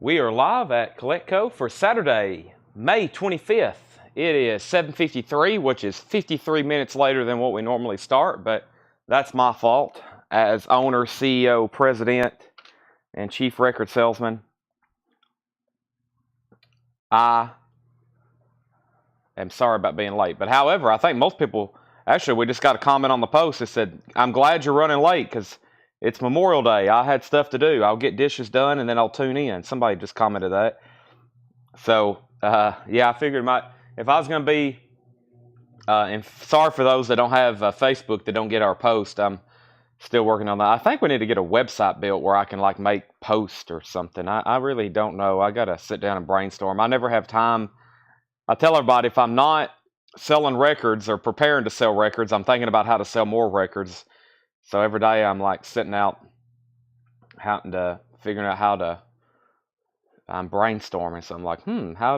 We are live at Collectible for Saturday, May 25th. It is 7:53, which is 53 minutes later than what we normally start, but that's my fault as owner, CEO, president, and chief record salesman. I am sorry about being late, but however, I think most people, actually, we just got a comment on the post that said, I'm glad you're running late because it's Memorial Day. I had stuff to do. I'll get dishes done and then I'll tune in. Somebody just commented that. So, yeah, I figured if I was going to be, and sorry for those that don't have Facebook that don't get our post. I'm still working on that. I think we need to get a website built where I can like make posts or something. I really don't know. I got to sit down and brainstorm. I never have time. I tell everybody if I'm not selling records or preparing to sell records, I'm thinking about how to sell more records. So every day I'm like sitting out, figuring out how to. I'm brainstorming. So I'm like, how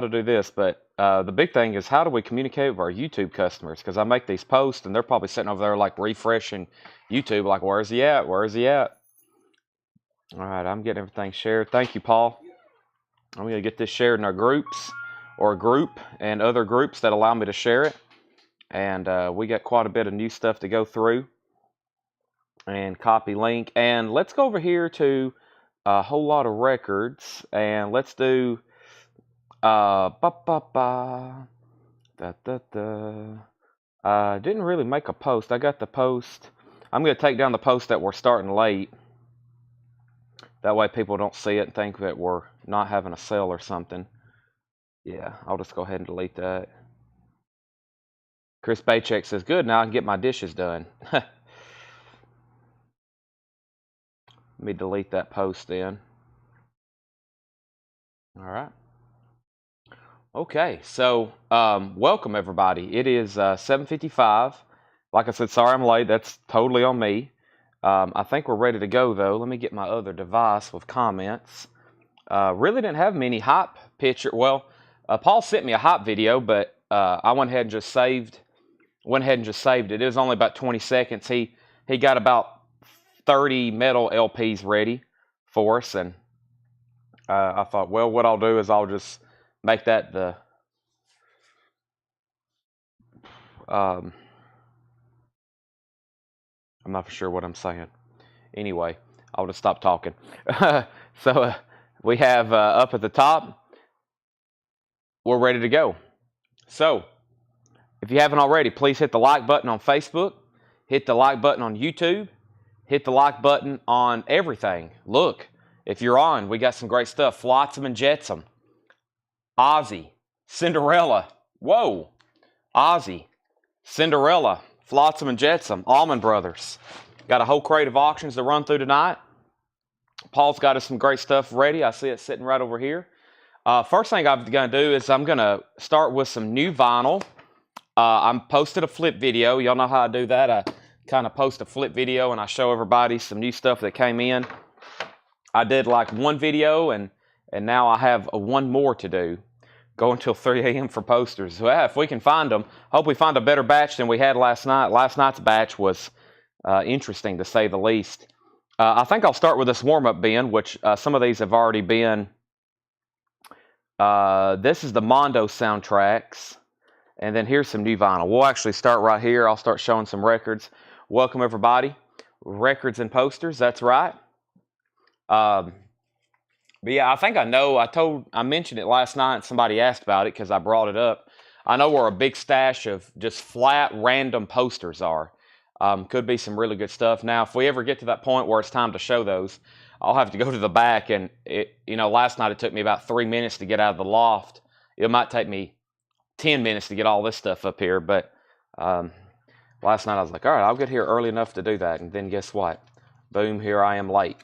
to do this. But the big thing is how do we communicate with our YouTube customers? Because I make these posts and they're probably sitting over there like refreshing YouTube, like where's he at? Where's he at? All right, I'm getting everything shared. Thank you, Paul. I'm going to get this shared in our groups or a group and other groups that allow me to share it. And we got quite a bit of new stuff to go through. And copy link. And let's go over here to a whole lot of records. And let's do didn't really make a post. I got the post. I'm going to take down the post that we're starting late. That way people don't see it and think that we're not having a sale or something. Yeah, I'll just go ahead and delete that. Chris Baycheck says, good, now I can get my dishes done. Let me delete that post then. All right. Okay, so welcome everybody. It is 7:55. Like I said, sorry I'm late. That's totally on me. I think we're ready to go though. Let me get my other device with comments. Really didn't have many hype picture. Well, Paul sent me a hype video, but I went ahead and just saved. It. It was only about 20 seconds. He got about 30 metal LPs ready for us, and I thought, well, what I'll do is I'll just make that the I'm not for sure what I'm saying. Anyway, I'll just stop talking. So we have up at the top, we're ready to go. So if you haven't already, please hit the like button on Facebook, hit the like button on YouTube, hit the like button on everything. Look, if you're on, we got some great stuff. Flotsam and Jetsam, Ozzy, Cinderella, whoa, Ozzy, Cinderella, Flotsam and Jetsam, Allman Brothers. Got a whole crate of auctions to run through tonight. Paul's got us some great stuff ready. I see it sitting right over here. First thing I'm going to do is I'm going to start with some new vinyl. I posted a flip video. Y'all know how I do that. I kind of post a flip video and I show everybody some new stuff that came in. I did like one video and now I have one more to do. Go until 3 a.m. for posters. Well, if we can find them, hope we find a better batch than we had last night. Last night's batch was interesting to say the least. I think I'll start with this warm-up bin, which some of these have already been. This is the Mondo soundtracks. And then here's some new vinyl. We'll actually start right here. I'll start showing some records. Welcome, everybody. Records and posters, that's right. But yeah, I think I know. I mentioned it last night. Somebody asked about it because I brought it up. I know where a big stash of just flat, random posters are. Could be some really good stuff. Now, if we ever get to that point where it's time to show those, I'll have to go to the back. And, last night it took me about 3 minutes to get out of the loft. It might take me 10 minutes to get all this stuff up here. But last night I was like, all right, I'll get here early enough to do that. And then guess what? Boom, here I am late.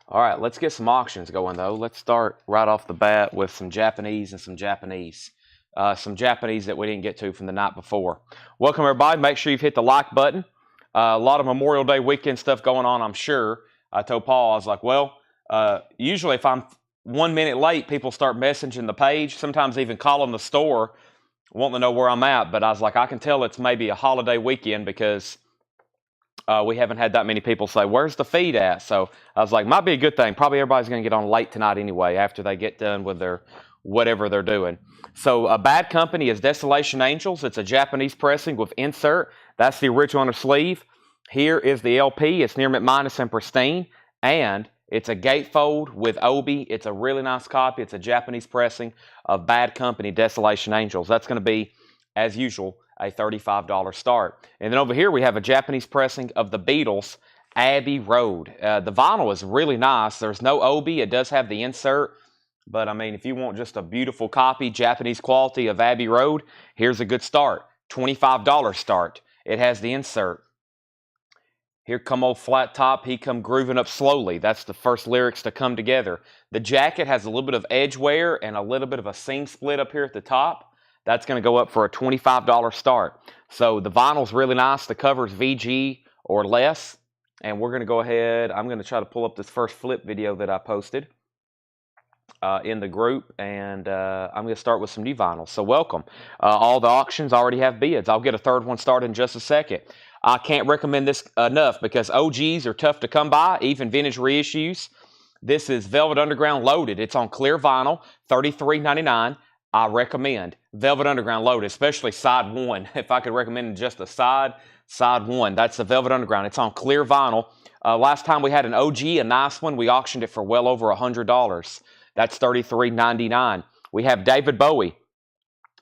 All right, let's get some auctions going, though. Let's start right off the bat with some Japanese and some Japanese. Some Japanese that we didn't get to from the night before. Welcome, everybody. Make sure you've hit the like button. A lot of Memorial Day weekend stuff going on, I'm sure. I told Paul, I was like, well, usually if I'm 1 minute late, people start messaging the page, sometimes even calling the store, wanting to know where I'm at. But I was like, I can tell it's maybe a holiday weekend because We haven't had that many people say, "Where's the feed at?" So I was like, might be a good thing. Probably everybody's going to get on late tonight anyway after they get done with their whatever they're doing. So a Bad Company is Desolation Angels. It's a Japanese pressing with insert. That's the original on the sleeve. Here is the LP. It's near minus and pristine. And it's a gatefold with obi. It's a really nice copy. It's a Japanese pressing of Bad Company Desolation Angels. That's going to be, as usual, a $35 start. And then over here we have a Japanese pressing of the Beatles, Abbey Road. The vinyl is really nice. There's no obi. It does have the insert. But, I mean, if you want just a beautiful copy, Japanese quality of Abbey Road, here's a good start. $25 start. It has the insert. Here come old flat top, he come grooving up slowly. That's the first lyrics to come together. The jacket has a little bit of edge wear and a little bit of a seam split up here at the top. That's going to go up for a $25 start. So the vinyl's really nice. The cover's VG or less. And we're going to go ahead. I'm going to try to pull up this first flip video that I posted in the group. And I'm going to start with some new vinyls. So welcome. All the auctions already have bids. I'll get a third one started in just a second. I can't recommend this enough because OGs are tough to come by, even vintage reissues. This is Velvet Underground Loaded. It's on clear vinyl, $33.99. I recommend Velvet Underground Loaded, especially side one. If I could recommend just the side one, that's the Velvet Underground. It's on clear vinyl. Last time we had an OG, a nice one, we auctioned it for well over $100. That's $33.99. We have David Bowie.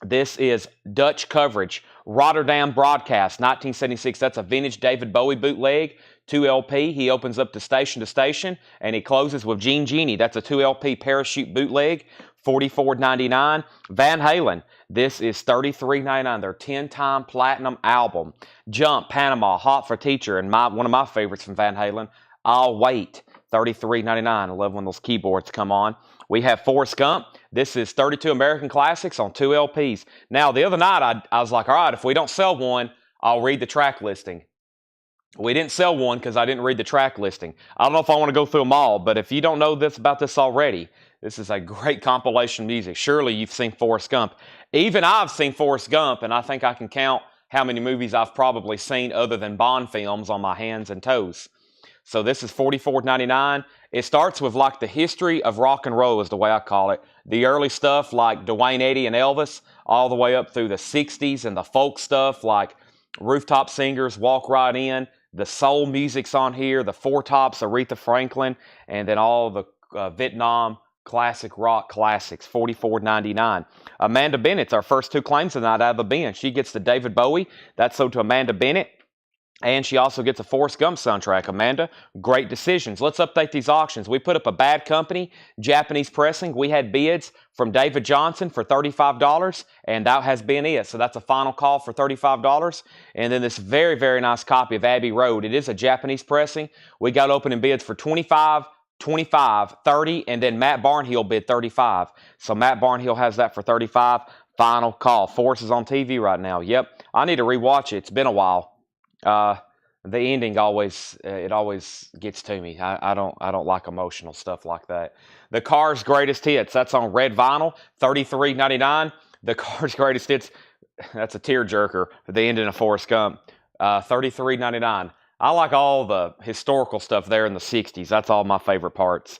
This is Dutch coverage. Rotterdam Broadcast, 1976. That's a vintage David Bowie bootleg. 2 LP. He opens up to station, and he closes with Gene Genie. That's a 2 LP parachute bootleg. $44.99. Van Halen. This is $33.99. Their 10-time platinum album. Jump, Panama, Hot for Teacher, and one of my favorites from Van Halen, I'll Wait. $33.99. I love when those keyboards come on. We have Forrest Gump. This is 32 American Classics on 2 LPs. Now, the other night, I was like, all right, if we don't sell one, I'll read the track listing. We didn't sell one because I didn't read the track listing. I don't know if I want to go through them all, but if you don't know about this already, this is a great compilation music. Surely you've seen Forrest Gump. Even I've seen Forrest Gump, and I think I can count how many movies I've probably seen other than Bond films on my hands and toes. So this is $44.99. It starts with like the history of rock and roll is the way I call it. The early stuff like Dwayne Eddy and Elvis, all the way up through the 60s, and the folk stuff like Rooftop Singers, Walk Right In. The soul music's on here, the Four Tops, Aretha Franklin, and then all the Vietnam classic rock classics, $44.99. Amanda Bennett's our first 2 claims tonight out of the bin. She gets the David Bowie. That's sold to Amanda Bennett. And she also gets a Forrest Gump soundtrack. Amanda, great decisions. Let's update these auctions. We put up a Bad Company, Japanese pressing. We had bids from David Johnson for $35, and that has been it. So that's a final call for $35. And then this very, very nice copy of Abbey Road. It is a Japanese pressing. We got opening bids for $25, $25, $30, and then Matt Barnhill bid $35. So Matt Barnhill has that for $35. Final call. Forrest is on TV right now. Yep, I need to rewatch it. It's been a while. The ending always gets to me. I don't like emotional stuff like that. The Cars Greatest Hits, that's on red vinyl, $33.99. The Cars Greatest Hits, that's a tearjerker for the ending of Forrest Gump, $33.99. I like all the historical stuff there in the 60s. That's all my favorite parts.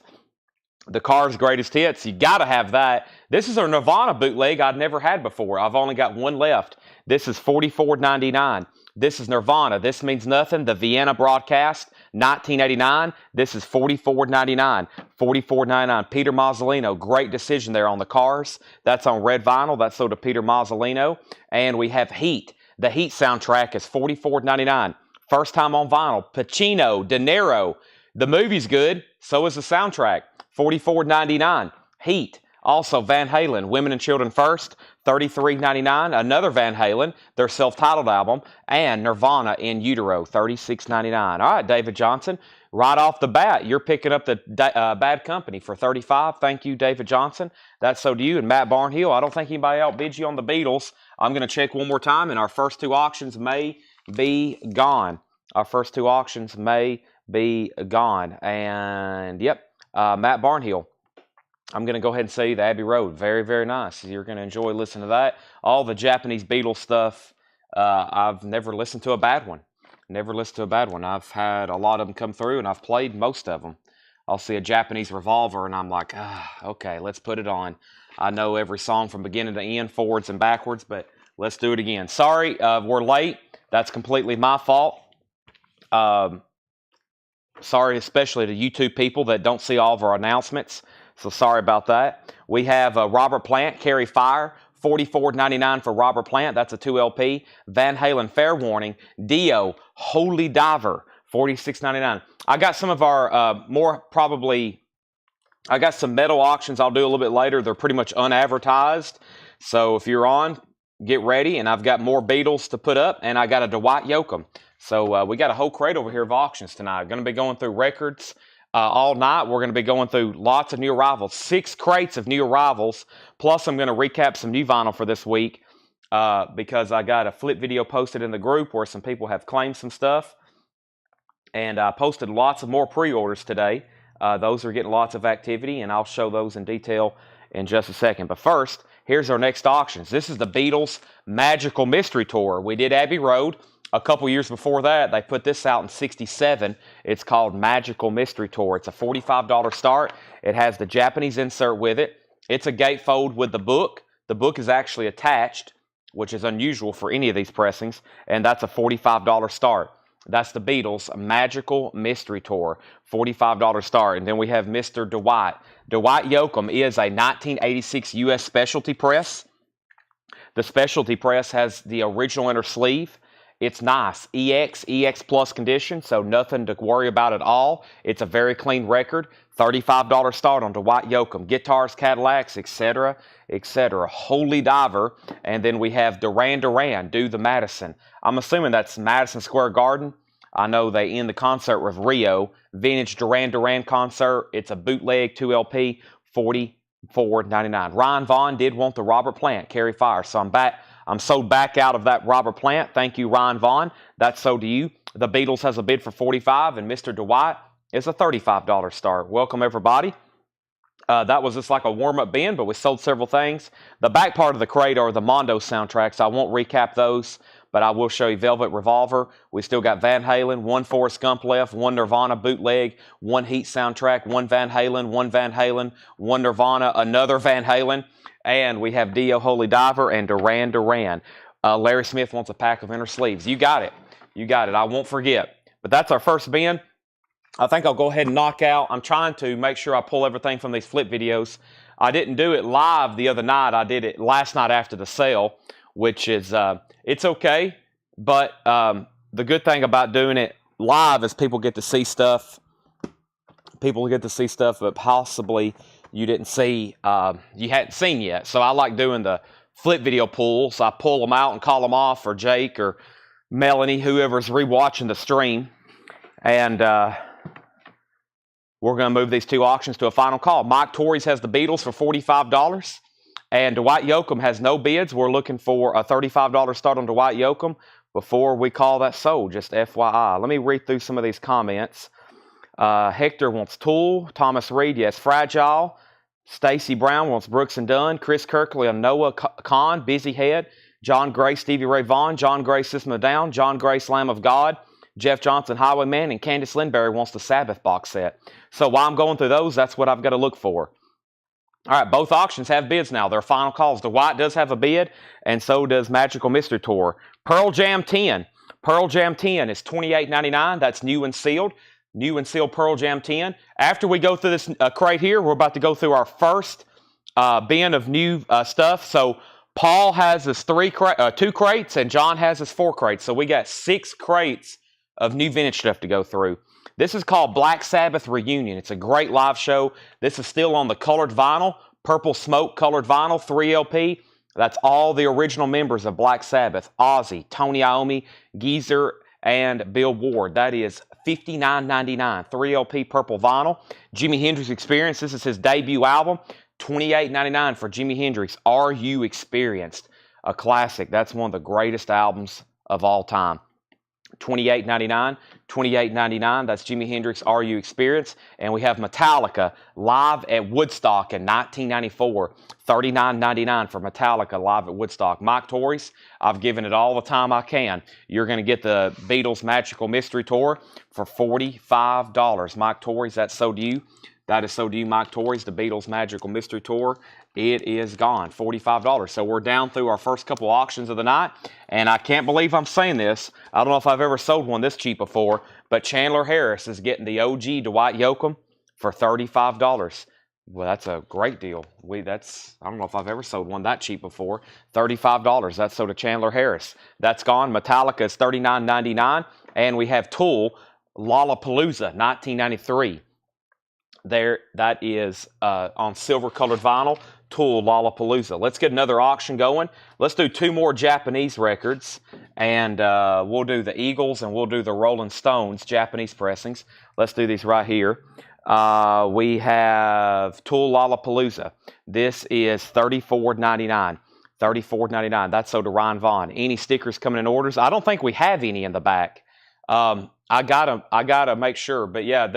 The Cars Greatest Hits, you got to have that. This is a Nirvana bootleg I'd never had before. I've only got one left. This is $44.99. This is Nirvana. This Means Nothing. The Vienna Broadcast, 1989. This is $44.99. $44.99. Peter Mazzolino. Great decision there on the Cars. That's on red vinyl. That's sold to Peter Mazzolino. And we have Heat. The Heat soundtrack is $44.99. First time on vinyl. Pacino. De Niro. The movie's good. So is the soundtrack. $44.99. Heat. Also, Van Halen, Women and Children First, $33.99. Another Van Halen, their self-titled album, and Nirvana in Utero, $36.99. All right, David Johnson, right off the bat, you're picking up the Bad Company for $35. Thank you, David Johnson. That's so to you. And Matt Barnhill, I don't think anybody outbid you on the Beatles. I'm going to check one more time, and our first 2 auctions may be gone. Our first 2 auctions may be gone. And, yep, Matt Barnhill. I'm going to go ahead and say the Abbey Road. Very, very nice. You're going to enjoy listening to that. All the Japanese Beatles stuff, I've never listened to a bad one. Never listened to a bad one. I've had a lot of them come through, and I've played most of them. I'll see a Japanese revolver, and I'm like, okay, let's put it on. I know every song from beginning to end, forwards and backwards, but let's do it again. Sorry, we're late. That's completely my fault. Sorry especially to YouTube people that don't see all of our announcements. So sorry about that. We have Robert Plant, Carry Fire, $44.99 for Robert Plant. That's a 2LP. Van Halen, Fair Warning. Dio, Holy Diver, $46.99. I got some of our I got some metal auctions I'll do a little bit later. They're pretty much unadvertised. So if you're on, get ready. And I've got more Beatles to put up. And I got a Dwight Yoakam. So we got a whole crate over here of auctions tonight. Going to be going through records all night. We're going to be going through lots of new arrivals. 6 crates of new arrivals. Plus I'm going to recap some new vinyl for this week. Because I got a flip video posted in the group where some people have claimed some stuff. And I posted lots of more pre-orders today. Those are getting lots of activity, and I'll show those in detail in just a second. But first, here's our next auctions. This is the Beatles Magical Mystery Tour. We did Abbey Road. A couple years before that, they put this out in '67. It's called Magical Mystery Tour. It's a $45 start. It has the Japanese insert with it. It's a gatefold with the book. The book is actually attached, which is unusual for any of these pressings, and that's a $45 start. That's the Beatles Magical Mystery Tour, $45 start. And then we have Mr. Dwight. Dwight Yoakam is a 1986 U.S. specialty press. The specialty press has the original inner sleeve. It's nice. EX plus condition, so nothing to worry about at all. It's a very clean record. $35 start on Dwight Yoakam. Guitars, Cadillacs, etc., etc. Holy Diver. And then we have Duran Duran, Do the Madison. I'm assuming that's Madison Square Garden. I know they end the concert with Rio. Vintage Duran Duran concert. It's a bootleg 2LP, $44.99. Ryan Vaughn did want the Robert Plant, Carry Fire. So I'm back. I'm sold back out of that Robert Plant. Thank you, Ryan Vaughn. That's sold to you. The Beatles has a bid for $45, and Mr. Dwight is a $35 start. Welcome, everybody. That was just like a warm-up bin, but we sold several things. The back part of the crate are the Mondo soundtracks. I won't recap those, but I will show you Velvet Revolver. We still got Van Halen, 1 Forrest Gump left, 1 Nirvana bootleg, 1 Heat soundtrack, 1 Van Halen, 1 Van Halen, 1 Nirvana, another Van Halen, and we have Dio, Holy Diver, and Duran Duran. Larry Smith wants a pack of inner sleeves. You got it. You got it. I won't forget. But that's our first bin. I think I'll go ahead and knock out. I'm trying to make sure I pull everything from these flip videos. I didn't do it live the other night. I did it last night after the sale, which is, it's okay. But the good thing about doing it live is people get to see stuff. People get to see stuff that possibly you didn't see, you hadn't seen yet. So I like doing the flip video pulls. I pull them out and call them off for Jake or Melanie, whoever's rewatching the stream. And we're going to move these 2 auctions to a final call. Mike Torres has the Beatles for $45. And Dwight Yoakam has no bids. We're looking for a $35 start on Dwight Yoakam before we call that sold, just FYI. Let me read through some of these comments. Hector wants Tool. Thomas Reed, yes, Fragile. Stacy Brown wants Brooks and Dunn. Chris Kirkley on Noah Khan, Busy Head. John Gray, Stevie Ray Vaughan. John Gray, System of Down. John Gray, Lamb of God. Jeff Johnson, Highwayman. And Candice Lindberry wants the Sabbath box set. So while I'm going through those, that's what I've got to look for. All right, both auctions have bids now. They're final calls. Dwight does have a bid, and so does Magical Mystery Tour. Pearl Jam 10. Pearl Jam 10 is $28.99. That's new and sealed. New and sealed Pearl Jam 10. After we go through this crate here, we're about to go through our first bin of new stuff. So Paul has his 2 crates, and John has his 4 crates. So we got 6 crates of new vintage stuff to go through. This is called Black Sabbath Reunion. It's a great live show. This is still on the colored vinyl, Purple Smoke colored vinyl, 3LP. That's all the original members of Black Sabbath. Ozzy, Tony Iommi, Geezer, and Bill Ward. That is $59.99, 3LP purple vinyl. Jimi Hendrix Experience. This is his debut album. $28.99 for Jimi Hendrix. Are You Experienced? A classic. That's one of the greatest albums of all time. $28.99, $28.99. That's Jimi Hendrix Are You Experience. And we have Metallica live at Woodstock in 1994, $39.99 for Metallica live at Woodstock. Mike Torres, I've given it all the time I can. You're going to get the Beatles Magical Mystery Tour for $45. Mike Torres, that's so do you. That is so do you, Mike Torres, the Beatles Magical Mystery Tour. It is gone, $45. So we're down through our first couple auctions of the night, and I can't believe I'm saying this. I don't know if I've ever sold one this cheap before, but Chandler Harris is getting the OG Dwight Yoakam for $35. Well, that's a great deal. I don't know if I've ever sold one that cheap before. $35. That's so to Chandler Harris. That's gone. Metallica is $39.99, and we have Tool Lollapalooza 1993. There, that is on silver-colored vinyl. Tool Lollapalooza. Let's get another auction going. Let's do 2 more Japanese records, and we'll do the Eagles and we'll do the Rolling Stones Japanese pressings. Let's do these right here. We have Tool Lollapalooza. This is $34.99. $34.99. That's so to Ryan Vaughn. Any stickers coming in orders? I don't think we have any in the back. I gotta make sure, but yeah,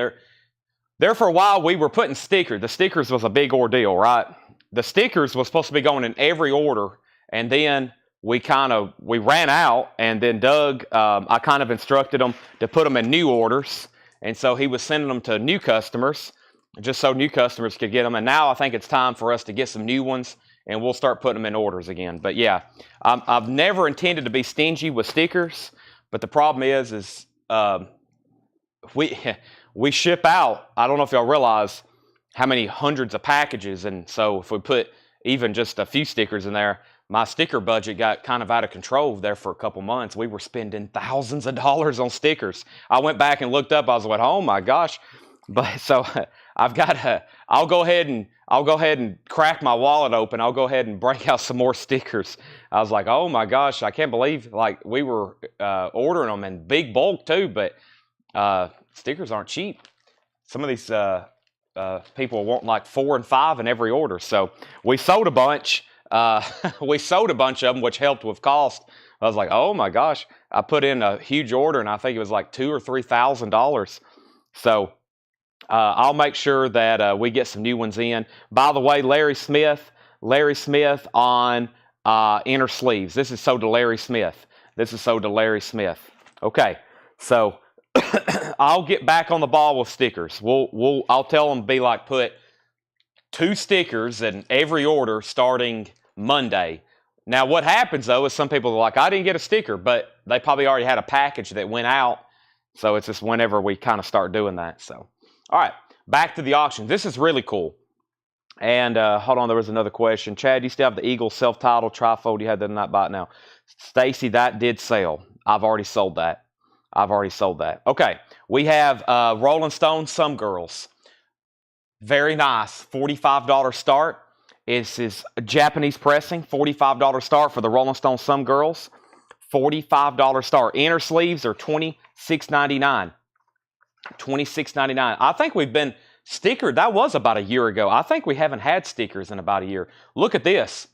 there for a while we were putting stickers. The stickers was a big ordeal, right? The stickers was supposed to be going in every order, and then we ran out, and then Doug, I kind of instructed him to put them in new orders, and so he was sending them to new customers, just so new customers could get them, and now I think it's time for us to get some new ones, and we'll start putting them in orders again. But yeah, I've never intended to be stingy with stickers, but the problem is we ship out, I don't know if y'all realize how many hundreds of packages, and so if we put even just a few stickers in there, my sticker budget got kind of out of control there for a couple months. We were spending thousands of dollars on stickers. I went back and looked up, I was like, oh my gosh. But so I'll go ahead and crack my wallet open. I'll go ahead and break out some more stickers. I was like, oh my gosh, I can't believe like we were ordering them in big bulk too, but stickers aren't cheap. Some of these people want like 4 and 5 in every order. So we sold a bunch. We sold a bunch of them, which helped with cost. I was like, oh my gosh, I put in a huge order, and I think it was like $2,000 or $3,000. So I'll make sure that we get some new ones in. By the way, Larry Smith on inner sleeves. This is sold to Larry Smith. This is sold to Larry Smith. Okay, so I'll get back on the ball with stickers. I'll tell them to be like put 2 stickers in every order starting Monday. Now, what happens though is some people are like, I didn't get a sticker, but they probably already had a package that went out. So it's just whenever we kind of start doing that. So, all right, back to the auction. This is really cool. And hold on, there was another question. Chad, you still have the Eagles self-titled trifold? You had that not buy it now. Stacy, that did sell. I've already sold that. Okay, we have Rolling Stone Some Girls. Very nice, $45 start. This is a Japanese pressing, $45 start for the Rolling Stone Some Girls. $45 start. Inner sleeves are $26.99. $26.99. I think we've been stickered. That was about a year ago. I think we haven't had stickers in about a year. Look at this.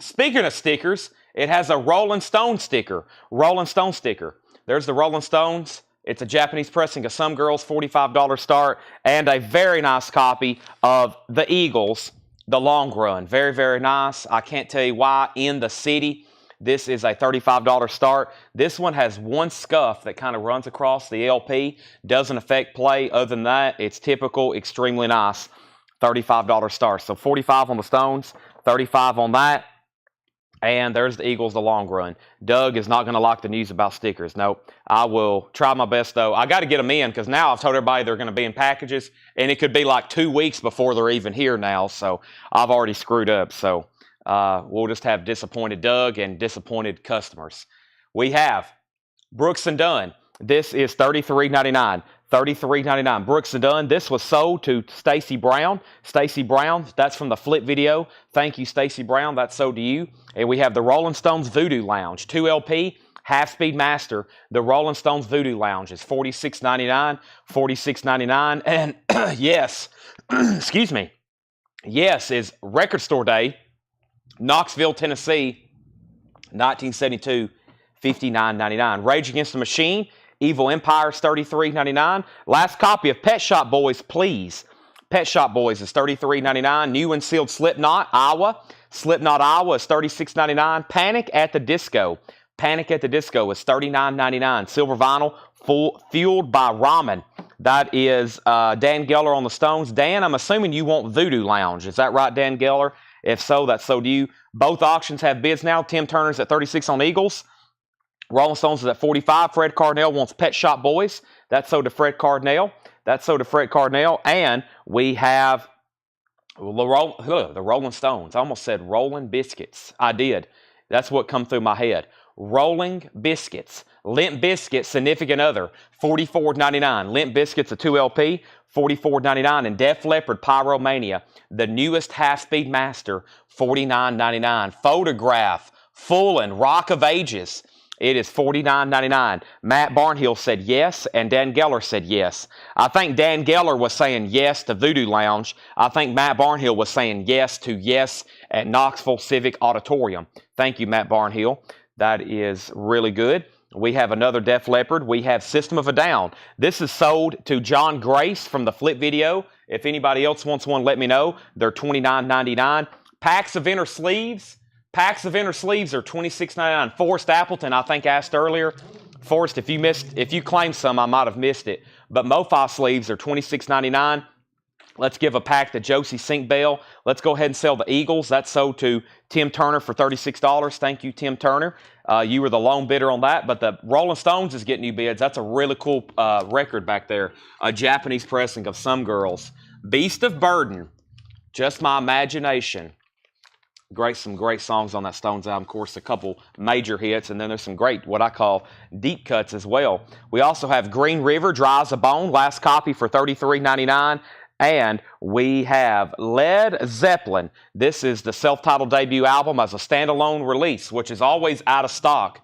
Speaking of stickers, it has a Rolling Stone sticker. Rolling Stone sticker. There's the Rolling Stones. It's a Japanese pressing of Some Girls, $45 start, and a very nice copy of the Eagles, the long run. Very, very nice. I can't tell you why. In the City, this is a $35 start. This one has one scuff that kind of runs across the LP. Doesn't affect play. Other than that, it's typical, extremely nice. $35 start. So $45 on the Stones, $35 on that. And there's the Eagles, the long run. Doug is not going to like the news about stickers. Nope. I will try my best, though. I got to get them in because now I've told everybody they're going to be in packages, and it could be like 2 weeks before they're even here now. So I've already screwed up. So we'll just have disappointed Doug and disappointed customers. We have Brooks and Dunn. This is $33.99. $33.99. Brooks and Dunn. This was sold to Stacy Brown. Stacy Brown, that's from the Flip video. Thank you, Stacy Brown. That's sold to you. And we have the Rolling Stones Voodoo Lounge. 2LP, half-speed master. The Rolling Stones Voodoo Lounge is $46.99. $46.99. And yes, excuse me. Yes is Record Store Day. Knoxville, Tennessee, 1972, $59.99. Rage Against the Machine Evil Empire's $33.99. Last copy of Pet Shop Boys, please. Pet Shop Boys is $33.99. New and sealed Slipknot, Iowa. Slipknot, Iowa is $36.99. Panic at the Disco. Panic at the Disco is $39.99. Silver vinyl, fueled by ramen. That is Dan Geller on the Stones. Dan, I'm assuming you want Voodoo Lounge. Is that right, Dan Geller? If so, that's so do you. Both auctions have bids now. Tim Turner's at $36 on Eagles. Rolling Stones is at $45. Fred Cardinal wants Pet Shop Boys. That's so to Fred Cardinal. That's so to Fred Cardinal. And we have the Rolling Stones. I almost said Rolling Biscuits. I did. That's what come through my head. Rolling Biscuits. Limp Biscuit, Significant Other, $44.99. Limp Biscuits, a 2LP, $44.99. And Def Leppard, Pyromania, the newest half-speed master, $49.99. Photograph, Fullin', Rock of Ages, it is $49.99. Matt Barnhill said yes, and Dan Geller said yes. I think Dan Geller was saying yes to Voodoo Lounge. I think Matt Barnhill was saying yes to Yes at Knoxville Civic Auditorium. Thank you, Matt Barnhill. That is really good. We have another Def Leppard. We have System of a Down. This is sold to John Grace from the Flip video. If anybody else wants one, let me know. They're $29.99. Packs of inner sleeves. Packs of inner sleeves are $26.99. Forrest Appleton, I think, asked earlier. Forrest, if you claimed some, I might have missed it. But MoFi sleeves are $26.99. Let's give a pack to Josie Sink Bell. Let's go ahead and sell the Eagles. That's sold to Tim Turner for $36. Thank you, Tim Turner. You were the lone bidder on that. But the Rolling Stones is getting new bids. That's a really cool record back there. A Japanese pressing of Some Girls. Beast of Burden. Just My Imagination. Some great songs on that Stones album. Of course, a couple major hits, and then there's some great, what I call, deep cuts as well. We also have Green River, Dry as a Bone, last copy for $33.99. And we have Led Zeppelin. This is the self-titled debut album as a standalone release, which is always out of stock.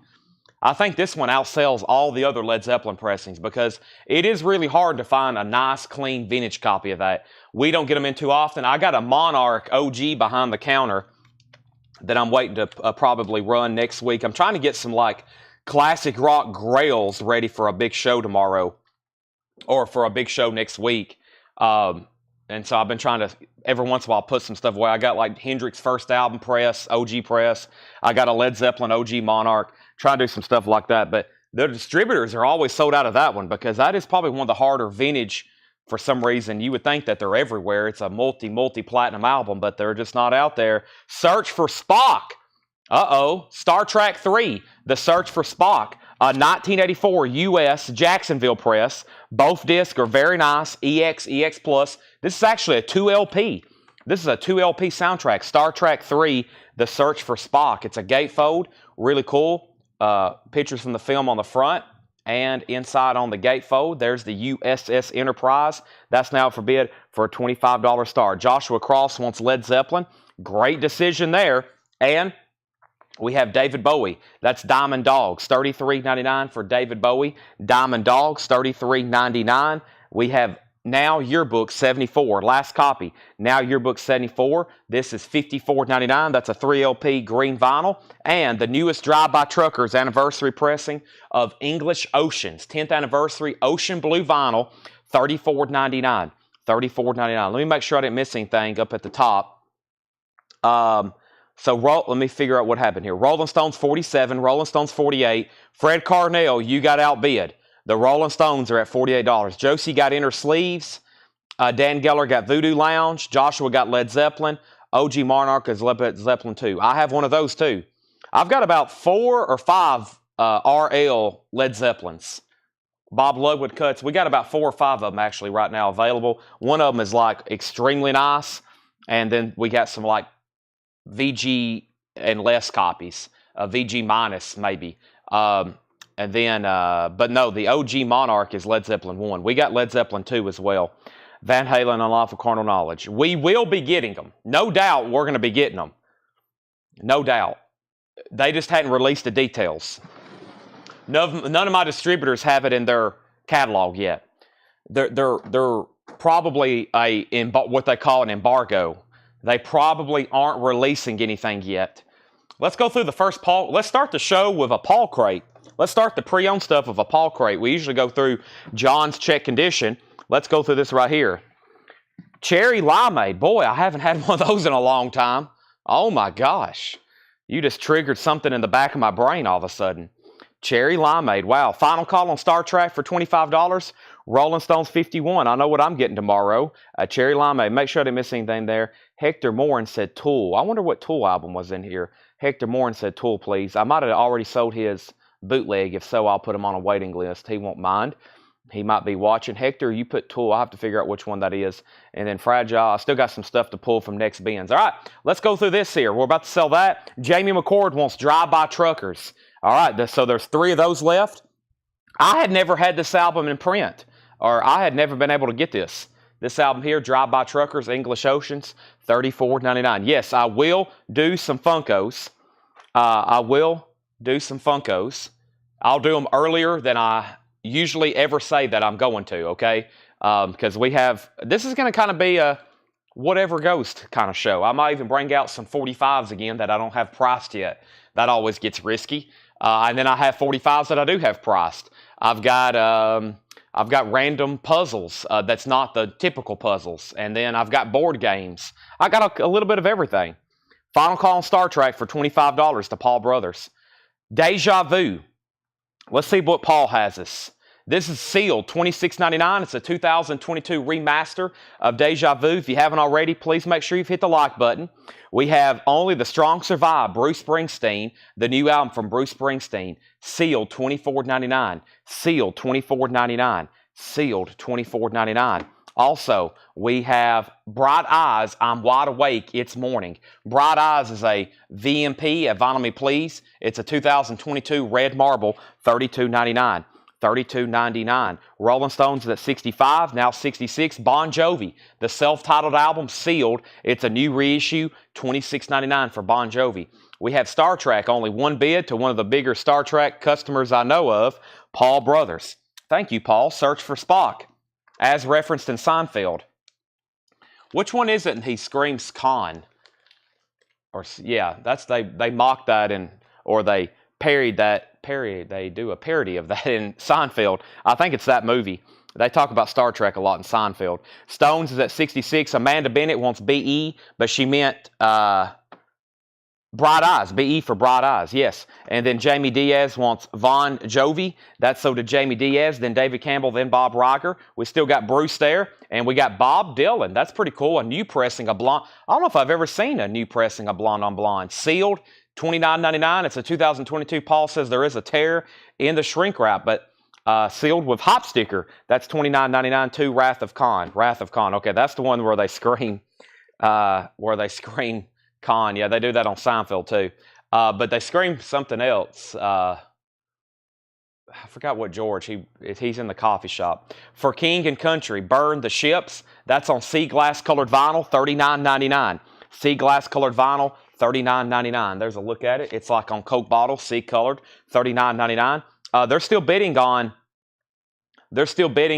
I think this one outsells all the other Led Zeppelin pressings because it is really hard to find a nice, clean, vintage copy of that. We don't get them in too often. I got a Monarch OG behind the counter that I'm waiting to probably run next week. I'm trying to get some like classic rock grails ready for a big show tomorrow or for a big show next week. And so I've been trying to, every once in a while, put some stuff away. I got like Hendrix first album press, OG press. I got a Led Zeppelin OG Monarch. Try to do some stuff like that. But the distributors are always sold out of that one because that is probably one of the harder vintage. For some reason, you would think that they're everywhere. It's a multi-platinum album, but they're just not out there. Search for Spock. Star Trek 3, The Search for Spock. 1984 U.S. Jacksonville press. Both discs are very nice. EX Plus. This is actually a 2LP. This is a 2LP soundtrack. Star Trek 3, The Search for Spock. It's a gatefold. Really cool. Pictures from the film on the front. And inside on the gatefold, there's the USS Enterprise. That's now for bid for a $25 star. Joshua Cross wants Led Zeppelin. Great decision there. And we have David Bowie. That's Diamond Dogs, $33.99 for David Bowie. Diamond Dogs, $33.99. We have Now Yearbook 74, last copy. Now Yearbook 74. This is $54.99. That's a 3LP green vinyl. And the newest Drive-By Truckers anniversary pressing of English Oceans. 10th anniversary Ocean Blue vinyl, $34.99. $34.99. Let me make sure I didn't miss anything up at the top. Let me figure out what happened here. Rolling Stones 47, Rolling Stones 48. Fred Cardinal, you got outbid. The Rolling Stones are at $48. Josie got inner sleeves. Dan Geller got Voodoo Lounge. Joshua got Led Zeppelin. OG Monarch is Led Zeppelin 2. I have one of those too. I've got about 4 or 5 RL Led Zeppelins. Bob Ludwig cuts. We got about 4 or 5 of them actually right now available. One of them is like extremely nice. And then we got some like VG and less copies. VG minus maybe. And then, but no, the OG Monarch is Led Zeppelin 1. We got Led Zeppelin 2 as well. Van Halen, Unlawful Carnal Knowledge. We will be getting them. No doubt we're going to be getting them. No doubt. They just hadn't released the details. None of my distributors have it in their catalog yet. They're probably what they call an embargo. They probably aren't releasing anything yet. Let's go through the first Paul. Let's start the show with a Paul crate. Let's start the pre-owned stuff of a Paul crate. We usually go through John's check condition. Let's go through this right here. Cherry limeade. Boy, I haven't had one of those in a long time. Oh my gosh. You just triggered something in the back of my brain all of a sudden. Cherry limeade. Wow. Final call on Star Trek for $25. Rolling Stones 51. I know what I'm getting tomorrow. Cherry limeade. Make sure I didn't miss anything there. Hector Morin said Tool. I wonder what Tool album was in here. Hector Morin said Tool, please. I might have already sold his bootleg. If so, I'll put him on a waiting list. He won't mind. He might be watching. Hector, you put Tool. I'll have to figure out which one that is. And then Fragile. I still got some stuff to pull from next bins. All right, let's go through this here. We're about to sell that. Jamie McCord wants Drive-By Truckers. All right, so there's 3 of those left. I had never had this album in print, or I had never been able to get this. This album here, Drive-By Truckers, English Oceans, $34.99. Yes, I will do some Funkos. I will do some Funkos. I'll do them earlier than I usually ever say that I'm going to, okay? Because this is going to kind of be a whatever goes kind of show. I might even bring out some 45s again that I don't have priced yet. That always gets risky. And then I have 45s that I do have priced. I've got random puzzles that's not the typical puzzles. And then I've got board games. I got a little bit of everything. Final call on Star Trek for $25 to Paul Brothers. Deja Vu. Let's see what Paul has us. This is sealed, $26.99. It's a 2022 remaster of Deja Vu. If you haven't already, please make sure you've hit the like button. We have Only the Strong Survive, Bruce Springsteen, the new album from Bruce Springsteen. Sealed, $24.99. Sealed, $24.99. Sealed, $24.99. Also, we have Bright Eyes, I'm Wide Awake, It's Morning. Bright Eyes is a VMP, a Vinyl Me Please. It's a 2022 red marble, $32.99. $32.99. Rolling Stones is at 65, now 66. Bon Jovi, the self-titled album, sealed. It's a new reissue, $26.99 for Bon Jovi. We have Star Trek, only one bid to one of the bigger Star Trek customers I know of, Paul Brothers. Thank you, Paul. Search for Spock, as referenced in Seinfeld. Which one is it? And he screams Khan. Or yeah, that's they mocked that or they parried that. They do a parody of that in Seinfeld. I think it's that movie. They talk about Star Trek a lot in Seinfeld. Stones is at 66. Amanda Bennett wants BE, but she meant Bright Eyes. BE for Bright Eyes, yes. And then Jamie Diaz wants Bon Jovi. That's so did Jamie Diaz, then David Campbell, then Bob Riker. We still got Bruce there, and we got Bob Dylan. That's pretty cool. A new pressing of Blonde. I don't know if I've ever seen a new pressing of Blonde on Blonde. Sealed. $29.99. It's a 2022. Paul says there is a tear in the shrink wrap, but sealed with hop sticker. That's $29.99 too. Wrath of Khan. Wrath of Khan. Okay, that's the one where they scream. Khan. Yeah, they do that on Seinfeld too. But they scream something else. I forgot what George. He's in the coffee shop. For King and Country, Burn the Ships. That's on sea glass colored vinyl. $39.99. Sea glass colored vinyl. $39.99. There's a look at it. It's like on Coke bottle, sea colored, $39.99. They're still bidding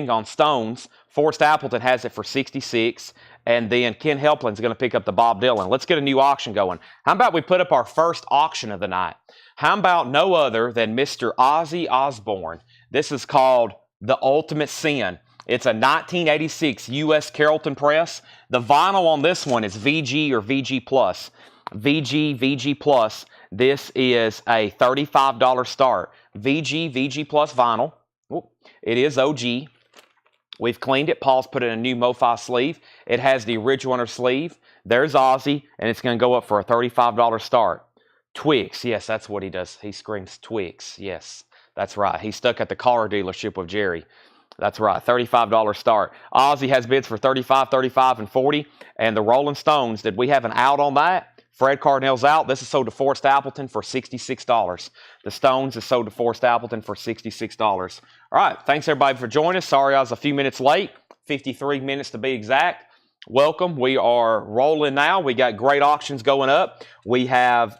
on Stones. Forrest Appleton has it for $66, and then Ken Helplin's going to pick up the Bob Dylan. Let's get a new auction going. How about we put up our first auction of the night? How about no other than Mr. Ozzy Osbourne? This is called The Ultimate Sin. It's a 1986 U.S. Carrollton press. The vinyl on this one is VG or VG Plus. VG Plus. This is a $35 start. VG Plus vinyl. Ooh, it is OG. We've cleaned it. Paul's put in a new MoFi sleeve. It has the original inner sleeve. There's Ozzy, and it's going to go up for a $35 start. Twix. Yes, that's what he does. He screams Twix. Yes, that's right. He's stuck at the car dealership with Jerry. That's right, $35 start. Ozzy has bids for $35, $35, and $40. And the Rolling Stones, did we have an out on that? Fred Cardinell's out. This is sold to Forrest Appleton for $66. The Stones is sold to Forrest Appleton for $66. All right, thanks everybody for joining us. Sorry I was a few minutes late, 53 minutes to be exact. Welcome. We are rolling now. We got great auctions going up. We have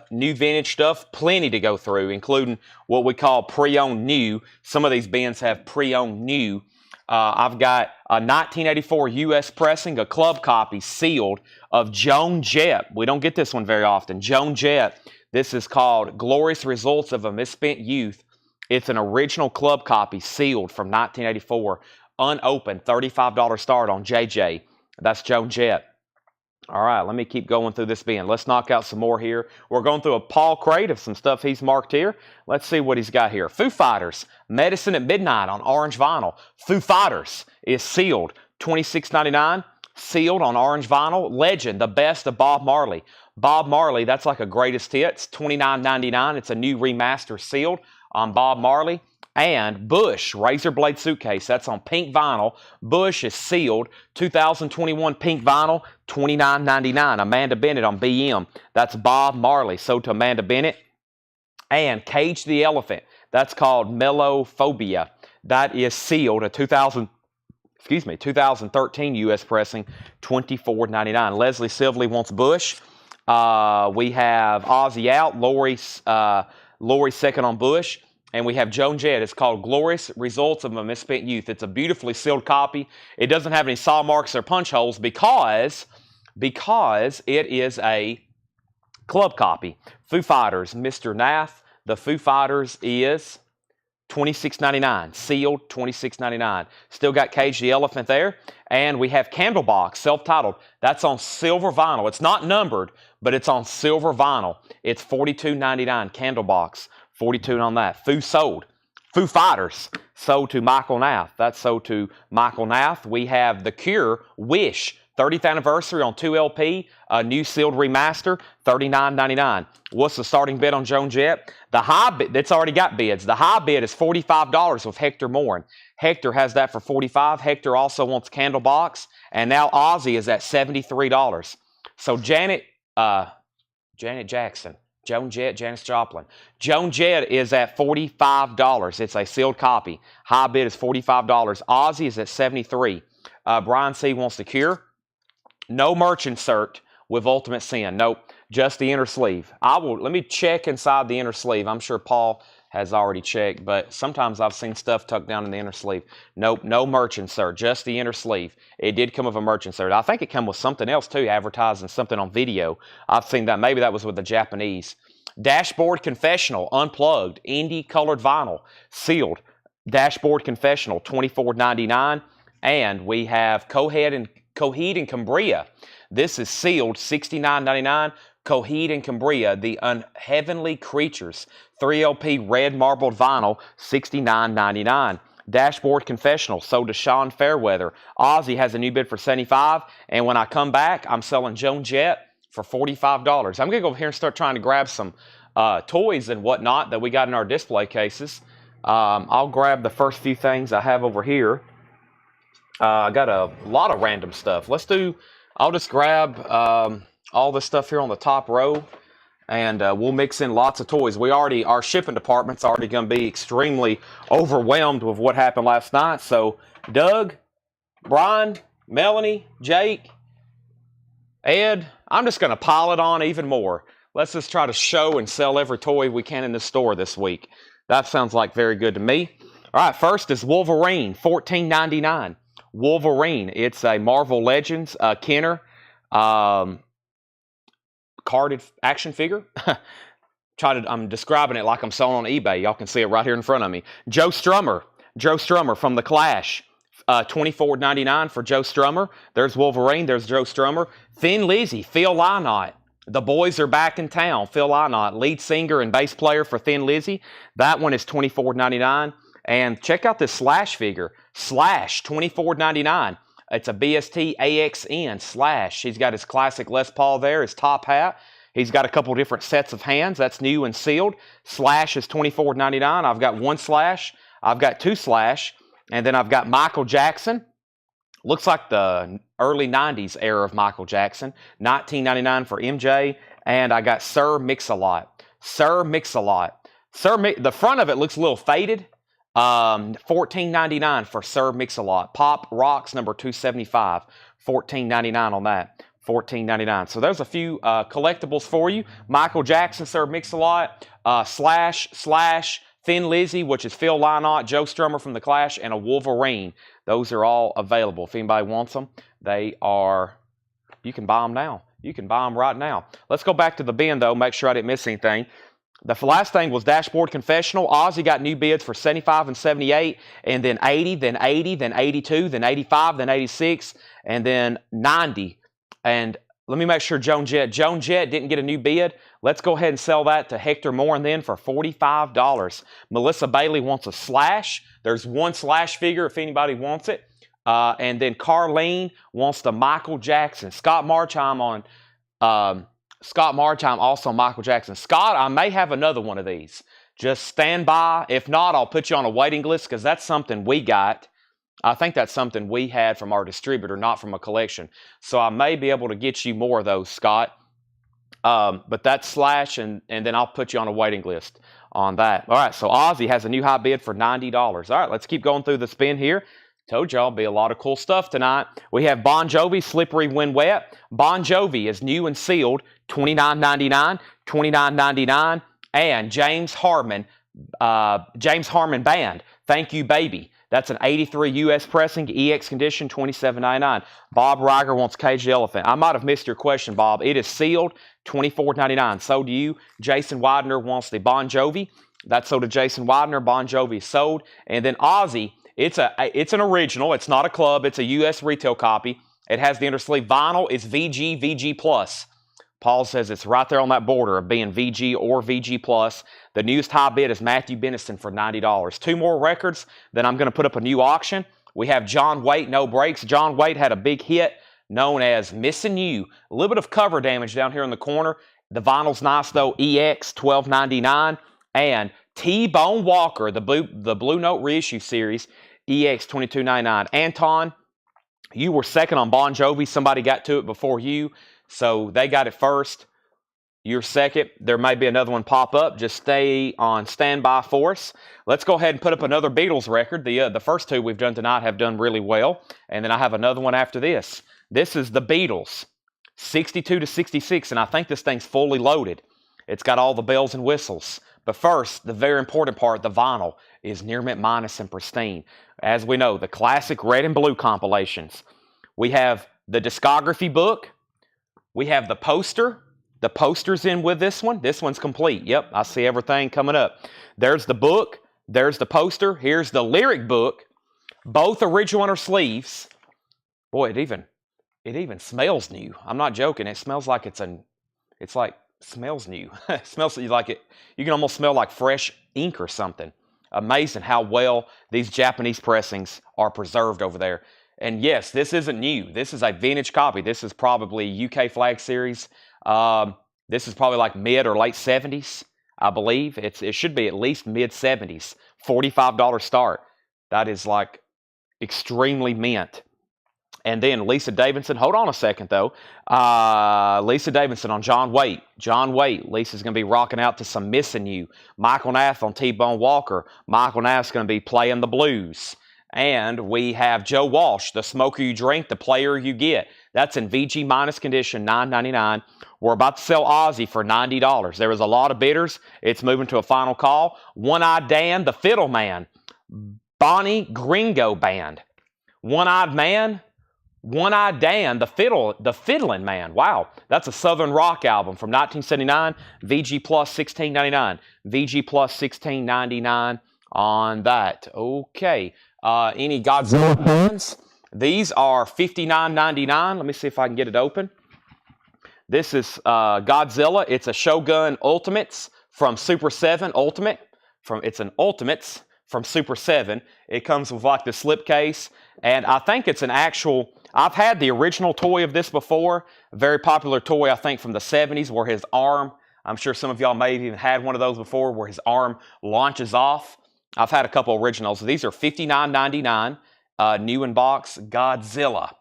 new vintage stuff, plenty to go through, including what we call pre-owned new. Some of these bins have pre-owned new. I've got a 1984 U.S. pressing, a club copy sealed of Joan Jett. We don't get this one very often. Joan Jett. This is called Glorious Results of a Misspent Youth. It's an original club copy, sealed from 1984, unopened, $35 start on JJ. That's Joan Jett. All right, let me keep going through this bin. Let's knock out some more here. We're going through a Paul crate of some stuff he's marked here. Let's see what he's got here. Foo Fighters, Medicine at Midnight on orange vinyl. Foo Fighters is sealed, $26.99, sealed on orange vinyl. Legend, the best of Bob Marley. Bob Marley, that's like a greatest hits, $29.99. It's a new remaster sealed on Bob Marley. And Bush, Razor Blade Suitcase, that's on pink vinyl. Bush is sealed, 2021 pink vinyl, $29.99. Amanda Bennett on BM, that's Bob Marley, sold to Amanda Bennett. And Cage the Elephant, that's called Melophobia. That is sealed, a 2013 U.S. pressing, $24.99. Leslie Sibley wants Bush. We have Ozzy out, Lori second on Bush. And we have Joan Jett. It's called Glorious Results of a Misspent Youth. It's a beautifully sealed copy. It doesn't have any saw marks or punch holes because it is a club copy. Foo Fighters, Mr. Nath. The Foo Fighters is $26.99. Sealed, $26.99. Still got Cage the Elephant there. And we have Candlebox, self-titled. That's on silver vinyl. It's not numbered, but it's on silver vinyl. It's $42.99. Candlebox. 42 on that. Foo sold. Foo Fighters sold to Michael Nath. That's sold to Michael Nath. We have The Cure, Wish, 30th anniversary on 2LP, a new sealed remaster, $39.99. What's the starting bid on Joan Jett? The high bid, that's already got bids. The high bid is $45 with Hector Morin. Hector has that for $45. Hector also wants Candlebox, and now Ozzy is at $73. So Janet Jackson. Joan Jett, Janis Joplin. Joan Jett is at $45. It's a sealed copy. High bid is $45. Ozzy is at $73. Brian C. wants The Cure. No merch insert with Ultimate Sin. Nope, just the inner sleeve. Let me check inside the inner sleeve. I'm sure Paul has already checked, but sometimes I've seen stuff tucked down in the inner sleeve. Nope, no merch insert, just the inner sleeve. It did come with a merch insert. I think it came with something else too, advertising something on video. I've seen that. Maybe that was with the Japanese. Dashboard Confessional, unplugged, indie colored vinyl, sealed. Dashboard Confessional, $24.99. And we have Coheed and Cambria. This is sealed, $69.99. Coheed and Cambria, The Unheavenly Creatures, 3LP red marbled vinyl, $69.99. Dashboard Confessional, sold to Sean Fairweather. Ozzy has a new bid for $75, and when I come back, I'm selling Joan Jett for $45. I'm going to go over here and start trying to grab some toys and whatnot that we got in our display cases. I'll grab the first few things I have over here. I got a lot of random stuff. I'll just grab all this stuff here on the top row, and we'll mix in lots of toys. Our shipping department's already going to be extremely overwhelmed with what happened last night. So Doug, Brian, Melanie, Jake, Ed, I'm just going to pile it on even more. Let's just try to show and sell every toy we can in the store this week. That sounds like very good to me. All right, first is Wolverine, $14.99. Wolverine, it's a Marvel Legends Kenner carded action figure. I'm describing it like I'm selling on eBay. Y'all can see it right here in front of me. Joe Strummer from The Clash. $24.99 for Joe Strummer. There's Wolverine. There's Joe Strummer. Thin Lizzy, Phil Lynott. The boys are back in town. Phil Lynott, lead singer and bass player for Thin Lizzy. That one is $24.99. And check out this Slash figure. Slash, $24.99. It's a BST AXN Slash. He's got his classic Les Paul there, his top hat. He's got a couple different sets of hands. That's new and sealed. Slash is $24.99. I've got one Slash. I've got two Slash. And then I've got Michael Jackson. Looks like the early 90s era of Michael Jackson. $19.99 for MJ. And I got Sir Mix-a-Lot. The front of it looks a little faded. $14.99 for Sir Mix-a-Lot. Pop Rocks number 275. $14.99 on that. $14.99. So there's a few collectibles for you. Michael Jackson, Sir Mix-a-Lot, Slash, Thin Lizzy, which is Phil Lynott, Joe Strummer from The Clash, and a Wolverine. Those are all available. If anybody wants them, you can buy them now. You can buy them right now. Let's go back to the bin, though, make sure I didn't miss anything. The last thing was Dashboard Confessional. Ozzy got new bids for 75 and 78, and then 80, then 80, then 82, then 85, then 86, and then 90. And let me make sure Joan Jett didn't get a new bid. Let's go ahead and sell that to Hector Moore and then for $45. Melissa Bailey wants a Slash. There's one Slash figure if anybody wants it. And then Carlene wants the Michael Jackson. Scott Marchheim also Michael Jackson. Scott, I may have another one of these. Just stand by. If not, I'll put you on a waiting list because that's something we got. I think that's something we had from our distributor, not from a collection. So I may be able to get you more of those, Scott. But that's Slash, and then I'll put you on a waiting list on that. All right, so Ozzy has a new high bid for $90. All right, let's keep going through the spin here. Told y'all be a lot of cool stuff tonight. We have Bon Jovi, Slippery When Wet. Bon Jovi is new and sealed, $29.99, $29.99, and James Harmon Band, Thank You Baby. That's an 83 U.S. pressing, EX condition, $27.99. Bob Reiger wants Caged Elephant. I might have missed your question, Bob. It is sealed, $24.99. So do you. Jason Widener wants the Bon Jovi. That's sold to Jason Widener. Bon Jovi sold. And then Ozzy, it's an original. It's not a club. It's a U.S. retail copy. It has the undersleeve vinyl. It's VG, VG+. Paul says it's right there on that border of being VG or VG+. The newest high bid is Matthew Benison for $90. Two more records, then I'm going to put up a new auction. We have John Waite, No Brakes. John Waite had a big hit known as Missing You. A little bit of cover damage down here in the corner. The vinyl's nice though, EX, $12.99. And T-Bone Walker, the Blue Note reissue series, EX, $22.99. Anton, you were second on Bon Jovi. Somebody got to it before you. So they got it first. You're second. There may be another one pop up. Just stay on standby for us. Let's go ahead and put up another Beatles record. The first two we've done tonight have done really well. And then I have another one after this. This is the Beatles, 62 to 66. And I think this thing's fully loaded. It's got all the bells and whistles. But first, the very important part, the vinyl, is near mint minus and pristine. As we know, the classic red and blue compilations. We have the discography book. We have the poster. The poster's in with this one. This one's complete. Yep, I see everything coming up. There's the book. There's the poster. Here's the lyric book. Both original inner sleeves. Boy, it even smells new. I'm not joking. It smells like smells new. It smells like it. You can almost smell like fresh ink or something. Amazing how well these Japanese pressings are preserved over there. And yes, this isn't new. This is a vintage copy. This is probably UK Flag Series. This is probably like mid or late 70s, I believe. It should be at least mid 70s. $45 start. That is like extremely mint. And then Lisa Davidson. Hold on a second, though. Lisa Davidson on John Waite. John Waite. Lisa's going to be rocking out to some Missing You. Michael Nath on T-Bone Walker. Michael Nath's going to be playing the blues. And we have Joe Walsh, The Smoker You Drink, The Player You Get. That's in VG minus condition, $9.99. We're about to sell Ozzy for $90. There was a lot of bidders. It's moving to a final call. One-Eyed Dan, The Fiddle Man. Bonnie Gringo Band. One-Eyed Man. One-Eyed Dan, the Fiddlin' Man. Wow, that's a Southern rock album from 1979. VG plus $16.99. VG plus $16.99 on that. Okay. Any Godzilla fans? These are $59.99. Let me see if I can get it open. This is Godzilla. It's a Shogun Ultimates from Super 7 Ultimate. It's an Ultimates from Super 7. It comes with like the slipcase. And I think it's an actual... I've had the original toy of this before. A very popular toy, I think, from the 70s where his arm... I'm sure some of y'all may have even had one of those before where his arm launches off. I've had a couple originals. These are $59.99. New in box, Godzilla,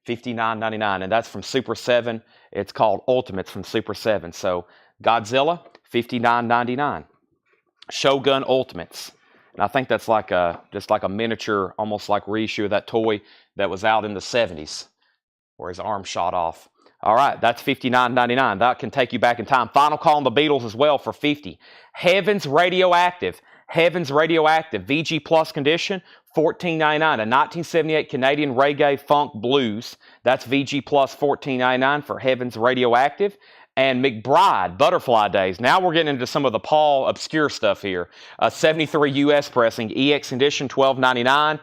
$59.99. And that's from Super 7. It's called Ultimates from Super 7. So Godzilla, $59.99. Shogun Ultimates. And I think that's like just like a miniature, almost like reissue of that toy that was out in the 70s where his arm shot off. All right, that's $59.99. That can take you back in time. Final call on the Beatles as well for $50. Heaven's Radioactive. Heaven's Radioactive, VG Plus condition, $14.99. A 1978 Canadian reggae funk blues. That's VG Plus $14.99 for Heaven's Radioactive. and McBride, Butterfly Days. Now we're getting into some of the Paul obscure stuff here. 73 US pressing, EX condition, $12.99.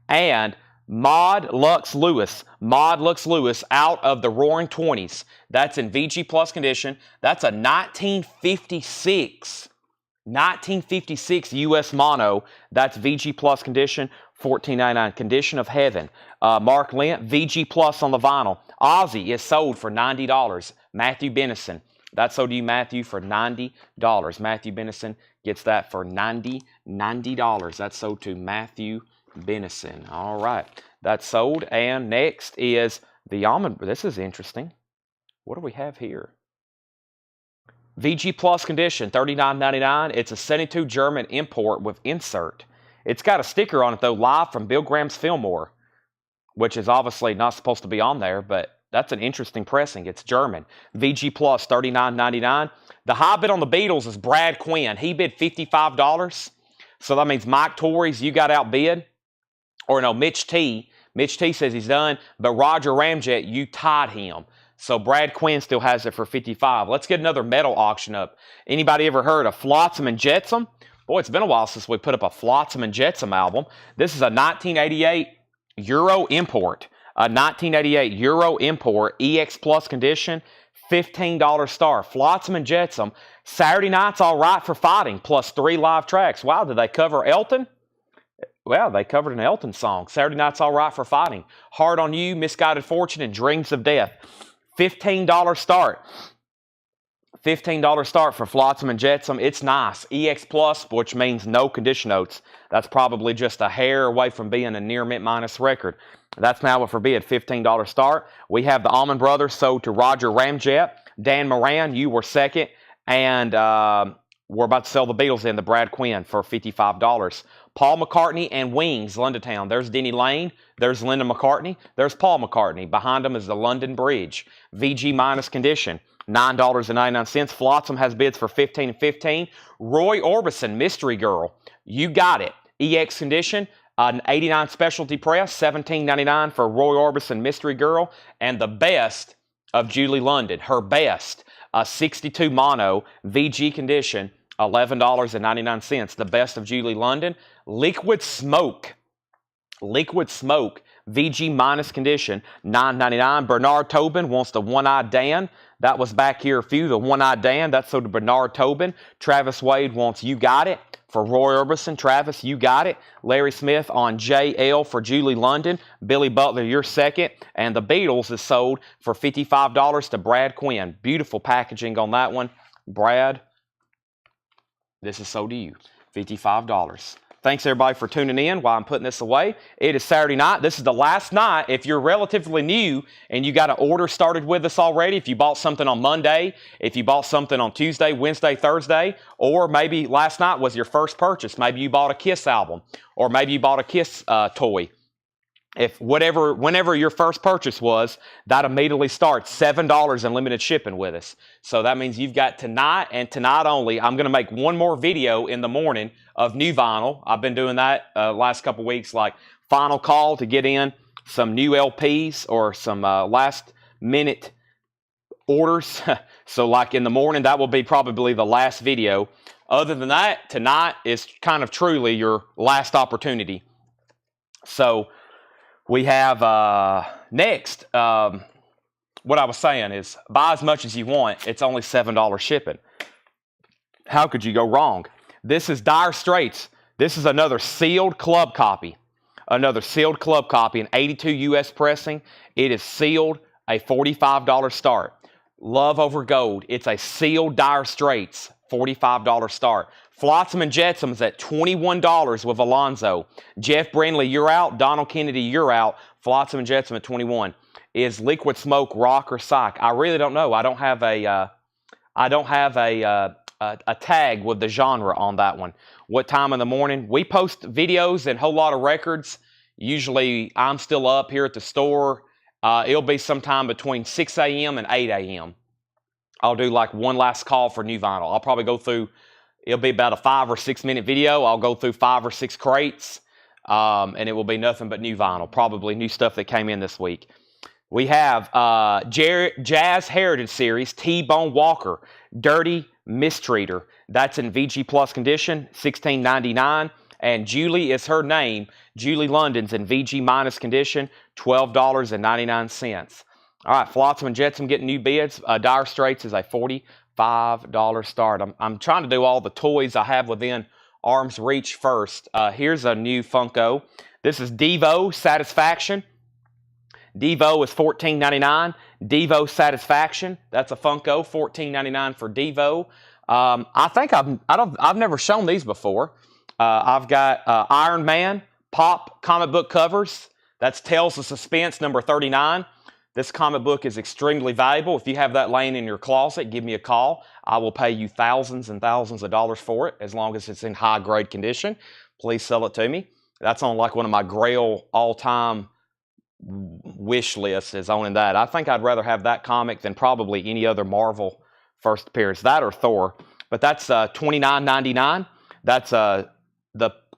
And Mod Lux Lewis out of the Roaring 20s. That's in VG Plus condition. That's a 1956 US mono. That's VG Plus condition, $14.99. Condition of Heaven. Mark Lent, VG Plus on the vinyl. Ozzy is sold for $90. Matthew Benison. That's sold to you, Matthew, for $90. Matthew Benison gets that for $90. That's sold to Matthew Benison. All right. That's sold. And next is the almond. This is interesting. What do we have here? VG Plus condition, $39.99. It's a 72 German import with insert. It's got a sticker on it, though, live from Bill Graham's Fillmore, which is obviously not supposed to be on there, but that's an interesting pressing. It's German. VG Plus, $39.99. The high bid on the Beatles is Brad Quinn. He bid $55. So that means Mike Torres, you got outbid. Or no, Mitch T. Mitch T says he's done, but Roger Ramjet, you tied him. So Brad Quinn still has it for $55. Let's get another metal auction up. Anybody ever heard of Flotsam and Jetsam? Boy, it's been a while since we put up a Flotsam and Jetsam album. This is a 1988 Euro import. A 1988 Euro import, EX Plus condition, $15 star. Flotsam and Jetsam. Saturday Night's All Right for Fighting, plus 3 live tracks. Wow, did they cover Elton? Well, they covered an Elton song. Saturday Night's All Right for Fighting. Hard on You, Misguided Fortune, and Dreams of Death. $15 start. $15 start for Flotsam and Jetsam. It's nice. EX Plus, which means no condition notes. That's probably just a hair away from being a near mint minus record. That's now what forbid. $15 start. We have the Allman Brothers sold to Roger Ramjet. Dan Moran, you were second. And we're about to sell the Beatles in, the Brad Quinn, for $55. Paul McCartney and Wings, London Town. There's Denny Lane. There's Linda McCartney. There's Paul McCartney. Behind them is the London Bridge. VG minus condition, $9.99. Flotsam has bids for $15 and $15. Roy Orbison, Mystery Girl. You got it. EX condition, an 89 specialty press, $17.99 for Roy Orbison, Mystery Girl. And the best of Julie London, her best, a 62 mono, VG condition, $11.99. The best of Julie London. Liquid Smoke, VG minus condition, $9.99. Bernard Tobin wants the One-Eyed Dan. That was back here a few, the One-Eyed Dan. That's sold to Bernard Tobin. Travis Wade wants You Got It for Roy Orbison. Travis, You Got It. Larry Smith on JL for Julie London. Billy Butler, you're second. And the Beatles is sold for $55 to Brad Quinn. Beautiful packaging on that one. Brad, this is sold to you. $55. Thanks, everybody, for tuning in while I'm putting this away. It is Saturday night. This is the last night. If you're relatively new and you got an order started with us already, if you bought something on Monday, if you bought something on Tuesday, Wednesday, Thursday, or maybe last night was your first purchase. Maybe you bought a Kiss album, or maybe you bought a Kiss toy. Whenever your first purchase was, that immediately starts $7 in limited shipping with us. So that means you've got tonight and tonight only. I'm going to make one more video in the morning of new vinyl. I've been doing that last couple weeks, like final call to get in some new LPs or some last minute orders. So like in the morning, that will be probably the last video. Other than that, tonight is kind of truly your last opportunity. So we have next, what I was saying is buy as much as you want. It's only $7 shipping. How could you go wrong? This is Dire Straits. This is another sealed club copy. Another sealed club copy, an 82 US pressing. It is sealed, a $45 start. Love over gold. It's a sealed Dire Straits, $45 start. Flotsam and Jetsam is at $21 with Alonzo. Jeff Brindley, you're out. Donald Kennedy, you're out. Flotsam and Jetsam at $21. Is Liquid Smoke rock or psych? I really don't know. I don't have a tag with the genre on that one. What time in the morning? We post videos and a whole lot of records. Usually I'm still up here at the store. It'll be sometime between 6 a.m. and 8 a.m. I'll do like one last call for new vinyl. I'll probably go through, it'll be about a 5 or 6 minute video. I'll go through 5 or 6 crates, and it will be nothing but new vinyl, probably new stuff that came in this week. We have Jazz Heritage Series, T-Bone Walker, Dirty Mistreater. That's in VG Plus condition, $16.99. And Julie is her name. Julie London's in VG minus condition, $12.99. All right, Flotsam and Jetsam getting new bids. Dire Straits is a $45 start. I'm trying to do all the toys I have within arm's reach first. Here's a new Funko. This is Devo Satisfaction. Devo is $14.99. Devo Satisfaction. That's a Funko. $14.99 for Devo. I think I've never shown these before. I've got Iron Man Pop comic book covers. That's Tales of Suspense number 39. This comic book is extremely valuable. If you have that laying in your closet, give me a call. I will pay you thousands and thousands of dollars for it as long as it's in high grade condition. Please sell it to me. That's on like one of my Grail all-time wish lists is owning that. I think I'd rather have that comic than probably any other Marvel first appearance. That or Thor. But that's $29.99. That's the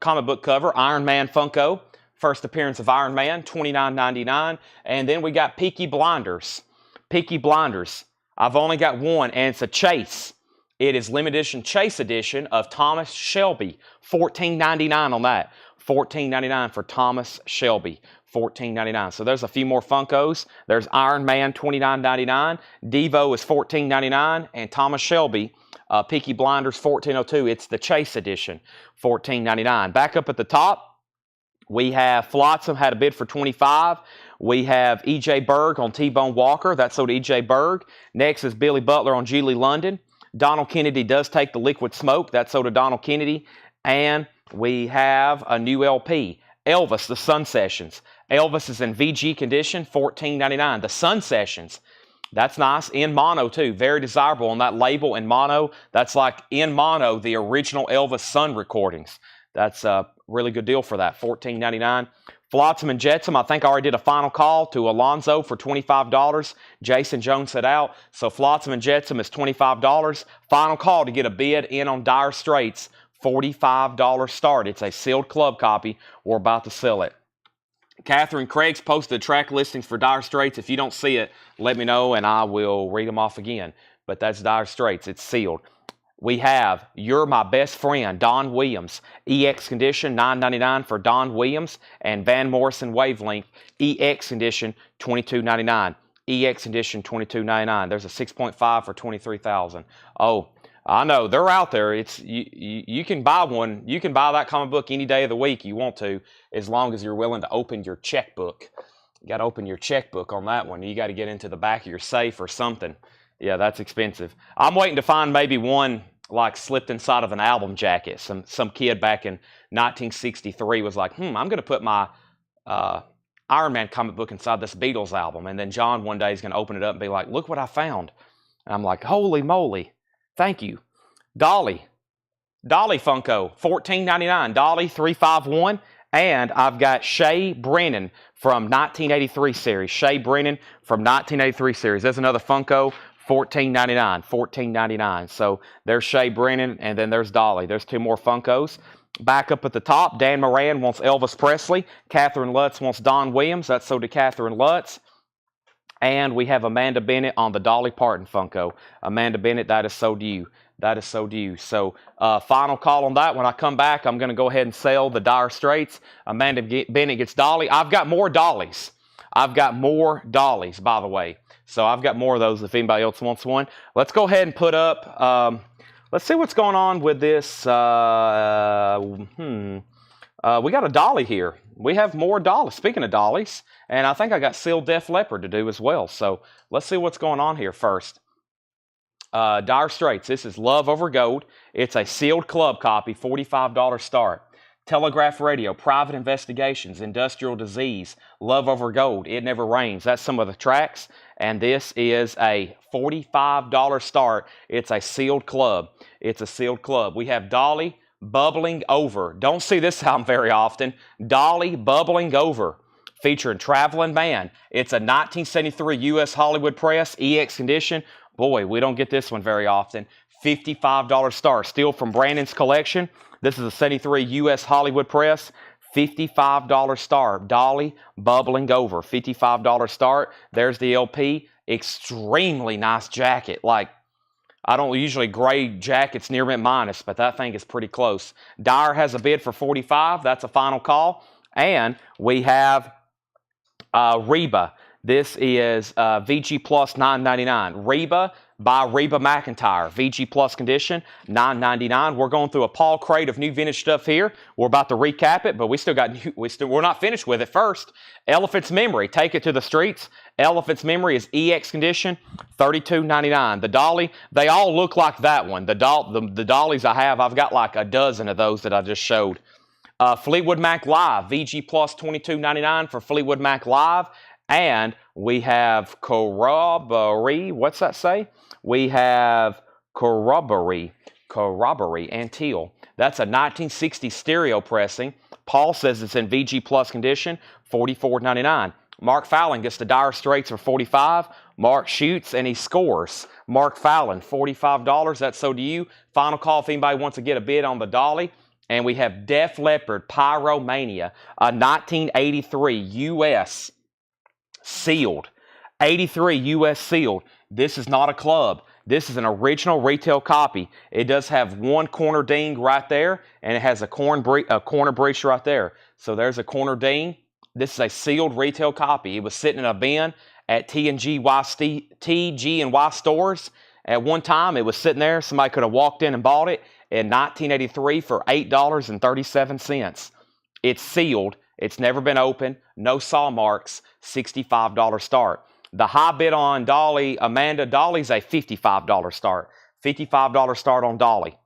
comic book cover, Iron Man Funko. First appearance of Iron Man, $29.99. And then we got Peaky Blinders. Peaky Blinders. I've only got one, and it's a Chase. It is limited edition Chase edition of Thomas Shelby. $14.99 on that. $14.99 for Thomas Shelby. $14.99. So there's a few more Funkos. There's Iron Man, $29.99. Devo is $14.99. And Thomas Shelby, Peaky Blinders, $14.02. It's the Chase edition, $14.99. Back up at the top, we have Flotsam had a bid for $25. We have E.J. Berg on T-Bone Walker. That's sold to E.J. Berg. Next is Billy Butler on Julie London. Donald Kennedy does take the liquid smoke. That's sold to Donald Kennedy. And we have a new LP, Elvis, the Sun Sessions. Elvis is in VG condition, $14.99. The Sun Sessions, that's nice. In mono, too. Very desirable on that label in mono. That's like in mono, the original Elvis Sun recordings. That's a really good deal for that, $14.99. Flotsam and Jetsam, I think I already did a final call to Alonzo for $25. Jason Jones said out. So Flotsam and Jetsam is $25. Final call to get a bid in on Dire Straits, $45 start. It's a sealed club copy. We're about to sell it. Catherine Craig's posted track listings for Dire Straits. If you don't see it, let me know and I will read them off again. But that's Dire Straits. It's sealed. We have You're My Best Friend, Don Williams. EX condition, $9.99 for Don Williams. And Van Morrison Wavelength, EX condition, $22.99. EX condition, $22.99. There's a 6.5 for $23,000. Oh, I know, they're out there. It's you can buy one. You can buy that comic book any day of the week you want to, as long as you're willing to open your checkbook. You got to open your checkbook on that one. You got to get into the back of your safe or something. Yeah, that's expensive. I'm waiting to find maybe one like slipped inside of an album jacket. Some kid back in 1963 was like, I'm going to put my Iron Man comic book inside this Beatles album. And then John one day is going to open it up and be like, look what I found. And I'm like, holy moly. Thank you. Dolly Funko, $14.99. Dolly 351. And I've got Shay Brennan from 1983 series. Shay Brennan from 1983 series. There's another Funko, $14.99. $14.99. So there's Shay Brennan, and then there's Dolly. There's two more Funkos. Back up at the top, Dan Moran wants Elvis Presley. Catherine Lutz wants Don Williams. That's so to Catherine Lutz. And we have Amanda Bennett on the Dolly Parton Funko. Amanda Bennett, that is so due. That is so due. So final call on that. When I come back, I'm going to go ahead and sell the Dire Straits. Amanda Bennett gets Dolly. I've got more Dollies. I've got more Dollies, by the way. So I've got more of those if anybody else wants one. Let's go ahead and put up, let's see what's going on with this. We got a Dolly here. We have more Dollies. Speaking of Dollies, and I think I got Sealed Def Leppard to do as well. So let's see what's going on here first. Dire Straits. This is Love Over Gold. It's a sealed club copy, $45 start. Telegraph Radio, Private Investigations, Industrial Disease, Love Over Gold, It Never Rains. That's some of the tracks. And this is a $45 start. It's a sealed club. It's a sealed club. We have Dolly Bubbling Over. Don't see this album very often. Dolly Bubbling Over, featuring Traveling Man. It's a 1973 U.S. Hollywood Press, EX condition. Boy, we don't get this one very often. $55 start. Still from Brandon's collection. This is a 73 U.S. Hollywood Press. $55 start. Dolly bubbling over. $55 start. There's the LP. Extremely nice jacket. Like, I don't usually grade jackets near mint minus, but that thing is pretty close. Dyer has a bid for 45. That's a final call. And we have Reba. This is VG Plus $9.99. Reba by Reba McEntire. VG Plus condition, $9.99. We're going through a Paul crate of new vintage stuff here. We're about to recap it, but we're not finished with it. First, Elephant's Memory. Take it to the streets. Elephant's Memory is EX condition, $32.99. The dolly, they all look like that one. The dollies I have, I've got like a dozen of those that I just showed. Fleetwood Mac Live, VG Plus $22.99 for Fleetwood Mac Live. And we have Corroboree. What's that say? We have Corroboree and Teal. That's a 1960 stereo pressing. Paul says it's in VG Plus condition, $44.99. Mark Fallon gets the Dire Straits for $45. Mark shoots and he scores. Mark Fallon, $45. That's so do you. Final call if anybody wants to get a bid on the dolly. And we have Def Leppard Pyromania, a 1983 U.S. sealed. 83 U.S. sealed. This is not a club. This is an original retail copy. It does have one corner ding right there, and it has a corner breach right there. So there's a corner ding. This is a sealed retail copy. It was sitting in a bin at TG&Y stores. At one time, it was sitting there. Somebody could have walked in and bought it in 1983 for $8.37. It's sealed. It's never been opened. No saw marks. $65 start. The high bid on Dolly, Amanda Dolly's a $55 start. $55 start on Dolly.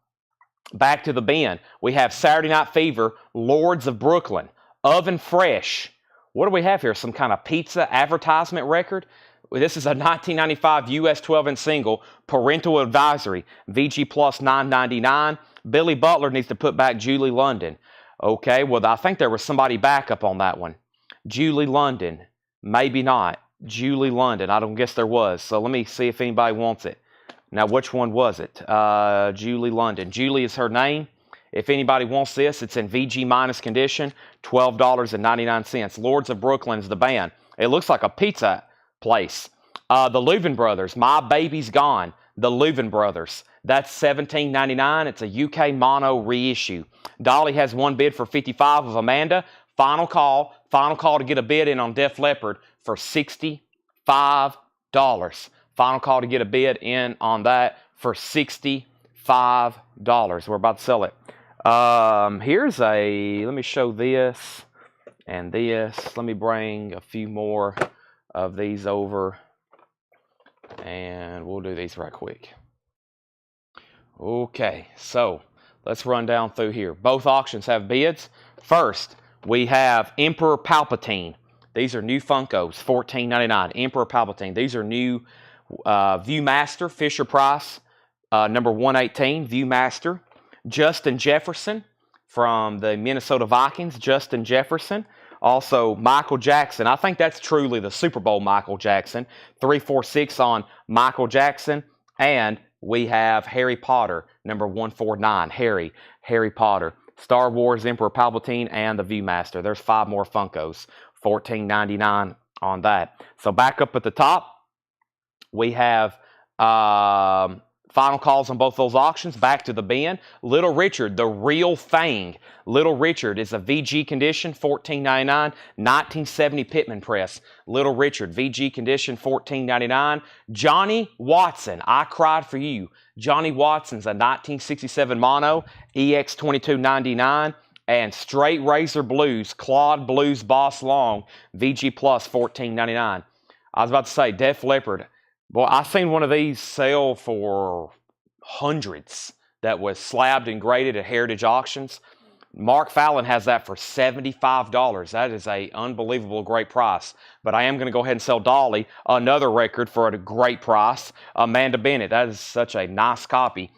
Back to the bin. We have Saturday Night Fever, Lords of Brooklyn, Oven Fresh. What do we have here? Some kind of pizza advertisement record? This is a 1995 US 12-inch single, Parental Advisory, VG Plus $9.99. Billy Butler needs to put back Julie London. Okay, well, I think there was somebody back up on that one. Julie London. Maybe not. Julie London. I don't guess there was. So let me see if anybody wants it. Now, which one was it? Julie London. Julie is her name. If anybody wants this, it's in VG minus condition, $12.99. Lords of Brooklyn is the band. It looks like a pizza place. The Louvin Brothers, My Baby's Gone. The Louvin Brothers. That's $17.99. It's a UK mono reissue. Dolly has one bid for $55 of Amanda. Final call to get a bid in on Def Leppard for $65. Final call to get a bid in on that for $65. We're about to sell it. Let me show this and this. Let me bring a few more of these over, and we'll do these right quick. Okay, so let's run down through here. Both auctions have bids. First, we have Emperor Palpatine. These are new Funkos, $14.99. Emperor Palpatine. These are new Viewmaster, Fisher Price, number 118, Viewmaster. Justin Jefferson from the Minnesota Vikings, Justin Jefferson. Also, Michael Jackson. I think that's truly the Super Bowl Michael Jackson. 346 on Michael Jackson. And we have Harry Potter, number 149. Harry Potter. Star Wars, Emperor Palpatine, and the Viewmaster. There's 5 more Funkos. $14.99 on that. So back up at the top, we have final calls on both those auctions. Back to the bin. Little Richard, the real Fang. Little Richard is a VG condition, $14.99. 1970 Pittman press. Little Richard, VG condition, $14.99. Johnny Watson, I Cried for You. Johnny Watson's a 1967 mono, EX $22.99. And Straight Razor Blues, Claude Blues Boss Long, VG Plus $14.99. I was about to say, Def Leppard. Boy, I seen one of these sell for hundreds that was slabbed and graded at Heritage Auctions. Mark Fallon has that for $75. That is an unbelievable great price. But I am going to go ahead and sell Dolly another record for a great price. Amanda Bennett, that is such a nice copy.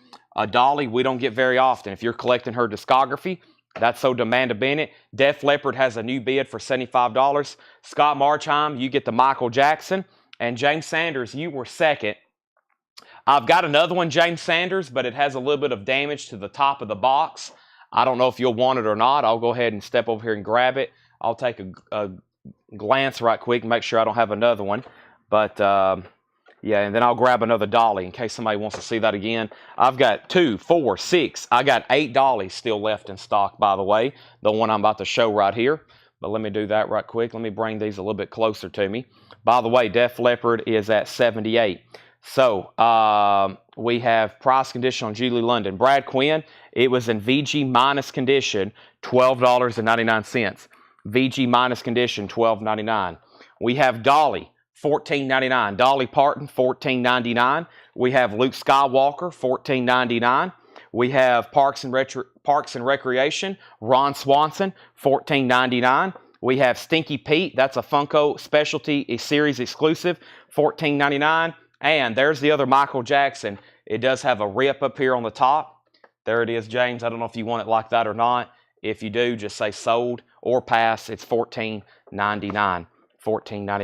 Dolly, we don't get very often. If you're collecting her discography, that's sold to Amanda Bennett. Def Leppard has a new bid for $75. Scott Marchheim, you get the Michael Jackson. And James Sanders, you were second. I've got another one, James Sanders, but it has a little bit of damage to the top of the box. I don't know if you'll want it or not. I'll go ahead and step over here and grab it. I'll take a glance right quick and make sure I don't have another one. But yeah, and then I'll grab another dolly in case somebody wants to see that again. I've got 2, 4, 6. I got 8 dollies still left in stock, by the way. The one I'm about to show right here. But let me do that right quick. Let me bring these a little bit closer to me. By the way, Def Leppard is at 78. So we have price condition on Julie London. Brad Quinn, it was in VG minus condition, $12.99. VG minus condition, $12.99. We have Dolly, $14.99. Dolly Parton, $14.99. We have Luke Skywalker, $14.99. We have Parks and Recreation, Ron Swanson, $14.99. We have Stinky Pete, that's a Funko Specialty Series exclusive, $14.99. And there's the other Michael Jackson. It does have a rip up here on the top. There it is, James. I don't know if you want it like that or not. If you do, just say sold or pass. It's $14.99. $14.99.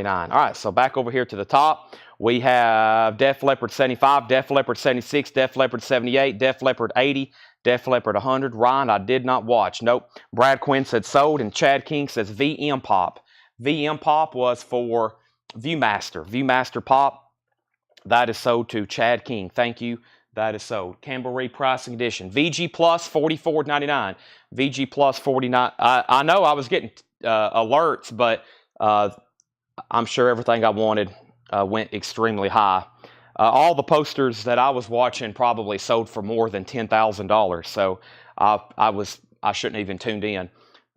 All right, so back over here to the top. We have Def Leppard 75, Def Leppard 76, Def Leppard 78, Def Leppard 80, Def Leppard 100. Ryan, I did not watch. Nope. Brad Quinn said sold, and Chad King says VM Pop. VM Pop was for Viewmaster. Viewmaster Pop. That is sold to Chad King. Thank you. That is sold. Camboree pricing edition. VG Plus, $44.99. VG Plus, $49. I know I was getting alerts, but I'm sure everything I wanted went extremely high. All the posters that I was watching probably sold for more than $10,000. So I shouldn't even tuned in.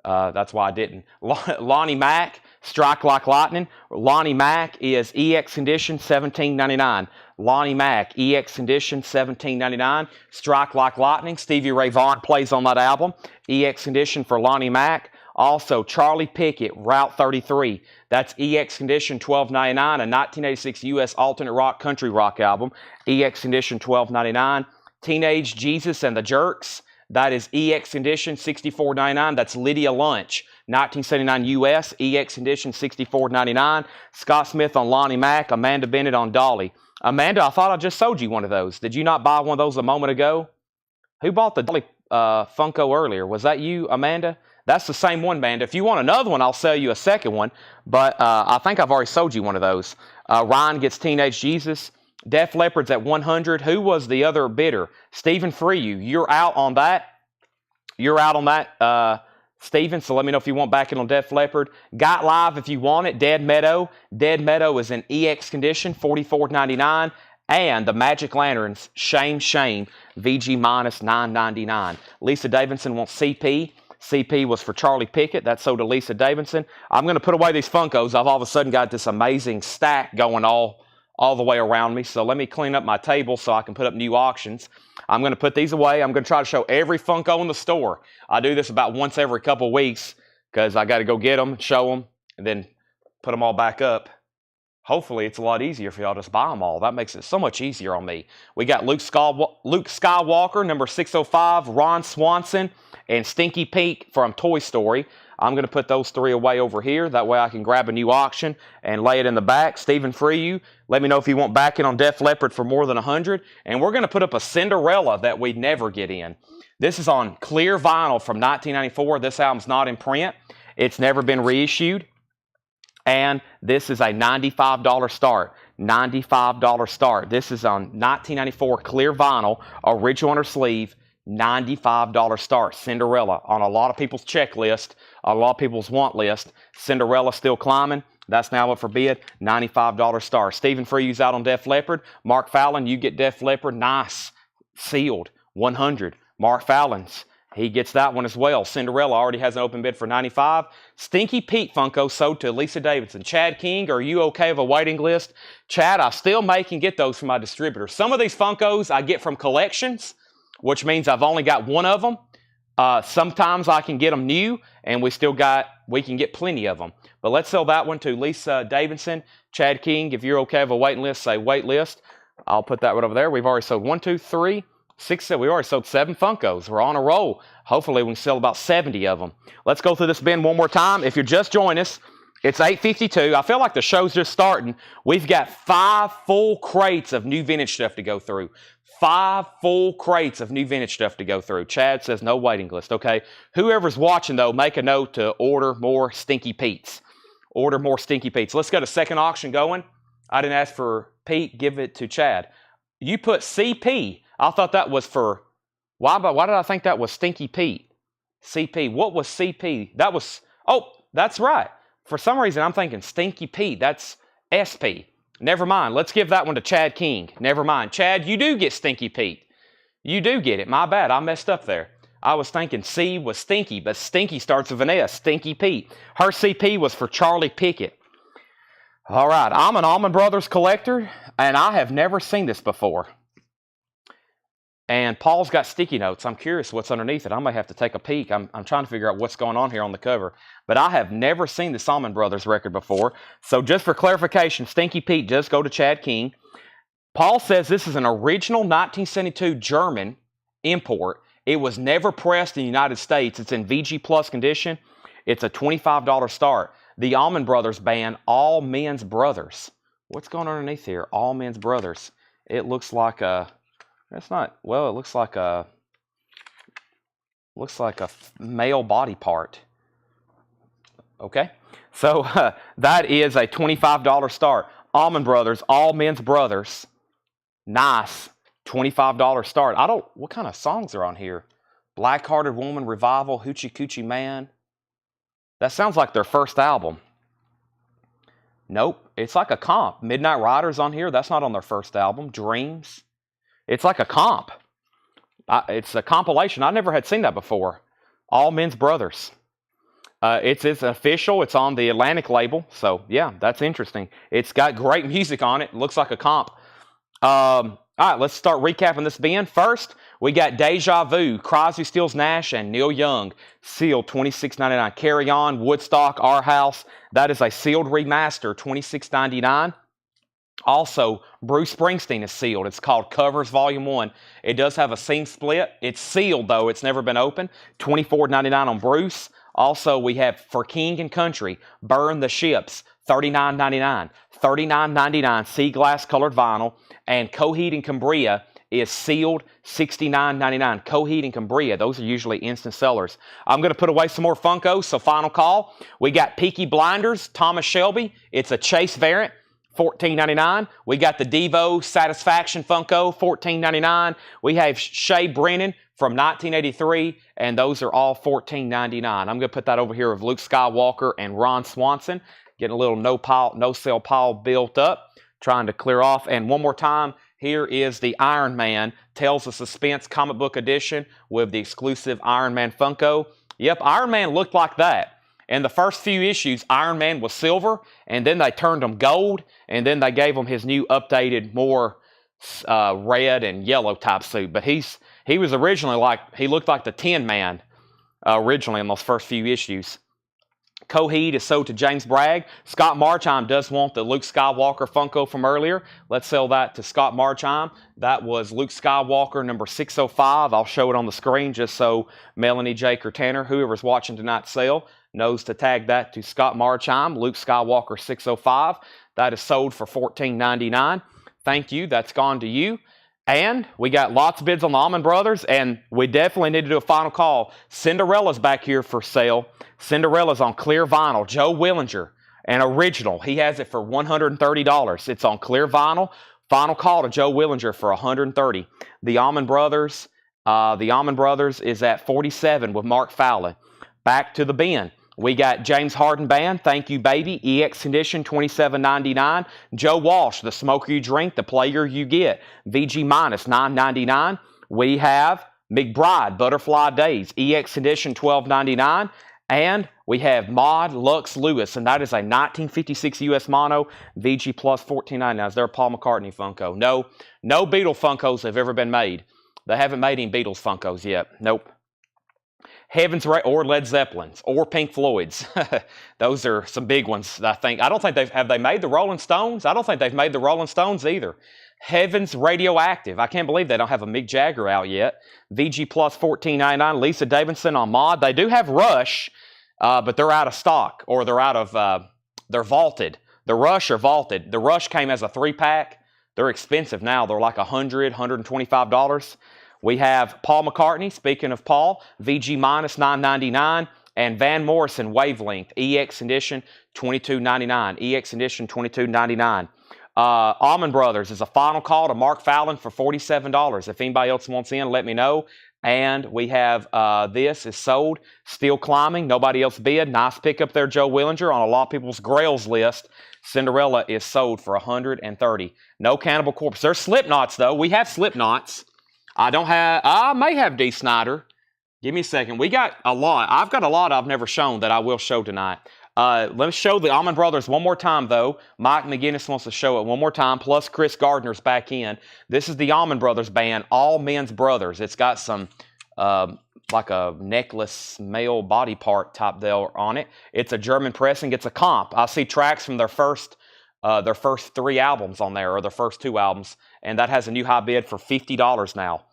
That's why I didn't. Lonnie Mack, Strike Like Lightning. Lonnie Mack is EX Condition, $17.99. Lonnie Mack, EX Condition, $17.99. Strike Like Lightning. Stevie Ray Vaughan plays on that album. EX Condition for Lonnie Mack. Also, Charlie Pickett, Route 33. That's EX Condition, $12.99. A 1986 U.S. alternate rock country rock album. EX Condition, $12.99. Teenage Jesus and the Jerks. That is EX Condition, $64.99. That's Lydia Lunch, 1979 U.S., EX Condition, $64.99. Scott Smith on Lonnie Mack, Amanda Bennett on Dolly. Amanda, I thought I just sold you one of those. Did you not buy one of those a moment ago? Who bought the Dolly Funko earlier? Was that you, Amanda? That's the same one, Amanda. If you want another one, I'll sell you a second one. But I think I've already sold you one of those. Ryan gets Teenage Jesus. Def Leppard's at 100. Who was the other bidder? Stephen Freyu. You're out on that. You're out on that, Stephen. So let me know if you want back in on Def Leppard. Got Live if you want it. Dead Meadow. Dead Meadow is in EX Condition, $44.99. And the Magic Lanterns, Shame, Shame, VG minus $9.99. Lisa Davidson wants CP. CP was for Charlie Pickett. That sold to Lisa Davidson. I'm going to put away these Funkos. I've all of a sudden got this amazing stack going all the way around me. So let me clean up my table so I can put up new auctions. I'm going to put these away. I'm going to try to show every Funko in the store. I do this about once every couple of weeks because I got to go get them, show them, and then put them all back up. Hopefully, it's a lot easier for y'all to just buy them all. That makes it so much easier on me. We got Luke Skywalker, number 605, Ron Swanson, and Stinky Pete from Toy Story. I'm going to put those three away over here. That way I can grab a new auction and lay it in the back. Stephen Freyu, let me know if you want backing on Def Leppard for more than 100. And we're going to put up a Cinderella that we'd never get in. This is on clear vinyl from 1994. This album's not in print. It's never been reissued. And this is a $95 start. $95 start. This is on 1994 clear vinyl, original on her sleeve, $95 start. Cinderella on a lot of people's checklist, a lot of people's want list. Cinderella still climbing. That's now up for bid. $95 start. Stephen Frey's out on Def Leppard. Mark Fallon, you get Def Leppard. Nice. Sealed. 100. Mark Fallon's. He gets that one as well. Cinderella already has an open bid for $95. Stinky Pete Funko sold to Lisa Davidson. Chad King, are you okay with a waiting list? Chad, I still make and get those from my distributor. Some of these Funkos I get from collections, which means I've only got one of them. Sometimes I can get them new, and we can get plenty of them. But let's sell that one to Lisa Davidson. Chad King, if you're okay with a waiting list, say wait list. I'll put that right over there. We've already sold 1, 2, 3, 6, 7. We already sold 7 Funkos. We're on a roll. Hopefully we can sell about 70 of them. Let's go through this bin one more time. If you're just joining us, It's 8:52. I feel like the show's just starting. We've got 5 full crates of new vintage stuff to go through. 5 full crates of new vintage stuff to go through. Chad says no waiting list. Okay. Whoever's watching, though, make a note to order more Stinky Pete's. Order more Stinky Pete's. Let's go to second auction going. I didn't ask for Pete. Give it to Chad. You put CP. I thought that was for... Why did I think that was Stinky Pete? CP. What was CP? That was... Oh, that's right. For some reason, I'm thinking Stinky Pete. That's SP. Never mind. Let's give that one to Chad King. Never mind. Chad, you do get Stinky Pete. You do get it. My bad. I messed up there. I was thinking C was Stinky, but Stinky starts with an S. Stinky Pete. Her CP was for Charlie Pickett. All right. I'm an Allman Brothers collector, and I have never seen this before. And Paul's got sticky notes. I'm curious what's underneath it. I may have to take a peek. I'm trying to figure out what's going on here on the cover. But I have never seen the Allman Brothers record before. So just for clarification, Stinky Pete does go to Chad King. Paul says this is an original 1972 German import. It was never pressed in the United States. It's in VG Plus condition. It's a $25 start. The Allman Brothers band, All Men's Brothers. What's going on underneath here? All Men's Brothers. It looks like a... That's not, well, it looks like a male body part. Okay, so that is a $25 start. Allman Brothers, All Men's Brothers, nice, $25 start. What kind of songs are on here? Black-Hearted Woman, Revival, Hoochie Coochie Man. That sounds like their first album. Nope, it's like a comp. Midnight Riders on here, that's not on their first album. Dreams. It's like a comp. It's a compilation. I never had seen that before. All Men's Brothers. It's official. It's on the Atlantic label. So, yeah, that's interesting. It's got great music on it. It looks like a comp. All right, let's start recapping this bin. First, we got Deja Vu, Crosby, Stills, Nash, and Neil Young. Sealed, $26.99. Carry On, Woodstock, Our House. That is a sealed remaster, $26.99. Also, Bruce Springsteen is sealed. It's called Covers Volume 1. It does have a seam split. It's sealed, though. It's never been opened. $24.99 on Bruce. Also, we have For King and Country, Burn the Ships, $39.99. $39.99 sea glass colored vinyl. And Coheed and Cambria is sealed, $69.99. Coheed and Cambria, those are usually instant sellers. I'm going to put away some more Funkos, so final call. We got Peaky Blinders, Thomas Shelby. It's a Chase variant. $14.99. We got the Devo Satisfaction Funko, $14.99. We have Shea Brennan from 1983, and those are all $14.99. I'm going to put that over here with Luke Skywalker and Ron Swanson. Getting a little no-sale pile built up, trying to clear off. And one more time, here is the Iron Man Tales of Suspense comic book edition with the exclusive Iron Man Funko. Yep, Iron Man looked like that. In the first few issues, Iron Man was silver, and then they turned him gold, and then they gave him his new updated, more red and yellow type suit. But he was originally he looked like the Tin Man originally in those first few issues. Coheed is sold to James Bragg. Scott Marchheim does want the Luke Skywalker Funko from earlier. Let's sell that to Scott Marchheim. That was Luke Skywalker number 605. I'll show it on the screen just so Melanie, Jake, or Tanner, whoever's watching tonight's sale, knows to tag that to Scott Marchheim, Luke Skywalker 605. That is sold for $14.99. Thank you. That's gone to you. And we got lots of bids on the Allman Brothers, and we definitely need to do a final call. Cinderella's back here for sale. Cinderella's on clear vinyl. Joe Willinger, an original. He has it for $130. It's on clear vinyl. Final call to Joe Willinger for $130. The Allman Brothers is at $47 with Mark Fowler. Back to the bin. We got James Harden Band, Thank You Baby, EX Condition, $27.99. Joe Walsh, The Smoker You Drink, The Player You Get, VG minus $9.99. We have McBride, Butterfly Days, EX Condition, $12.99. And we have Maud Lux Lewis, and that is a 1956 US mono, VG plus $14.99. Is there a Paul McCartney Funko? No Beatle Funkos have ever been made. They haven't made any Beatles Funkos yet. Nope. Heaven's Rain, or Led Zeppelin's, or Pink Floyd's. Those are some big ones, I think. I don't think have they made the Rolling Stones? I don't think they've made the Rolling Stones either. Heaven's Radioactive. I can't believe they don't have a Mick Jagger out yet. VG plus $14.99. Lisa Davidson on mod. They do have Rush, but they're out of stock, or they're out of They're vaulted. The Rush are vaulted. The Rush came as a 3-pack. They're expensive now. They're like $100, $125. We have Paul McCartney, speaking of Paul, VG minus $9.99, and Van Morrison Wavelength, EX Edition $22.99. EX Edition $22.99. Almond Brothers is a final call to Mark Fallon for $47. If anybody else wants in, let me know. And we have this is sold, still climbing. Nobody else bid. Nice pickup there, Joe Willinger, on a lot of people's Grails list. Cinderella is sold for $130. No Cannibal Corpse. There's Slipknots, though. We have Slipknots. I may have D. Snyder. Give me a second. We got a lot. I've got a lot I've never shown that I will show tonight. Let's show the Almond Brothers one more time, though. Mike McGinnis wants to show it one more time, plus Chris Gardner's back in. This is the Almond Brothers band, All Men's Brothers. It's got some, like a necklace male body part type deal on it. It's a German pressing. It's a comp. I see tracks from their first 3 albums on there, or their first 2 albums, and that has a new high bid for $50 now.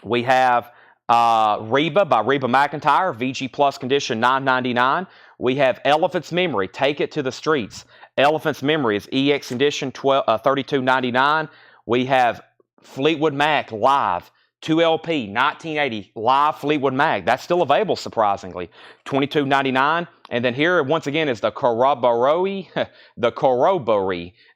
We have Reba by Reba McEntire, VG Plus condition $9.99. We have Elephant's Memory, Take It to the Streets. Elephant's Memory is EX edition $32.99. We have Fleetwood Mac live, 2LP, 1980, live Fleetwood Mac. That's still available, surprisingly, $22.99. And then here, once again, is the Corroboree,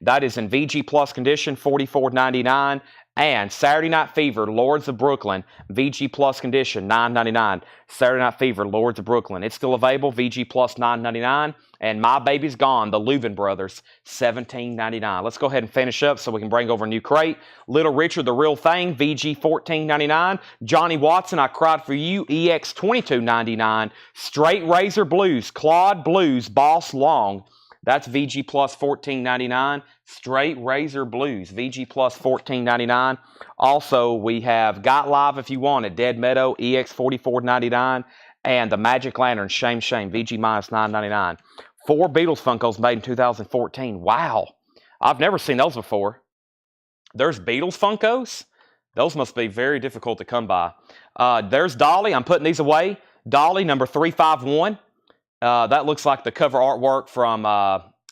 That is in VG Plus condition, $44.99. And Saturday Night Fever, Lords of Brooklyn, VG Plus condition, $9.99. Saturday Night Fever, Lords of Brooklyn. It's still available, VG Plus $9.99. And My Baby's Gone, the Leuven Brothers, $17.99. Let's go ahead and finish up so we can bring over a new crate. Little Richard, The Real Thing, VG $14.99. Johnny Watson, I Cried for You, EX $22.99. Straight Razor Blues, Claude Blues, Boss Long. That's VG Plus $14.99. Straight Razor Blues, VG Plus $14.99. Also, we have Got Live If You Want It, Dead Meadow, EX $44.99. And the Magic Lantern, Shame Shame, VG minus $9.99. 4 Beatles Funkos made in 2014. Wow. I've never seen those before. There's Beatles Funkos? Those must be very difficult to come by. There's Dolly. I'm putting these away. Dolly, number 351. That looks like the cover artwork from,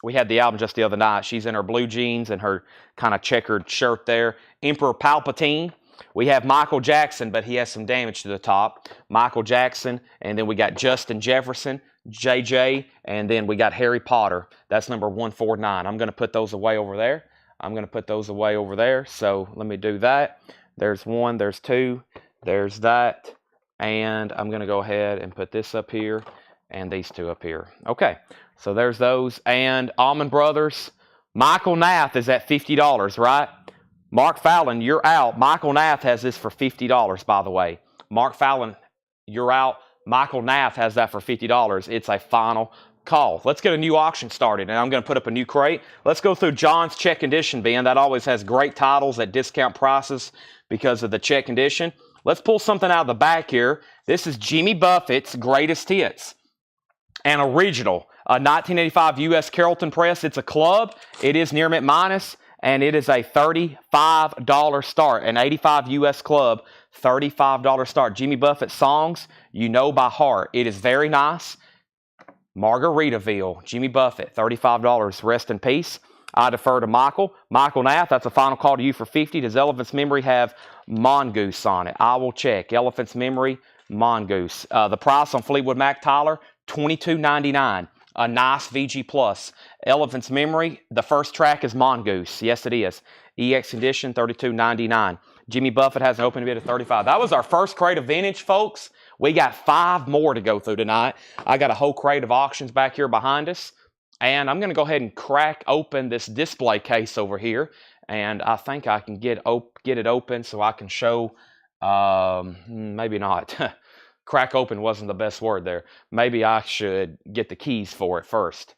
we had the album just the other night. She's in her blue jeans and her kind of checkered shirt there. Emperor Palpatine. We have Michael Jackson, but he has some damage to the top. Michael Jackson, and then we got Justin Jefferson, JJ, and then we got Harry Potter. That's number 149. I'm going to put those away over there. So let me do that. There's 1, there's 2, there's that. And I'm going to go ahead and put this up here. And these 2 up here. Okay, so there's those. And Almond Brothers, Michael Nath is at $50, right? Mark Fallon, you're out. Michael Nath has this for $50, by the way. Mark Fallon, you're out. Michael Nath has that for $50. It's a final call. Let's get a new auction started, and I'm going to put up a new crate. Let's go through John's check condition bin. That always has great titles at discount prices because of the check condition. Let's pull something out of the back here. This is Jimmy Buffett's Greatest Hits. An original, a 1985 U.S. Carrollton Press. It's a club. It is near mint minus, and it is a $35 start. An 85 U.S. club, $35 start. Jimmy Buffett songs, you know by heart. It is very nice. Margaritaville, Jimmy Buffett, $35. Rest in peace. I defer to Michael. Michael Nath, that's a final call to you for $50. Does Elephant's Memory have Mongoose on it? I will check. Elephant's Memory, Mongoose. The price on Fleetwood Mac, Tyler, $22.99. A nice VG Plus. Elephant's Memory, the first track is Mongoose. Yes, it is. EX edition, $32.99. Jimmy Buffett has an open bid of $35. That was our first crate of vintage, folks. We got 5 more to go through tonight. I got a whole crate of auctions back here behind us. And I'm going to go ahead and crack open this display case over here. And I think I can get it open so I can show, maybe not. Crack open wasn't the best word there. Maybe I should get the keys for it first.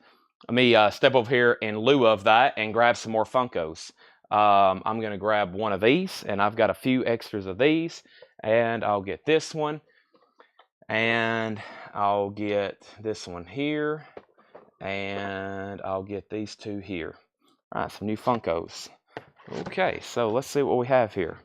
Let me step over here in lieu of that and grab some more Funkos. I'm going to grab one of these, and I've got a few extras of these. And I'll get this one. And I'll get this one here. And I'll get these 2 here. All right, some new Funkos. Okay, so let's see what we have here.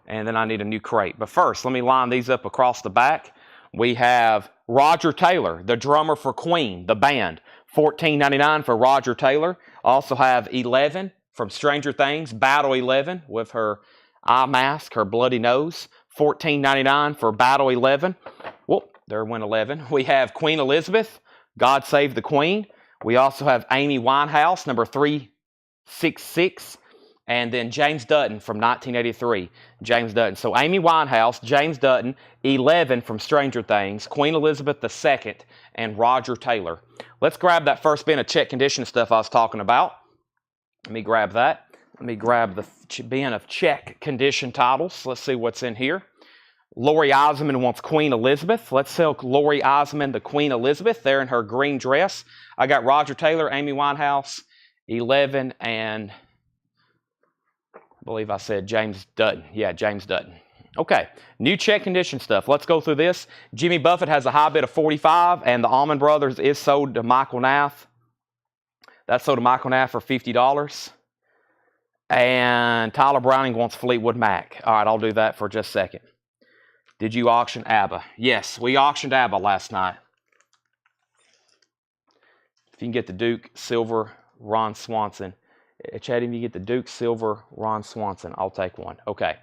And then I need a new crate. But first, let me line these up across the back. We have Roger Taylor, the drummer for Queen, the band. $14.99 for Roger Taylor. Also have 11 from Stranger Things, Battle 11 with her eye mask, her bloody nose. $14.99 for Battle 11. Whoop, there went 11. We have Queen Elizabeth, God Save the Queen. We also have Amy Winehouse, number 366. And then James Dutton from 1983. James Dutton. So Amy Winehouse, James Dutton, 11 from Stranger Things, Queen Elizabeth II, and Roger Taylor. Let's grab that first bin of check condition stuff I was talking about. Let me grab that. Let me grab the bin of check condition titles. Let's see what's in here. Lori Osmond wants Queen Elizabeth. Let's sell Lori Osmond the Queen Elizabeth there in her green dress. I got Roger Taylor, Amy Winehouse, 11, and I believe I said James Dutton. Yeah, James Dutton. Okay, new check condition stuff. Let's go through this. Jimmy Buffett has a high bid of 45, and the Allman Brothers is sold to Michael Nath. That's sold to Michael Nath for $50. And Tyler Browning wants Fleetwood Mac. All right, I'll do that for just a second. Did you auction ABBA? Yes, we auctioned ABBA last night. If you can get the Duke, Silver, Ron Swanson. Chad, if you get the Duke, Silver, Ron Swanson, I'll take one. Okay.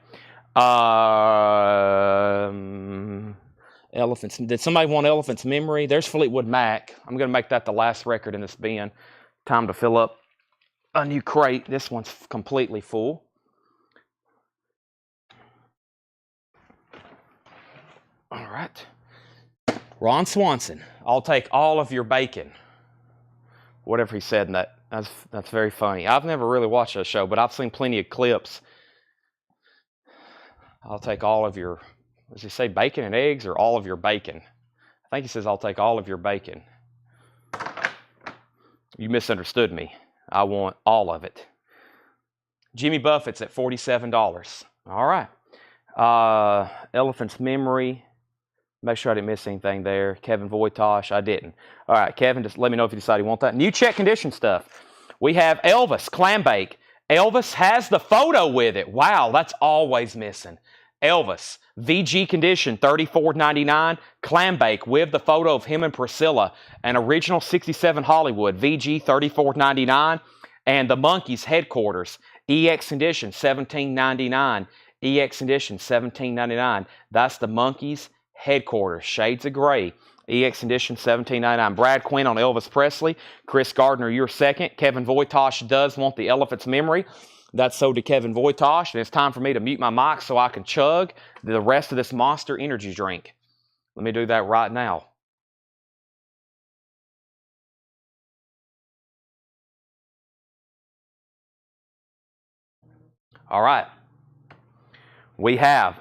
Elephants. Did somebody want Elephant's Memory? There's Fleetwood Mac. I'm going to make that the last record in this bin. Time to fill up a new crate. This one's completely full. All right. Ron Swanson. I'll take all of your bacon. Whatever he said in that. That's very funny. I've never really watched that show, but I've seen plenty of clips. I'll take all of your, does he say bacon and eggs or all of your bacon? I think he says I'll take all of your bacon. You misunderstood me. I want all of it. Jimmy Buffett's at $47. All right. Elephant's Memory. Make sure I didn't miss anything there. Kevin Voitosh, I didn't. All right, Kevin, just let me know if you decide you want that. New check condition stuff. We have Elvis, Clam Bake. Elvis has the photo with it. Wow, that's always missing. Elvis, VG condition, $34.99. Clam Bake with the photo of him and Priscilla. An original 67 Hollywood, VG, $34.99. And the Monkees headquarters, EX condition, $17.99. EX condition, $17.99. That's the Monkees headquarters, shades of gray. EX condition, $17.99. Brad Quinn on Elvis Presley. Chris Gardner, you're second. Kevin Voitosh does want the Elephant's Memory. That's sold to Kevin Voitosh. And it's time for me to mute my mic so I can chug the rest of this Monster energy drink. Let me do that right now. All right. We have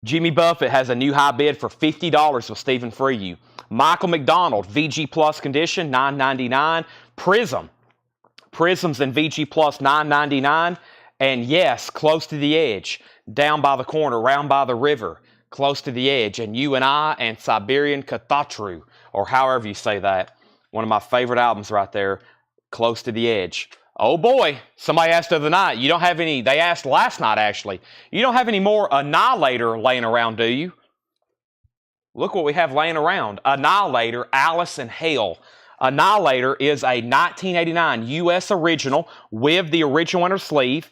Jimmy Buffett has a new high bid for $50 with Stephen Freyu. Michael McDonald, VG Plus condition, $9.99. Prisms in VG Plus, $9.99. And yes, Close to the Edge, Down by the Corner, Round by the River, Close to the Edge, and You and I, and Siberian Cathatru, or however you say that. One of my favorite albums right there, Close to the Edge. Oh boy, somebody asked the other night, you don't have any, they asked last night actually, you don't have any more Annihilator laying around, do you? Look what we have laying around. Annihilator, Alice in Hell. Annihilator is a 1989 U.S. original with the original inner sleeve.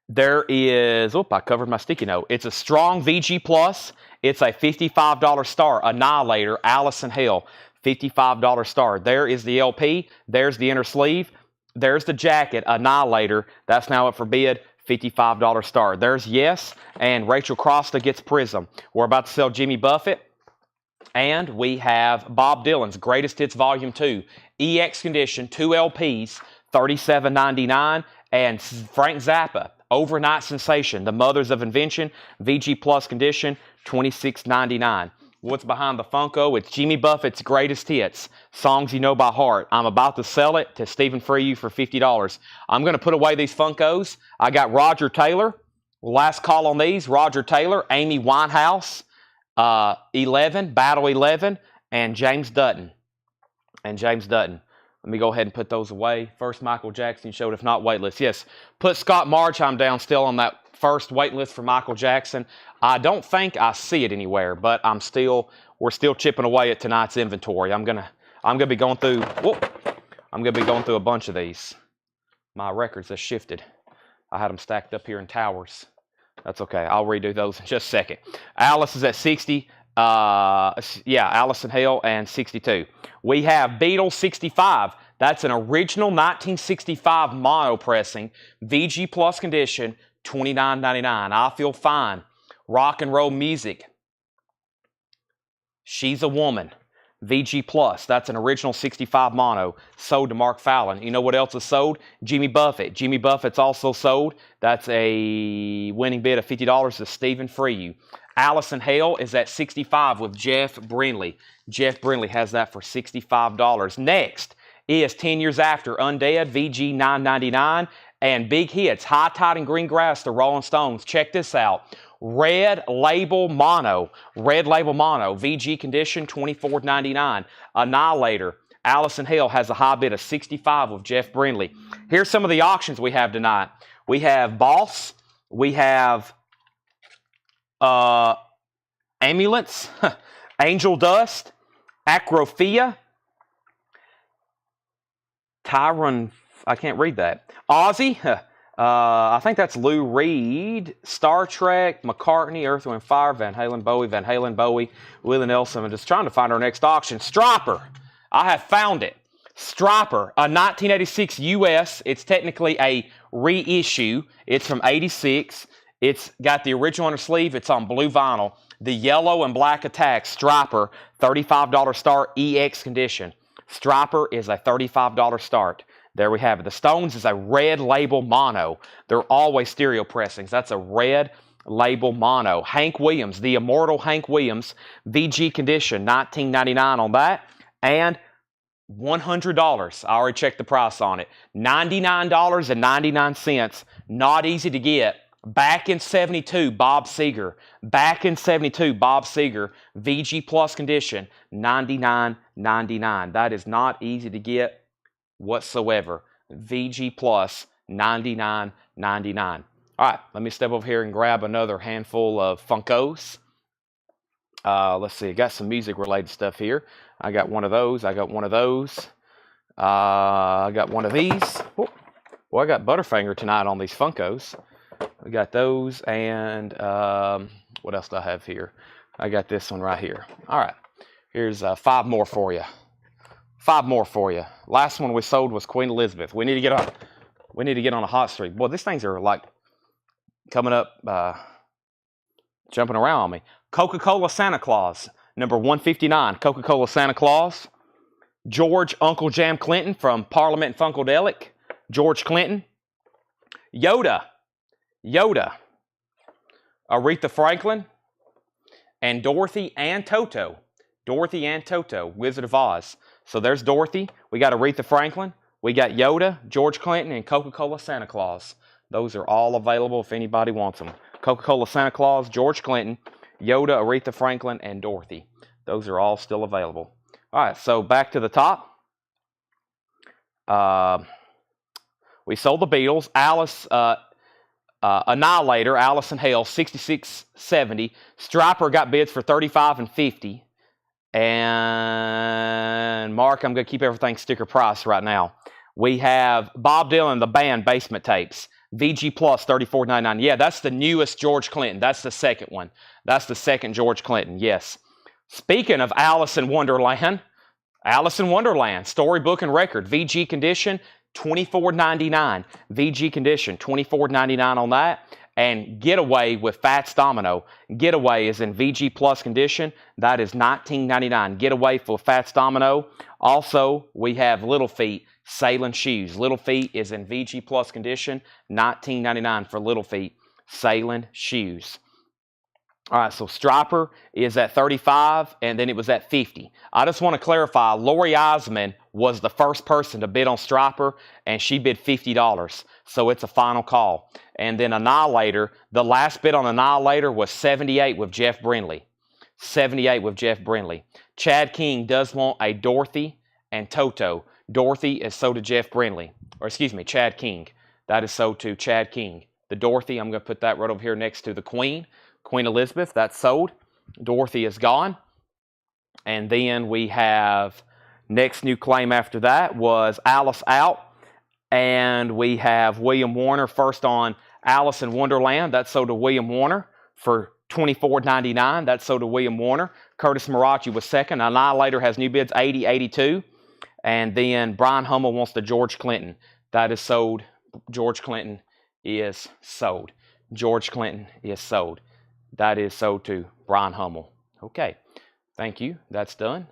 There is, I covered my sticky note. It's a strong VG Plus. It's a $55 star. Annihilator, Alice in Hell, $55 star. There is the LP. There's the inner sleeve. There's the jacket, Annihilator. That's now up for bid, $55 star. There's Yes, and Rachel Crosta gets Prism. We're about to sell Jimmy Buffett. And we have Bob Dylan's Greatest Hits Volume 2. EX condition, 2 LPs, $37.99. And Frank Zappa, Overnight Sensation, The Mothers of Invention, VG Plus condition, $26.99. What's behind the Funko? It's Jimmy Buffett's Greatest Hits, songs you know by heart. I'm about to sell it to Stephen Freyu for $50. I'm going to put away these Funkos. I got Roger Taylor. Last call on these. Roger Taylor, Amy Winehouse, 11, Battle 11, and James Dutton. Let me go ahead and put those away. First Michael Jackson showed, if not waitlist. Yes, put Scott Marchheim down still on that first waitlist for Michael Jackson. I don't think I see it anywhere, but we're still chipping away at tonight's inventory. I'm gonna be going through. I'm gonna be going through a bunch of these. My records have shifted. I had them stacked up here in towers. That's okay. I'll redo those in just a second. Alice is at 60. Alice in Hell and 62. We have Beatles 65. That's an original 1965 mono pressing, VG Plus condition, $29.99. I Feel Fine. Rock and Roll Music. She's a Woman. VG Plus. That's an original 65 mono. Sold to Mark Fallon. You know what else is sold? Jimmy Buffett. Jimmy Buffett's also sold. That's a winning bid of $50 to Stephen Freyu. Alice in Hell is at 65 with Jeff Brinley. Jeff Brinley has that for $65. Next is 10 Years After, Undead, VG $9.99. And big hits, High Tide and Green Grass, the Rolling Stones. Check this out. Red Label Mono, VG condition, $24.99. Annihilator, Alice in Hell has a high bid of 65 with Jeff Brinley. Here's some of the auctions we have tonight. We have Boss, we have Ambulance, Angel Dust, Acrophia, Tyron, I can't read that. Ozzy, I think that's Lou Reed, Star Trek, McCartney, Earth, Wind, Fire, Van Halen, Bowie, Willie Nelson. I'm just trying to find our next auction. Stryper, I have found it. Stryper, a 1986 US. It's technically a reissue. It's from 86. It's got the original on the sleeve. It's on blue vinyl. The yellow and black attack, Stryper, $35 start, EX condition. Stryper is a $35 start. There we have it. The Stones is a Red Label mono. They're always stereo pressings. That's a Red Label mono. Hank Williams, the immortal Hank Williams, VG condition, $19.99 on that. And $100. I already checked the price on it. $99.99. Not easy to get. Back in 72, Bob Seger. VG Plus condition, $99.99. That is not easy to get whatsoever. VG Plus, $99.99. All right, let me step over here and grab another handful of Funkos. Let's see, I got some music-related stuff here. I got one of those. I got one of those. I got one of these. Oh, well, I got Butterfinger tonight on these Funkos. We got those, and what else do I have here? I got this one right here. All right, here's 5 more for you. 5 more for you. Last one we sold was Queen Elizabeth. We need to get on a hot streak. Boy, these things are like coming up, jumping around on me. Coca-Cola Santa Claus, number 159. Coca-Cola Santa Claus. George Uncle Jam Clinton from Parliament and Funkadelic. George Clinton. Yoda. Aretha Franklin. And Dorothy and Toto. Wizard of Oz. So there's Dorothy. We got Aretha Franklin. We got Yoda, George Clinton, and Coca-Cola Santa Claus. Those are all available if anybody wants them. Coca-Cola Santa Claus, George Clinton, Yoda, Aretha Franklin, and Dorothy. Those are all still available. All right, so back to the top. We sold the Beatles. Alice, Annihilator, Alice in Hell, $66.70. Stryper got bids for $35 and $50. And Mark, I'm going to keep everything sticker price right now. We have Bob Dylan, the band, Basement Tapes. VG Plus, $34.99. Yeah, that's the newest George Clinton. That's the second one. That's the second George Clinton, yes. Speaking of Alice in Wonderland, Storybook and Record, VG condition, $24.99. VG condition, $24.99 on that. And Getaway with Fats Domino. Getaway is in VG Plus condition. That is $19.99. Getaway for Fats Domino. Also, we have Little Feet Sailing Shoes. Little Feet is in VG Plus condition. $19.99 for Little Feet Sailing Shoes. All right, so Stryper is at 35, and then it was at 50. I just want to clarify, Lori Eisman was the first person to bid on Stryper, and she bid $50. So it's a final call. And then Annihilator, the last bid on Annihilator was 78 with Jeff Brinley. 78 with Jeff Brinley. Chad King does want a Dorothy and Toto. Dorothy is sold to Jeff Brindley, or excuse me, Chad King. That is sold to Chad King. The Dorothy, I'm going to put that right over here next to the Queen. Queen Elizabeth, that's sold. Dorothy is gone. And then we have, next new claim after that was Alice out. And we have William Warner first on Alice in Wonderland. That's sold to William Warner for $24.99. That's sold to William Warner. Curtis Marachi was second. Annihilator has new bids 80, 82. And then Brian Hummel wants the George Clinton. That is sold. George Clinton is sold. George Clinton is sold. That is sold to Brian Hummel. Okay. Thank you. That's done.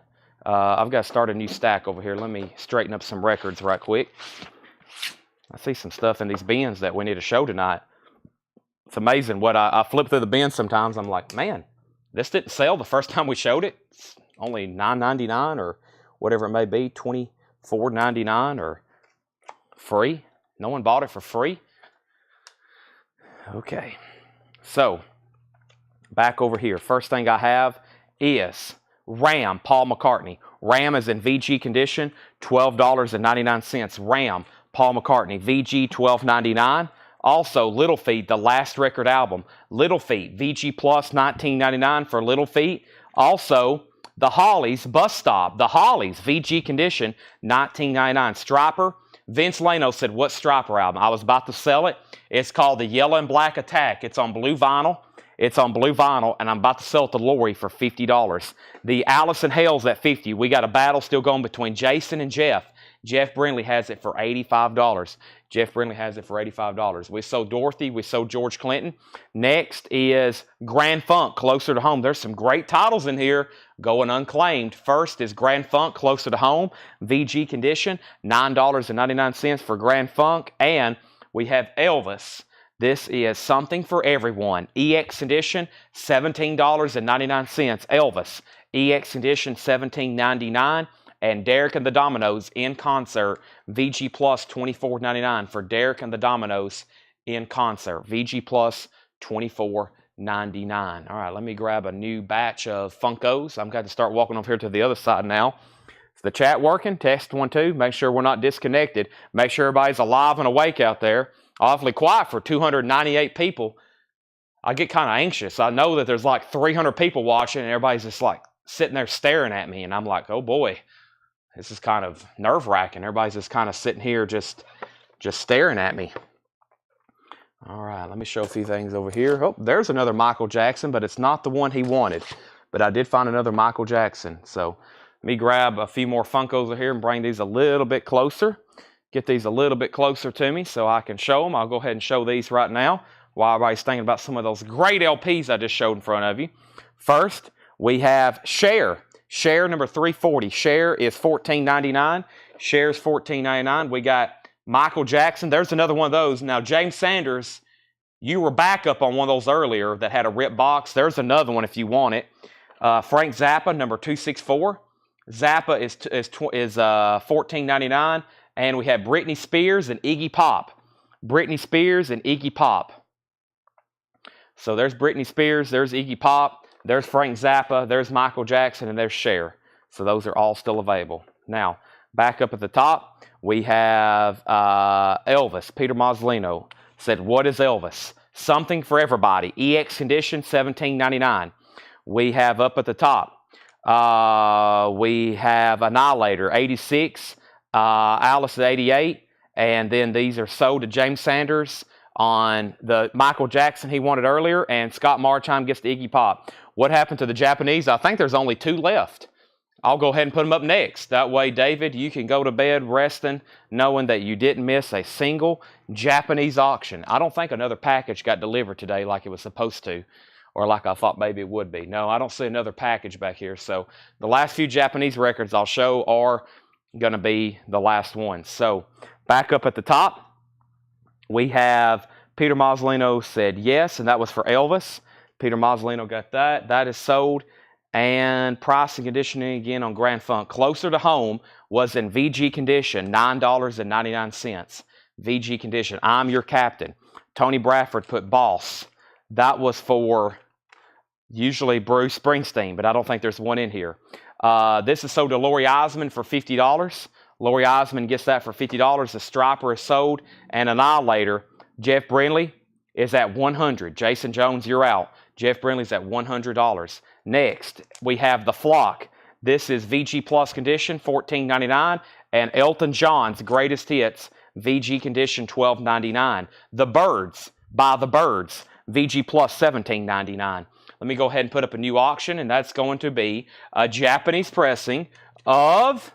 I've got to start a new stack over here. Let me straighten up some records right quick. I see some stuff in these bins that we need to show tonight. It's amazing what I flip through the bins sometimes. I'm like, man, this didn't sell the first time we showed it. It's only $9.99 or whatever it may be, $24.99 or free. No one bought it for free. Okay, so back over here. First thing I have is Ram, Paul McCartney. Ram is in VG condition, $12.99. Ram, Paul McCartney, VG $12.99. Also, Little Feat, the last record album. Little Feat, VG Plus $19.99 for Little Feat. Also, the Hollies, Bus Stop. The Hollies, VG condition, $19.99. Striper, Vince Lano said, what Striper album? I was about to sell it. It's called the Yellow and Black Attack. It's on blue vinyl. It's on blue vinyl, and I'm about to sell it to Lori for $50. The Alice in Hell's at $50. We got a battle still going between Jason and Jeff. Jeff Brindley has it for $85. Jeff Brindley has it for $85. We sold Dorothy. We sold George Clinton. Next is Grand Funk, Closer to Home. There's some great titles in here going unclaimed. First is Grand Funk, Closer to Home, VG condition, $9.99 for Grand Funk. And we have Elvis. This is Something for Everyone. EX edition, $17.99. Elvis. EX edition, $17.99. And Derek and the Dominoes in concert. VG Plus, $24.99 for Derek and the Dominoes in concert. VG Plus, $24.99. All right, let me grab a new batch of Funkos. I'm going to start walking over here to the other side now. Is the chat working? Test 1, 2. Make sure we're not disconnected. Make sure everybody's alive and awake out there. Awfully quiet for 298 people. I get kind of anxious. I know that there's like 300 people watching and everybody's just like sitting there staring at me. And I'm like, oh boy, this is kind of nerve-wracking. Everybody's just kind of sitting here just staring at me. All right, let me show a few things over here. Oh, there's another Michael Jackson, but it's not the one he wanted. But I did find another Michael Jackson. So let me grab a few more Funkos over here and bring these a little bit closer. Get these a little bit closer to me so I can show them. I'll go ahead and show these right now while everybody's thinking about some of those great LPs I just showed in front of you. First, we have Cher. Cher number 340. Cher is $14.99. Cher's $14.99. We got Michael Jackson. There's another one of those. Now, James Sanders, you were back up on one of those earlier that had a ripped box. There's another one if you want it. Frank Zappa, number 264. Zappa is $14.99. And we have Britney Spears and Iggy Pop. Britney Spears and Iggy Pop. So there's Britney Spears, there's Iggy Pop, there's Frank Zappa, there's Michael Jackson, and there's Cher. So those are all still available. Now, back up at the top, we have Elvis. Peter Mazzolino said, what is Elvis? Something for Everybody. EX condition, $17.99. We have up at the top, we have Annihilator, 86. Alice at 88, and then these are sold to James Sanders on the Michael Jackson he wanted earlier, and Scott Marchheim gets the Iggy Pop. What happened to the Japanese? I think there's only 2 left. I'll go ahead and put them up next. That way, David, you can go to bed resting, knowing that you didn't miss a single Japanese auction. I don't think another package got delivered today like it was supposed to, or like I thought maybe it would be. No, I don't see another package back here. So the last few Japanese records I'll show are going to be the last one. So back up at the top, we have Peter Mazzolino said yes, and that was for Elvis. Peter Mazzolino got that. That is sold. And price and conditioning again on Grand Funk. Closer to Home was in VG condition, $9.99. VG condition. I'm Your Captain. Tony Bradford put Boss. That was for usually Bruce Springsteen, but I don't think there's one in here. This is sold to Lori Osmond for $50. Lori Osmond gets that for $50. The Striper is sold. And Annihilator, Jeff Brindley is at $100. Jason Jones, you're out. Jeff Brindley's at $100. Next, we have the Flock. This is VG Plus condition, $14.99. And Elton John's Greatest Hits, VG condition, $12.99. The Birds, by the Birds, VG Plus, $17.99. Let me go ahead and put up a new auction, and that's going to be a Japanese pressing of,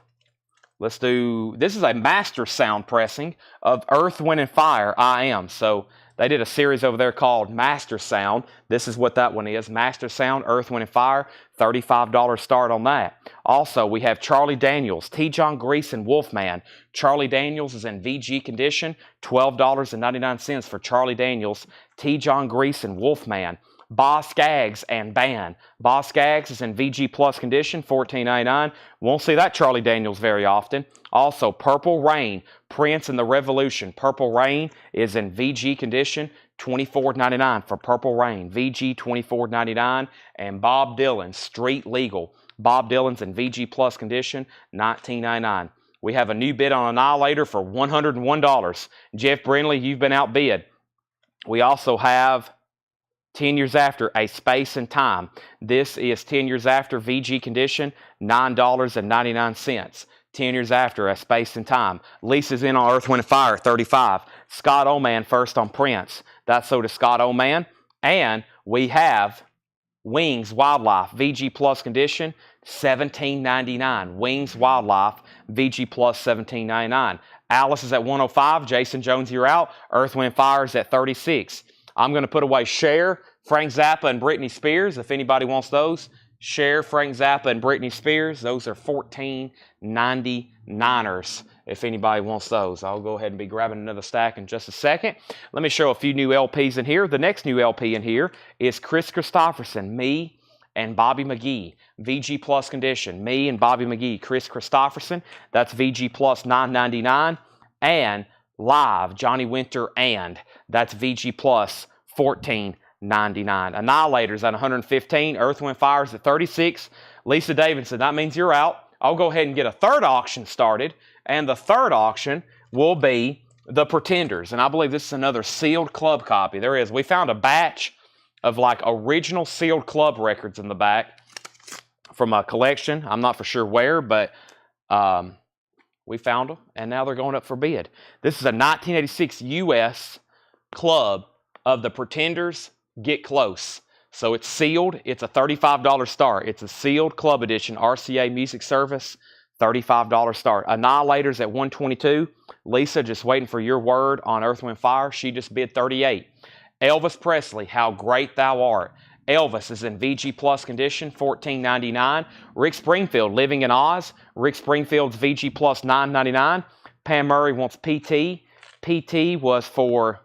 this is a master sound pressing of Earth, Wind, and Fire, I Am. So they did a series over there called Master Sound. This is what that one is. Master Sound, Earth, Wind, and Fire, $35 start on that. Also, we have Charlie Daniels, T. John Grease, and Wolfman. Charlie Daniels is in VG condition, $12.99 for Charlie Daniels, T. John Grease, and Wolfman. Boss Skaggs and Band. Boss Skaggs is in VG Plus condition, $14.99. Won't see that Charlie Daniels very often. Also, Purple Rain, Prince and the Revolution. Purple Rain is in VG condition, $24.99 for Purple Rain. VG, $24.99. And Bob Dylan, Street Legal. Bob Dylan's in VG Plus condition, $19.99. We have a new bid on Annihilator for $101. Jeff Brindley, you've been outbid. We also have 10 Years After, A Space and Time. This is 10 Years After, VG condition, $9.99. 10 Years After, A Space and Time. Lisa's in on Earth, Wind, and Fire, $35. Scott Oman first on Prince. That's so to Scott Oman. And we have Wings Wildlife, VG Plus condition, $17.99. Wings Wildlife, VG Plus, $17.99. Alice is at 105. Jason Jones, you're out. Earth, Wind, and Fire is at 36. I'm going to put away Cher, Frank Zappa, and Britney Spears. If anybody wants those, Cher, Frank Zappa, and Britney Spears. Those are $14.99ers. If anybody wants those, I'll go ahead and be grabbing another stack in just a second. Let me show a few new LPs in here. The next new LP in here is Chris Christopherson, Me and Bobby McGee. VG Plus condition, Me and Bobby McGee. Chris Christopherson, that's VG Plus, $9.99. And Live, Johnny Winter, and that's VG Plus, $14.99. Annihilator's at 115. Earth, Wind, Fire's at 36. Lisa Davidson, that means you're out. I'll go ahead and get a third auction started, and the third auction will be the Pretenders. And I believe this is another sealed club copy. There is. We found a batch of like original sealed club records in the back from a collection. I'm not for sure where, but we found them, and now they're going up for bid. This is a 1986 U.S. club of the Pretenders Get Close. So it's sealed. It's a $35 start. It's a sealed club edition, RCA Music Service, $35 start. Annihilators at 122. Lisa, just waiting for your word on Earth, Wind, Fire. She just bid 38. Elvis Presley, How Great Thou Art. Elvis is in VG Plus condition, $14.99. Rick Springfield, Living in Oz. Rick Springfield's VG Plus, $9.99. Pam Murray wants PT. PT was for,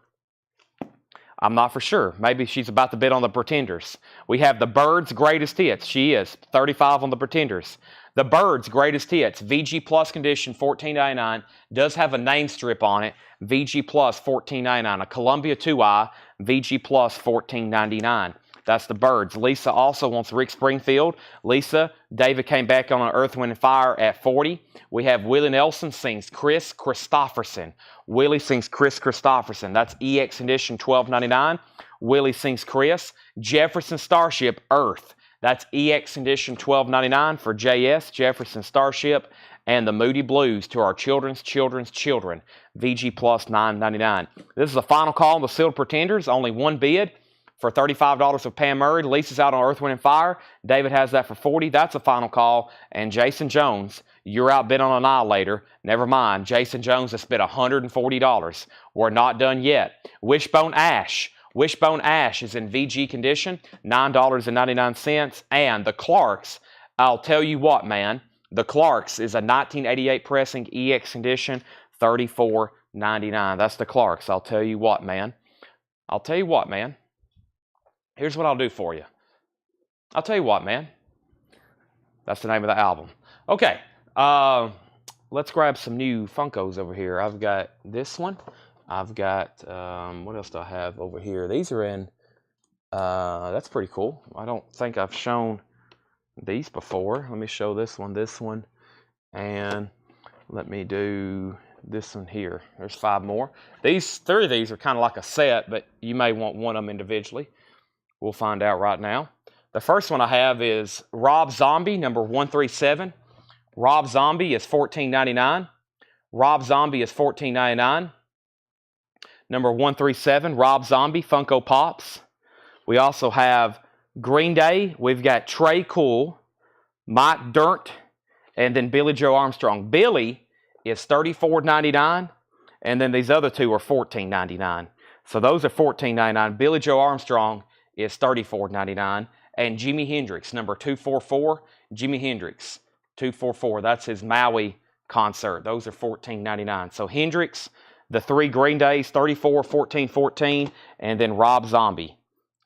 I'm not for sure. Maybe she's about to bid on the Pretenders. We have the Birds' Greatest Hits. She is, 35 on the Pretenders. The Birds' Greatest Hits, VG Plus condition, $14.99. Does have a name strip on it. VG Plus, $14.99. A Columbia 2i, VG Plus, $14.99. That's the Birds. Lisa also wants Rick Springfield. Lisa, David came back on Earth, Wind, and Fire at 40. We have Willie Nelson sings Chris Christopherson. Willie sings Chris Christopherson. That's EX edition, $12.99. Willie sings Chris. Jefferson Starship, Earth. That's EX edition, $12.99 for JS, Jefferson Starship. And the Moody Blues, To Our Children's Children. VG Plus, $9.99. This is the final call on the sealed Pretenders. Only one bid. For $35 with Pam Murray. Lisa's out on Earth, Wind, and Fire. David has that for $40. That's a final call. And Jason Jones, you're outbid on Annihilator. Never mind. Jason Jones has bid $140. We're not done yet. Wishbone Ash. Wishbone Ash is in VG condition, $9.99. And the Clarks, I'll tell you what, man. The Clarks is a 1988 pressing EX condition, $34.99. That's the Clarks. I'll tell you what, man. I'll tell you what, man. Here's what I'll do for you. I'll tell you what, man. That's the name of the album. Okay, let's grab some new Funkos over here. I've got this one. I've got, what else do I have over here? These are in, that's pretty cool. I don't think I've shown these before. Let me show this one, and Let me do this one here. There's 5 more. These 3 of these are kind of like a set, but you may want one of them individually. We'll find out right now. The first one I have is Rob Zombie, number 137. Rob Zombie is $14.99. Rob Zombie is $14.99. Number 137, Rob Zombie, Funko Pops. We also have Green Day. We've got Trey Cool, Mike Dirt, and then Billy Joe Armstrong. Billy is $34.99, and then these other 2 are $14.99. So those are $14.99. Billy Joe Armstrong is $34.99. And Jimi Hendrix, number 244, Jimi Hendrix, 244. That's his Maui concert. Those are $14.99. So Hendrix, the 3 Green Days, 34, 14, 14, and then Rob Zombie.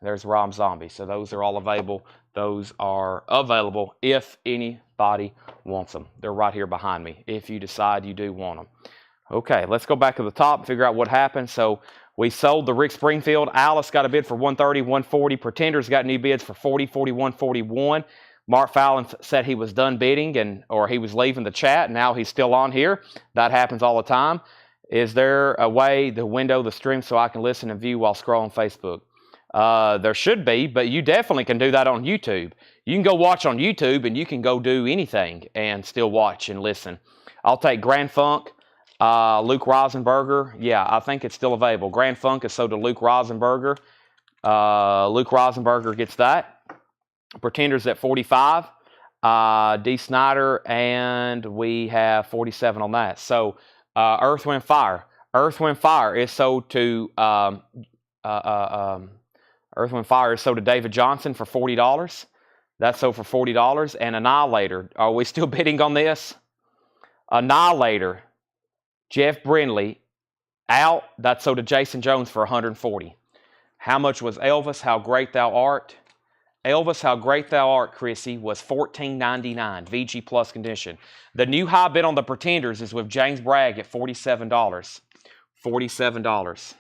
There's Rob Zombie. So those are all available. Those are available if anybody wants them. They're right here behind me if you decide you do want them. Okay, let's go back to the top and figure out what happened. So we sold the Rick Springfield. Alice got a bid for $130, $140. Pretenders got new bids for $40, $41, $41. Mark Fallon said he was done bidding or he was leaving the chat. Now he's still on here. That happens all the time. Is there a way to window the stream so I can listen and view while scrolling Facebook? There should be, but you definitely can do that on YouTube. You can go watch on YouTube and you can go do anything and still watch and listen. I'll take Grand Funk. Luke Rosenberger, yeah, I think it's still available. Grand Funk is sold to Luke Rosenberger. Luke Rosenberger gets that. Pretenders at 45. D. Snyder, and we have 47 on that. So Earth, Wind, Fire. Earth, Wind, Fire is sold to Earth, Wind, Fire is sold to David Johnson for $40. That's sold for $40. And Annihilator. Are we still bidding on this? Annihilator. Jeff Brindley, out. That's sold to Jason Jones for $140. How much was Elvis, How Great Thou Art? Elvis, How Great Thou Art, Chrissy, was $14.99, VG Plus condition. The new high bid on the Pretenders is with James Bragg at $47. $47.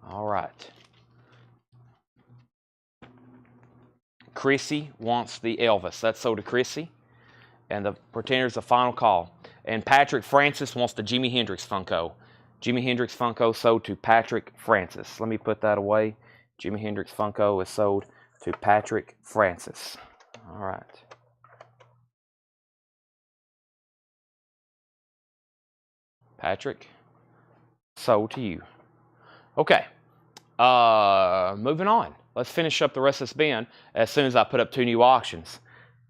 All right. Chrissy wants the Elvis. That's sold to Chrissy. And the Pretenders, the final call. And Patrick Francis wants the Jimi Hendrix Funko. Jimi Hendrix Funko sold to Patrick Francis. Let me put that away. Jimi Hendrix Funko is sold to Patrick Francis. All right. Patrick, sold to you. Okay. Moving on. Let's finish up the rest of this bin as soon as I put up 2 new auctions.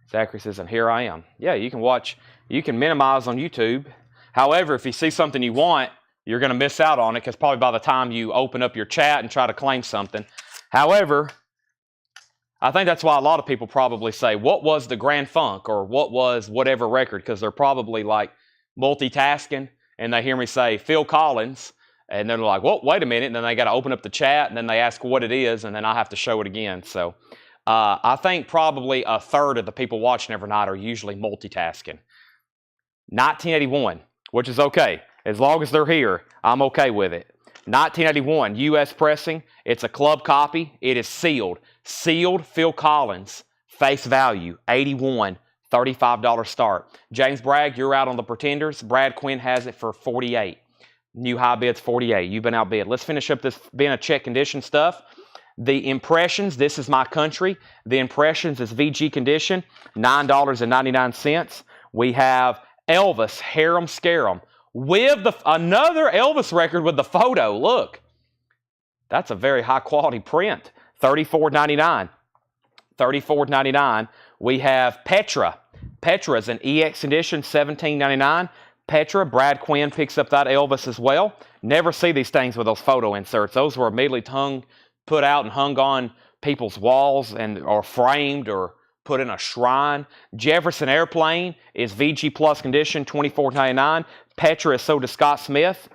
Zachary says, and here I am. Yeah, you can watch. You can minimize on YouTube. However, if you see something you want, you're going to miss out on it because probably by the time you open up your chat and try to claim something. However, I think that's why a lot of people probably say, what was the Grand Funk or what was whatever record? Because they're probably like multitasking and they hear me say Phil Collins and they're like, well, wait a minute. And then they got to open up the chat and then they ask what it is and then I have to show it again. So I think probably a third of the people watching every night are usually multitasking. 1981, which is okay. As long as they're here, I'm okay with it. 1981, U.S. pressing. It's a club copy. It is sealed. Sealed Phil Collins. Face value, 81, $35 start. James Bragg, you're out on the Pretenders. Brad Quinn has it for 48. New high bid's 48. You've been outbid. Let's finish up this being a check condition stuff. The Impressions, this is my country. The Impressions is VG condition, $9.99. We have Elvis, Harem Scarum, with another Elvis record with the photo. Look, that's a very high quality print. $34.99. $34.99. We have Petra. Petra is an EX edition, $17.99. Petra, Brad Quinn picks up that Elvis as well. Never see these things with those photo inserts. Those were immediately put out and hung on people's walls or framed or put in a shrine. Jefferson Airplane is VG Plus condition, $24.99. Petra is sold to Scott Smith.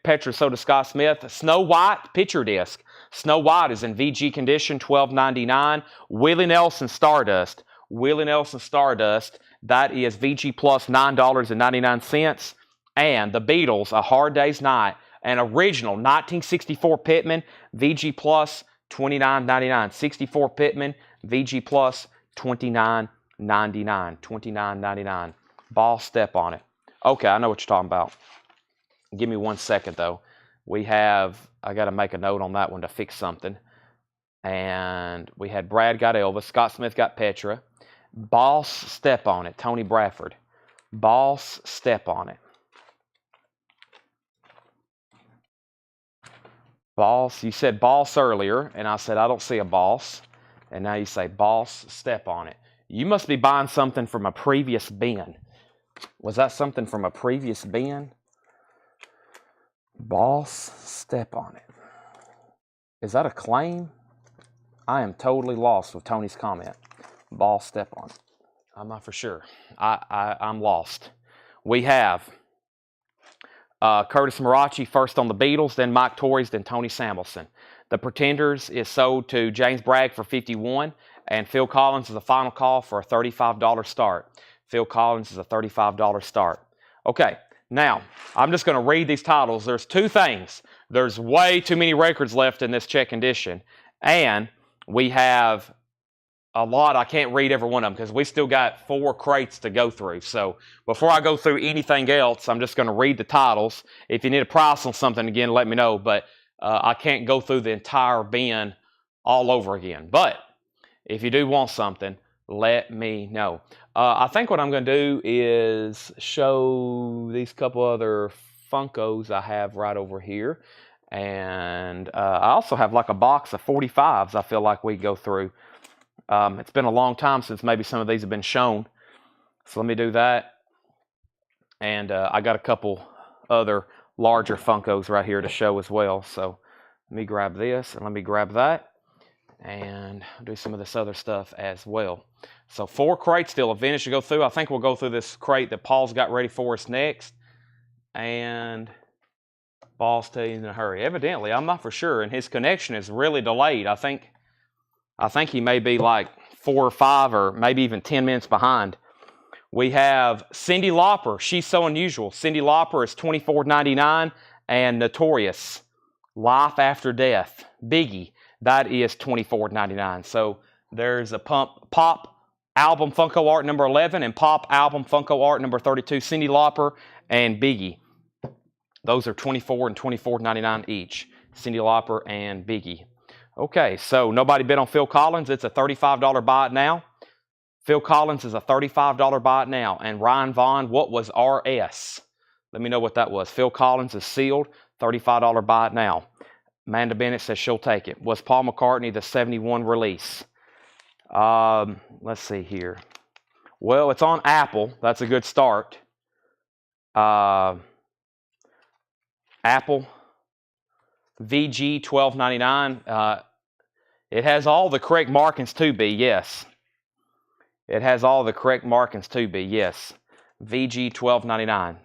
Petra is sold to Scott Smith. Snow White picture disc. Snow White is in VG condition, $12.99. Willie Nelson Stardust. Willie Nelson Stardust. That is VG Plus, $9.99. And the Beatles, A Hard Day's Night. An original 1964 Pittman, VG Plus, $29.99. 64 Pittman, VG Plus, $29.99. $29.99. Ball Step on it. Okay, I know what you're talking about. Give me 1 second, though. I got to make a note on that one to fix something. And we had Brad got Elvis. Scott Smith got Petra. Boss Step on it. Tony Bradford. Boss Step on it. Boss. You said boss earlier, and I said I don't see a boss. And now you say boss Step on it. You must be buying something from a previous bin. Was that something from a previous bin? Boss Step on it. Is that a claim? I am totally lost with Tony's comment. Boss Step on it. I'm not for sure. I'm lost. We have Curtis Marachi first on the Beatles, then Mike Torres, then Tony Samuelson. The Pretenders is sold to James Bragg for $51, and Phil Collins is a final call for a $35 start. Phil Collins is a $35 start. Okay, now I'm just going to read these titles. There's two things. There's way too many records left in this check condition, and we have a lot. I can't read every one of them because we still got 4 crates to go through. So before I go through anything else, I'm just going to read the titles. If you need a price on something again, let me know. But I can't go through the entire bin all over again. But if you do want something, let me know. I think what I'm going to do is show these couple other Funkos I have right over here. And I also have like a box of 45s I feel like we go through. It's been a long time since maybe some of these have been shown. So let me do that. And I got a couple other larger Funkos right here to show as well. So let me grab this and let me grab that. And do some of this other stuff as well. So 4 crates still, a vintage to go through. I think we'll go through this crate that Paul's got ready for us next. And Paul's telling you in a hurry. Evidently, I'm not for sure. And his connection is really delayed. I think he may be like 4 or 5 or maybe even 10 minutes behind. We have Cyndi Lauper. She's So Unusual. Cyndi Lauper is $24.99. And Notorious, Life After Death, Biggie, that is $24.99. So there's a Pop Album Funko Art number 11 and Pop Album Funko Art number 32. Cyndi Lauper and Biggie. Those are $24 and $24.99 each. Cyndi Lauper and Biggie. Okay, so nobody bid on Phil Collins. It's a $35 buy it now. Phil Collins is a $35 buy it now. And Ryan Vaughn, what was RS? Let me know what that was. Phil Collins is sealed, $35 buy it now. Amanda Bennett says she'll take it. Was Paul McCartney the 71 release? Let's see here. Well, it's on Apple. That's a good start. Apple VG $12.99. It has all the correct markings to be, yes. It has all the correct markings to be, yes. VG $12.99.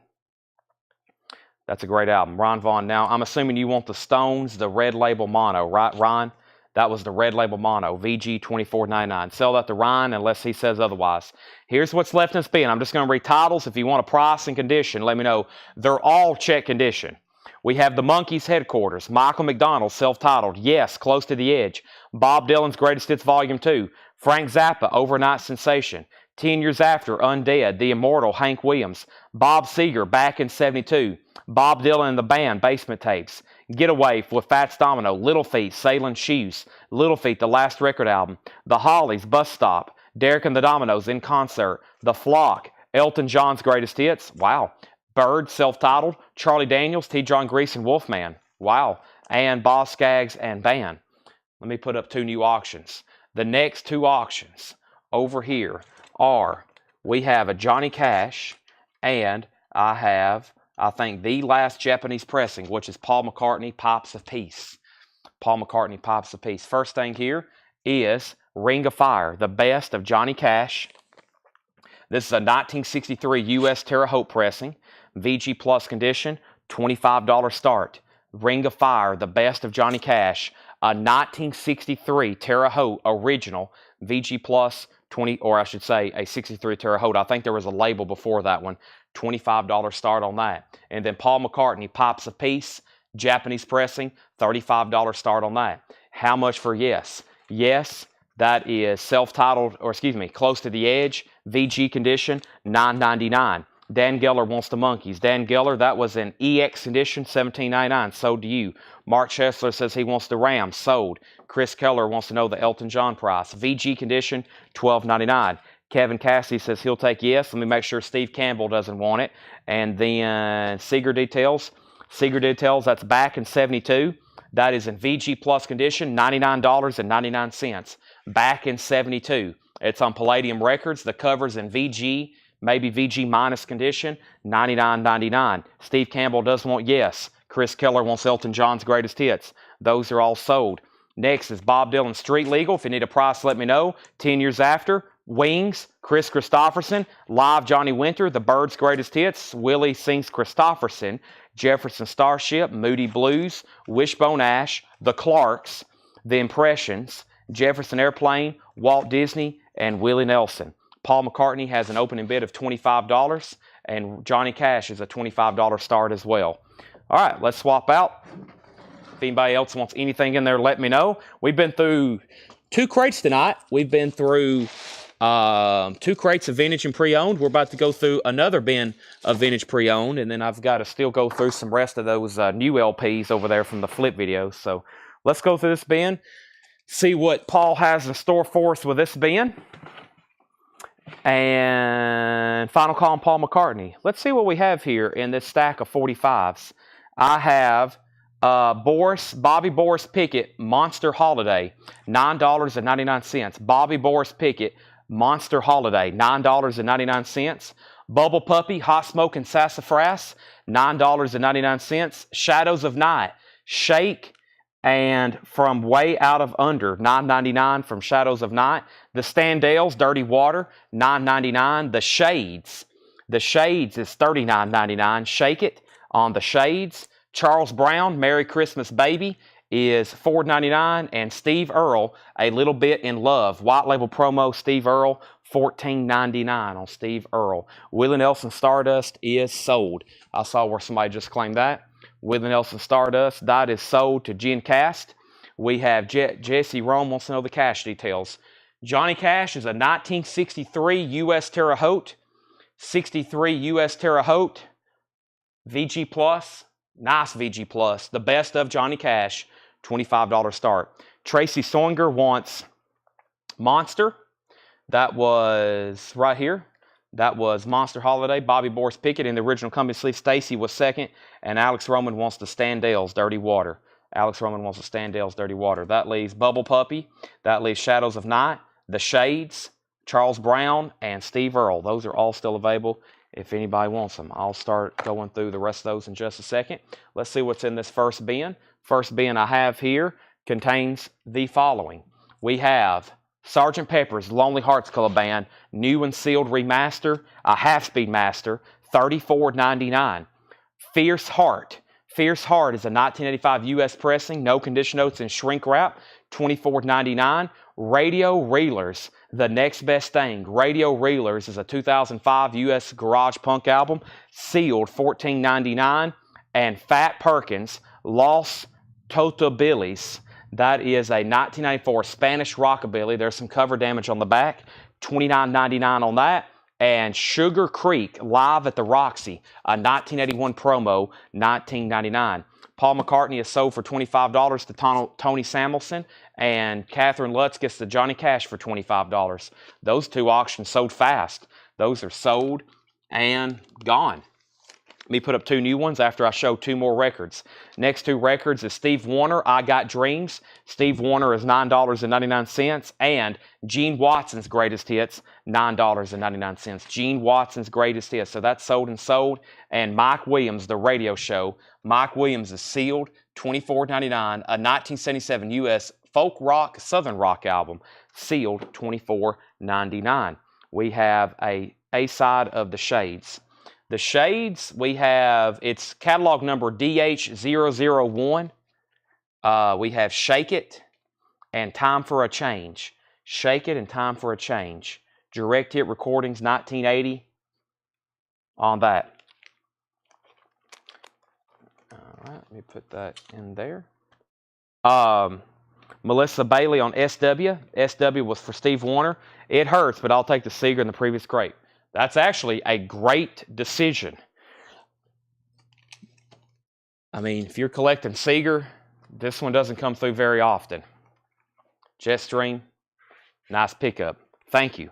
That's a great album. Ron Vaughn. Now, I'm assuming you want the Stones, the Red Label Mono, right, Ron? That was the Red Label Mono, VG $24.99. Sell that to Ryan unless he says otherwise. Here's what's left in spin. I'm just going to read titles. If you want a price and condition, let me know. They're all check condition. We have the Monkees Headquarters, Michael McDonald, self-titled, Yes, Close to the Edge, Bob Dylan's Greatest Hits Volume 2, Frank Zappa, Overnight Sensation, 10 Years After, Undead, The Immortal, Hank Williams, Bob Seger, Back in 72, Bob Dylan and the Band, Basement Tapes, Getaway with Fats Domino, Little Feat, Sailing Shoes, Little Feat, the last record album, The Hollies, Bus Stop, Derek and the Dominoes in Concert, The Flock, Elton John's Greatest Hits, wow, Bird, self-titled, Charlie Daniels, T. John Grease, and Wolfman, wow, and Boss Skaggs and Band. Let me put up 2 new auctions. The next 2 auctions over here are, we have a Johnny Cash, and I think, the last Japanese pressing, which is Paul McCartney, Pipes of Peace. Paul McCartney, Pipes of Peace. First thing here is Ring of Fire, the best of Johnny Cash. This is a 1963 U.S. Terre Haute pressing. VG Plus condition, $25 start. Ring of Fire, the best of Johnny Cash. A 1963 Terre Haute original. VG Plus, a 63 Terre Haute. I think there was a label before that one. $25 start on that. And then Paul McCartney, Pipes of Peace, Japanese pressing, $35 start on that. How much for Yes? Yes, that is self-titled, Close to the Edge, VG condition, $9.99. Dan Geller wants the Monkeys. Dan Geller, that was an EX condition, $17.99. Sold to you. Mark Chesler says he wants the Rams. Sold. Chris Keller wants to know the Elton John price. VG condition, $12.99. Kevin Cassidy says he'll take yes. Let me make sure Steve Campbell doesn't want it. And then Seeger Details. Seeger Details, that's back in 72. That is in VG Plus condition, $99.99. Back in 72. It's on Palladium Records. The cover's in VG, maybe VG minus condition, $99.99. Steve Campbell does want yes. Chris Keller wants Elton John's greatest hits. Those are all sold. Next is Bob Dylan Street Legal. If you need a price, let me know. 10 years after. Wings, Chris Christopherson. Live Johnny Winter, The Byrds' greatest hits. Willie sings Christopherson. Jefferson Starship, Moody Blues, Wishbone Ash, The Clarks, The Impressions, Jefferson Airplane, Walt Disney, and Willie Nelson. Paul McCartney has an opening bid of $25, and Johnny Cash is a $25 start as well. All right, let's swap out. If anybody else wants anything in there, let me know. We've been through 2 crates tonight. We've been through 2 crates of vintage and pre-owned. We're about to go through another bin of vintage pre-owned, and then I've got to still go through some rest of those new LPs over there from the flip videos. So let's go through this bin, see what Paul has in store for us with this bin. And final call on Paul McCartney. Let's see what we have here in this stack of 45s. I have Bobby Boris Pickett Monster Holiday, $9.99. Bobby Boris Pickett Monster Holiday, $9.99. Bubble Puppy Hot Smoke and Sassafras, $9.99. Shadows of Night, Shake and From Way Out of Under, $9.99 from Shadows of Night. The Standales Dirty Water, $9.99. The Shades is $39.99. Shake It on the Shades. Charles Brown, Merry Christmas Baby, is $4.99, and Steve Earle, A Little Bit in Love. White label promo, Steve Earle, $14.99 on Steve Earle. Willie Nelson Stardust is sold. I saw where somebody just claimed that. Willie Nelson Stardust, that is sold to Jen Cast. We have Jesse Rome wants to know the cash details. Johnny Cash is a 1963 U.S. Terre Haute. 63 U.S. Terre Haute. VG Plus. Nice VG Plus. The best of Johnny Cash. $25 start. Tracy Soinger wants Monster. That was right here. That was Monster Holiday. Bobby Boris Pickett in the original company sleeve. Stacy was second. And Alex Roman wants the Standales Dirty Water. Alex Roman wants the Standales Dirty Water. That leaves Bubble Puppy. That leaves Shadows of Night. The Shades. Charles Brown. And Steve Earle. Those are all still available if anybody wants them. I'll start going through the rest of those in just a second. Let's see what's in this first bin. First bin I have here contains the following. We have Sgt. Pepper's Lonely Hearts Club Band, new and sealed remaster, a half-speed master, $34.99. Fierce Heart. Fierce Heart is a 1985 U.S. pressing, no condition notes and shrink wrap, $24.99. Radio Reelers, The Next Best Thing. Radio Reelers is a 2005 U.S. garage punk album, sealed, $14.99. And Fat Perkins, Los Totobillies. That is a 1994 Spanish rockabilly. There's some cover damage on the back. $29.99 on that. And Sugar Creek, Live at the Roxy, a 1981 promo, $19.99. Paul McCartney is sold for $25 to Tony Samuelson. And Catherine Lutz gets the Johnny Cash for $25. Those 2 auctions sold fast. Those are sold and gone. Let me put up 2 new ones after I show 2 more records. Next 2 records is Steve Warner, I Got Dreams. Steve Warner is $9.99. And Gene Watson's Greatest Hits, $9.99. Gene Watson's Greatest Hits. So that's sold and sold. And Mike Williams, The Radio Show. Mike Williams is sealed, $24.99. A 1977 U.S. folk rock, southern rock album, sealed, $24.99. We have a A-side of The Shades. The Shades, we have, it's catalog number DH001. We have Shake It and Time for a Change. Shake It and Time for a Change. Direct Hit Recordings, 1980 on that. All right, let me put that in there. Melissa Bailey on SW. SW was for Steve Warner. It hurts, but I'll take the Seeger in the previous crate. That's actually a great decision. I mean, if you're collecting Seeger, this one doesn't come through very often. Jetstream, nice pickup. Thank you.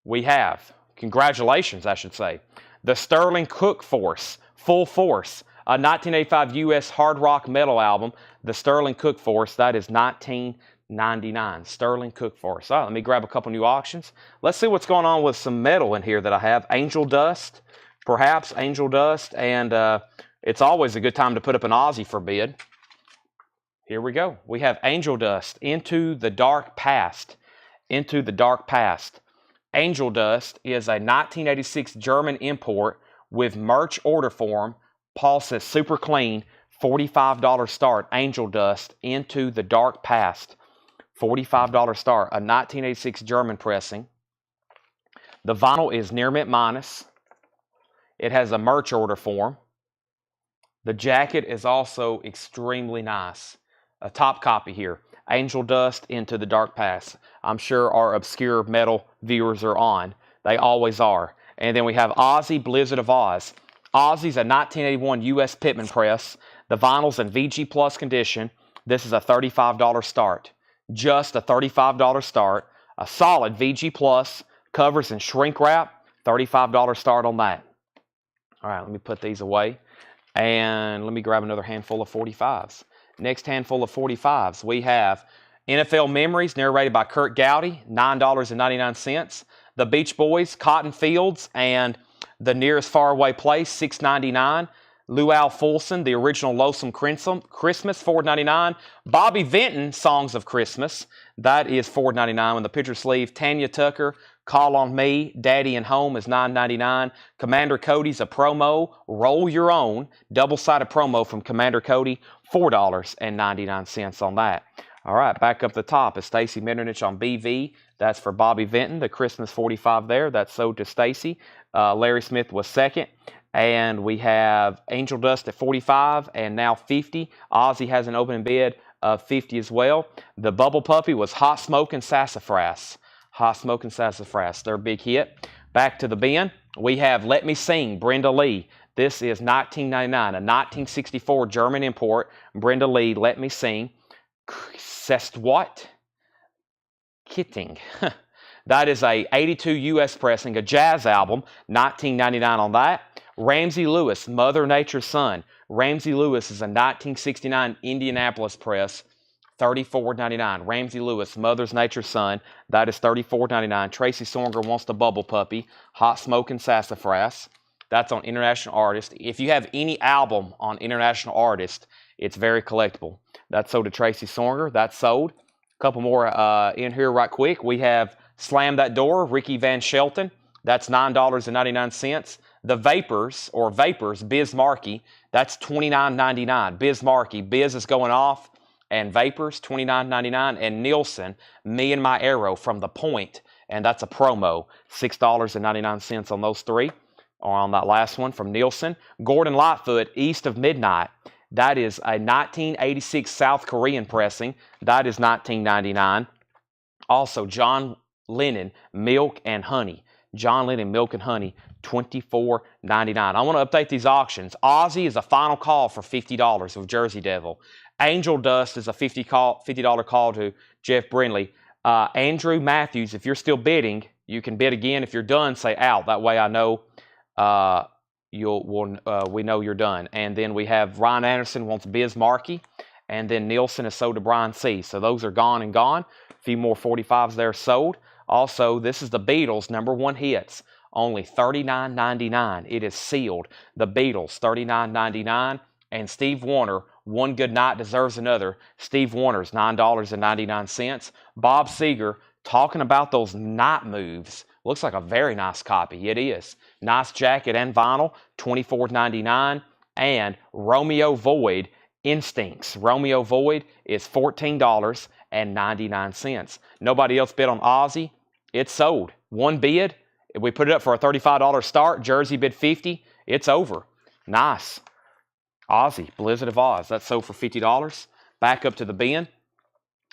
We have, congratulations, I should say, the Sterling Cook Force, Full Force, a 1985 U.S. hard rock metal album. The Sterling Cook Force, that is $19.99. Sterling Cook Force. All right, let me grab a couple new auctions. Let's see what's going on with some metal in here that I have. Angel Dust, perhaps Angel Dust, and it's always a good time to put up an Aussie for bid. Here we go. We have Angel Dust, Into the Dark Past. Into the Dark Past. Angel Dust is a 1986 German import with merch order form. Paul says super clean, $45 start. Angel Dust, Into the Dark Past. $45 start. A 1986 German pressing. The vinyl is near mint minus. It has a merch order form. The jacket is also extremely nice. A top copy here. Angel Dust, Into the Dark Past. I'm sure our obscure metal viewers are on. They always are. And then we have Ozzy, Blizzard of Oz. Ozzy's a 1981 U.S. Pittman press. The vinyl's in VG Plus condition. This is a $35 start. Just a $35 start. A solid VG Plus. Covers and shrink wrap. $35 start on that. All right, let me put these away. And let me grab another handful of 45s. Next handful of 45s, we have NFL Memories, narrated by Kurt Gowdy, $9.99. The Beach Boys, Cotton Fields, and The Nearest Faraway Place, $6.99. Luau Fulson, the original Lonesome Christmas, $4.99. Bobby Vinton, Songs of Christmas, that is $4.99 with the picture sleeve. Tanya Tucker, Call on Me, Daddy and Home is $9.99. Commander Cody's a promo, Roll Your Own, double-sided promo from Commander Cody, $4.99 on that. All right, back up the top is Stacy Metternich on BV. That's for Bobby Vinton, the Christmas 45 there. That's sold to Stacy. Larry Smith was second. And we have Angel Dust at 45 and now 50. Ozzy has an open bid of 50 as well. The Bubble Puppy was Hot Smokin' Sassafras. Hot Smokin' Sassafras, their big hit. Back to the bin, we have Let Me Sing, Brenda Lee. This is $19.99, a 1964 German import. Brenda Lee, Let Me Sing. Sestwat Kitting. That is a 82 U.S. pressing, a jazz album, $19.99 on that. Ramsey Lewis, Mother Nature's Son. Ramsey Lewis is a 1969 Indianapolis press, $34.99. Ramsey Lewis, Mother Nature's Son, that is $34.99. Tracy Sornger Wants the Bubble Puppy, Hot Smokin' Sassafras. That's on International Artist. If you have any album on International Artist, it's very collectible. That's sold to Tracy Sornger. That's sold. A couple more in here right quick. We have Slam That Door, Ricky Van Shelton. That's $9.99. The Vapors, or Vapors, Biz Markie, that's $29.99. Biz Markie, Biz is going off, and Vapors, $29.99. And Nielsen, Me and My Arrow from The Point, and that's a promo, $6.99 on those three. Or on that last one from Nielsen. Gordon Lightfoot, East of Midnight. That is a 1986 South Korean pressing. That is $19.99. Also, John Lennon, Milk and Honey. John Lennon, Milk and Honey, $24.99. I want to update these auctions. Ozzy is a final call for $50 with Jersey Devil. Angel Dust is a $50 call to Jeff Brindley. Andrew Matthews, if you're still bidding, you can bid again. If you're done, say out. That way I know we know you're done. And then we have Ryan Anderson wants Biz Markie, and then Nielsen is sold to Brian C. So those are gone and gone. A few more 45s there sold. Also, this is the Beatles' #1 hits. Only $39.99. It is sealed. The Beatles, $39.99. And Steve Warner, One Good Night Deserves Another. Steve Warner's $9.99. Bob Seger, talking about those night moves. Looks like a very nice copy. It is. Nice jacket and vinyl, $24.99. And Romeo Void, Instincts. Romeo Void is $14.99. Nobody else bid on Ozzy. It's sold. One bid. If we put it up for a $35 start, Jersey bid $50. It's over. Nice. Ozzy, Blizzard of Oz. That's sold for $50. Back up to the bin.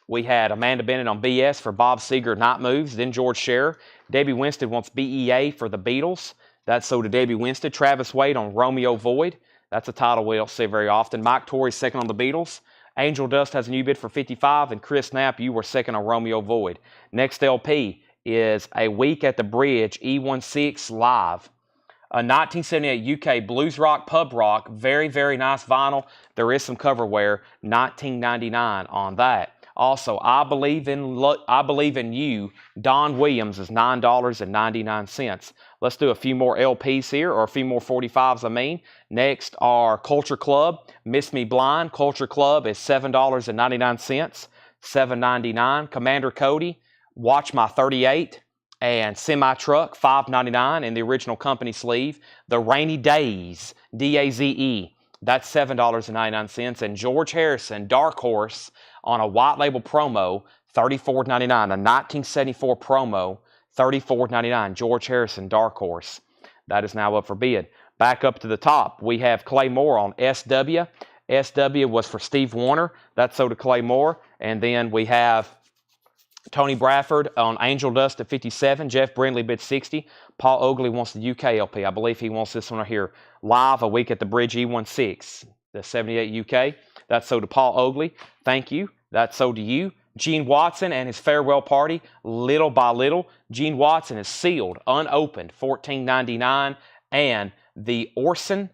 We had Amanda Bennett on BS for Bob Seger, Night Moves. Then George Scherer. Debbie Winstead wants BEA for the Beatles. That's so to Debbie Winstead. Travis Wade on Romeo Void. That's a title we don't see very often. Mike Torrey second on the Beatles. Angel Dust has a new bid for 55. And Chris Knapp, you were second on Romeo Void. Next LP is A Week at the Bridge E16 Live. A 1978 UK blues rock, pub rock. Very, very nice vinyl. There is some cover wear. $19.99 on that. Also, I Believe in You, Don Williams is $9.99. Let's do a few more LPs here, or a few more 45s, I mean. Next are Culture Club, Miss Me Blind. Culture Club is $7.99, $7.99. Commander Cody, Watch My 38, and Semi Truck, $5.99 in the original company sleeve. The Rainy Days, DAZE, that's $7.99. And George Harrison, Dark Horse, on a white label promo, $34.99. A 1974 promo, $34.99. George Harrison, Dark Horse. That is now up for bid. Back up to the top, we have Clay Moore on SW. SW was for Steve Warner. That's so to Clay Moore. And then we have Tony Bradford on Angel Dust at 57. Jeff Brindley bid 60. Paul Oakley wants the UK LP. I believe he wants this one right here. Live, A Week at the Bridge E16. The 78 UK. That's so to Paul Oakley. Thank you. That's so to you. Gene Watson and his farewell party, Little by Little. Gene Watson is sealed, unopened, $14.99. And the Orson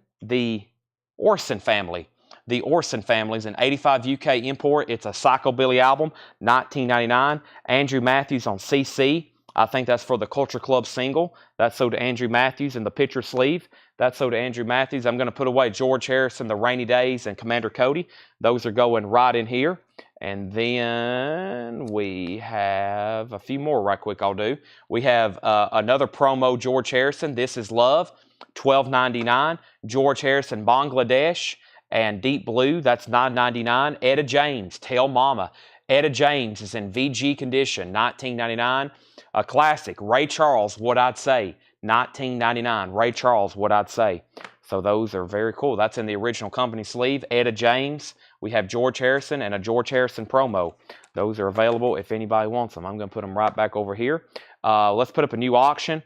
family. The Orson family is an 85 UK import. It's a Psychobilly album, $19.99. Andrew Matthews on CC. I think that's for the Culture Club single. That's so to Andrew Matthews in the picture sleeve. That's so to Andrew Matthews. I'm going to put away George Harrison, The Rainy Days, and Commander Cody. Those are going right in here. And then we have a few more right quick I'll do. We have another promo, George Harrison, This Is Love, $12.99. George Harrison, Bangladesh, and Deep Blue, that's $9.99. Etta James, Tell Mama. Etta James is in VG condition, $19.99. A classic, Ray Charles, What I'd Say, $19.99. Ray Charles, What I'd Say. So those are very cool. That's in the original company sleeve. Etta James. We have George Harrison and a George Harrison promo. Those are available if anybody wants them. I'm going to put them right back over here. Let's put up a new auction.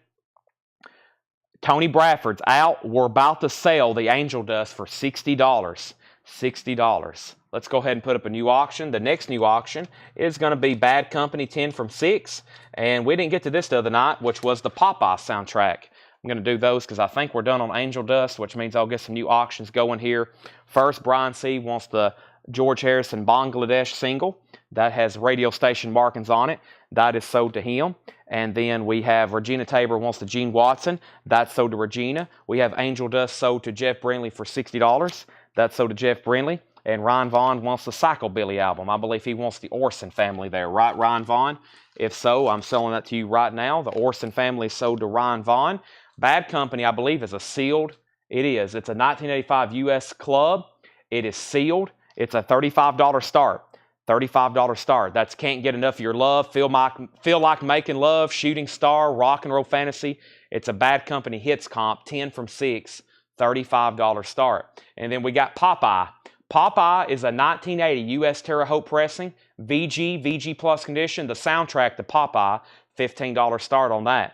Tony Bradford's out. We're about to sell the Angel Dust for $60. $60. Let's go ahead and put up a new auction. The next new auction is going to be Bad Company 10 from 6. And we didn't get to this the other night, which was the Popeye soundtrack. I'm going to do those because I think we're done on Angel Dust, which means I'll get some new auctions going here. First, Brian C. wants the George Harrison Bangladesh single. That has radio station markings on it. That is sold to him. And then we have Regina Tabor wants the Gene Watson. That's sold to Regina. We have Angel Dust sold to Jeff Brindley for $60. That's sold to Jeff Brindley. And Ryan Vaughn wants the Psychobilly album. I believe he wants the Orson family there. Right, Ryan Vaughn? If so, I'm selling that to you right now. The Orson family is sold to Ryan Vaughn. Bad Company, I believe, is a sealed. It is. It's a 1985 U.S. club. It is sealed. It's a $35 start. $35 start. That's Can't Get Enough of Your Love, Feel Like Making Love, Shooting Star, Rock and Roll Fantasy. It's a Bad Company hits comp, 10 from 6, $35 start. And then we got Popeye. Popeye is a 1980 U.S. Terre Haute pressing, VG Plus condition. The soundtrack to Popeye, $15 start on that.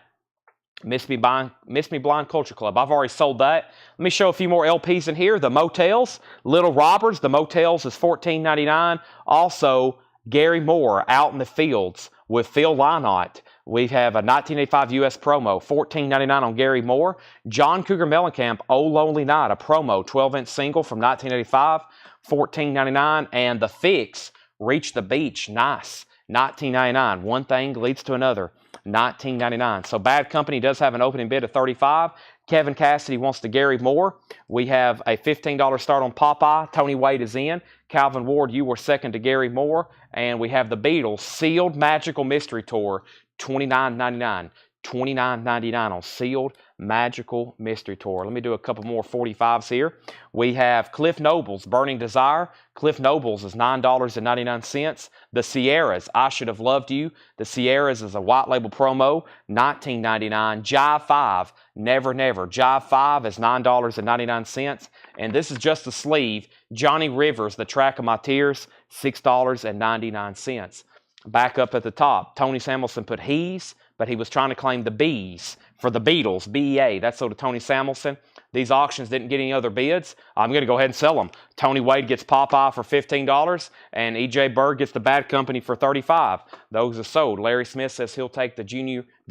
Miss Me Blind Culture Club. I've already sold that. Let me show a few more LPs in here. The Motels, Little Roberts. The Motels is $14.99. Also, Gary Moore, Out in the Fields with Phil Lynott. We have a 1985 U.S. promo, $14.99 on Gary Moore. John Cougar Mellencamp, Oh Lonely Night, a promo, 12-inch single from 1985, $14.99. And The Fix, Reach the Beach, nice, $19.99. One thing leads to another. $19.99. So Bad Company does have an opening bid of $35. Kevin Cassidy wants the Gary Moore. We have a $15 start on Popeye. Tony Wade is in. Calvin Ward, you were second to Gary Moore. And we have the Beatles Sealed Magical Mystery Tour, $29.99. $29.99 on Sealed Magical Mystery Tour. Let me do a couple more 45s here. We have Cliff Noble's Burning Desire. Cliff Noble's is $9.99. The Sierras, I Should Have Loved You. The Sierras is a white label promo, $19.99. Jive 5, Never Never. Jive 5 is $9.99. And this is just the sleeve. Johnny Rivers, The Track of My Tears, $6.99. Back up at the top, Tony Samuelson put he's, but he was trying to claim the B's for the Beatles, BEA. That's so to Tony Samuelson. These auctions didn't get any other bids. I'm going to go ahead and sell them. Tony Wade gets Popeye for $15, and E.J. Bird gets the Bad Company for $35. Those are sold. Larry Smith says he'll take the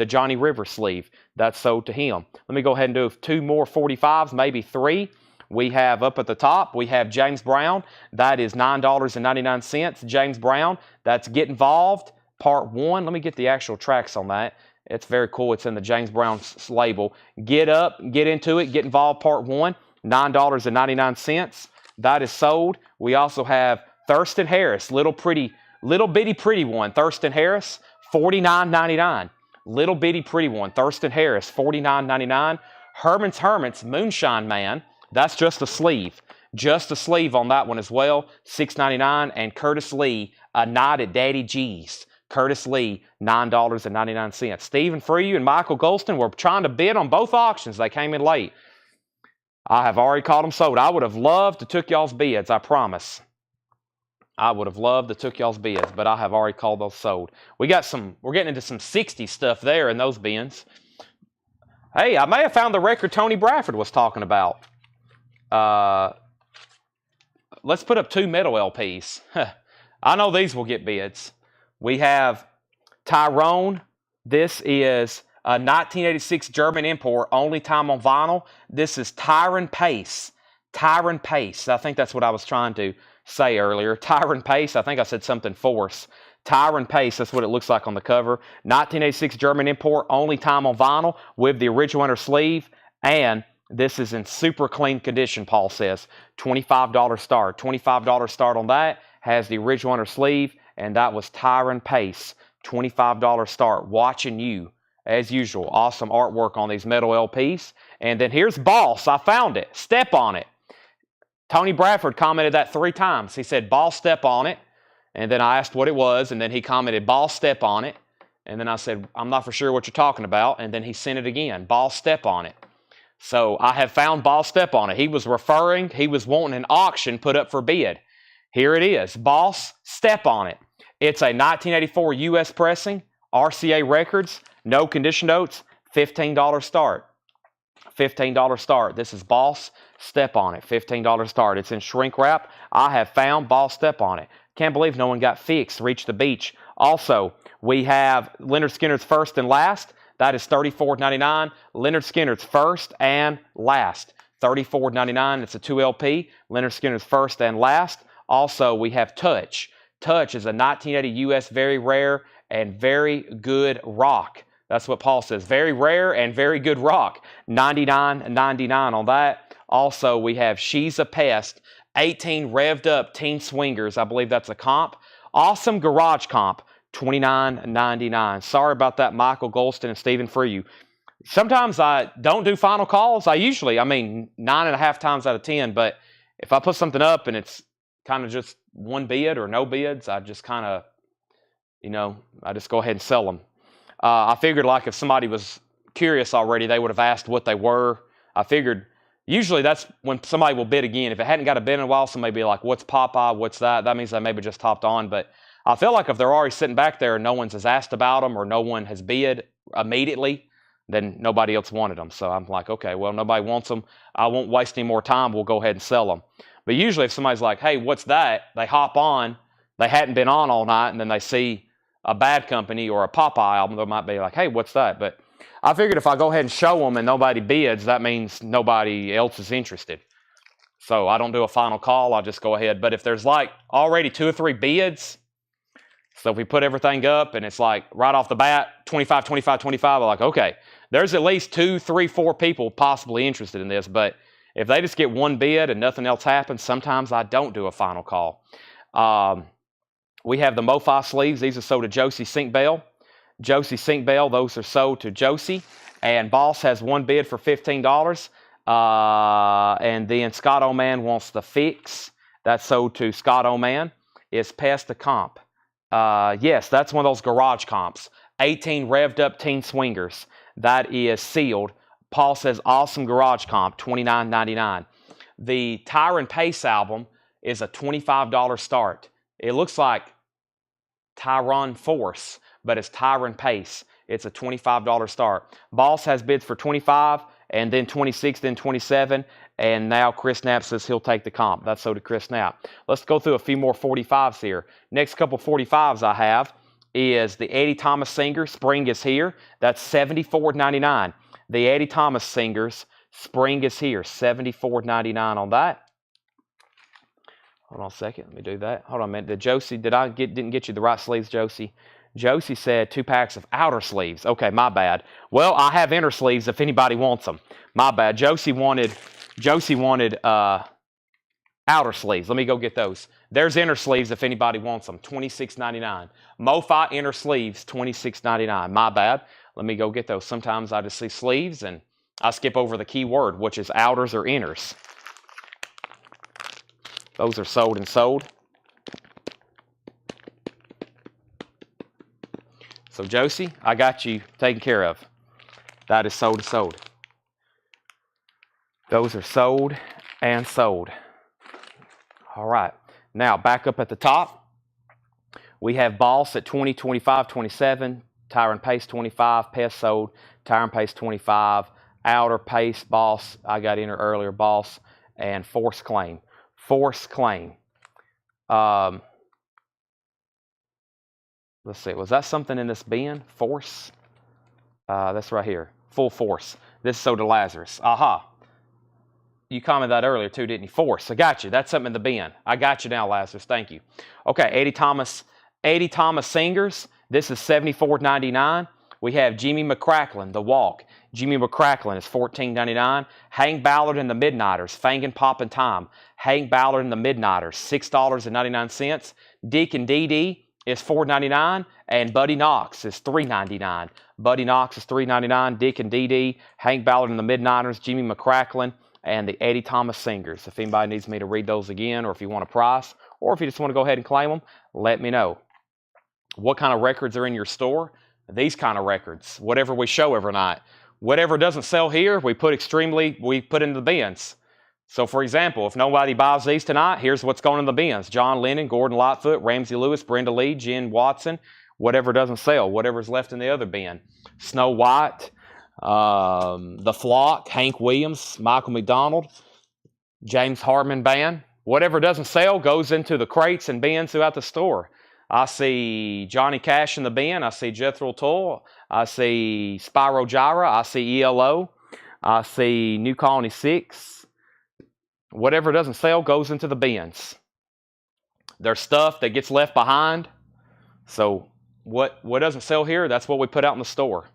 Johnny Rivers sleeve. That's sold to him. Let me go ahead and do 2 more 45s, maybe 3. We have up at the top, we have James Brown. That is $9.99. James Brown, that's Get Involved, Part 1. Let me get the actual tracks on that. It's very cool. It's in the James Brown label. Get Up, Get Into It, Get Involved, Part 1, $9.99. That is sold. We also have Thurston Harris, Little Bitty Pretty One. Thurston Harris, $49.99. Little Bitty Pretty One. Thurston Harris, $49.99. Herman's Hermits, Moonshine Man. That's just a sleeve. Just a sleeve on that one as well, $6.99. And Curtis Lee, A Night at Daddy G's. Curtis Lee, $9.99. Stephen Frew and Michael Golston were trying to bid on both auctions. They came in late. I have already called them sold. I would have loved to took y'all's bids, I promise. I would have loved to took y'all's bids, but I have already called those sold. We're getting into some 60s stuff there in those bins. Hey, I may have found the record Tony Bradford was talking about. Let's put up 2 metal LPs. I know these will get bids. We have Tyrone. This is a 1986 German import, only time on vinyl. This is Tyron Pace. Tyron Pace. I think that's what I was trying to say earlier. Tyron Pace. I think I said something force. Tyron Pace. That's what it looks like on the cover. 1986 German import, only time on vinyl with the original inner sleeve. And this is in super clean condition, Paul says. $25 start. $25 start on that. Has the original inner sleeve. And that was Tyron Pace. $25 start. Watching you, as usual. Awesome artwork on these metal LPs. And then here's Boss. I found it. Step on it. Tony Bradford commented that 3 times. He said, Boss, step on it. And then I asked what it was. And then he commented, Boss, step on it. And then I said, I'm not for sure what you're talking about. And then he sent it again. Boss, step on it. So I have found Boss, step on it. He was wanting an auction put up for bid. Here it is. Boss, step on it. It's a 1984 U.S. pressing, RCA Records, no condition notes, $15 start. $15 start. This is Boss, step on it. $15 start. It's in shrink wrap. I have found Boss, step on it. Can't believe no one got fixed. Reach the beach. Also, we have Leonard Skinner's First and Last. That is $34.99. Leonard Skinner's First and Last. $34.99. It's a 2 LP. Leonard Skinner's First and Last. Also, we have Touch. Touch is a 1980 U.S. very rare and very good rock. That's what Paul says. Very rare and very good rock. $99.99 on that. Also, we have She's a Pest. 18 revved up teen swingers. I believe that's a comp. Awesome garage comp. $29.99. Sorry about that, Michael Golston and Stephen Frew. Sometimes I don't do final calls. 9.5 times out of 10. But if I put something up and it's kind of just one bid or no bids, I just kind of, I just go ahead and sell them. I figured like if somebody was curious already, they would have asked what they were. I figured usually that's when somebody will bid again. If it hadn't got a bid in a while, somebody would be like, what's Popeye? What's that? That means they maybe just hopped on. But I feel like if they're already sitting back there and no one's has asked about them or no one has bid immediately, then nobody else wanted them. So I'm like, okay, well, nobody wants them. I won't waste any more time. We'll go ahead and sell them. But usually if somebody's like, hey, what's that? They hop on. They hadn't been on all night, and then they see a Bad Company or a Popeye album. They might be like, hey, what's that? But I figured if I go ahead and show them and nobody bids, that means nobody else is interested. So I don't do a final call. I just go ahead. But if there's like already 2 or 3 bids, so if we put everything up and it's like right off the bat, 25, 25, 25, I'm like, okay, there's at least 2, 3, 4 people possibly interested in this. But if they just get one bid and nothing else happens, sometimes I don't do a final call. We have the MoFi sleeves. These are sold to Josie Sink Bell. Josie Sink Bell, those are sold to Josie. And Boss has one bid for $15. And then Scott Oman wants the Fix. That's sold to Scott Oman. Is Pest a comp? Yes, that's one of those garage comps. 18 revved up teen swingers. That is sealed. Paul says awesome garage comp, $29.99. The Tyron Pace album is a $25 start. It looks like Tyron Force, but it's Tyron Pace. It's a $25 start. Boss has bids for $25, and then $26, then $27, and now Chris Knapp says he'll take the comp. That's so to Chris Knapp. Let's go through a few more 45s here. Next couple 45s I have is the Eddie Thomas Singer. Spring is here. That's $74.99. The Eddie Thomas Singers. Spring is here. $74.99 on that. Hold on a second. Let me do that. Hold on a minute. Did Josie, didn't get you the right sleeves, Josie? Josie said 2 packs of outer sleeves. Okay, my bad. Well, I have inner sleeves if anybody wants them. My bad. Josie wanted outer sleeves. Let me go get those. There's inner sleeves if anybody wants them. $26.99. MoFi inner sleeves, $26.99. My bad. Let me go get those. Sometimes I just see sleeves and I skip over the key word, which is outers or inners. Those are sold and sold. So Josie, I got you taken care of. That is sold and sold. Those are sold and sold. All right. Now back up at the top. We have Boss at 20, 25, 27. Tyron Pace 25. Pest sold. Tyron Pace 25. Outer Pace, Boss. I got in earlier. Boss and Force Claim. Force Claim. Let's see. Was that something in this bin? Force. That's right here. Full Force. This is sold to Lazarus. Aha. You commented that earlier too, didn't you? Force. I got you. That's something in the bin. I got you now, Lazarus. Thank you. Okay, Eddie Thomas Singers. This is $74.99. We have Jimmy McCracklin, The Walk. Jimmy McCracklin is $14.99. Hank Ballard and the Midnighters, Fangin' Poppin' Time. Hank Ballard and the Midnighters, $6.99. Dick and Dee Dee is $4.99. And Buddy Knox is $3.99. Buddy Knox is $3.99. Dick and Dee Dee, Hank Ballard and the Midnighters, Jimmy McCracklin, and the Eddie Thomas Singers. If anybody needs me to read those again, or if you want a price, or if you just want to go ahead and claim them, let me know. What kind of records are in your store? These kind of records, whatever we show every night. Whatever doesn't sell here, we put into the bins. So for example, if nobody buys these tonight, here's what's going in the bins. John Lennon, Gordon Lightfoot, Ramsey Lewis, Brenda Lee, Jen Watson. Whatever doesn't sell, whatever's left in the other bin. Snow White, The Flock, Hank Williams, Michael McDonald, James Hartman Band. Whatever doesn't sell goes into the crates and bins throughout the store. I see Johnny Cash in the bin. I see Jethro Tull. I see Spyro Gyra. I see ELO. I see New Colony 6. Whatever doesn't sell goes into the bins. There's stuff that gets left behind. So what doesn't sell here, that's what we put out in the store.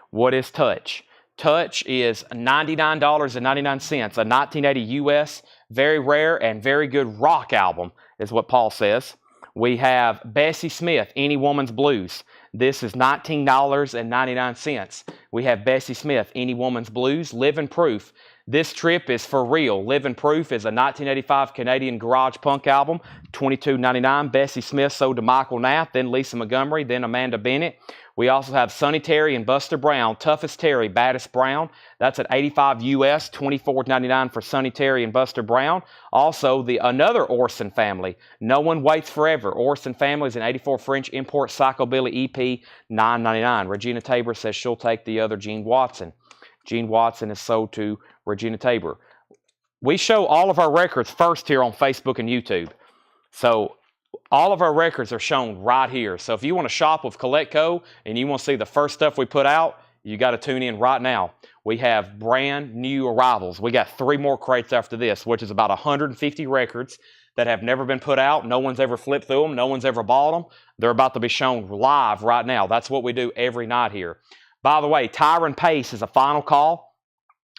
What is Touch? Touch is $99.99, a 1980 US, very rare and very good rock album, is what Paul says. We have Bessie Smith, Any Woman's Blues. This is $19.99. We have Bessie Smith, Any Woman's Blues, Living Proof. This trip is for real. Living Proof is a 1985 Canadian garage punk album, $22.99. Bessie Smith sold to Michael Knapp, then Lisa Montgomery, then Amanda Bennett. We also have Sonny Terry and Buster Brown, Toughest Terry, Baddest Brown. That's at $85 US, $24.99 for Sonny Terry and Buster Brown. Also, another Orson family, No One Waits Forever. Orson family is an '84 French import psychobilly EP, $9.99. Regina Tabor says she'll take the other Gene Watson. Gene Watson is sold to Regina Tabor. We show all of our records first here on Facebook and YouTube. So all of our records are shown right here. So if you want to shop with Collectible and you want to see the first stuff we put out, you got to tune in right now. We have brand new arrivals. We got 3 more crates after this, which is about 150 records that have never been put out. No one's ever flipped through them. No one's ever bought them. They're about to be shown live right now. That's what we do every night here. By the way, Tyron Pace is a final call.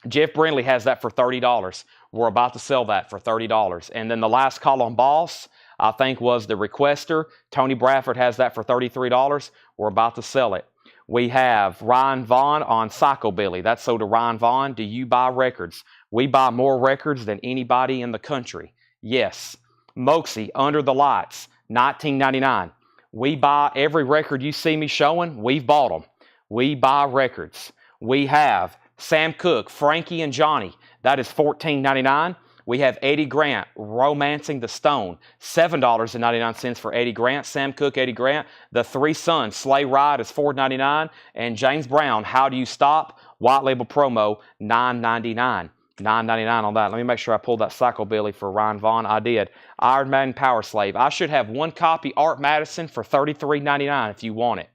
Jeff Brindley has that for $30. We're about to sell that for $30. And then the last call on Boss, I think, was the Requester. Tony Bradford has that for $33. We're about to sell it. We have Ryan Vaughn on Psychobilly. That's sold to Ryan Vaughn. Do you buy records? We buy more records than anybody in the country. Yes. Moxie, Under the Lights, $19.99. We buy every record you see me showing. We've bought them. We buy records. We have Sam Cooke, Frankie and Johnny. That is $14.99. We have Eddie Grant, Romancing the Stone, $7.99 for Eddie Grant. Sam Cooke, Eddie Grant. The Three Sons, Sleigh Ride is $4.99. And James Brown, How Do You Stop? White Label Promo, $9.99. $9.99 on that. Let me make sure I pulled that Psychobilly for Ryan Vaughn. I did. Iron Man Power Slave. I should have one copy, Art Madison, for $33.99 if you want it.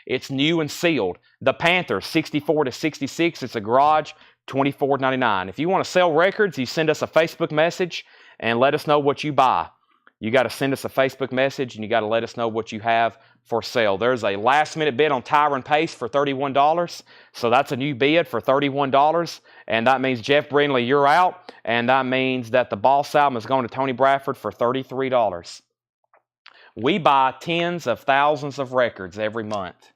It's new and sealed. The Panthers, 64 to 66. It's a garage, $24.99. If you want to sell records, you send us a Facebook message and let us know what you buy. You got to send us a Facebook message and you got to let us know what you have for sale. There's a last minute bid on Tyron Pace for $31. So that's a new bid for $31. And that means Jeff Brindley, you're out. And that means that the Boss album is going to Tony Bradford for $33. We buy tens of thousands of records every month.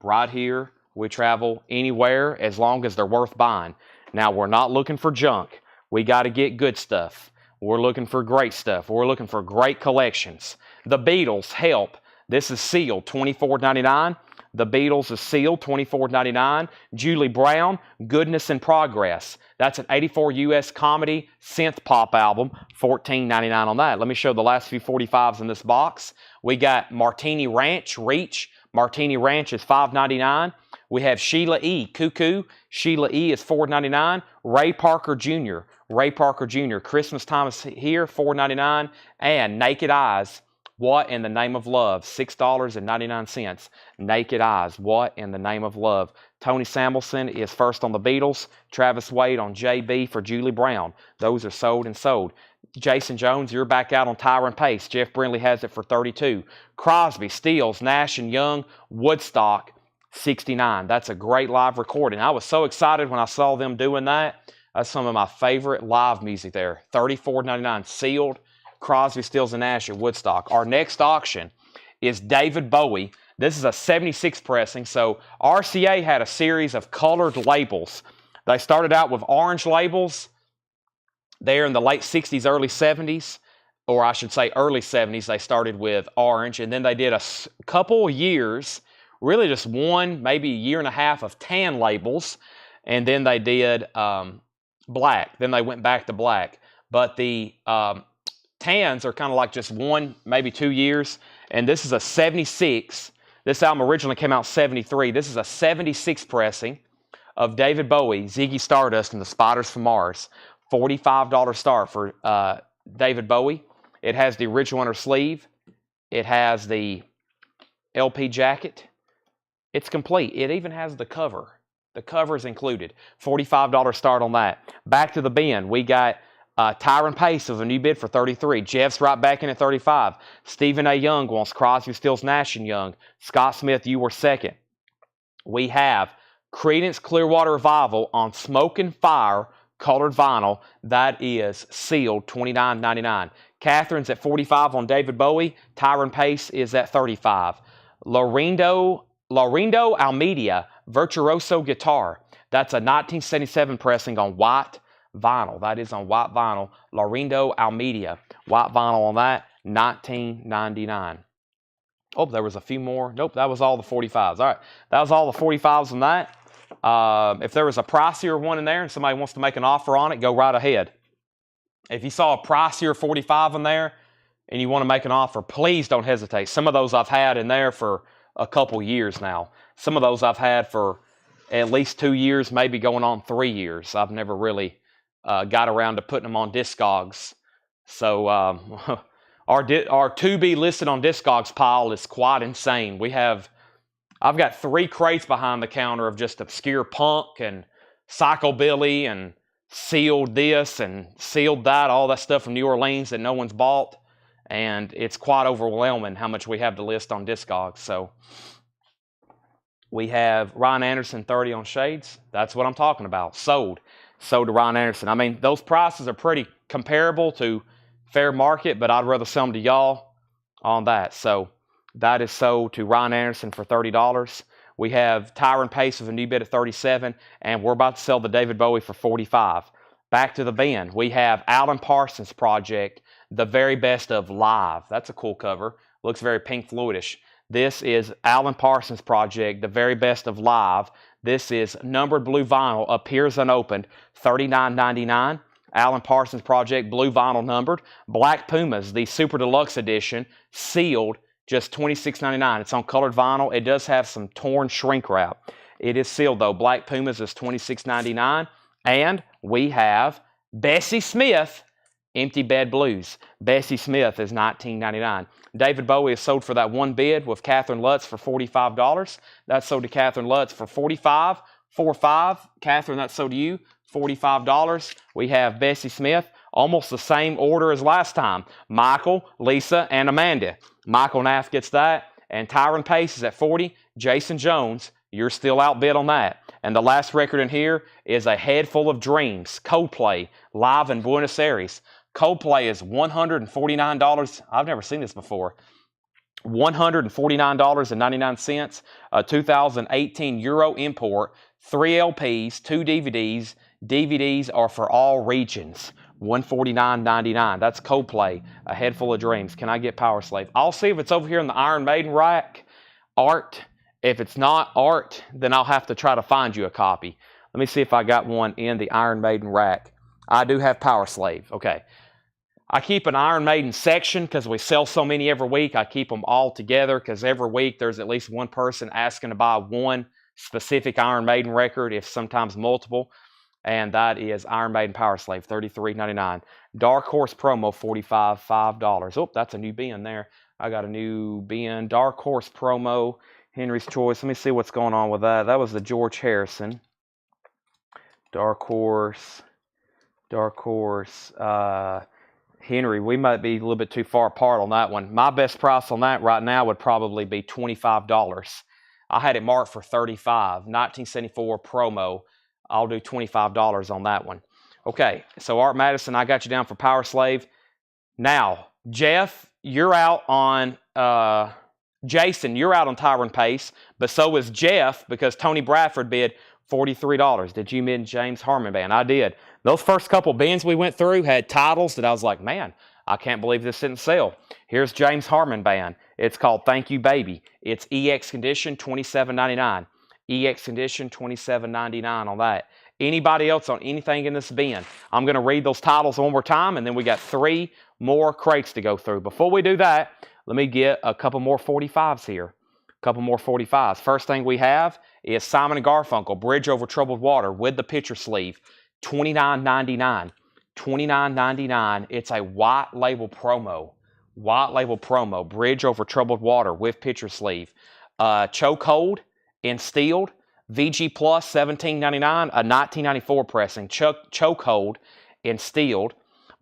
Right here, we travel anywhere as long as they're worth buying. Now, we're not looking for junk. We got to get good stuff. We're looking for great stuff. We're looking for great collections. The Beatles, Help. This is sealed, $24.99. The Beatles is sealed, $24.99. Julie Brown, Goodness in Progress. That's an 84 US comedy synth pop album, $14.99 on that. Let me show the last few 45s in this box. We got Martini Ranch, Reach. Martini Ranch is $5.99. We have Sheila E. Cuckoo. Sheila E. is $4.99. Ray Parker Jr. Ray Parker Jr. Christmas Time is here, $4.99. And Naked Eyes, What in the Name of Love, $6.99. Naked Eyes, What in the Name of Love. Tony Samuelson is first on the Beatles. Travis Wade on JB for Julie Brown. Those are sold and sold. Jason Jones, you're back out on Tyron Pace. Jeff Brindley has it for $32. Crosby, Stills, Nash and Young, Woodstock, $69. That's a great live recording. I was so excited when I saw them doing that. That's some of my favorite live music there. $34.99 sealed. Crosby, Stills, and Nash at Woodstock. Our next auction is David Bowie. This is a 76 pressing. So RCA had a series of colored labels. They started out with orange labels there in the late 60s, early 70s. Or I should say early 70s, they started with orange. And then they did a couple of years, really just one, maybe a year and a half of tan labels. And then they did black. Then they went back to black. But the tans are kind of like just 1, maybe 2 years. And this is a 76. This album originally came out in 73. This is a 76 pressing of David Bowie, Ziggy Stardust, and the Spiders from Mars. $45 start for David Bowie. It has the original inner sleeve. It has the LP jacket. It's complete. It even has the cover. The cover is included. $45 start on that. Back to the bin. We got Tyron Pace with a new bid for $33. Jeff's right back in at $35. Stephen A. Young wants Crosby, Stills, Nash and Young. Scott Smith, you were second. We have Creedence Clearwater Revival on Smoke and Fire colored vinyl. That is sealed, $29.99. Catherine's at $45 on David Bowie. Tyron Pace is at $35. Laurindo Almeida Virtuoso Guitar. That's a 1977 pressing on white vinyl. That is on white vinyl. Laurindo Almeida. White vinyl on that, $19.99. Oh, there was a few more. Nope, that was all the 45s. All right, that was all the 45s on that. If there was a pricier one in there and somebody wants to make an offer on it, go right ahead. If you saw a pricier 45 in there and you want to make an offer, please don't hesitate. Some of those I've had in there for a couple years now. Some of those I've had for at least 2 years, maybe going on 3 years. I've never really got around to putting them on Discogs. So our to be listed on Discogs pile is quite insane. I've got 3 crates behind the counter of just obscure punk and psychobilly and sealed this and sealed that, all that stuff from New Orleans that no one's bought. And it's quite overwhelming how much we have to list on Discogs. So we have Ryan Anderson 30 on Shades. That's what I'm talking about. Sold to Ryan Anderson. I mean, those prices are pretty comparable to fair market, but I'd rather sell them to y'all on that. So that is sold to Ryan Anderson for $30. We have Tyron Pace with a new bid at 37, and we're about to sell the David Bowie for 45. Back to the bin, we have Alan Parsons Project, The Very Best of Live. That's a cool cover. Looks very Pink Floydish. This is Alan Parsons Project, The Very Best of Live. This is numbered blue vinyl, appears unopened, $39.99. Alan Parsons Project, blue vinyl numbered. Black Pumas, the Super Deluxe Edition, sealed, just $26.99. It's on colored vinyl. It does have some torn shrink wrap. It is sealed though. Black Pumas is $26.99. And we have Bessie Smith, Empty Bed Blues. Bessie Smith is $19.99. David Bowie is sold for that one bid with Catherine Lutz for $45. That's sold to Catherine Lutz for $45. 45. Catherine, that's sold to you, $45. We have Bessie Smith, almost the same order as last time. Michael, Lisa, and Amanda. Michael Nath gets that, and Tyron Pace is at 40. Jason Jones, you're still outbid on that. And the last record in here is A Head Full of Dreams, Coldplay, live in Buenos Aires. Coldplay is $149. I've never seen this before. $149.99. A 2018 Euro import, 3 LPs, 2 DVDs. DVDs are for all regions. $149.99. That's Coldplay, A Head Full of Dreams. Can I get Power Slave? I'll see if it's over here in the Iron Maiden rack. Art. If it's not art, then I'll have to try to find you a copy. Let me see if I got one in the Iron Maiden rack. I do have Power Slave. Okay. I keep an Iron Maiden section because we sell so many every week. I keep them all together because every week there's at least one person asking to buy one specific Iron Maiden record, if sometimes multiple. And that is Iron Maiden Power Slave, $33.99. Dark Horse Promo, $45, $5. Oh, that's a new bin there. I got a new bin. Dark Horse Promo, Henry's Choice. Let me see what's going on with that. That was the George Harrison. Dark Horse. Henry, we might be a little bit too far apart on that one. My best price on that right now would probably be $25. I had it marked for $35. 1974 promo. I'll do $25 on that one. Okay, so Art Madison, I got you down for Power Slave. Now, Jeff, you're out on... Jason, you're out on Tyron Pace, but so is Jeff because Tony Bradford bid $43. Did you bid James Harmon Band? I did. Those first couple bins we went through had titles that I was like, man, I can't believe this didn't sell. Here's James Harmon Band. It's called Thank You Baby. It's EX condition, $27.99. EX condition, $27.99 on that. Anybody else on anything in this bin? I'm going to read those titles one more time, and then we got 3 more crates to go through. Before we do that, let me get a couple more 45s here. A couple more 45s. First thing we have is Simon & Garfunkel, Bridge Over Troubled Water with the picture sleeve, $29.99. $29.99. It's a white label promo. White label promo. Bridge Over Troubled Water with picture sleeve. Chokehold in steel. VG Plus, $17.99. A 1994 pressing. Chokehold in steel.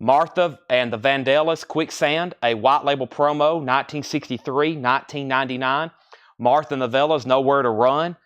Martha and the Vandellas, Quicksand, a white label promo, 1963, $19.99. Martha and the Vandellas, Nowhere to Run,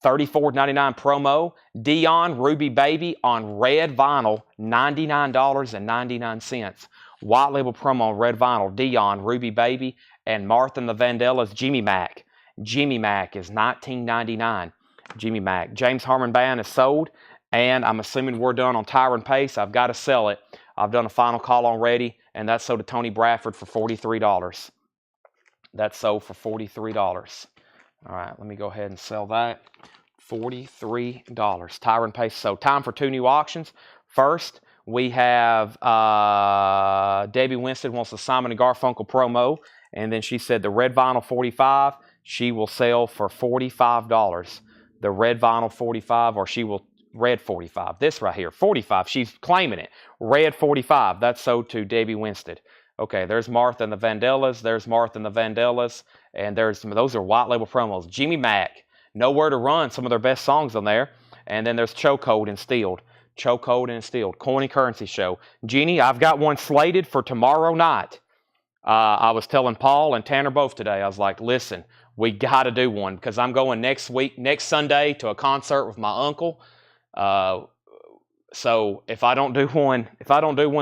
$34.99 promo. Dion, Ruby Baby on red vinyl, $99.99. White label promo on red vinyl, Dion, Ruby Baby, and Martha and the Vandellas, Jimmy Mac. Jimmy Mac is $19.99. Jimmy Mac. James Harmon Band is sold, and I'm assuming we're done on Tyron Pace. I've got to sell it. I've done a final call already, and that's sold to Tony Bradford for $43. That's sold for $43. All right, let me go ahead and sell that. $43. Tyron Pace. So time for 2 new auctions. First, we have Debbie Winston wants the Simon & Garfunkel promo, and then she said the red vinyl 45, she will sell for $45. The red vinyl 45, or she will... Red 45. This right here, 45. She's claiming it. Red 45. That's sold to Debbie Winstead. Okay, there's Martha and the Vandellas. There's Martha and the Vandellas. And those are white label promos. Jimmy Mac, Nowhere to Run, some of their best songs on there. And then there's Chokehold and Steeled. Chokehold and Steeled. Coin and Currency Show. Jeannie, I've got one slated for tomorrow night. I was telling Paul and Tanner both today. I was like, listen, we got to do one because I'm going next Sunday to a concert with my uncle. So if I don't do one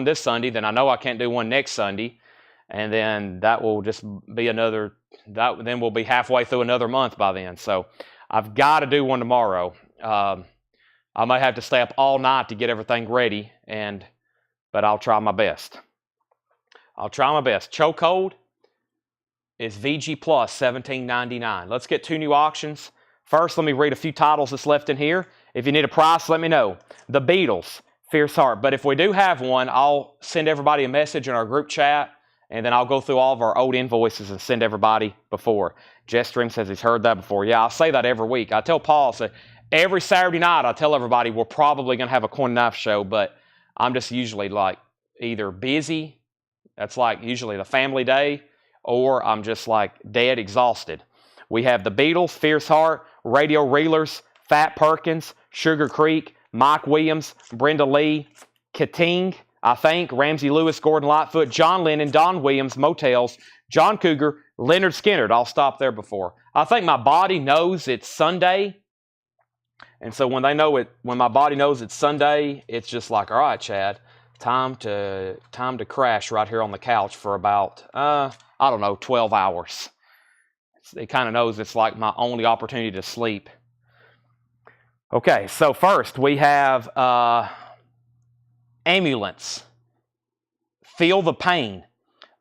this Sunday, then I know I can't do one next Sunday, and then that will just be then we'll be halfway through another month by then. So I've got to do one tomorrow. I might have to stay up all night to get everything ready, but I'll try my best. Chokehold is VG Plus $17.99. Let's get 2 new auctions. First, let me read a few titles that's left in here. If you need a price, let me know. The Beatles, Fierce Heart. But if we do have one, I'll send everybody a message in our group chat, and then I'll go through all of our old invoices and send everybody before. Jetstream says he's heard that before. Yeah, I say that every week. I tell Paul, every Saturday night, I tell everybody we're probably going to have a coin and knife show, but I'm just usually like either busy, that's like usually the family day, or I'm just like dead exhausted. We have the Beatles, Fierce Heart, Radio Reelers, Fat Perkins, Sugar Creek, Mike Williams, Brenda Lee, Kating, I think, Ramsey Lewis, Gordon Lightfoot, John Lennon, Don Williams, Motels, John Cougar, Leonard Skinner. I'll stop there before. I think my body knows it's Sunday. And so when my body knows it's Sunday, it's just like, all right, Chad, time to crash right here on the couch for about, 12 hours. It kind of knows it's like my only opportunity to sleep. Okay, so first we have Ambulance. Feel the Pain.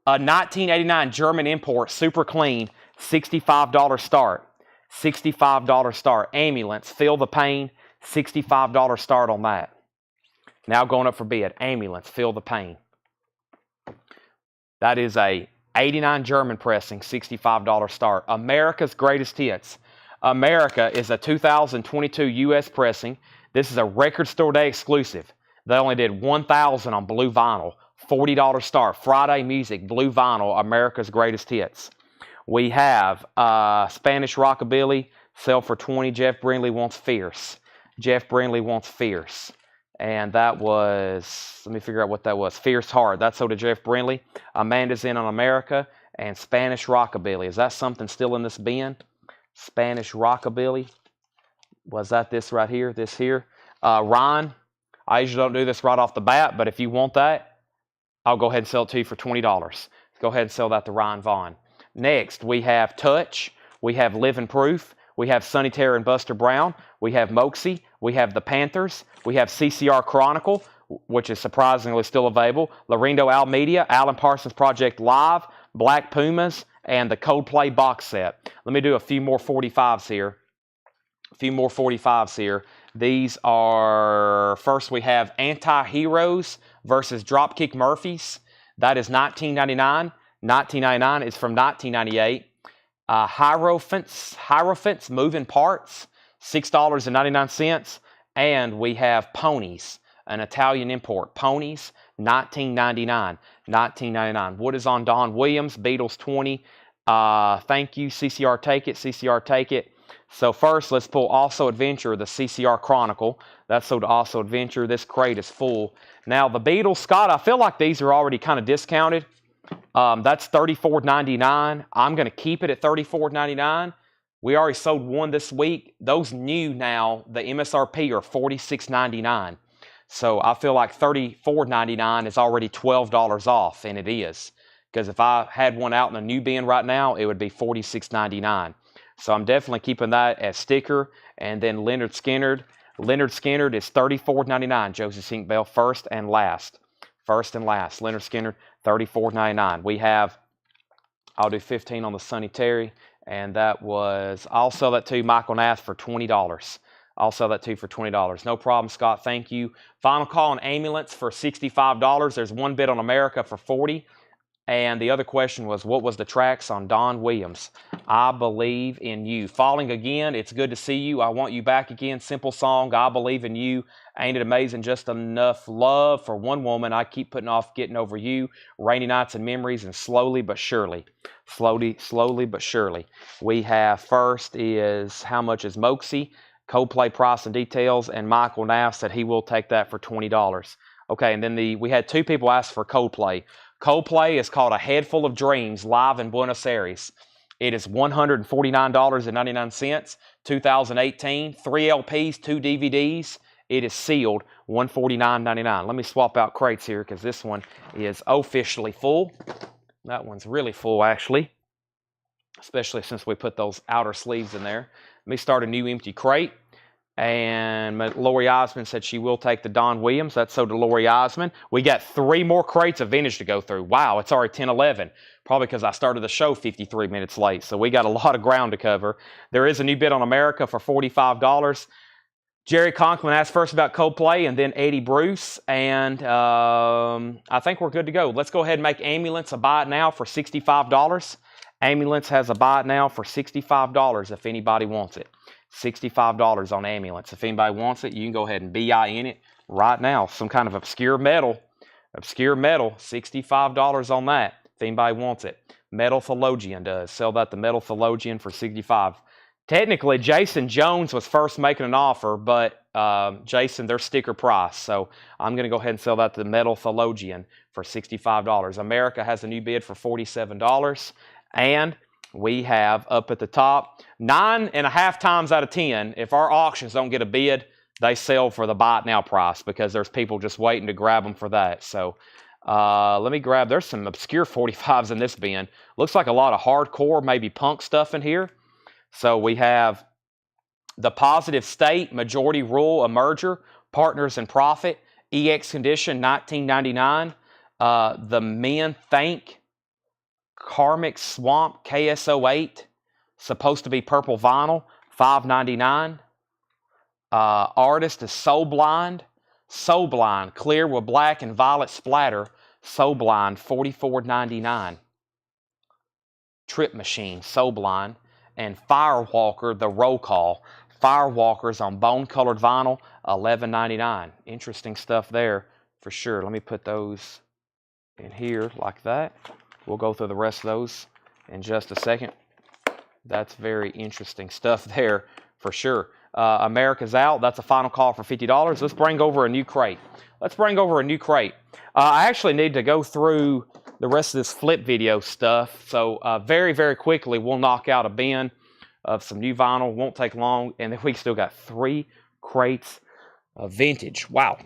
A 1989 German import, super clean, $65 start. $65 start. Ambulance. Feel the Pain. $65 start on that. Now going up for bid. Ambulance. Feel the Pain. That is a 89 German pressing, $65 start. America's Greatest Hits. America is a 2022 U.S. pressing. This is a Record Store Day exclusive. They only did 1,000 on blue vinyl. $40 start. Friday Music, blue vinyl, America's Greatest Hits. We have Spanish Rockabilly, sell for $20. Jeff Brindley wants Fierce. Jeff Brindley wants Fierce. And that was, let me figure out what that was. Fierce Heart. That's sold to Jeff Brindley. Amanda's in on America. And Spanish Rockabilly. Is that something still in this bin? Spanish Rockabilly. Was that this right here? This here? Ryan. I usually don't do this right off the bat, but if you want that, I'll go ahead and sell it to you for $20. Go ahead and sell that to Ryan Vaughn. Next, we have Touch. We have Living Proof. We have Sonny Terror and Buster Brown. We have Moxie. We have the Panthers. We have CCR Chronicle, which is surprisingly still available. Lorindo Almeida, Alan Parsons Project Live, Black Pumas, and the Coldplay box set. Let me do a few more 45s here. These are, first we have Anti-Heroes versus Dropkick Murphys. That is $19.99. $19.99 is from 1998. Hierophants Moving Parts, $6.99. And we have Ponies, an Italian import. Ponies, $19.99. $19.99. What is on Don Williams? Beatles 20. Thank you. CCR Take It. CCR Take It. So first, let's pull Also Adventure, the CCR Chronicle. That's sold to Also Adventure. This crate is full. Now, the Beatles, Scott, I feel like these are already kind of discounted. That's $34.99. I'm going to keep it at $34.99. We already sold one this week. Those new now, the MSRP are $46.99. So I feel like $34.99 is already $12 off, and it is. Because if I had one out in a new bin right now, it would be $46.99. So I'm definitely keeping that as sticker. And then Leonard Skinner. Leonard Skinner is $34.99. Josie Sinkbell, first and last. First and last. Leonard Skinner, $34.99. We have, I'll do 15 on the Sonny Terry. And that was, I'll sell that to Michael Nath for $20. I'll sell that to you for $20. No problem, Scott. Thank you. Final call on Ambulance for $65. There's one bid on America for $40. And the other question was, what was the tracks on Don Williams? I Believe in You. Falling Again, It's Good to See You. I Want You Back Again. Simple song, I Believe in You. Ain't It Amazing? Just Enough Love for One Woman. I Keep Putting Off Getting Over You. Rainy Nights and Memories. And Slowly But Surely. Slowly But Surely. We have first is How Much is Moxie? Coldplay Price and Details. And Michael Naff said he will take that for $20. Okay, and then we had two people ask for Coldplay. Coldplay is called A Head Full of Dreams, live in Buenos Aires. It is $149.99, 2018, 3 LPs, 2 DVDs. It is sealed, $149.99. Let me swap out crates here because this one is officially full. That one's really full, actually, especially since we put those outer sleeves in there. me start a new empty crate. And Lori Osmond said she will take the Don Williams. That's so to Lori Osmond. We got 3 more crates of vintage to go through. Wow, it's already 10:11. Probably because I started the show 53 minutes late. So we got a lot of ground to cover. There is a new bid on America for $45. Jerry Conklin asked first about Coldplay and then Eddie Bruce. And I think we're good to go. Let's go ahead and make Ambulance a buy it now for $65. Ambulance has a buy it now for $65 if anybody wants it. $65 on Ambulance. If anybody wants it, you can go ahead and BIN it right now. Some kind of obscure metal, $65 on that. If anybody wants it. Metal Theologian does. Sell that to Metal Theologian for $65. Technically, Jason Jones was first making an offer, but Jason, their sticker price. So I'm going to go ahead and sell that to Metal Theologian for $65. America has a new bid for $47. And we have up at the top, 9.5 times out of 10, if our auctions don't get a bid, they sell for the buy it now price because there's people just waiting to grab them for that. So let me grab, there's some obscure 45s in this bin. Looks like a lot of hardcore, maybe punk stuff in here. So we have the Positive State, Majority Rule, a merger, Partners in Profit, EX Condition, 1999. The Men Think, Karmic Swamp, KSO8, supposed to be purple vinyl, $5.99. Artist is Soul Blind, clear with black and violet splatter, Soul Blind, $44.99. Trip Machine, Soul Blind, and Firewalker, the Roll Call. Firewalkers on bone-colored vinyl, $11.99. Interesting stuff there for sure. Let me put those in here like that. We'll go through the rest of those in just a second. That's very interesting stuff there for sure. America's out. That's a final call for $50. Let's bring over a new crate. I actually need to go through the rest of this flip video stuff. So very, very quickly, we'll knock out a bin of some new vinyl. Won't take long. And then we still got 3 crates of vintage. Wow.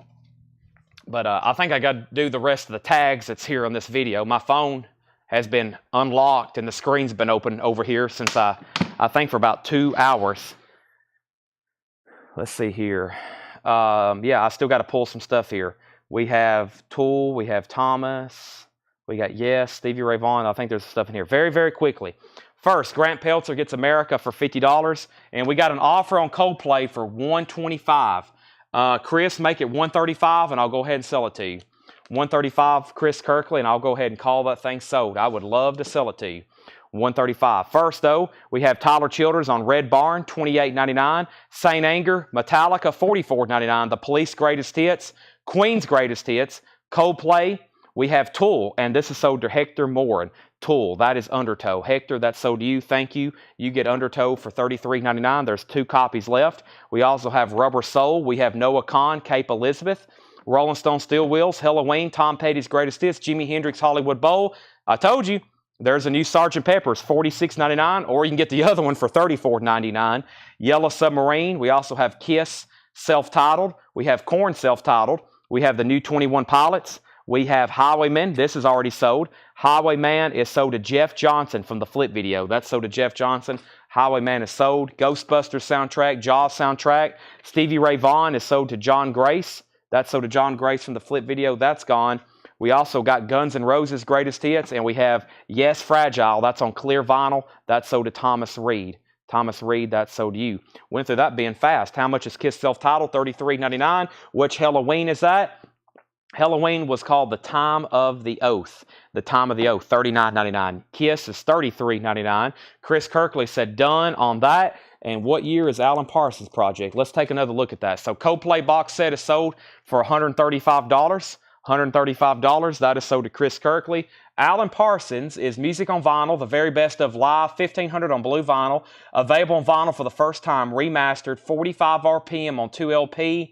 But I think I got to do the rest of the tags that's here on this video. My phone has been unlocked and the screen's been open over here since I think for about 2 hours. Let's see here. Yeah, I still got to pull some stuff here. We have Tool, we have Thomas, we got Yes, Stevie Ray Vaughan. I think there's stuff in here. Very, very quickly. First, Grant Peltzer gets America for $50, and we got an offer on Coldplay for $125. Chris, make it $135, and I'll go ahead and sell it to you. $135, Chris Kirkley, and I'll go ahead and call that thing sold. I would love to sell it to you. $135. First, though, we have Tyler Childers on Red Barn, $28.99. Saint Anger, Metallica, $44.99. The Police Greatest Hits, Queen's Greatest Hits, Coldplay. We have Tool, and this is sold to Hector Moore. Tool, that is Undertow. Hector, that's sold to you. Thank you. You get Undertow for $33.99. There's 2 copies left. We also have Rubber Soul. We have Noah Kahn, Cape Elizabeth. Rolling Stone Steel Wheels, Halloween, Tom Petty's Greatest Hits, Jimi Hendrix Hollywood Bowl. I told you, there's a new Sgt. Pepper's, $46.99, or you can get the other one for $34.99. Yellow Submarine. We also have Kiss self-titled. We have Korn self-titled. We have the new 21 Pilots. We have Highwayman. This is already sold. Highwayman is sold to Jeff Johnson from the Flip video. That's sold to Jeff Johnson. Highwayman is sold. Ghostbusters soundtrack, Jaws soundtrack. Stevie Ray Vaughan is sold to John Grace. That's sold to John Grace from the Flip video. That's gone. We also got Guns N' Roses Greatest Hits, and we have Yes, Fragile. That's on clear vinyl. That's sold to Thomas Reed. Thomas Reed, that's sold to you. Went through that being fast. How much is Kiss self-titled? $33.99. Which Halloween is that? Halloween was called The Time of the Oath. The Time of the Oath, $39.99. Kiss is $33.99. Chris Kirkley said done on that. And what year is Alan Parsons' project? Let's take another look at that. So Coldplay box set is sold for $135. $135. That is sold to Chris Kirkley. Alan Parsons is Music on Vinyl, the very best of live, $1,500 on blue vinyl. Available on vinyl for the first time, remastered, 45 RPM on 2LP.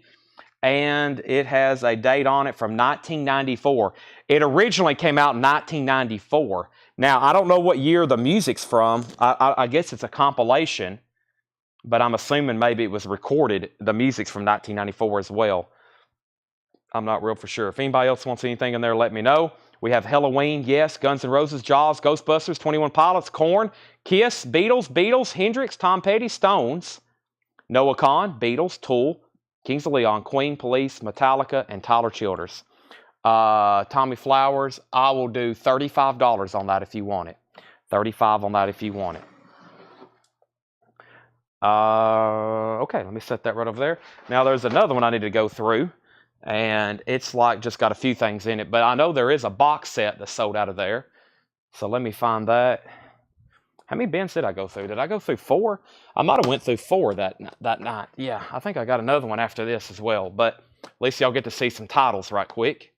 And it has a date on it from 1994. It originally came out in 1994. Now, I don't know what year the music's from. I guess it's a compilation. But I'm assuming maybe it was recorded. The music's from 1994 as well. I'm not real for sure. If anybody else wants anything in there, let me know. We have Halloween, yes, Guns N' Roses, Jaws, Ghostbusters, 21 Pilots, Korn, Kiss, Beatles, Hendrix, Tom Petty, Stones, Noah Kahan, Beatles, Tool, Kings of Leon, Queen, Police, Metallica, and Tyler Childers. Tommy Flowers, I will do $35 on that if you want it. $35 on that if you want it. Okay, let me set that right over there. Now there's another one I need to go through, and it's like just got a few things in it, but I know there is a box set that's sold out of there. So let me find that. How many bins did I go through? Did I go through 4? I might have went through 4 that night. Yeah, I think I got another one after this as well, but at least y'all get to see some titles right quick.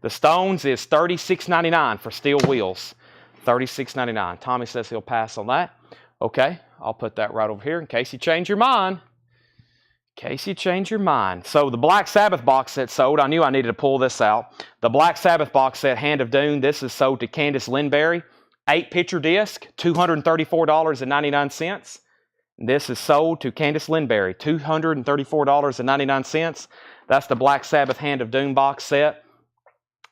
The Stones is $36.99 for steel wheels. $36.99. Tommy says he'll pass on that. Okay, I'll put that right over here in case you change your mind. In case you change your mind. So the Black Sabbath box set sold. I knew I needed to pull this out. The Black Sabbath box set, Hand of Doom. This is sold to Candice Lindberry. 8-picture disc, $234.99. This is sold to Candice Lindberry. $234.99. That's the Black Sabbath Hand of Doom box set.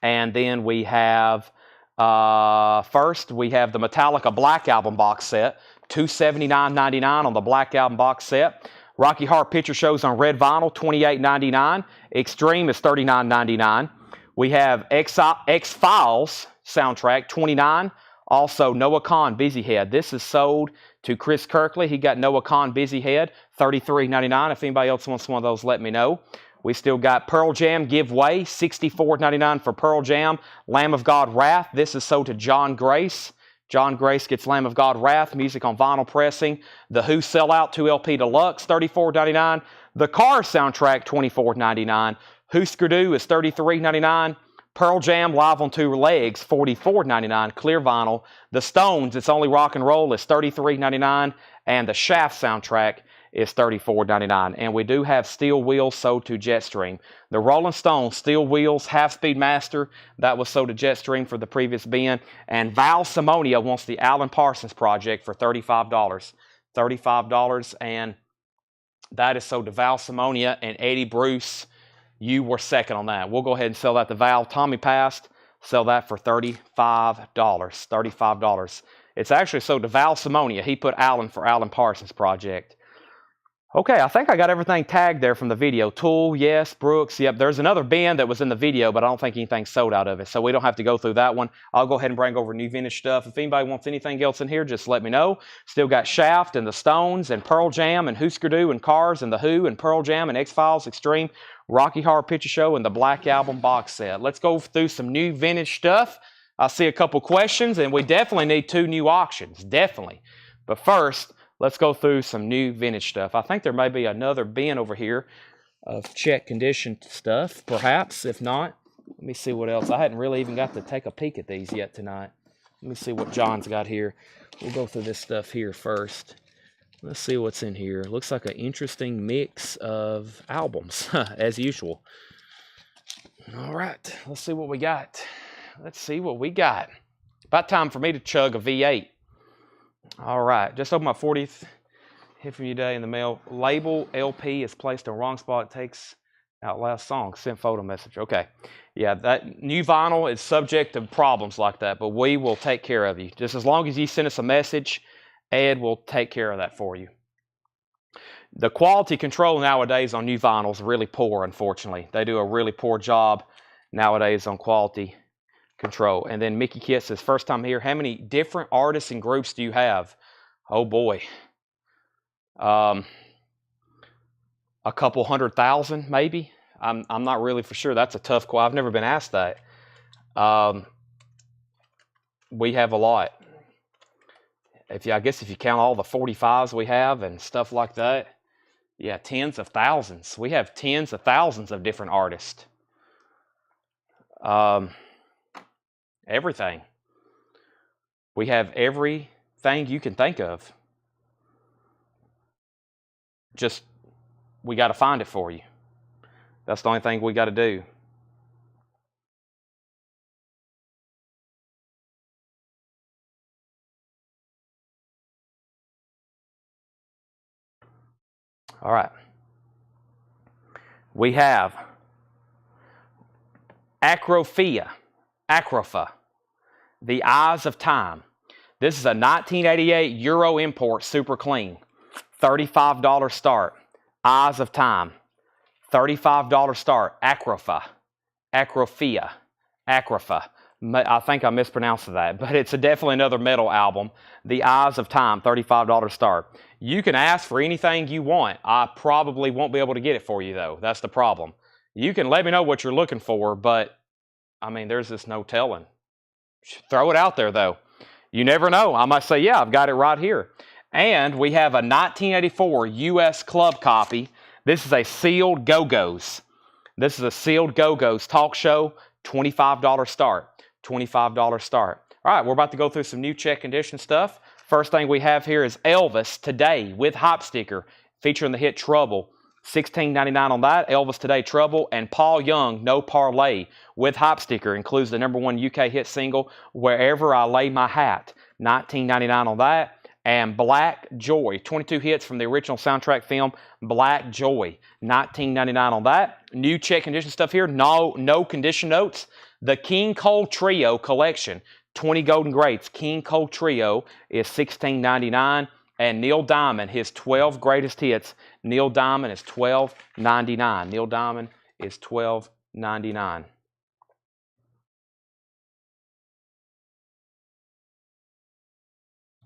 And then we have, first, we have the Metallica Black Album box set. $279.99 on the Black Album box set. Rocky Horror Picture Shows on red vinyl, $28.99. Extreme is $39.99. We have X-Files soundtrack, $29. Also, Noah Kahan, Busy Head. This is sold to Chris Kirkley. He got Noah Kahan, Busy Head, $33.99. If anybody else wants one of those, let me know. We still got Pearl Jam, Give Way, $64.99 for Pearl Jam. Lamb of God, Wrath. This is sold to John Grace. John Grace gets Lamb of God, Wrath, music on vinyl pressing. The Who Sellout 2LP Deluxe, $34.99. The Cars soundtrack, $24.99. Husker Du is $33.99. Pearl Jam Live on 2 Legs, $44.99. Clear vinyl. The Stones, It's Only Rock and Roll, is $33.99. And the Shaft soundtrack is $34.99. And we do have steel wheels sold to Jetstream. The Rolling Stones Steel Wheels Half-Speed Master, that was sold to Jetstream for the previous bin. And Val Simonia wants the Alan Parsons Project for $35. $35, and that is sold to Val Simonia and Eddie Bruce. You were second on that. We'll go ahead and sell that to Val. Tommy passed. Sell that for $35. $35. It's actually sold to Val Simonia. He put Alan for Alan Parsons Project. Okay, I think I got everything tagged there from the video. Tool, yes. Brooks, yep. There's another bin that was in the video, but I don't think anything sold out of it, so we don't have to go through that one. I'll go ahead and bring over new vintage stuff. If anybody wants anything else in here, just let me know. Still got Shaft and the Stones and Pearl Jam and Husker Du and Cars and the Who and Pearl Jam and X-Files Extreme, Rocky Horror Picture Show, and the Black Album box set. Let's go through some new vintage stuff. I see a couple questions, and we definitely need 2 new auctions, definitely. But first, let's go through some new vintage stuff. I think there may be another bin over here of check condition stuff, perhaps. If not, let me see what else. I hadn't really even got to take a peek at these yet tonight. Let me see what John's got here. We'll go through this stuff here first. Let's see what's in here. Looks like an interesting mix of albums, as usual. All right, let's see what we got. Let's see what we got. About time for me to chug a V8. All right, just opened my 40th hit from you day in the mail. Label LP is placed in the wrong spot. It takes out last song. Sent photo message. Okay. Yeah, that new vinyl is subject to problems like that, but we will take care of you. Just as long as you send us a message, Ed will take care of that for you. The quality control nowadays on new vinyl is really poor, unfortunately. They do a really poor job nowadays on quality control. And then Mickey Kit says, first time here, how many different artists and groups do you have? Oh boy. A couple 100,000 maybe. I'm not really for sure. That's a tough question. I've never been asked that. We have a lot. I guess if you count all the 45s we have and stuff like that, yeah, tens of thousands. We have tens of thousands of different artists. Everything. We have everything you can think of. Just, we got to find it for you. That's the only thing we got to do. All right. We have Acrophia. Acropha. The Eyes of Time. This is a 1988 Euro import, super clean. $35 start. Eyes of Time. $35 start. Acropha. Acrophia. Acropha. I think I mispronounced that, but it's definitely another metal album. The Eyes of Time, $35 start. You can ask for anything you want. I probably won't be able to get it for you, though. That's the problem. You can let me know what you're looking for, but, I mean, there's just no telling. Throw it out there, though. You never know. I might say, yeah, I've got it right here. And we have a 1984 U.S. Club copy. This is a sealed Go-Go's. This is a sealed Go-Go's talk show, $25 start. $25 start. All right, we're about to go through some new check condition stuff. First thing we have here is Elvis Today with Hype Sticker featuring the hit Trouble. $16.99 on that. Elvis Today Trouble. And Paul Young No Parlay with Hype Sticker includes the #1 UK hit single Wherever I Lay My Hat. $19.99 on that. And Black Joy, 22 hits from the original soundtrack film Black Joy. $19.99 on that. New check condition stuff here. No condition notes. The King Cole Trio collection, 20 golden greats. King Cole Trio is $16.99. And Neil Diamond, his 12 greatest hits. Neil Diamond is $12.99. Neil Diamond is $12.99.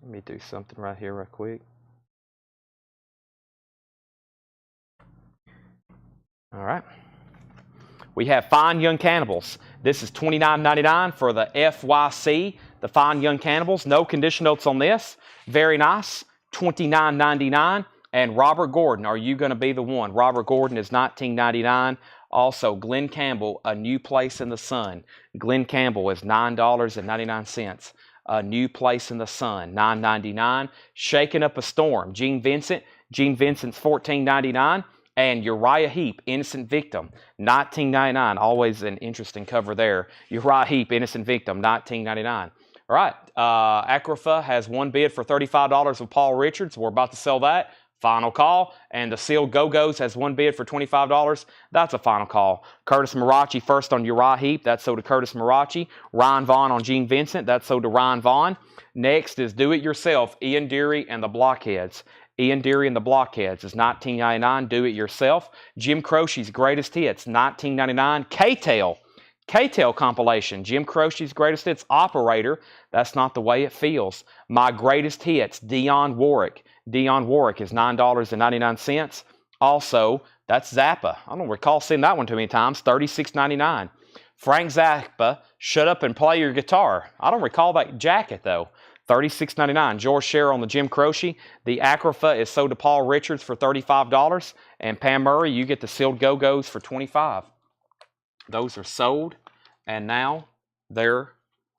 Let me do something right here right quick. All right. We have Fine Young Cannibals. This is $29.99 for the FYC, the Fine Young Cannibals. No condition notes on this. Very nice. $29.99. And Robert Gordon, Are You Gonna Be the One? Robert Gordon is $19.99. Also, Glenn Campbell, A New Place in the Sun. Glenn Campbell is $9.99. A New Place in the Sun, $9.99. Shaking Up a Storm, Gene Vincent. Gene Vincent's $14.99. And Uriah Heep, Innocent Victim, $19.99. Always an interesting cover there. Uriah Heep, Innocent Victim, $19.99. All right, Acropha has one bid for $35 with Paul Richards. We're about to sell that. Final call. And the sealed Go-Go's has one bid for $25. That's a final call. Curtis Marachi first on Uriah Heep. That's sold to Curtis Marachi. Ryan Vaughn on Gene Vincent. That's sold to Ryan Vaughn. Next is Do It Yourself, Ian Deary and the Blockheads. Ian Deary and the Blockheads is $19.99. Do It Yourself. Jim Croce's Greatest Hits, $19.99. K-Tail compilation. Jim Croce's Greatest Hits. Operator, That's Not the Way It Feels. My Greatest Hits, Dionne Warwick. Dionne Warwick is $9.99. Also, that's Zappa. I don't recall seeing that one too many times. $36.99. Frank Zappa, Shut Up and Play Your Guitar. I don't recall that jacket, though. $36.99. George Scher on the Jim Croce. The Acropha is sold to Paul Richards for $35. And Pam Murray, you get the sealed Go-Go's for $25. Those are sold, and now they're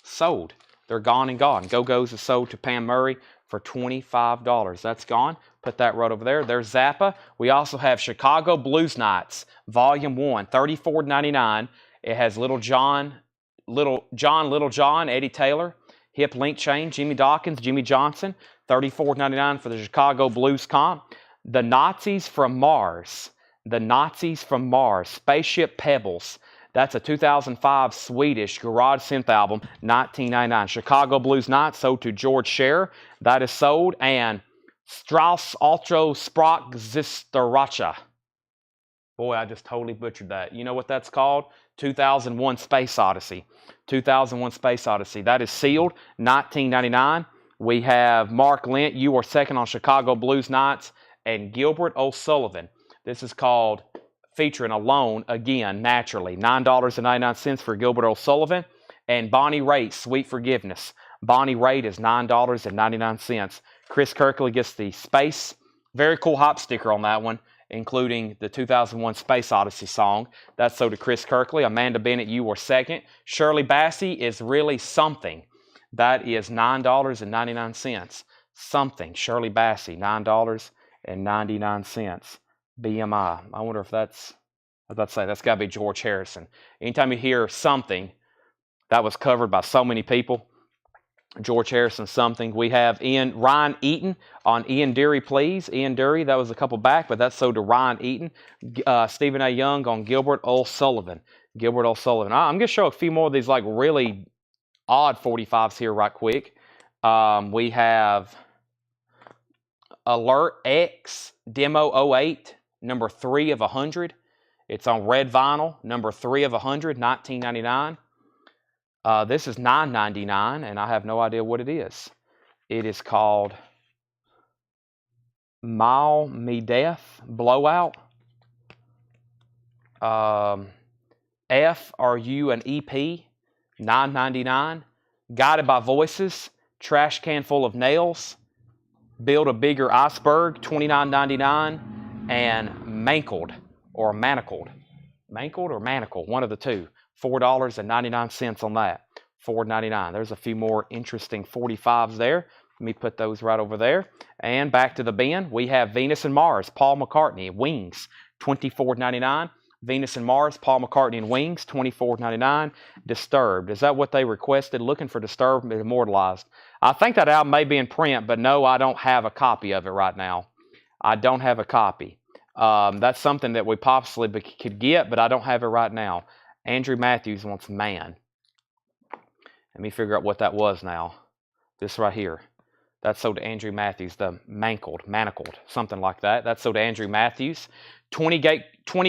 sold. They're gone and gone. Go-Go's is sold to Pam Murray for $25. That's gone. Put that right over there. There's Zappa. We also have Chicago Blues Nights, Volume 1, $34.99. It has Little John, Eddie Taylor, Hip Link Chain, Jimmy Dawkins, Jimmy Johnson, $34.99 for the Chicago Blues Comp. The Nazis from Mars. The Nazis from Mars. Spaceship Pebbles. That's a 2005 Swedish garage synth album, $19.99. Chicago Blues Nights sold to George Scher. That is sold. And Strauss Altro Sprach Zisteracha. Boy, I just totally butchered that. You know what that's called? 2001 Space Odyssey. 2001 Space Odyssey. That is sealed, $19.99. We have Mark Lent, You Are Second on Chicago Blues Nights, and Gilbert O'Sullivan. This is called Featuring Alone Again, Naturally. $9.99 for Gilbert O'Sullivan. And Bonnie Raitt, Sweet Forgiveness. Bonnie Raitt is $9.99. Chris Kirkley gets the Space. Very cool hop sticker on that one, including the 2001 Space Odyssey song. That's sold to Chris Kirkley. Amanda Bennett, You Were Second. Shirley Bassey is Really Something. That is $9.99. Something. Shirley Bassey, $9.99. BMI. I wonder if that's, I was about to say, that's got to be George Harrison. Anytime you hear Something, that was covered by so many people. George Harrison, Something. We have Ryan Eaton on Ian Deary, Please. Ian Deary, that was a couple back, but that's sold to Ryan Eaton. Stephen A. Young on Gilbert O'Sullivan. Gilbert O'Sullivan. I'm going to show a few more of these like really odd 45s here right quick. We have Alert X Demo 08, number 3 of 100. It's on red vinyl, number 3 of 100, 1999. This is $9.99, and I have no idea what it is. It is called Mile Me Death Blowout. F R U and EP, $9.99. Guided by Voices, Trash Can Full of Nails, Build a Bigger Iceberg, $29.99, and Mankled or Manacled, one of the two, $4.99 on that, $4.99. There's a few more interesting 45s there. Let me put those right over there. And back to the bin, we have Venus and Mars, Paul McCartney, Wings, $24.99. Venus and Mars, Paul McCartney and Wings, $24.99. Disturbed. Is that what they requested? Looking for Disturbed Immortalized. I think that album may be in print, but no, I don't have a copy of it right now. I don't have a copy. That's something that we possibly could get, but I don't have it right now. Andrew Matthews wants Man. Let me figure out what that was now. This right here. That's sold to Andrew Matthews, the Manacled, something like that. That's sold to Andrew Matthews. 20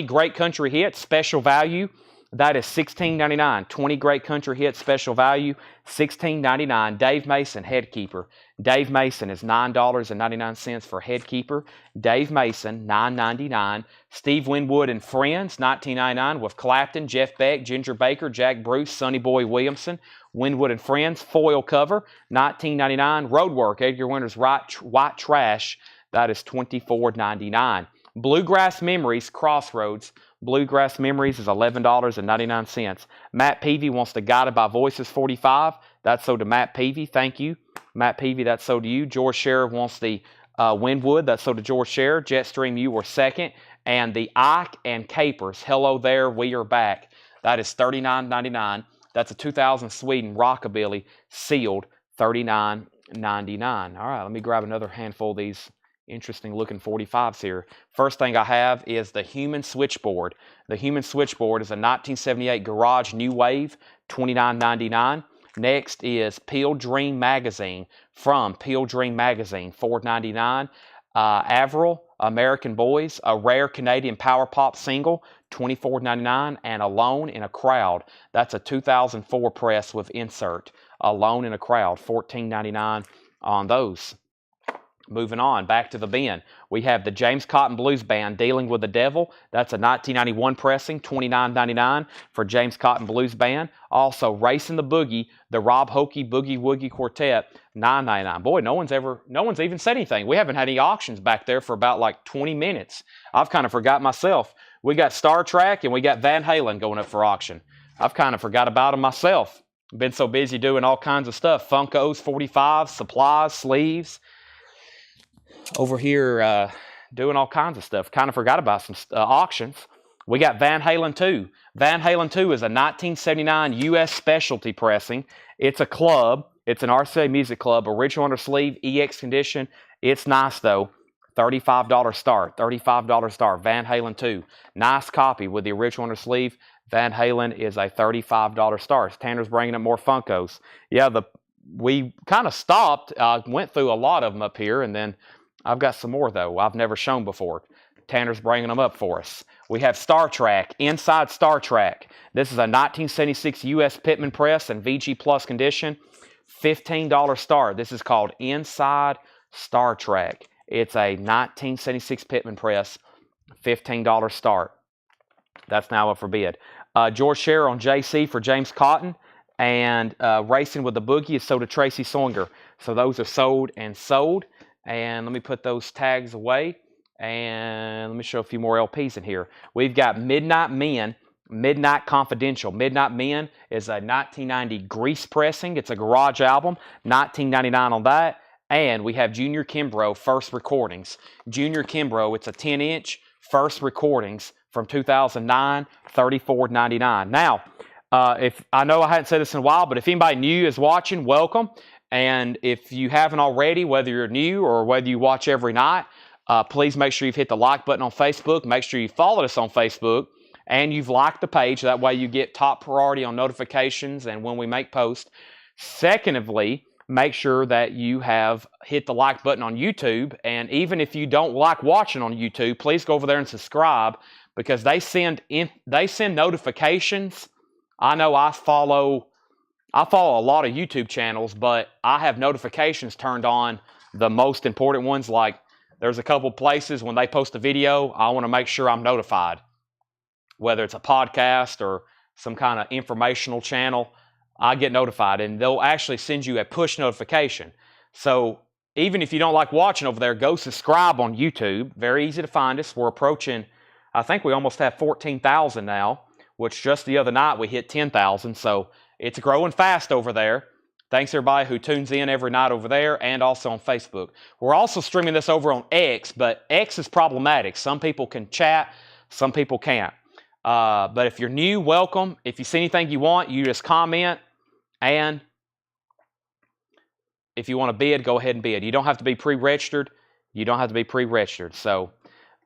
Great Country Hits, special value. That is $16.99. 20 Great Country Hits, special value, $16.99. Dave Mason, Headkeeper. Dave Mason is $9.99 for Headkeeper. Dave Mason, $9.99. Steve Winwood and Friends, $19.99 with Clapton, Jeff Beck, Ginger Baker, Jack Bruce, Sonny Boy Williamson. Winwood and Friends, foil cover, $19.99. Roadwork, Edgar Winter's White Trash, that is $24.99. Bluegrass Memories, Crossroads. Bluegrass Memories is $11.99. Matt Peavy wants the Guided by Voices 45. That's sold to Matt Peavy. Thank you. Matt Peavy, that's sold to you. George Scherer wants the Winwood. That's sold to George Scherer. Jetstream, you were second. And the Ike and Capers, Hello There, We Are Back. That is $39.99. That's a 2000 Sweden Rockabilly, sealed, $39.99. All right, let me grab another handful of these interesting looking 45s here. First thing I have is the Human Switchboard. The Human Switchboard is a 1978 Garage New Wave, $29.99. Next is Peel Dream Magazine from Peel Dream Magazine, $4.99. Avril, American Boys, a rare Canadian power pop single, $24.99. And Alone in a Crowd. That's a 2004 press with insert. Alone in a Crowd, $14.99 on those. Moving on, back to the bin. We have the James Cotton Blues Band, Dealing with the Devil. That's a 1991 pressing, $29.99 for James Cotton Blues Band. Also, Racing the Boogie, the Rob Hokie Boogie Woogie Quartet, $9.99. Boy, no one's even said anything. We haven't had any auctions back there for about like 20 minutes. I've kind of forgot myself. We got Star Trek and we got Van Halen going up for auction. I've kind of forgot about them myself. Been so busy doing all kinds of stuff. Funkos, 45s, supplies, sleeves. Over here doing all kinds of stuff. Kind of forgot about some auctions. We got Van Halen 2. Van Halen 2 is a 1979 U.S. specialty pressing. It's a club. It's an RCA Music Club. Original under sleeve, EX condition. It's nice though. $35 start. $35 start. Van Halen 2. Nice copy with the original under sleeve. Van Halen is a $35 start. Tanner's bringing up more Funkos. Yeah, we kind of stopped. Went through a lot of them up here, and then I've got some more, though, I've never shown before. Tanner's bringing them up for us. We have Star Trek, Inside Star Trek. This is a 1976 U.S. Pittman press and VG Plus condition. $15 start. This is called Inside Star Trek. It's a 1976 Pittman press, $15 start. That's now up for bid. George Scherer on JC for James Cotton. And Racing with the Boogie is sold to Tracy Songer. So those are sold and sold. And let me put those tags away. And let me show a few more LPs in here. We've got Midnight Men, Midnight Confidential. Midnight Men is a 1990 Grease pressing. It's a garage album, $19.99 on that. And we have Junior Kimbrough First Recordings. Junior Kimbrough, it's a 10-inch First Recordings from 2009, $34.99. Now, if I know I hadn't said this in a while, but if anybody new is watching, welcome. And if you haven't already, whether you're new or whether you watch every night, please make sure you've hit the like button on Facebook. Make sure you follow us on Facebook. and you've liked the page. That way you get top priority on notifications and when we make posts. Secondly, make sure that you have hit the like button on YouTube. And even if you don't like watching on YouTube, please go over there and subscribe, because they send notifications. I know I follow a lot of YouTube channels, but I have notifications turned on, the most important ones. Like there's a couple places when they post a video, I want to make sure I'm notified. Whether it's a podcast or some kind of informational channel, I get notified, and they'll actually send you a push notification. So even if you don't like watching over there, go subscribe on YouTube. Very easy to find us. We're approaching, I think we almost have 14,000 now, which just the other night we hit 10,000. So it's growing fast over there. Thanks everybody who tunes in every night over there, and also on Facebook. We're also streaming this over on X, but X is problematic. Some people can chat, some people can't. But if you're new, welcome. If you see anything you want, you just comment. And if you want to bid, go ahead and bid. You don't have to be pre-registered. You don't have to be pre-registered. So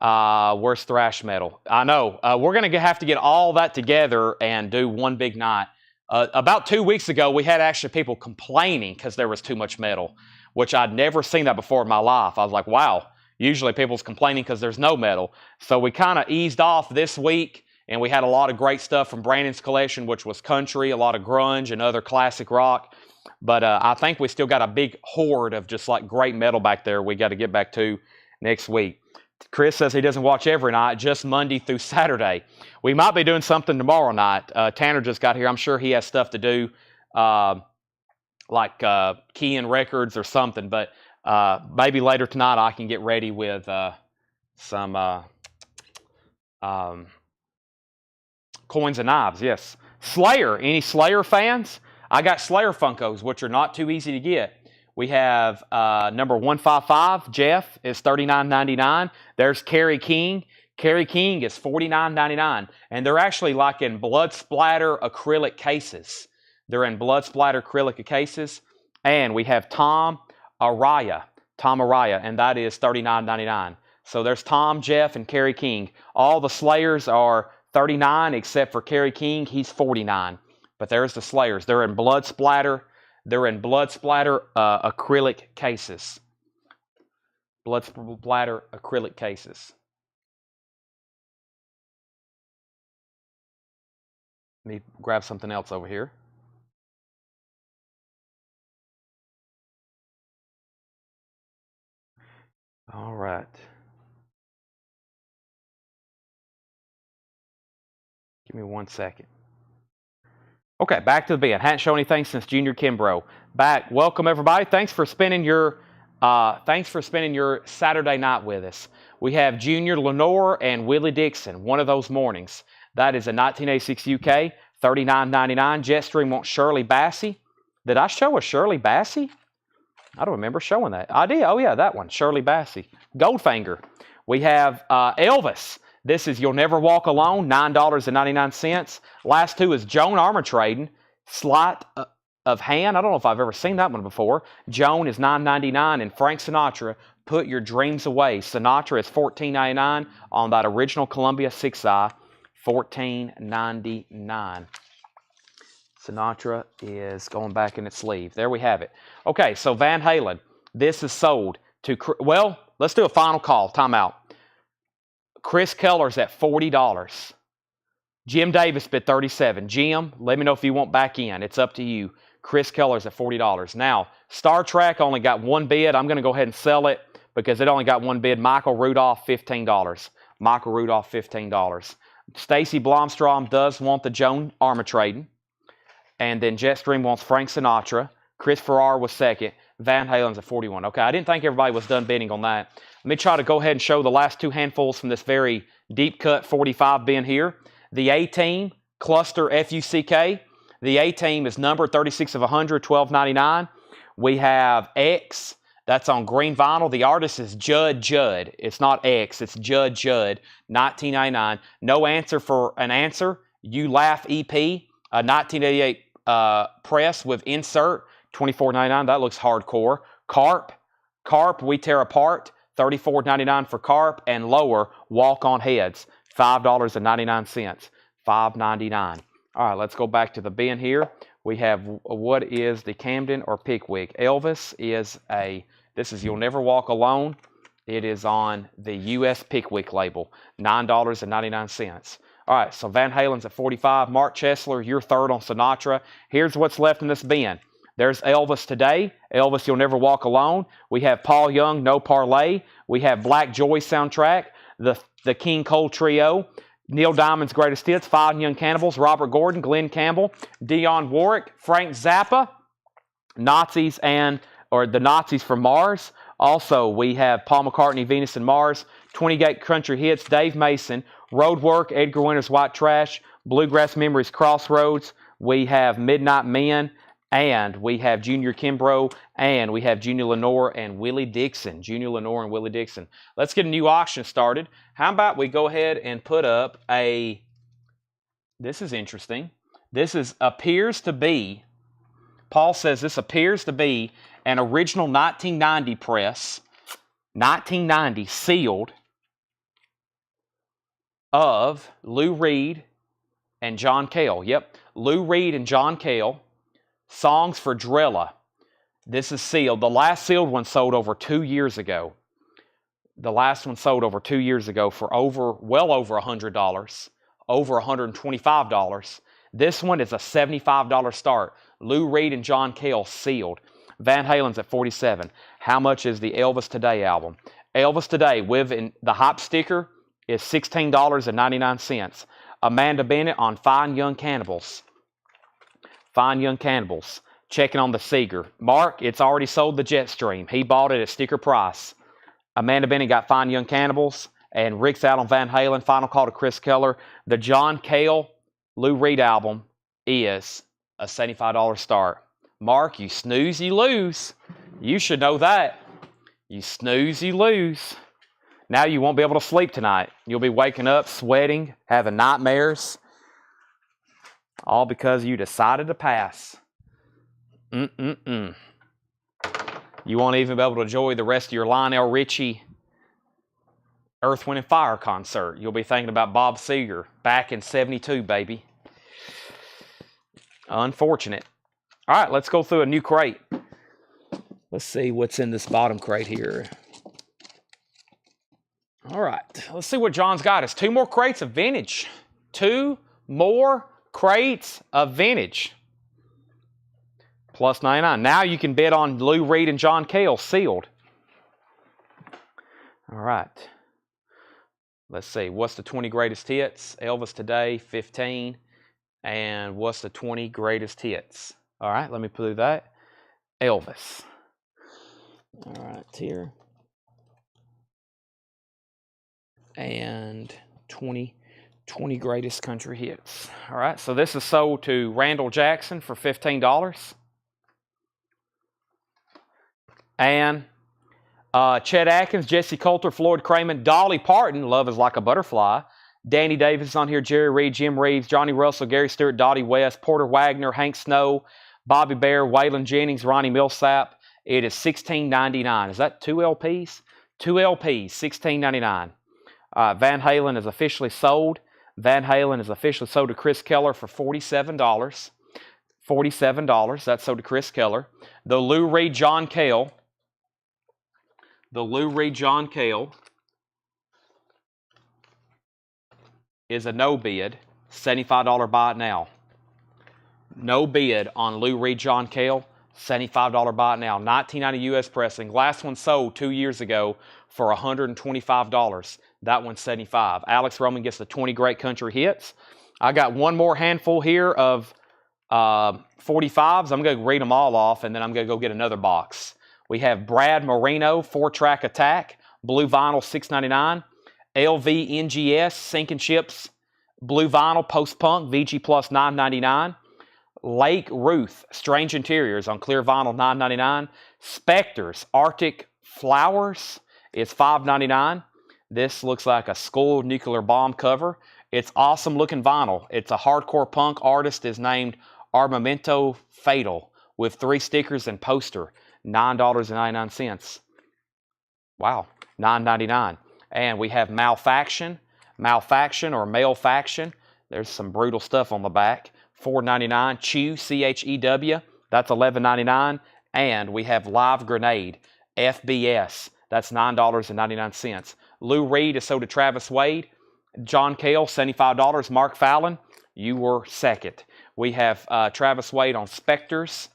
where's thrash metal? I know. We're going to have to get all that together and do one big night. About 2 weeks ago, we had actually people complaining because there was too much metal, which I'd never seen that before in my life. I was like, wow, usually people's complaining because there's no metal. So we kind of eased off this week. And we had a lot of great stuff from Brandon's collection, which was country, a lot of grunge and other classic rock. But I think we still got a big horde of just like great metal back there we got to get back to next week. Chris says he doesn't watch every night, just Monday through Saturday. We might be doing something tomorrow night. Tanner just got here. I'm sure he has stuff to do, like keying records or something. But maybe later tonight I can get ready with some... coins and knives, yes. Slayer, any Slayer fans? I got Slayer Funkos, which are not too easy to get. We have number 155, Jeff, is $39.99. There's Kerry King. Kerry King is $49.99. And they're actually like in blood splatter acrylic cases. They're in blood splatter acrylic cases. And we have Tom Araya, and that is $39.99. So there's Tom, Jeff, and Kerry King. All the Slayers are $39 except for Kerry King, he's $49. But there's the Slayers. They're in blood splatter. They're in blood splatter acrylic cases. Blood splatter acrylic cases. Let me grab something else over here. All right. Give me 1 second. Okay, back to the bid. Hadn't shown anything since Junior Kimbrough. Back. Welcome everybody. Thanks for spending your Saturday night with us. We have Junior Lenore and Willie Dixon. One of those mornings. That is a 1986 UK, $39.99. Jetstream wants Shirley Bassey. Did I show a Shirley Bassey? I don't remember showing that. I did. Oh yeah, that one. Shirley Bassey. Goldfinger. We have Elvis. This is You'll Never Walk Alone, $9.99. Last two is Joan Armatrading, Sleight of Hand. I don't know if I've ever seen that one before. Joan is $9.99, and Frank Sinatra, Put Your Dreams Away. Sinatra is $14.99 on that original Columbia 6i, $14.99. Sinatra is going back in its sleeve. There we have it. Okay, so Van Halen. This is sold to, well, let's do a final call. Time out. Chris Keller's at $40. Jim Davis bid $37. Jim, let me know if you want back in. It's up to you. Chris Keller's at $40. Now, Star Trek only got one bid. I'm going to go ahead and sell it because it only got one bid. Michael Rudolph, $15. Michael Rudolph, $15. Stacy Blomstrom does want the Joan Armatrading. And then Jetstream wants Frank Sinatra. Chris Farrar was second. Van Halen's at $41. Okay, I didn't think everybody was done bidding on that. Let me try to go ahead and show the last two handfuls from this very deep cut 45 bin here. The A-Team, Cluster FUCK. The A-Team is number 36 of 100, $12.99. We have X, that's on green vinyl. The artist is Judd Judd. It's not X, it's Judd Judd, $19.99. No Answer for an Answer, You Laugh EP, a 1988 press with insert, $24.99. That looks hardcore. Carp, We Tear Apart, $34.99 for Carp, and Lower, Walk on Heads, $5.99. $5.99. All right, let's go back to the bin here. We have what is the Camden or Pickwick. Elvis is this is You'll Never Walk Alone. It is on the U.S. Pickwick label, $9.99. All right, so Van Halen's at 45. Mark Chesler, you're third on Sinatra. Here's what's left in this bin. There's Elvis Today, Elvis You'll Never Walk Alone. We have Paul Young, No Parlay. We have Black Joy soundtrack, the King Cole Trio, Neil Diamond's Greatest Hits, Five Young Cannibals, Robert Gordon, Glenn Campbell, Dionne Warwick, Frank Zappa, the Nazis from Mars. Also, we have Paul McCartney, Venus and Mars, 28 Country Hits, Dave Mason, Roadwork, Edgar Winter's White Trash, Bluegrass Memories, Crossroads. We have Midnight Men, and we have Junior Kimbrough, and we have Junior Lenore and Willie Dixon. Junior Lenore and Willie Dixon. Let's get a new auction started. How about we go ahead and put up this is interesting. Appears to be, Paul says this appears to be an original 1990 press, 1990 sealed, of Lou Reed and John Cale. Yep, Lou Reed and John Cale, Songs for Drilla. This is sealed. The last sealed one sold over 2 years ago. The last one sold over 2 years ago for well over $100, over $125. This one is a $75 start. Lou Reed and John Cale sealed. Van Halen's at 47. How much is the Elvis Today album? Elvis Today with the hype sticker is $16.99. Amanda Bennett on Fine Young Cannibals. Fine Young Cannibals. Checking on the Seeger. Mark, it's already sold the Jetstream. He bought it at sticker price. Amanda Bennett got Fine Young Cannibals. And Rick's out on Van Halen. Final call to Chris Keller. The John Cale Lou Reed album is a $75 start. Mark, you snooze, you lose. You should know that. You snooze, you lose. Now you won't be able to sleep tonight. You'll be waking up, sweating, having nightmares. All because you decided to pass. You won't even be able to enjoy the rest of your Lionel Richie Earth, Wind, and Fire concert. You'll be thinking about Bob Seger back in '72, baby. Unfortunate. All right, let's go through a new crate. Let's see what's in this bottom crate here. All right, let's see what John's got. It's 2 more crates of vintage. 2 more crates of vintage. Plus 99. Now you can bet on Lou Reed and John Cale sealed. All right. Let's see. What's the 20 greatest hits? Elvis Today, 15. And what's the 20 greatest hits? All right, let me put that. Elvis. All right, here. And 20 greatest country hits. All right, so this is sold to Randall Jackson for $15. And Chet Atkins, Jesse Coulter, Floyd Cramen, Dolly Parton, Love is Like a Butterfly. Danny Davis is on here, Jerry Reed, Jim Reeves, Johnny Russell, Gary Stewart, Dottie West, Porter Wagner, Hank Snow, Bobby Bear, Waylon Jennings, Ronnie Millsap. It is $16.99. Is that 2 LPs? 2 LPs, $16.99. Van Halen is officially sold. Van Halen is officially sold to Chris Keller for $47. $47. That's sold to Chris Keller. The Lou Reed John Cale. The Lou Reed John Cale is a no bid. $75 buy it now. No bid on Lou Reed John Cale. $75 buy it now. 1990 U.S. pressing. Last one sold 2 years ago for $125. That one's $75. Alex Roman gets the 20 great country hits. I got one more handful here of 45s. I'm going to read them all off, and then I'm going to go get another box. We have Brad Marino, 4-track attack, blue vinyl, $6.99. LV NGS, Sinking Ships, blue vinyl, post-punk, VG Plus, $9.99. Lake Ruth, Strange Interiors on clear vinyl, $9.99. Spectres, Arctic Flowers is $5.99. This looks like a Skull Nuclear Bomb cover. It's awesome looking vinyl. It's a hardcore punk artist is named Armamento Fatal with 3 stickers and poster. $9.99. Wow, $9.99. And we have Malfaction, Malfaction or Malefaction. There's some brutal stuff on the back. $4.99. Chew, C-H-E-W. That's $11.99. And we have Live Grenade, FBS. That's $9.99. Lou Reed is sold to Travis Wade. John Cale, $75. Mark Fallon, you were second. We have Travis Wade on Spectres.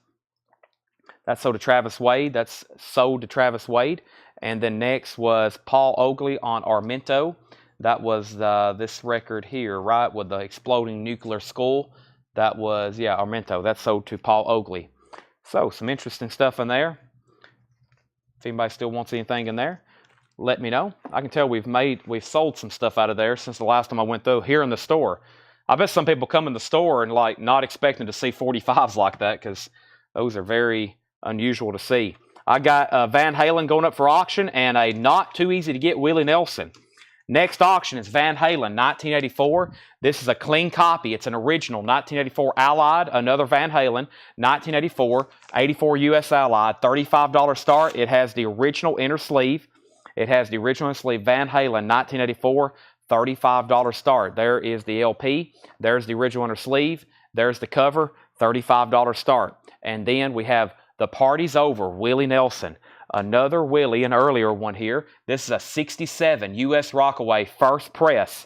That's sold to Travis Wade. That's sold to Travis Wade. And then next was Paul Oakley on Armento. That was this record here, right, with the exploding nuclear skull. That was, yeah, Armento. That's sold to Paul Oakley. So, some interesting stuff in there. If anybody still wants anything in there, let me know. I can tell we've sold some stuff out of there since the last time I went through here in the store. I bet some people come in the store and like not expecting to see 45s like that because those are very unusual to see. I got Van Halen going up for auction and a not too easy to get Willie Nelson. Next auction is Van Halen 1984. This is a clean copy. It's an original 1984 Allied, another Van Halen 1984, 84 US Allied, $35 start. It has the original inner sleeve. It has the original sleeve Van Halen 1984, $35 start. There is the LP. There's the original inner sleeve. There's the cover, $35 start. And then we have The Party's Over, Willie Nelson. Another Willie, an earlier one here. This is a 67 US Rockaway first press.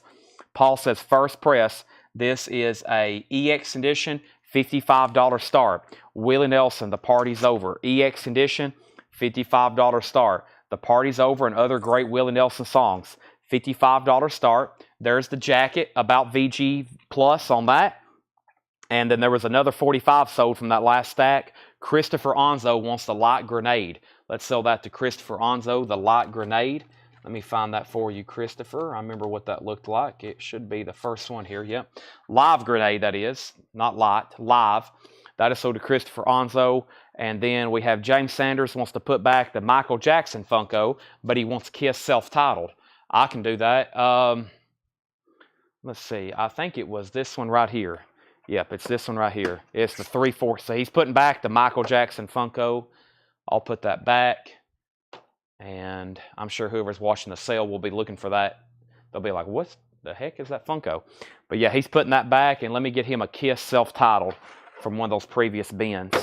Paul says first press. This is a EX edition, $55 start. Willie Nelson, The Party's Over. EX edition, $55 start. The Party's Over and other great Willie Nelson songs. $55 start. There's the jacket, about VG Plus on that. And then there was another 45 sold from that last stack. Christopher Onzo wants the Light Grenade. Let's sell that to Christopher Onzo, the Light Grenade. Let me find that for you, Christopher. I remember what that looked like. It should be the first one here. Yep. Live Grenade, that is. Not light. Live. That is sold to Christopher Onzo. And then we have James Sanders wants to put back the Michael Jackson Funko, but he wants Kiss self-titled. I can do that. Let's see. I think it was this one right here. Yep, it's this one right here. It's the 3/4. So he's putting back the Michael Jackson Funko. I'll put that back. And I'm sure whoever's watching the sale will be looking for that. They'll be like, what the heck is that Funko? But yeah, he's putting that back. And let me get him a Kiss self-titled from one of those previous bins,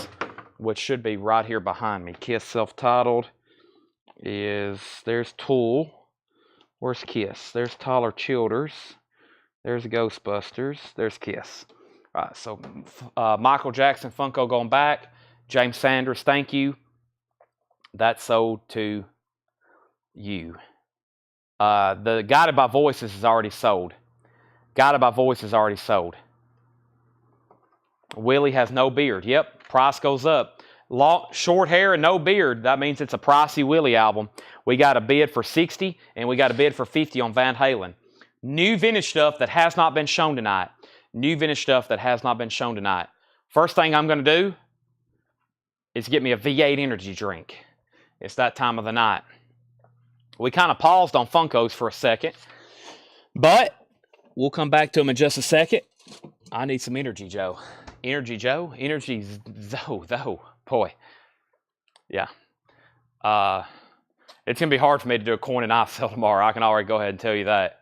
which should be right here behind me. Kiss self-titled is, there's Tool. Where's Kiss? There's Tyler Childers. There's Ghostbusters. There's Kiss. All right, so Michael Jackson Funko going back. James Sanders, thank you. That's sold to you. The Guided by Voices is already sold. Guided by Voices is already sold. Willie has no beard. Yep, price goes up. Short hair and no beard. That means it's a pricey Willie album. We got a bid for 60 and we got a bid for 50 on Van Halen. New vintage stuff that has not been shown tonight. New vintage stuff that has not been shown tonight. First thing I'm going to do is get me a V8 energy drink. It's that time of the night. We kind of paused on Funkos for a second, but we'll come back to them in just a second. I need some Energy Joe. Energy Joe? Energy Zoe, though. Boy. Yeah. It's going to be hard for me to do a coin and knife sale tomorrow. I can already go ahead and tell you that.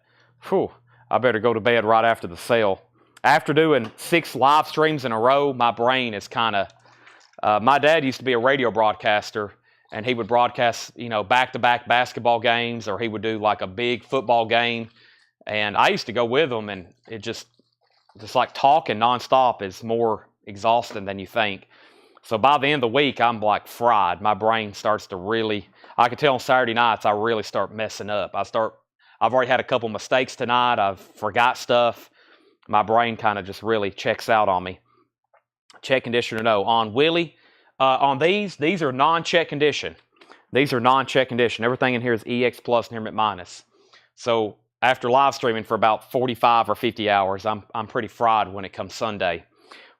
Whew. I better go to bed right after the sale. After doing 6 live streams in a row, my brain is kind of... my dad used to be a radio broadcaster, and he would broadcast, you know, back-to-back basketball games, or he would do like a big football game. And I used to go with him, and it just like talking nonstop is more exhausting than you think. So by the end of the week, I'm like fried. My brain starts to really... I can tell on Saturday nights, I really start messing up. I've already had a couple mistakes tonight. I've forgot stuff. My brain kind of just really checks out on me. Check condition or no. On Willie, on these are non-check condition. These are non-check condition. Everything in here is EX plus and minus. So after live streaming for about 45 or 50 hours, I'm pretty fried when it comes Sunday.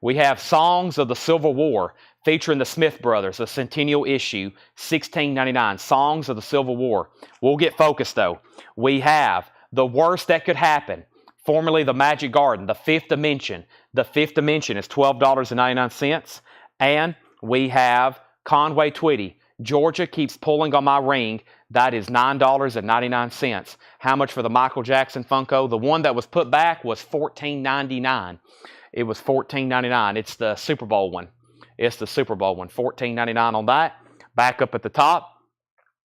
We have Songs of the Civil War featuring the Smith Brothers, a Centennial issue, $16.99. Songs of the Civil War. We'll get focused though. We have The Worst That Could Happen, formerly the Magic Garden, the Fifth Dimension. The Fifth Dimension is $12.99. And we have Conway Twitty, Georgia keeps pulling on my ring. That is $9.99. How much for the Michael Jackson Funko? The one that was put back was $14.99. It was $14.99. It's the Super Bowl one. It's the Super Bowl one. $14.99 on that. Back up at the top.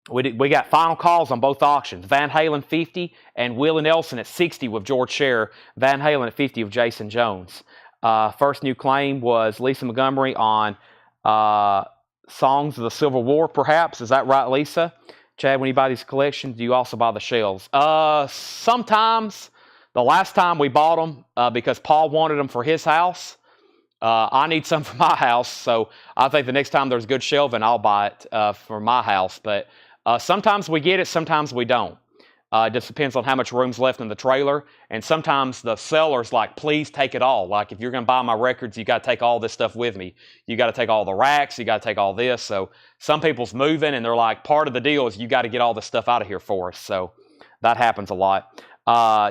We got final calls on both auctions. Van Halen 50 and Willie Nelson at 60 with George Scherer. Van Halen at 50 with Jason Jones. First new claim was Lisa Montgomery on Songs of the Civil War, perhaps. Is that right, Lisa? Chad, when you buy these collections, do you also buy the shells? Sometimes. The last time we bought them because Paul wanted them for his house. I need some for my house, so I think the next time there's good shelving, I'll buy it for my house. But sometimes we get it, sometimes we don't. It just depends on how much room's left in the trailer. And sometimes the seller's like, please take it all. Like, if you're going to buy my records, you got to take all this stuff with me. You got to take all the racks. You got to take all this. So some people's moving, and they're like, part of the deal is you got to get all this stuff out of here for us. So that happens a lot.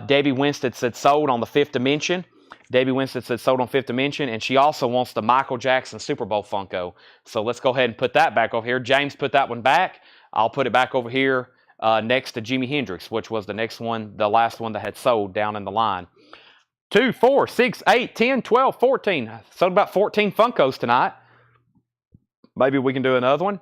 Debbie Winstead said sold on the Fifth Dimension. Debbie Winstead said sold on Fifth Dimension, and she also wants the Michael Jackson Super Bowl Funko. So let's go ahead and put that back over here. James put that one back. I'll put it back over here next to Jimi Hendrix, which was the next one, the last one that had sold down in the line. 2, 4, 6, 8, 10, 12, 14. I sold about 14 Funkos tonight. Maybe we can do another one.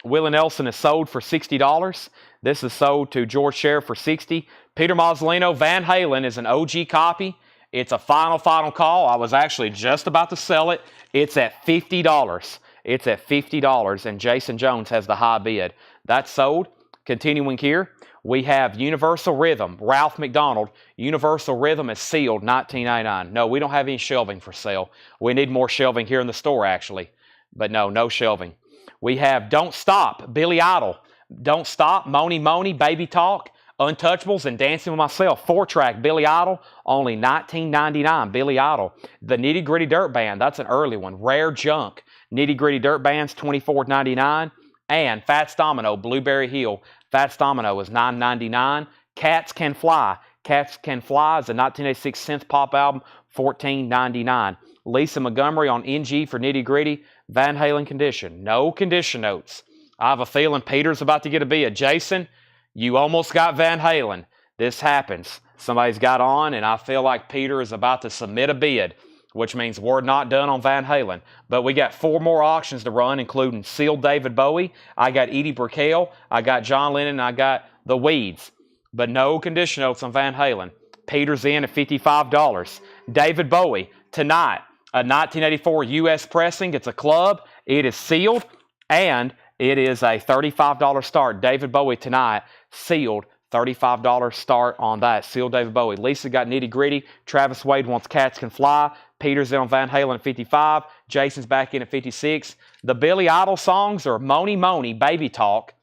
Willie Nelson is sold for $60. This is sold to George Scherer for $60. Peter Mazzolino, Van Halen is an OG copy. It's a final call. I was actually just about to sell it. It's at $50. It's at $50, and Jason Jones has the high bid. That's sold. Continuing here, we have Universal Rhythm, Ralph McDonald. Universal Rhythm is sealed, $19.99. No, we don't have any shelving for sale. We need more shelving here in the store, actually. But no shelving. We have Don't Stop, Billy Idol. Don't Stop, Moni Moni, Baby Talk. Untouchables and Dancing with Myself. 4-track Billy Idol, only $19.99. Billy Idol. The Nitty Gritty Dirt Band, that's an early one. Rare Junk. Nitty Gritty Dirt Bands, $24.99. And Fats Domino, Blueberry Hill. Fats Domino is $9.99. Cats Can Fly. Cats Can Fly is a 1986 synth pop album, $14.99. Lisa Montgomery on NG for Nitty Gritty. Van Halen Condition. No condition notes. I have a feeling Peter's about to get a bid. Jason, you almost got Van Halen. This happens. Somebody's got on, and I feel like Peter is about to submit a bid, which means we're not done on Van Halen. But we got 4 more auctions to run, including Sealed David Bowie. I got Edie Brickell. I got John Lennon. And I got The Weeds. But no condition notes on Van Halen. Peter's in at $55. David Bowie, tonight, a 1984 U.S. pressing. It's a club. It is sealed, and it is a $35 start. David Bowie tonight, sealed, $35 start on that. Sealed David Bowie. Lisa got Nitty Gritty. Travis Wade wants Cats Can Fly. Peter's in on Van Halen at 55. Jason's back in at 56. The Billy Idol songs are Moni Moni, Baby Talk,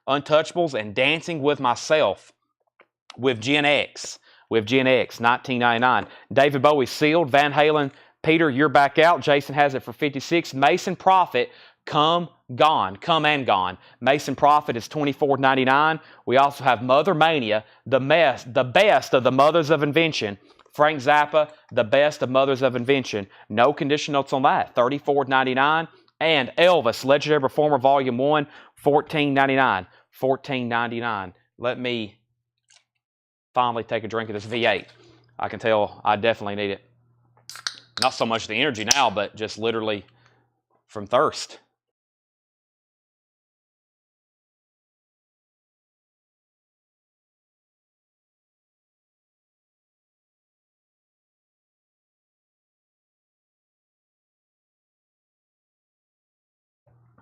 Untouchables, and Dancing with Myself with Gen X. With Gen X, $19.99. David Bowie sealed. Van Halen, Peter, you're back out. Jason has it for $56. Mason Prophet, Come and Gone. Mason Prophet is $24.99. We also have Mother Mania, the best of the Mothers of Invention. Frank Zappa, the best of Mothers of Invention. No condition notes on that. $34.99. And Elvis, Legendary Performer Volume 1, $14.99. $14.99. Let me finally take a drink of this V8. I can tell I definitely need it. Not so much the energy now, but just literally from thirst.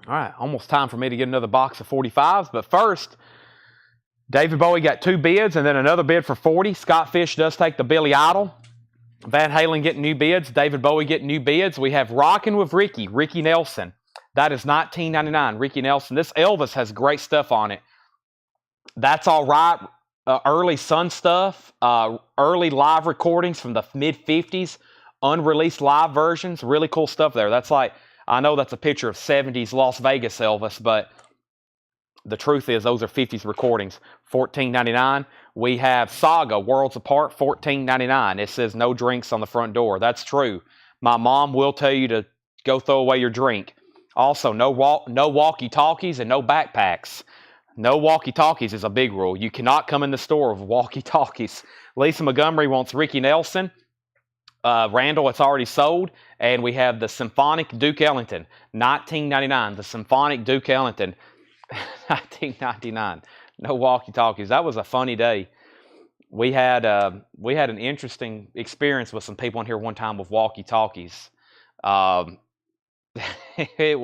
All right, almost time for me to get another box of 45s. But first, David Bowie got 2 bids and then another bid for 40. Scott Fish does take the Billy Idol. Van Halen getting new bids. David Bowie getting new bids. We have Rockin' with Ricky, Ricky Nelson. That is $19.99. Ricky Nelson. This Elvis has great stuff on it. That's all right. Early Sun stuff. Early live recordings from the mid-50s. Unreleased live versions. Really cool stuff there. That's like, I know that's a picture of 70s Las Vegas Elvis, but the truth is those are 50s recordings. $14.99. We have Saga, Worlds Apart, $14.99. It says no drinks on the front door. That's true. My mom will tell you to go throw away your drink. Also, no walkie-talkies and no backpacks. No walkie-talkies is a big rule. You cannot come in the store with walkie-talkies. Lisa Montgomery wants Ricky Nelson. Randall, it's already sold. And we have the Symphonic Duke Ellington, $19.99. The Symphonic Duke Ellington, $19.99. No walkie-talkies. That was a funny day. We had an interesting experience with some people in here one time with walkie-talkies. It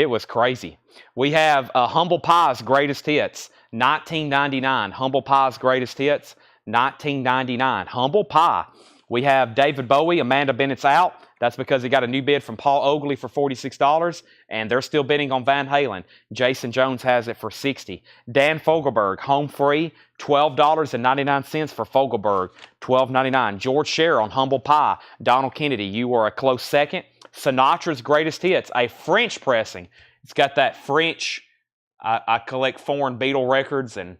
was crazy. We have Humble Pie's Greatest Hits, $19.99. Humble Pie's Greatest Hits, $19.99. Humble Pie. We have David Bowie, Amanda Bennett's out. That's because he got a new bid from Paul Oakley for $46, and they're still bidding on Van Halen. Jason Jones has it for $60. Dan Fogelberg, Home Free, $12.99 for Fogelberg, $12.99. George Scher on Humble Pie. Donald Kennedy, you were a close second. Sinatra's Greatest Hits, a French pressing. It's got that French. I collect foreign Beatle records, and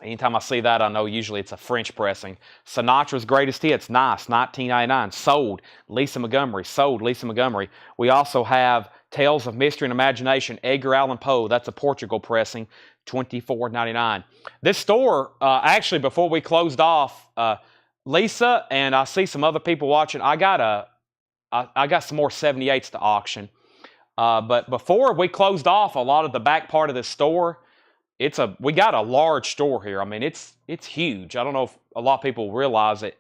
anytime I see that, I know usually it's a French pressing. Sinatra's Greatest Hits, nice, $19.99. Sold. Lisa Montgomery, sold. Lisa Montgomery. We also have Tales of Mystery and Imagination, Edgar Allan Poe. That's a Portugal pressing, $24.99. This store, actually, before we closed off, Lisa and I see some other people watching. I got some more 78s to auction. But before we closed off a lot of the back part of this store, we got a large store here. I mean, it's huge. I don't know if a lot of people realize it.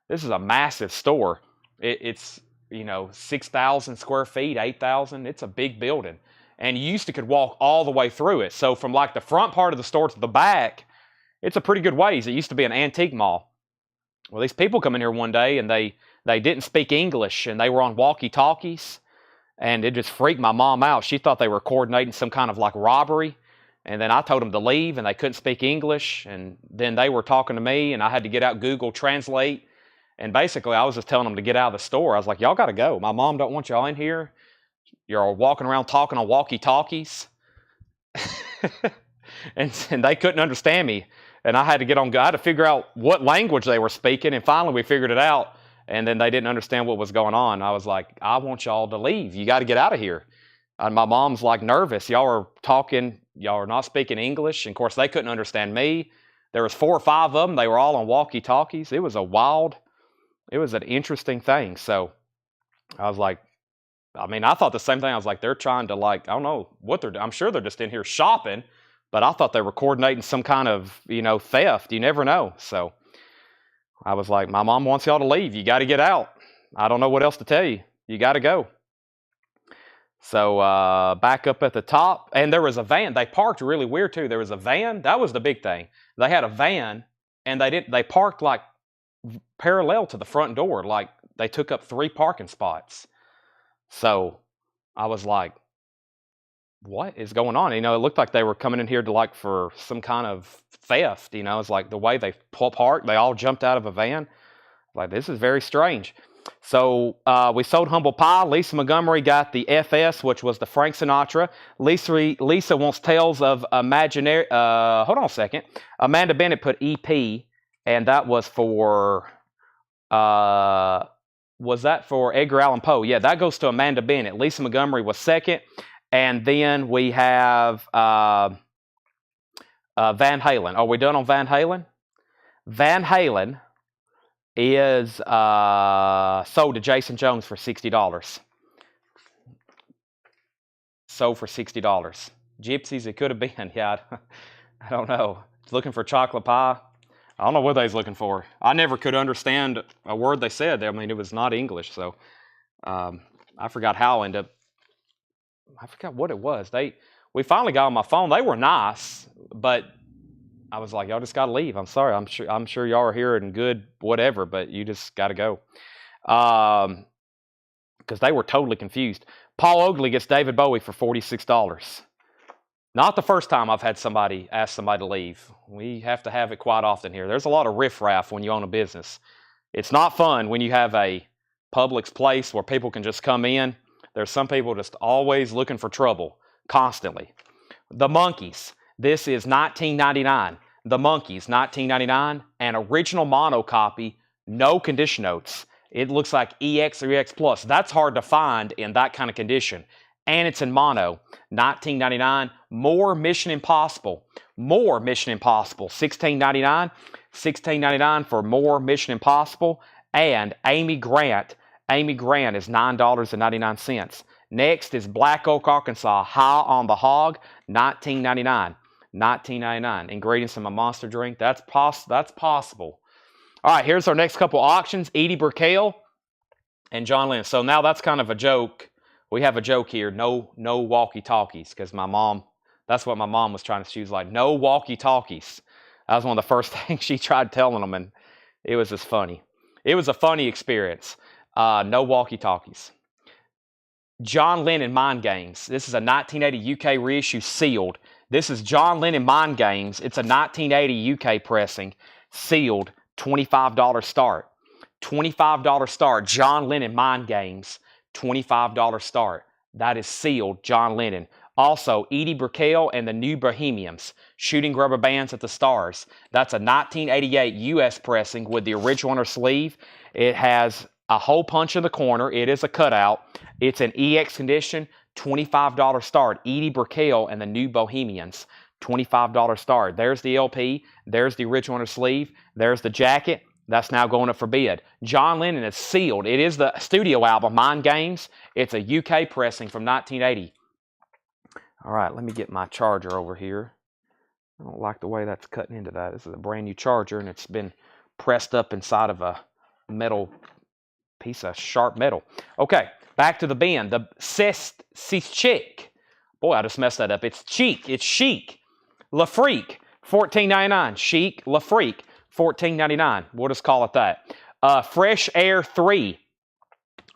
This is a massive store. It's 6,000 square feet, 8,000. It's a big building. And you used to could walk all the way through it. So from like the front part of the store to the back, it's a pretty good ways. It used to be an antique mall. Well, these people come in here one day and they didn't speak English and they were on walkie-talkies, and it just freaked my mom out. She thought they were coordinating some kind of like robbery, and then I told them to leave and they couldn't speak English, and then they were talking to me and I had to get out Google Translate, and basically I was just telling them to get out of the store. I was like, y'all got to go. My mom don't want y'all in here. You're walking around talking on walkie-talkies. and they couldn't understand me, and I had to figure out what language they were speaking, and finally we figured it out. And then they didn't understand what was going on. I was like, I want y'all to leave. You got to get out of here. And my mom's like nervous. Y'all are talking. Y'all are not speaking English. And of course, they couldn't understand me. There was 4 or 5 of them. They were all on walkie-talkies. It was an interesting thing. So I was like, I thought the same thing. I was like, they're trying to I don't know what they're doing. I'm sure they're just in here shopping. But I thought they were coordinating some kind of, theft. You never know. So I was like, my mom wants y'all to leave. You got to get out. I don't know what else to tell you. You got to go. So back up at the top. And there was a van. They parked really weird too. There was a van. That was the big thing. They had a van and they parked like parallel to the front door. Like they took up 3 parking spots. So I was like, what is going on? It looked like they were coming in here for some kind of theft. It's like the way they parked, they all jumped out of a van. Like, this is very strange. So we sold Humble Pie. Lisa Montgomery got the FS, which was the Frank Sinatra. Lisa wants Tales of Imaginary. Hold on a second. Amanda Bennett put EP, and that was for. Was that for Edgar Allan Poe? Yeah, that goes to Amanda Bennett. Lisa Montgomery was second. And then we have Van Halen. Are we done on Van Halen? Van Halen is sold to Jason Jones for $60. Sold for $60. Gypsies, it could have been. Yeah, I don't know. Looking for chocolate pie. I don't know what they was looking for. I never could understand a word they said. It was not English. So I forgot how I ended up. I forgot what it was. We finally got on my phone. They were nice, but I was like, y'all just got to leave. I'm sorry. I'm sure y'all are here and good, whatever, but you just got to go. Because they were totally confused. Paul Oakley gets David Bowie for $46. Not the first time I've had somebody ask somebody to leave. We have to have it quite often here. There's a lot of riffraff when you own a business. It's not fun when you have a Publix place where people can just come in. There's some people just always looking for trouble, constantly. The Monkees. This is $19.99. The Monkees, $19.99. An original monocopy, no condition notes. It looks like EX or EX Plus. That's hard to find in that kind of condition. and it's in mono. $19.99. More Mission Impossible. More Mission Impossible. $16.99. $16.99 for more Mission Impossible. And Amy Grant. Amy Grant is $9.99. Next is Black Oak, Arkansas. High on the Hog. $19.99. $19.99. Ingredients in my Monster drink. That's possible. All right, here's our next couple auctions. Edie Brickell and John Lennon. So now that's kind of a joke. We have a joke here. No walkie-talkies, because my mom, that's what my mom was trying to. She was like, no walkie-talkies. That was one of the first things she tried telling them, and it was just funny. It was a funny experience. No walkie-talkies. John Lennon Mind Games. This is a 1980 UK reissue sealed. This is John Lennon Mind Games. It's a 1980 UK pressing, sealed, $25 start. $25 start. John Lennon Mind Games. $25 start. That is sealed, John Lennon. Also, Edie Brickell and the New Bohemians, Shooting Rubber Bands at the Stars. That's a 1988 US pressing with the original inner sleeve. It has a hole punch in the corner. It is a cutout. It's an EX condition. $25 start. Edie Brickell and the New Bohemians. $25 start. There's the LP. There's the original inner sleeve. There's the jacket. That's now going up for bid. John Lennon is sealed. It is the studio album, Mind Games. It's a UK pressing from 1980. All right, let me get my charger over here. I don't like the way that's cutting into that. This is a brand new charger, and it's been pressed up inside of a metal piece of sharp metal. Okay, back to the bin. The Chic. Boy, I just messed that up. It's Cheek. It's Chic. La Freak, $14.99. Chic, La Freak, $14.99. We'll just call it that. Fresh Air 3.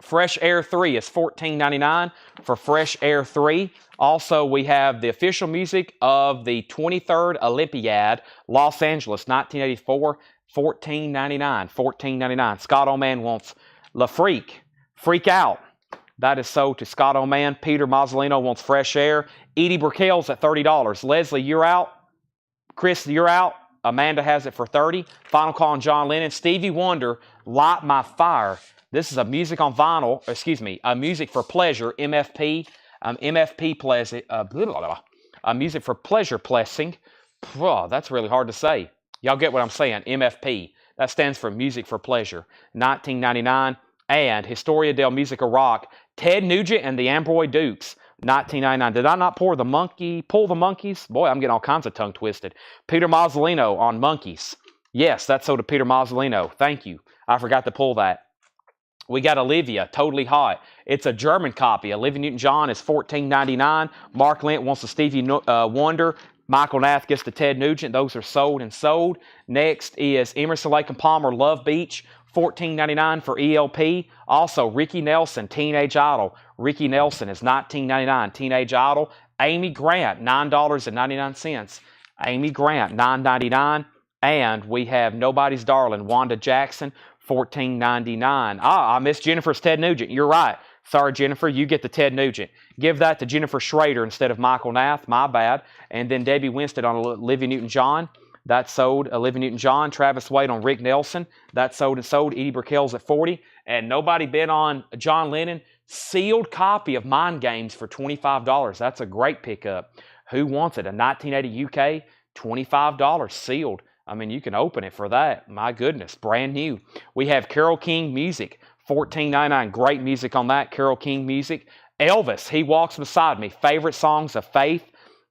Fresh Air 3 is $14.99 for Fresh Air 3. Also, we have the official music of the 23rd Olympiad, Los Angeles, 1984, $14.99. $14.99. Scott Oman wants La Freak. Freak Out. That is sold to Scott Oman. Peter Mazzolino wants Fresh Air. Edie Brickell's at $30. Leslie, you're out. Chris, you're out. Amanda has it for $30. Final call on John Lennon. Stevie Wonder, Light My Fire. This is a music on vinyl, a music for pleasure, MFP. MFP pleasure, a music for pleasure blessing. That's really hard to say. Y'all get what I'm saying, MFP. That stands for Music for Pleasure. $19.99. And Historia del Musica Rock, Ted Nugent and the Amboy Dukes. $19.99. Did I not pull the monkeys? Boy, I'm getting all kinds of tongue twisted. Peter Mazzolino on Monkeys. Yes, that's sold to Peter Mazzolino. Thank you. I forgot to pull that. We got Olivia, Totally Hot. It's a German copy. Olivia Newton-John is $14.99. Mark Lent wants the Stevie Wonder. Michael Nath gets the Ted Nugent. Those are sold and sold. Next is Emerson, Lake and Palmer, Love Beach. $14.99 for ELP. Also, Ricky Nelson, Teenage Idol. Ricky Nelson is $19.99. Teenage Idol. Amy Grant, $9.99. Amy Grant, $9.99. And we have Nobody's Darling, Wanda Jackson, $14.99. I missed Jennifer's Ted Nugent. You're right. Sorry, Jennifer. You get the Ted Nugent. Give that to Jennifer Schrader instead of Michael Nath. My bad. And then Debbie Winstead on Olivia Newton-John. That sold. Olivia Newton-John. Travis Wade on Rick Nelson. That sold and sold. Edie Brickell's at $40. And nobody bid on John Lennon. Sealed copy of Mind Games for $25. That's a great pickup. Who wants it? A 1980 UK, $25 sealed. I mean, you can open it for that. My goodness, brand new. We have Carole King Music, $14.99. Great music on that, Carole King Music. Elvis, He Walks Beside Me. Favorite songs of faith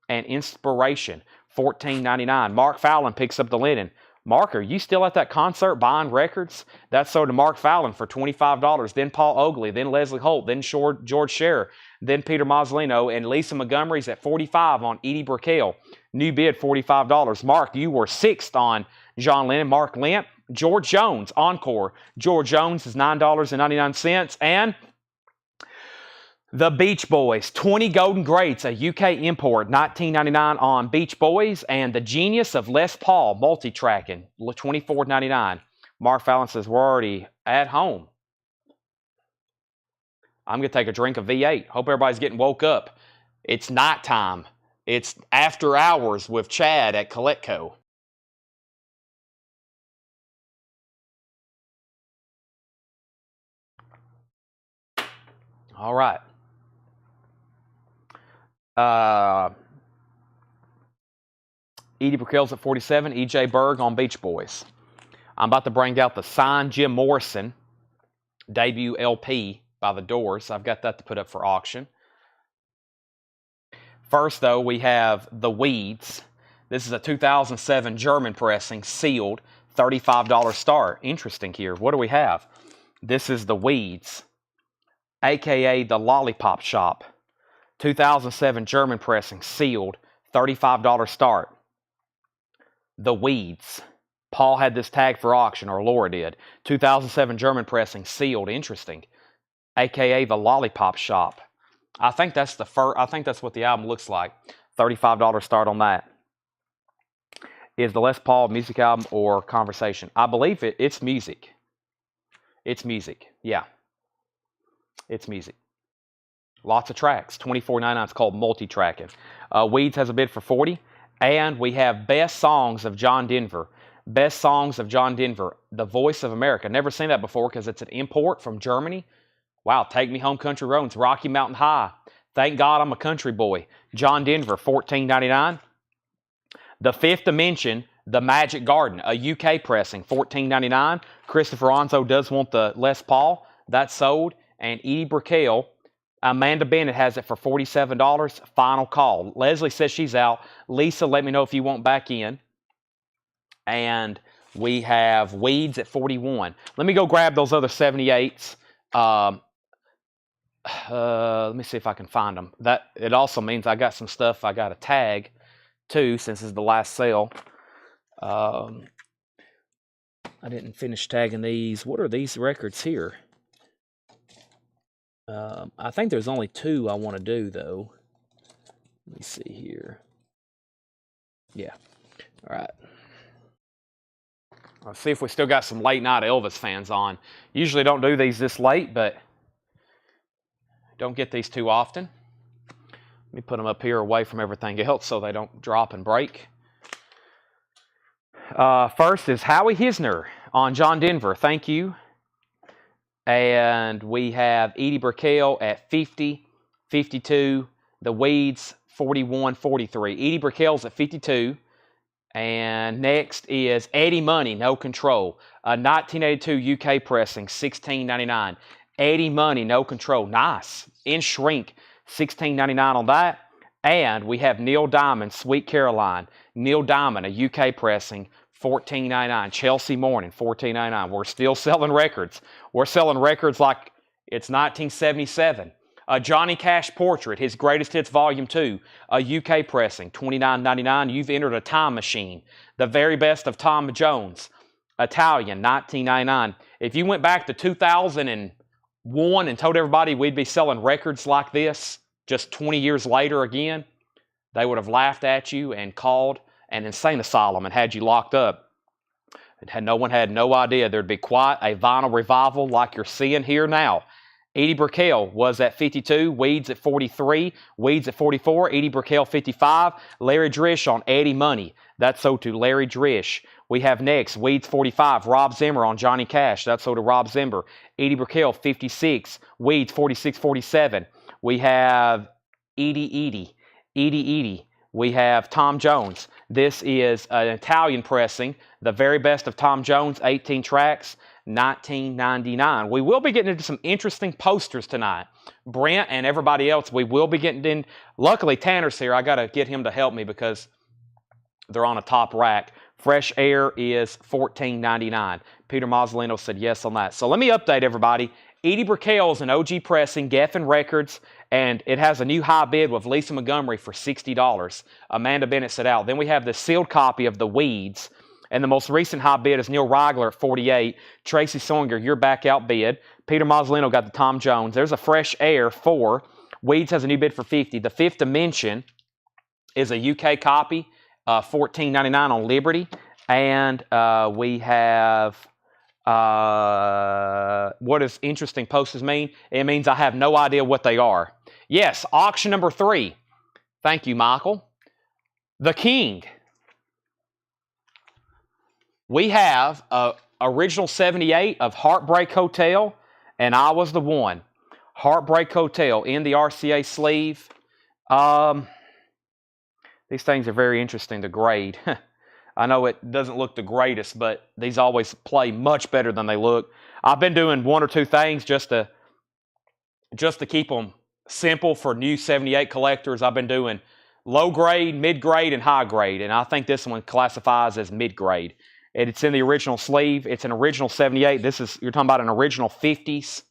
and inspiration, $14.99. Mark Fallon picks up the Lennon. Mark, are you still at that concert buying records? That's sold to Mark Fallon for $25. Then Paul Oakley, then Leslie Holt, then George Scherer, then Peter Mazzolino, and Lisa Montgomery's at $45 on Edie Brickell. New bid, $45. Mark, you were sixth on John Lennon. Mark Lent. George Jones, Encore. George Jones is $9.99. And the Beach Boys, 20 Golden Greats, a UK import, $19.99 on Beach Boys. And the Genius of Les Paul, multi-tracking, $24.99. Mark Fallon says, we're already at home. I'm going to take a drink of V8. Hope everybody's getting woke up. It's nighttime. It's after hours with Chad at Collectible. All right. Edie Brickell's at 47. E.J. Berg on Beach Boys. I'm about to bring out the signed Jim Morrison debut LP by The Doors. I've got that to put up for auction. First, though, we have The Weeds. This is a 2007 German pressing, sealed, $35 start. Interesting here. What do we have? This is The Weeds, a.k.a. The Lollipop Shop. 2007 German pressing, sealed, $35 start. The Weeds. Paul had this tag for auction, or Laura did. 2007 German pressing, sealed. Interesting. A.k.a. The Lollipop Shop. I think that's the first. I think that's what the album looks like. $35 start on that. Is the Les Paul music album or conversation? I believe it's music. It's music. Yeah. It's music. Lots of tracks. $24.99. It's called multi-tracking. Weeds has a bid for $40. And we have Best Songs of John Denver. Best Songs of John Denver. The Voice of America. Never seen that before because it's an import from Germany. Wow. Take Me Home Country Roads. Rocky Mountain High. Thank God I'm a country boy. John Denver, $14.99. The Fifth Dimension, The Magic Garden, a UK pressing, $14.99. Christopher Onzo does want the Les Paul. That's sold. And Edie Brickell, Amanda Bennett has it for $47. Final call. Leslie says she's out. Lisa, let me know if you want back in. And we have Weeds at 41. Let me go grab those other 78s. Let me see if I can find them. It also means I got some stuff I got to tag too, since it's the last sale. I didn't finish tagging these. What are these records here? I think there's only 2 I want to do, though. Let me see here. Yeah. All right. Let's see if we still got some late night Elvis fans on. Usually don't do these this late, but don't get these too often. Let me put them up here away from everything else so they don't drop and break. First is Howie Hisner on John Denver. Thank you. And we have Edie Brickell at 50, 52. The Weeds, 41, 43. Edie Brickell's at 52. And next is Eddie Money, No Control. 1982 UK pressing, $16.99. Eddie Money, No Control. Nice. In shrink. $16.99 on that. And we have Neil Diamond, Sweet Caroline. Neil Diamond, a UK pressing, $14.99. Chelsea Morning, $14.99. We're still selling records. We're selling records like it's 1977. Johnny Cash Portrait, his Greatest Hits Volume 2, a UK pressing, $29.99. You've entered a time machine. The Very Best of Tom Jones, Italian, $19.99. If you went back to 2001 and told everybody we'd be selling records like this just 20 years later again, they would have laughed at you and called an insane asylum and had you locked up. No one had no idea there'd be quite a vinyl revival like you're seeing here now. Edie Brickell was at 52, Weeds at 43, Weeds at 44, Edie Brickell 55, Larry Drish on Eddie Money. That's sold to Larry Drish. We have next, Weeds 45, Rob Zimmer on Johnny Cash. That's sold to Rob Zimmer. Edie Brickell 56, Weeds 46, 47. We have Edie. We have Tom Jones. This is an Italian pressing, The Very Best of Tom Jones, 18 tracks, $19.99. We will be getting into some interesting posters tonight. Brent and everybody else, we will be getting in. Luckily, Tanner's here. I got to get him to help me because they're on a top rack. Fresh Air is $14.99. Peter Mazzolino said yes on that. So let me update everybody. Edie Brickell's an OG pressing, Geffen Records, and it has a new high bid with Lisa Montgomery for $60. Amanda Bennett said out. Then we have the sealed copy of The Weeds, and the most recent high bid is Neil Rigler at $48. Tracy Sawyer, you're back out bid. Peter Mazzolino got the Tom Jones. There's a Fresh Air 4. Weeds has a new bid for $50. The Fifth Dimension is a UK copy, $14.99 on Liberty. And we have... what does interesting posters mean? It means I have no idea what they are. Yes, auction number 3. Thank you, Michael. The King. We have original 78 of Heartbreak Hotel, and I Was the One. Heartbreak Hotel in the RCA sleeve. These things are very interesting to grade. I know it doesn't look the greatest, but these always play much better than they look. I've been doing one or two things just to keep them simple for new 78 collectors. I've been doing low grade, mid grade, and high grade, and I think this one classifies as mid grade. It's in the original sleeve. It's an original 78. You're talking about an original 50s,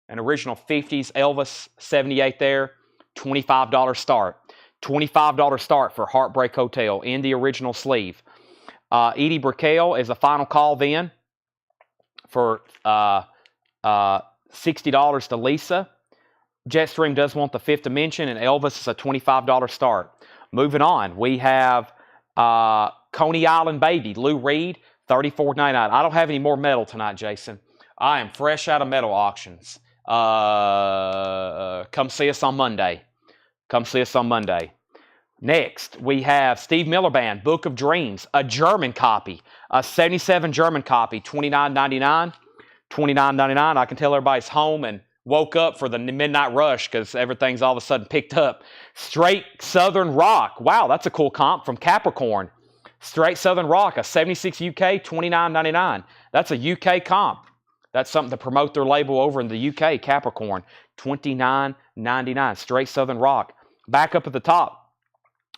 Elvis 78 there. $25 start. $25 start for Heartbreak Hotel in the original sleeve. Edie Brickell is a final call then for $60 to Lisa. Jetstream does want the Fifth Dimension, and Elvis is a $25 start. Moving on, we have Coney Island Baby, Lou Reed, $34.99. I don't have any more metal tonight, Jason. I am fresh out of metal auctions. Come see us on Monday. Next, we have Steve Miller Band, Book of Dreams, a German copy, a 77 German copy, $29.99. $29.99. I can tell everybody's home and woke up for the midnight rush because everything's all of a sudden picked up. Straight Southern Rock. Wow, that's a cool comp from Capricorn. Straight Southern Rock, a 76 UK, $29.99. That's a UK comp. That's something to promote their label over in the UK, Capricorn. $29.99. Straight Southern Rock. Back up at the top.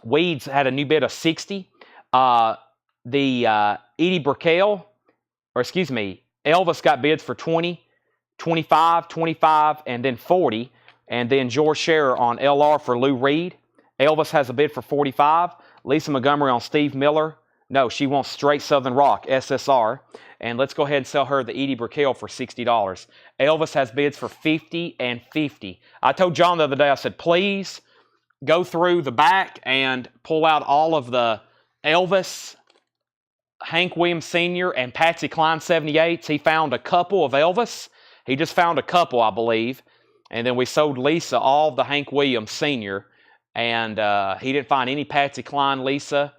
Weeds had a new bid of 60. Edie Brickell, Elvis got bids for 20, 25, 25, and then 40. And then George Scherer on LR for Lou Reed. Elvis has a bid for 45. Lisa Montgomery on Steve Miller. No, she wants Straight Southern Rock, SSR. And let's go ahead and sell her the Edie Brickell for $60. Elvis has bids for 50 and 50. I told John the other day, I said, please go through the back and pull out all of the Elvis, Hank Williams Sr., and Patsy Cline 78s. He found a couple of Elvis. He just found a couple, I believe. And then we sold Lisa all of the Hank Williams Sr., and he didn't find any Patsy Cline Lisa,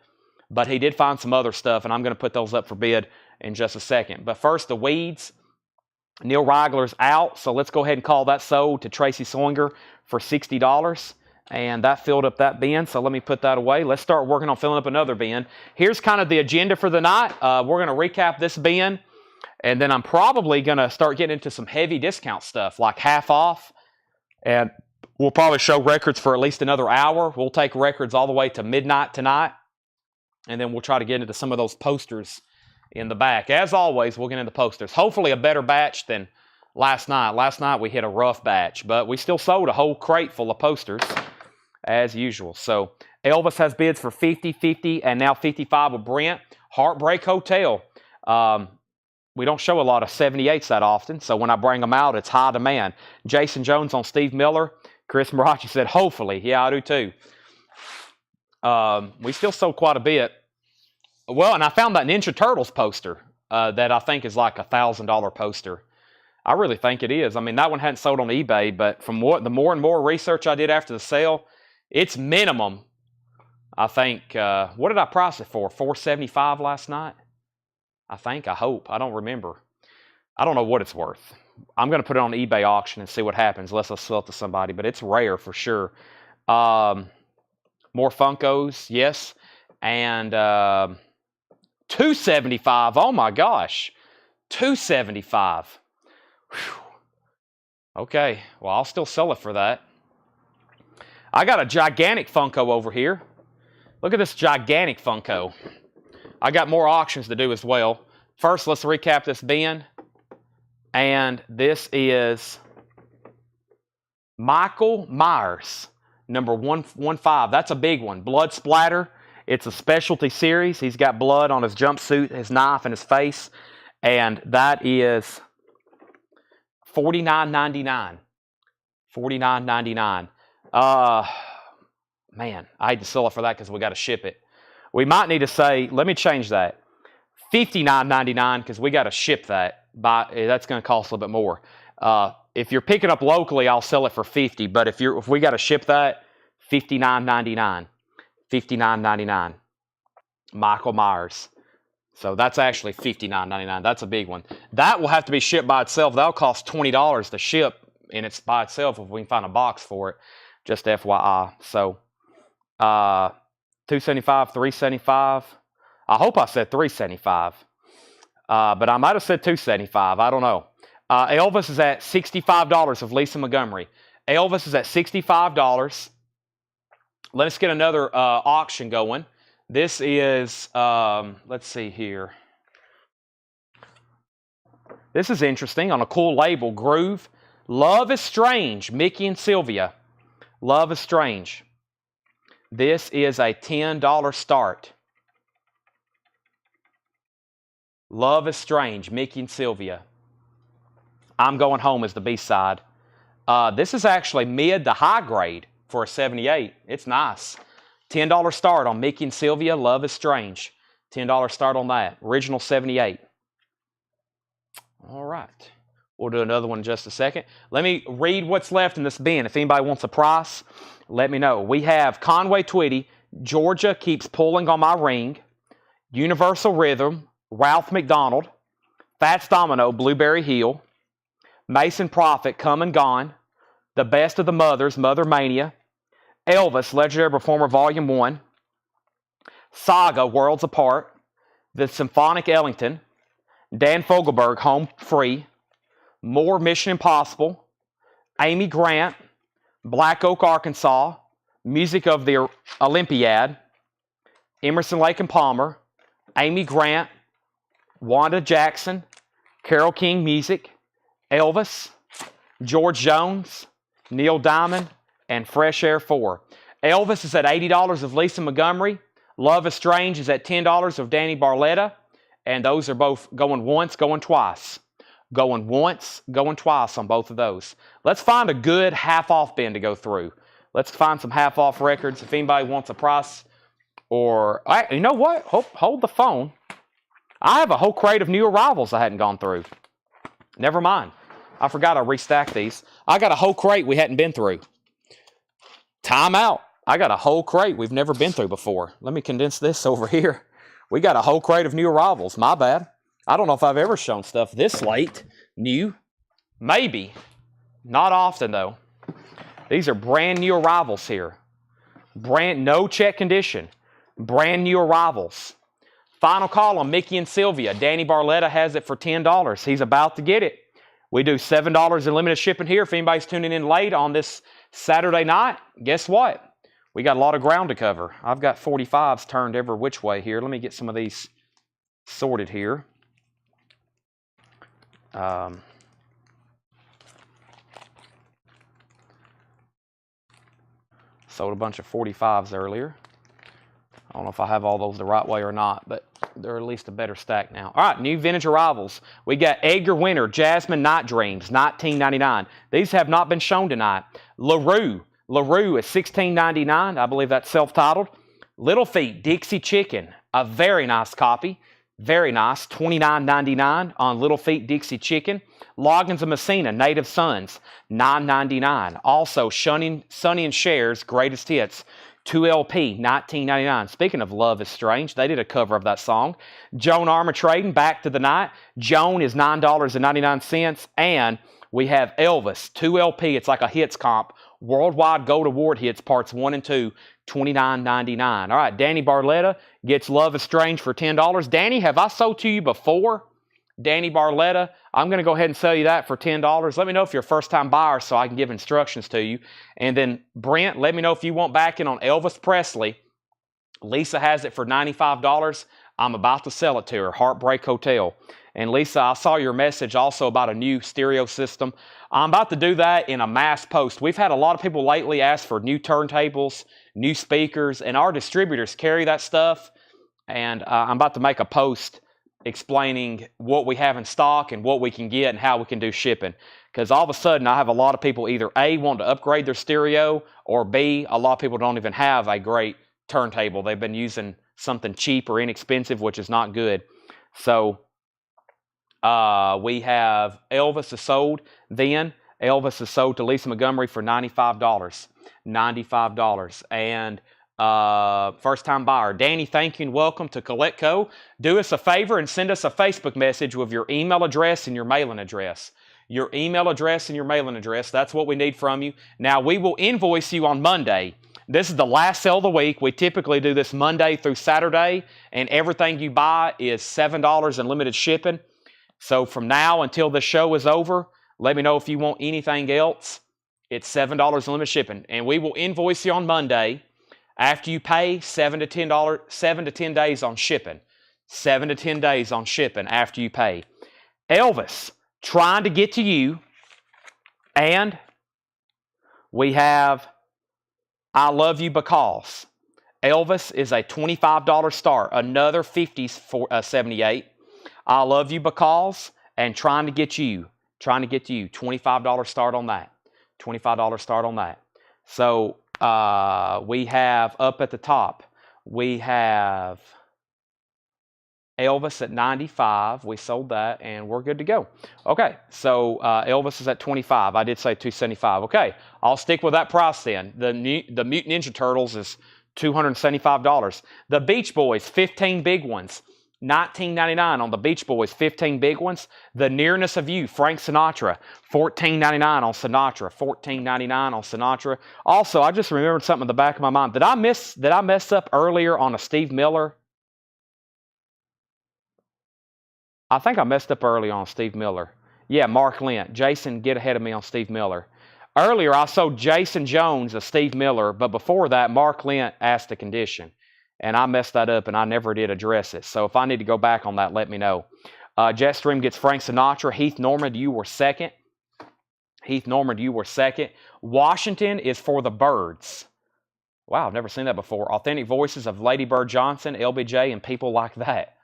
but he did find some other stuff, and I'm going to put those up for bid in just a second. But first, the Weeds. Neil Reigler's out, so let's go ahead and call that sold to Tracy Swinger for $60. And that filled up that bin, so let me put that away. Let's start working on filling up another bin. Here's kind of the agenda for the night. We're going to recap this bin, and then I'm probably going to start getting into some heavy discount stuff, like half off. And we'll probably show records for at least another hour. We'll take records all the way to midnight tonight, and then we'll try to get into some of those posters in the back. As always, we'll get into posters. Hopefully a better batch than last night. Last night we hit a rough batch, but we still sold a whole crate full of posters, as usual. So Elvis has bids for 50, 50, and now 55 with Brent. Heartbreak Hotel. We don't show a lot of 78s that often, so when I bring them out, it's high demand. Jason Jones on Steve Miller. Chris Marachi said, hopefully. Yeah, I do too. We still sold quite a bit. Well, and I found that Ninja Turtles poster that I think is like $1,000 poster. I really think it is. I mean, that one hadn't sold on eBay, but from the more and more research I did after the sale, it's minimum, I think, what did I price it for? $475 last night? I hope. I don't remember. I don't know what it's worth. I'm going to put it on eBay auction and see what happens, unless I sell it to somebody, but it's rare for sure. More Funkos, yes. And $275. Oh my gosh. $275. Whew. Okay, well, I'll still sell it for that. I got a gigantic Funko over here. Look at this gigantic Funko. I got more auctions to do as well. First, let's recap this bin. And this is Michael Myers, number 115. That's a big one. Blood splatter. It's a specialty series. He's got blood on his jumpsuit, his knife, and his face. And that is $49.99. $49.99. Man, I hate to sell it for that because we got to ship it. We might need to say, let me change that. $59.99 because we got to ship that. That's going to cost a little bit more. If you're picking up locally, I'll sell it for $50. But if we got to ship that, $59.99. $59.99. Michael Myers. So that's actually $59.99. That's a big one. That will have to be shipped by itself. That'll cost $20 to ship, and it's by itself if we can find a box for it. Just FYI. So $275, $375. I hope I said $375. But I might have said $275. I don't know. Elvis is at $65 of Lisa Montgomery. Elvis is at $65. Let's get another auction going. This is, let's see here. This is interesting on a cool label, Groove. Love is Strange, Mickey and Sylvia. Love is Strange. This is a $10 start. Love is Strange, Mickey and Sylvia. I'm Going Home is the B-side. This is actually mid to high grade for a 78. It's nice. $10 start on Mickey and Sylvia, Love is Strange. $10 start on that. Original 78. All right. We'll do another one in just a second. Let me read what's left in this bin. If anybody wants a price, let me know. We have Conway Twitty, Georgia Keeps Pulling on My Ring, Universal Rhythm, Ralph McDonald, Fats Domino, Blueberry Hill, Mason Prophet, Come and Gone, The Best of the Mothers, Mother Mania, Elvis, Legendary Performer Volume 1, Saga, Worlds Apart, The Symphonic Ellington, Dan Fogelberg, Home Free, More Mission Impossible, Amy Grant, Black Oak, Arkansas, Music of the Olympiad, Emerson, Lake and Palmer, Amy Grant, Wanda Jackson, Carole King Music, Elvis, George Jones, Neil Diamond, and Fresh Air 4. Elvis is at $80 of Lisa Montgomery. Love is Strange is at $10 of Danny Barletta. And those are both going once, going twice. Going once, going twice on both of those. Let's find a good half-off bin to go through. Let's find some half-off records. If anybody wants a price or... you know what? Hold the phone. I have a whole crate of new arrivals I hadn't gone through. Never mind. I forgot I restacked these. I got a whole crate we hadn't been through. Time out. I got a whole crate we've never been through before. Let me condense this over here. We got a whole crate of new arrivals. My bad. I don't know if I've ever shown stuff this late. New. Maybe. Not often, though. These are brand new arrivals here. No check condition. Brand new arrivals. Final call on Mickey and Sylvia. Danny Barletta has it for $10. He's about to get it. We do $7 in limited shipping here. If anybody's tuning in late on this Saturday night, guess what? We got a lot of ground to cover. I've got 45s turned every which way here. Let me get some of these sorted here. Sold a bunch of 45s earlier. I don't know if I have all those the right way or not, but they're at least a better stack now. All right, new vintage arrivals. We got Edgar Winter, Jasmine Night Dreams, $19.99. These have not been shown tonight. LaRue is $16.99. I believe that's self-titled. Little Feat, Dixie Chicken, a very nice copy. Very nice, $29.99 on Little Feat Dixie Chicken. Loggins of Messina, Native Sons, $9.99. Also, Sonny and Cher's Greatest Hits, 2LP, $19.99. Speaking of Love is Strange, they did a cover of that song. Joan Armatrading, Back to the Night. Joan is $9.99. And we have Elvis, 2LP. It's like a hits comp. Worldwide Gold Award Hits, Parts 1 and 2, $29.99. All right, Danny Barletta gets Love is Strange for $10. Danny, have I sold to you before? Danny Barletta, I'm going to go ahead and sell you that for $10. Let me know if you're a first-time buyer so I can give instructions to you. And then, Brent, let me know if you want backing on Elvis Presley. Lisa has it for $95. I'm about to sell it to her, Heartbreak Hotel. And Lisa, I saw your message also about a new stereo system. I'm about to do that in a mass post. We've had a lot of people lately ask for new turntables, new speakers, and our distributors carry that stuff. And I'm about to make a post explaining what we have in stock and what we can get and how we can do shipping. Because all of a sudden, I have a lot of people either A, want to upgrade their stereo, or B, a lot of people don't even have a great turntable. They've been using something cheap or inexpensive, which is not good. So we have Elvis is sold. Then Elvis is sold to Lisa Montgomery for $95. $95. And first-time buyer. Danny, thank you and welcome to Collectible. Do us a favor and send us a Facebook message with your email address and your mailing address. Your email address and your mailing address. That's what we need from you. Now, we will invoice you on Monday. This is the last sale of the week. We typically do this Monday through Saturday, and everything you buy is $7 in limited shipping. So from now until the show is over, let me know if you want anything else. It's $7 in limited shipping, and we will invoice you on Monday. After you pay, $7 to $10 days on shipping. 7 to 10 days on shipping after you pay. Elvis, trying to get to you. And we have I Love You Because. Elvis is a $25 start. Another 50s for 78. I Love You Because and Trying to Get You. Trying to Get to You. $25 start on that. $25 start on that. So we have up at the top, we have Elvis at 95. We sold that, and we're good to go. Okay, so Elvis is at 25. I did say 275. Okay, I'll stick with that price then. The Mutant Ninja Turtles is $275. The Beach Boys, 15 big ones. $19.99 on the Beach Boys, 15 big ones. The Nearness of You, Frank Sinatra, $14.99 on Sinatra, $14.99 on Sinatra. Also, I just remembered something in the back of my mind. Did I mess up earlier on a Steve Miller? I think I messed up early on Steve Miller. Yeah, Mark Lent. Jason, get ahead of me on Steve Miller. Earlier, I sold Jason Jones a Steve Miller, but before that, Mark Lent asked the condition. And I messed that up, and I never did address it. So if I need to go back on that, let me know. Jetstream gets Frank Sinatra. Heath Norman, you were second. Heath Norman, you were second. Washington is for the Birds. Wow, I've never seen that before. Authentic Voices of Lady Bird Johnson, LBJ, and people like that.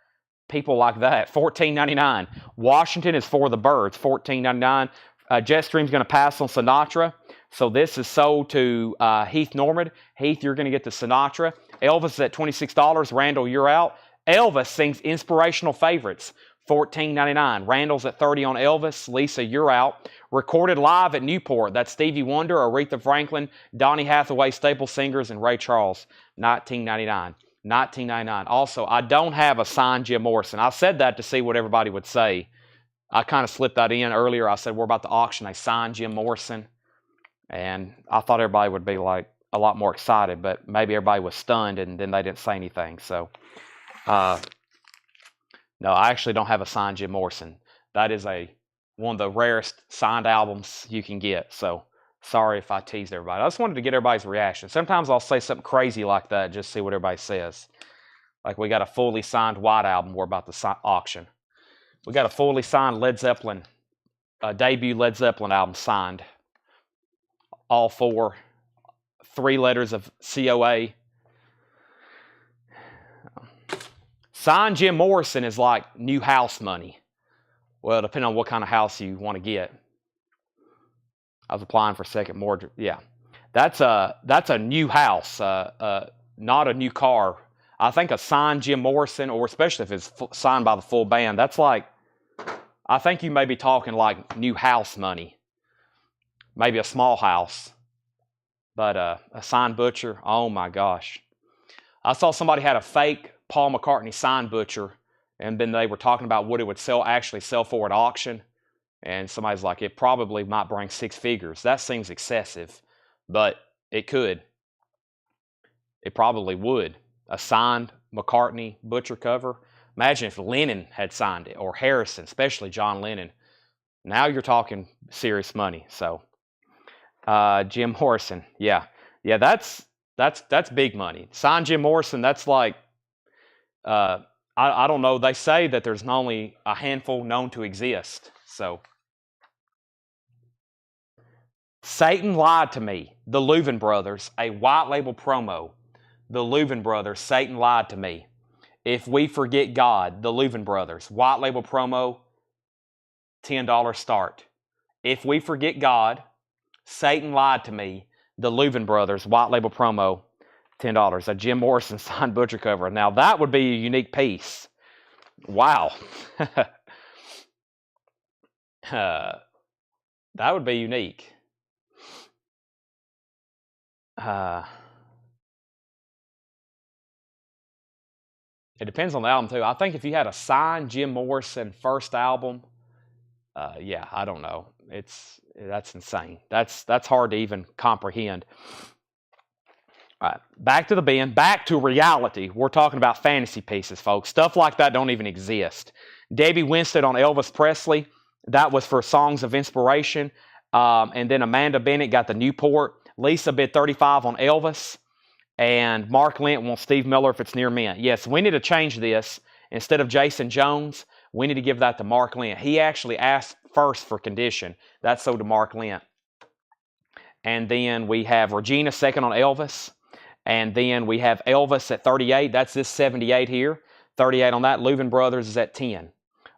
People like that. $14.99. Washington is for the Birds. $14.99. Jetstream's going to pass on Sinatra. So this is sold to Heath Norman. Heath, you're going to get the Sinatra. Elvis is at $26. Randall, you're out. Elvis sings Inspirational Favorites. $14.99. Randall's at $30 on Elvis. Lisa, you're out. Recorded live at Newport. That's Stevie Wonder, Aretha Franklin, Donny Hathaway, Staple Singers, and Ray Charles. $19.99. $19.99. Also, I don't have a signed Jim Morrison. I said that to see what everybody would say. I kind of slipped that in earlier. I said we're about to auction a signed Jim Morrison. And I thought everybody would be like a lot more excited, but maybe everybody was stunned and then they didn't say anything. So, no, I actually don't have a signed Jim Morrison. That is one of the rarest signed albums you can get. So, sorry if I teased everybody. I just wanted to get everybody's reaction. Sometimes I'll say something crazy like that just to see what everybody says. Like we got a fully signed White album we're about to auction. We got a fully signed Led Zeppelin, debut Led Zeppelin album signed. All 3 letters of COA. Signed Jim Morrison is like new house money. Well, depending on what kind of house you want to get. I was applying for second mortgage. Yeah, that's a new house, not a new car. I think a signed Jim Morrison, or especially if it's signed by the full band, that's like, I think you may be talking like new house money. Maybe a small house. But a signed Butcher, oh my gosh. I saw somebody had a fake Paul McCartney signed Butcher, and then they were talking about what it would actually sell for at auction. And somebody's like, it probably might bring 6 figures. That seems excessive, but it could. It probably would. A signed McCartney Butcher cover. Imagine if Lennon had signed it, or Harrison, especially John Lennon. Now you're talking serious money. So, Jim Morrison, yeah, that's big money. Signed Jim Morrison, that's like, I don't know. They say that there's only a handful known to exist. So, Satan Lied to Me, the Louvin Brothers, a white label promo. The Louvin Brothers, Satan Lied to Me. If We Forget God, the Louvin Brothers, white label promo, $10 start. If We Forget God, Satan Lied to Me, the Louvin Brothers, white label promo, $10. A Jim Morrison signed Butcher cover. Now that would be a unique piece. Wow. That would be unique. It depends on the album too. I think if you had a signed Jim Morrison first album, yeah, I don't know. That's insane. That's hard to even comprehend. All right, back to the bin, back to reality. We're talking about fantasy pieces, folks. Stuff like that don't even exist. Debbie Winstead on Elvis Presley. That was for Songs of Inspiration. And then Amanda Bennett got the Newport. Lisa bid 35 on Elvis. And Mark Lent wants Steve Miller if it's near mint. Yes, we need to change this. Instead of Jason Jones, we need to give that to Mark Lent. He actually asked first for condition. That's sold to Mark Lent. And then we have Regina second on Elvis. And then we have Elvis at 38. That's this 78 here. 38 on that. Louvin Brothers is at 10.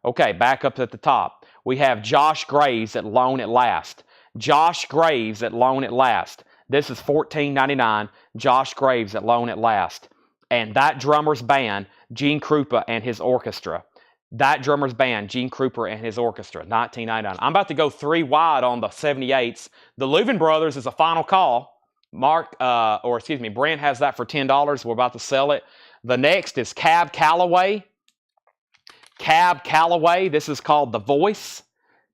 Okay, back up at the top. We have Josh Graves at Loan at Last. Josh Graves at Loan at Last. This is $14.99. Josh Graves at Loan at Last. And that drummer's band, Gene Krupa and his orchestra. That drummer's band, Gene Krupa and his orchestra, $19.99. I'm about to go 3 wide on the 78s. The Louvin Brothers is a final call. Brent has that for $10. We're about to sell it. The next is Cab Calloway. Cab Calloway. This is called The Voice.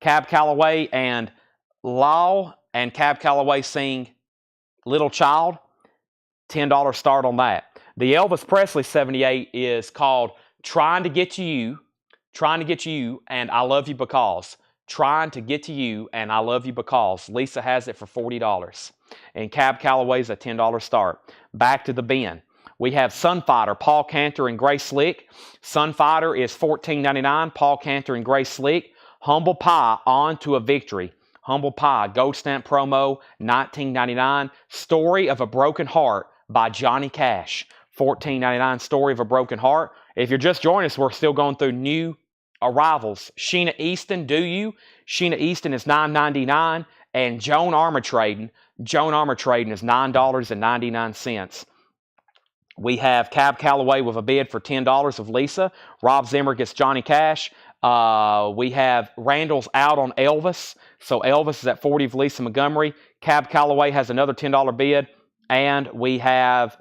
Cab Calloway and Law and Cab Calloway sing Little Child. $10 start on that. The Elvis Presley 78 is called Trying to Get to You. Trying to Get to You and I Love You Because. Trying to Get to You and I Love You Because. Lisa has it for $40. And Cab Calloway's a $10 start. Back to the bin. We have Sunfighter, Paul Cantor and Grace Slick. Sunfighter is $14.99. Paul Cantor and Grace Slick. Humble Pie, On to a Victory. Humble Pie, Gold Stamp promo, $19.99. Story of a Broken Heart by Johnny Cash. $14.99. Story of a Broken Heart. If you're just joining us, we're still going through new arrivals. Sheena Easton, Do You? Sheena Easton is $9.99. And Joan Armatrading. Joan Armatrading is $9.99. We have Cab Calloway with a bid for $10 of Lisa. Rob Zimmer gets Johnny Cash. We have Randall's out on Elvis. So Elvis is at 40 of Lisa Montgomery. Cab Calloway has another $10 bid. And we have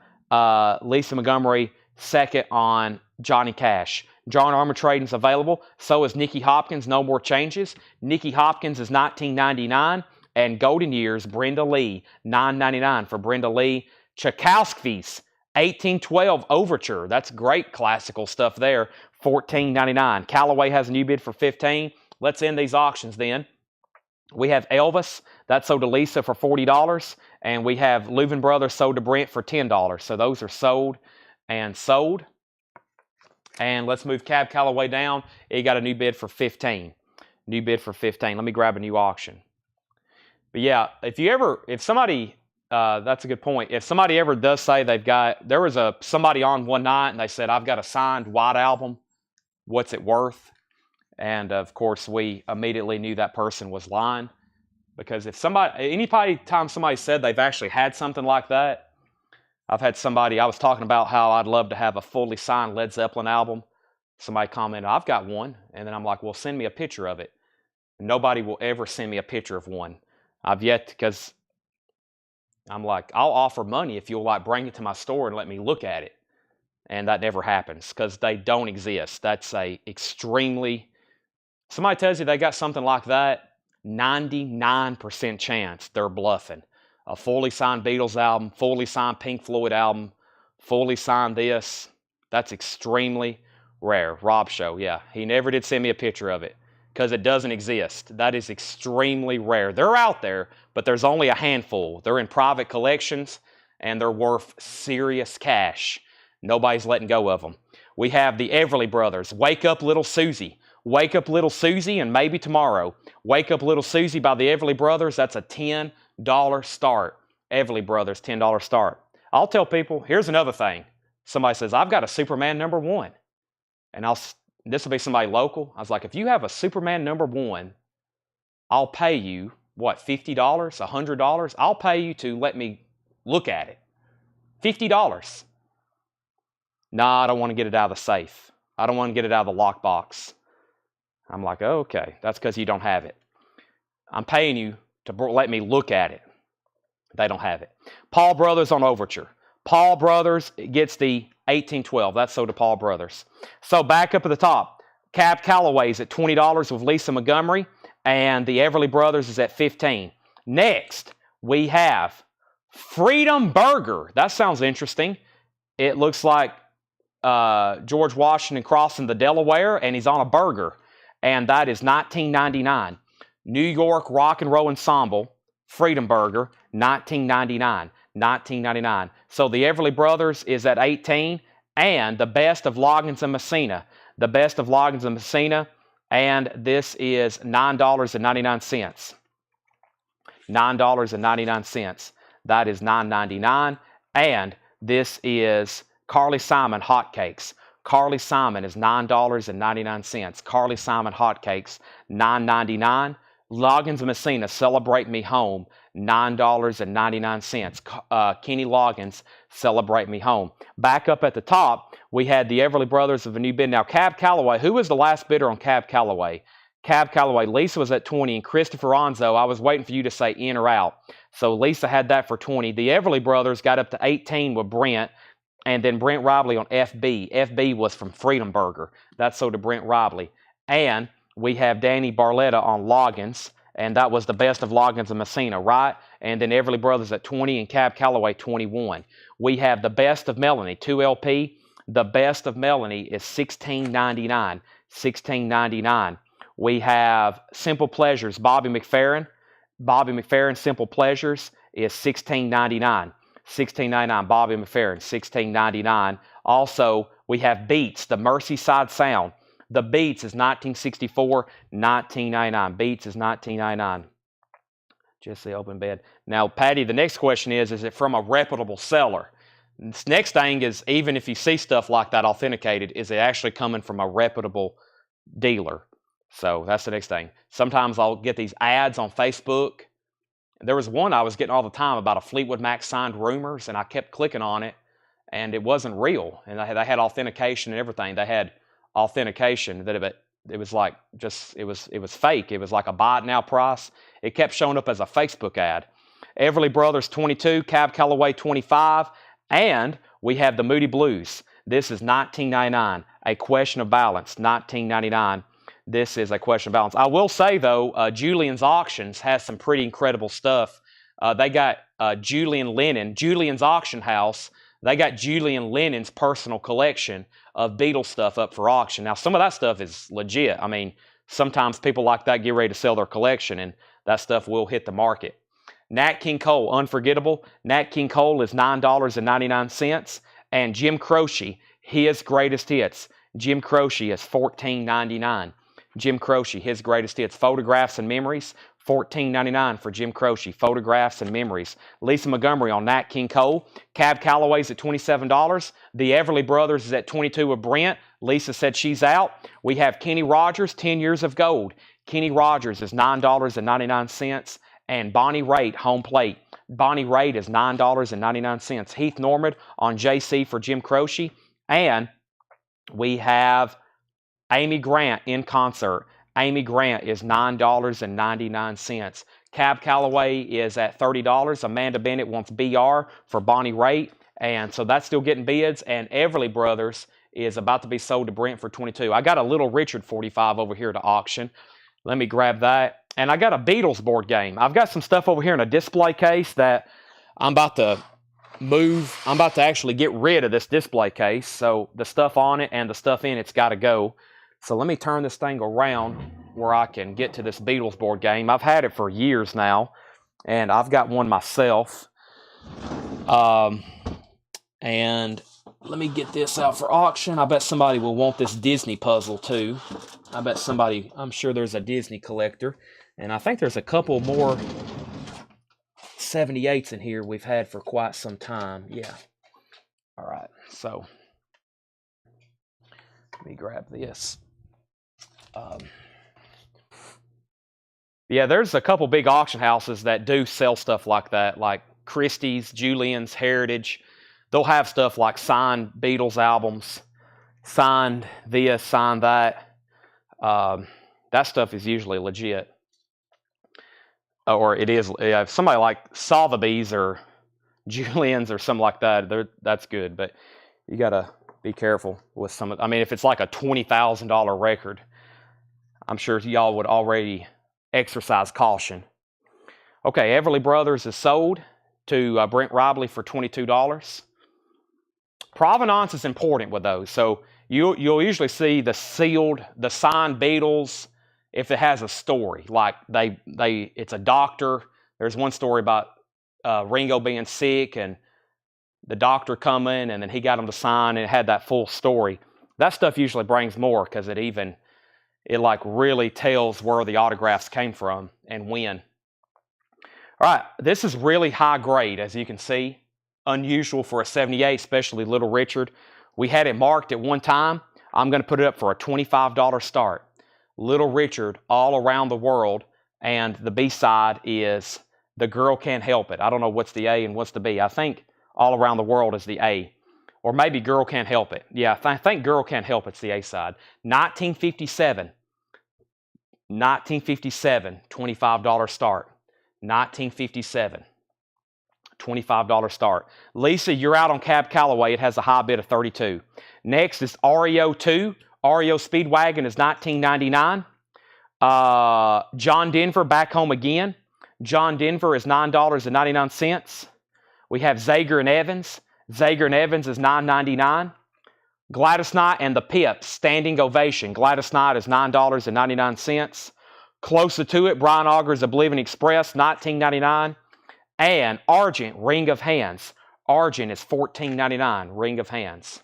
Lisa Montgomery second on Johnny Cash. John Armatrading's available. So is Nikki Hopkins. No more changes. Nikki Hopkins is $19.99. And Golden Years, Brenda Lee, $9.99 for Brenda Lee. Tchaikovsky's 1812 Overture. That's great classical stuff there. $14.99. Callaway has a new bid for $15. Let's end these auctions then. We have Elvis. That's sold to Lisa for $40. And we have Louvin Brothers sold to Brent for $10. So those are sold and sold. And let's move Cab Calloway down. He got a new bid for $15. New bid for $15. Let me grab a new auction. But yeah, if somebody, that's a good point. If somebody ever does say there was somebody on one night and they said, I've got a signed White Album, what's it worth? And of course, we immediately knew that person was lying. Because anytime somebody said they've actually had something like that, I've had somebody, I was talking about how I'd love to have a fully signed Led Zeppelin album. Somebody commented, I've got one. And then I'm like, well, send me a picture of it. Nobody will ever send me a picture of one. I've yet, because I'm like, I'll offer money if you'll bring it to my store and let me look at it. And that never happens because they don't exist. That's somebody tells you they got something like that, 99% chance they're bluffing. A fully signed Beatles album, fully signed Pink Floyd album, fully signed this. That's extremely rare. Rob Show, yeah. He never did send me a picture of it. Because it doesn't exist. That is extremely rare. They're out there, but there's only a handful. They're in private collections, and they're worth serious cash. Nobody's letting go of them. We have the Everly Brothers. Wake Up Little Susie. Wake Up Little Susie, and maybe tomorrow. Wake Up Little Susie by the Everly Brothers. That's a $10 start. Everly Brothers, $10 start. I'll tell people, here's another thing. Somebody says, I've got a Superman #1. And this will be somebody local. I was like, if you have a Superman #1, I'll pay you, what, $50, $100? I'll pay you to let me look at it. $50. Nah, I don't want to get it out of the safe. I don't want to get it out of the lockbox. I'm like, oh, okay, that's because you don't have it. I'm paying you to let me look at it. They don't have it. Paul Brothers on Overture. Paul Brothers gets the 1812. That's sold to Paul Brothers. So back up at the top, Cab Calloway's at $20 with Lisa Montgomery, and the Everly Brothers is at $15. Next, we have Freedom Burger. That sounds interesting. It looks like George Washington crossing the Delaware, and he's on a burger. And that is $19.99. New York Rock and Roll Ensemble, Freedom Burger, $19.99. $19.99. So the Everly Brothers is at 18, and the Best of Loggins and Messina. The Best of Loggins and Messina, and this is $9.99. $9.99. That is $9.99. And this is Carly Simon Hotcakes. Carly Simon is $9.99. Carly Simon Hotcakes, $9.99. Loggins and Messina, Celebrate Me Home, $9.99. Kenny Loggins, Celebrate Me Home. Back up at the top, we had the Everly Brothers of a new bid. Now, Cab Calloway, who was the last bidder on Cab Calloway? Cab Calloway, Lisa was at 20, and Christopher Onzo, I was waiting for you to say in or out. So Lisa had that for 20. The Everly Brothers got up to 18 with Brent, and then Brent Robley on FB. FB was from Freedom Burger. That's so to Brent Robley. And we have Danny Barletta on Loggins, and that was the Best of Loggins and Messina, right? And then Everly Brothers at 20 and Cab Calloway 21. We have the Best of Melanie, 2LP. The Best of Melanie is $16.99. $16.99. We have Simple Pleasures, Bobby McFerrin. Bobby McFerrin, Simple Pleasures is $16.99. $16.99, Bobby McFerrin, $16.99. Also, we have Beats, the Merseyside Sound. The Beats is $19.64, $19.99. Beats is $19.99. Just the open bed. Now, Patty, the next question is it from a reputable seller? This next thing is, even if you see stuff like that authenticated, is it actually coming from a reputable dealer? So that's the next thing. Sometimes I'll get these ads on Facebook. There was one I was getting all the time about a Fleetwood Mac signed rumors, and I kept clicking on it, and it wasn't real. And they had authentication and everything. They had authentication that it was like just it was fake. It was like a buy it now price. It kept showing up as a Facebook ad. Everly Brothers 22, Cab Calloway 25, and we have the Moody Blues. This is $19.99. A Question of Balance, $19.99. This is A Question of Balance. I will say, though, Julian's Auctions has some pretty incredible stuff. They got Julian Lennon, Julian's Auction House. They got Julian Lennon's personal collection of Beatles stuff up for auction. Now, some of that stuff is legit. I mean, sometimes people like that get ready to sell their collection, and that stuff will hit the market. Nat King Cole, Unforgettable. Nat King Cole is $9.99. And Jim Croce, his greatest hits. Jim Croce is $14.99. Jim Croce, his greatest hits. Photographs and Memories, $14.99 for Jim Croce. Photographs and Memories. Lisa Montgomery on Nat King Cole. Cab Calloway's at $27. The Everly Brothers is at $22 with Brent. Lisa said she's out. We have Kenny Rogers, 10 Years of Gold. Kenny Rogers is $9.99. And Bonnie Raitt, Home Plate. Bonnie Raitt is $9.99. Heath Norman on JC for Jim Croce. And we have Amy Grant in concert. Amy Grant is $9.99. Cab Calloway is at $30. Amanda Bennett wants BR for Bonnie Raitt. And so that's still getting bids. And Everly Brothers is about to be sold to Brent for $22. I got a Little Richard 45 over here to auction. Let me grab that. And I got a Beatles board game. I've got some stuff over here in a display case that I'm about to move. I'm about to actually get rid of this display case. So the stuff on it and the stuff in it's got to go. So let me turn this thing around where I can get to this Beatles board game. I've had it for years now, and I've got one myself. And let me get this out for auction. I bet somebody will want this Disney puzzle too. I'm sure there's a Disney collector. And I think there's a couple more 78s in here we've had for quite some time. Yeah. All right. So let me grab this. Yeah, there's a couple big auction houses that do sell stuff like that, like Christie's, Julian's, Heritage. They'll have stuff like signed Beatles albums, signed this, signed that. That stuff is usually legit. Or it is, if somebody like Sotheby's or Julian's or something like that, that's good. But you got to be careful with some. I mean, if it's like a $20,000 record, I'm sure y'all would already exercise caution. Okay, Everly Brothers is sold. to Brent Robley for $22. Provenance is important with those. So you'll usually see the sealed, the signed Beatles if it has a story. Like it's a doctor. There's one story about Ringo being sick and the doctor coming, and then he got him to sign, and it had that full story. That stuff usually brings more because it like really tells where the autographs came from and when. All right, this is really high grade, as you can see. Unusual for a 78, especially Little Richard. We had it marked at one time. I'm going to put it up for a $25 start. Little Richard, All Around the World, and the B-side is The Girl Can't Help It. I don't know what's the A and what's the B. I think All Around the World is the A. Or maybe Girl Can't Help It. Yeah, I think Girl Can't Help It's the A-side. 1957. 1957, $25 start. 1957. $25 start. Lisa, you're out on Cab Calloway. It has a high bid of $32. Next is REO 2. REO Speedwagon is $19.99. John Denver, Back Home Again. John Denver is $9.99. We have Zager and Evans. Zager and Evans is $9.99. Gladys Knight and the Pips, Standing Ovation. Gladys Knight is $9.99. Closer to it, Brian Auger's Oblivion Express, $19.99. And Argent, Ring of Hands. Argent is $14.99, Ring of Hands.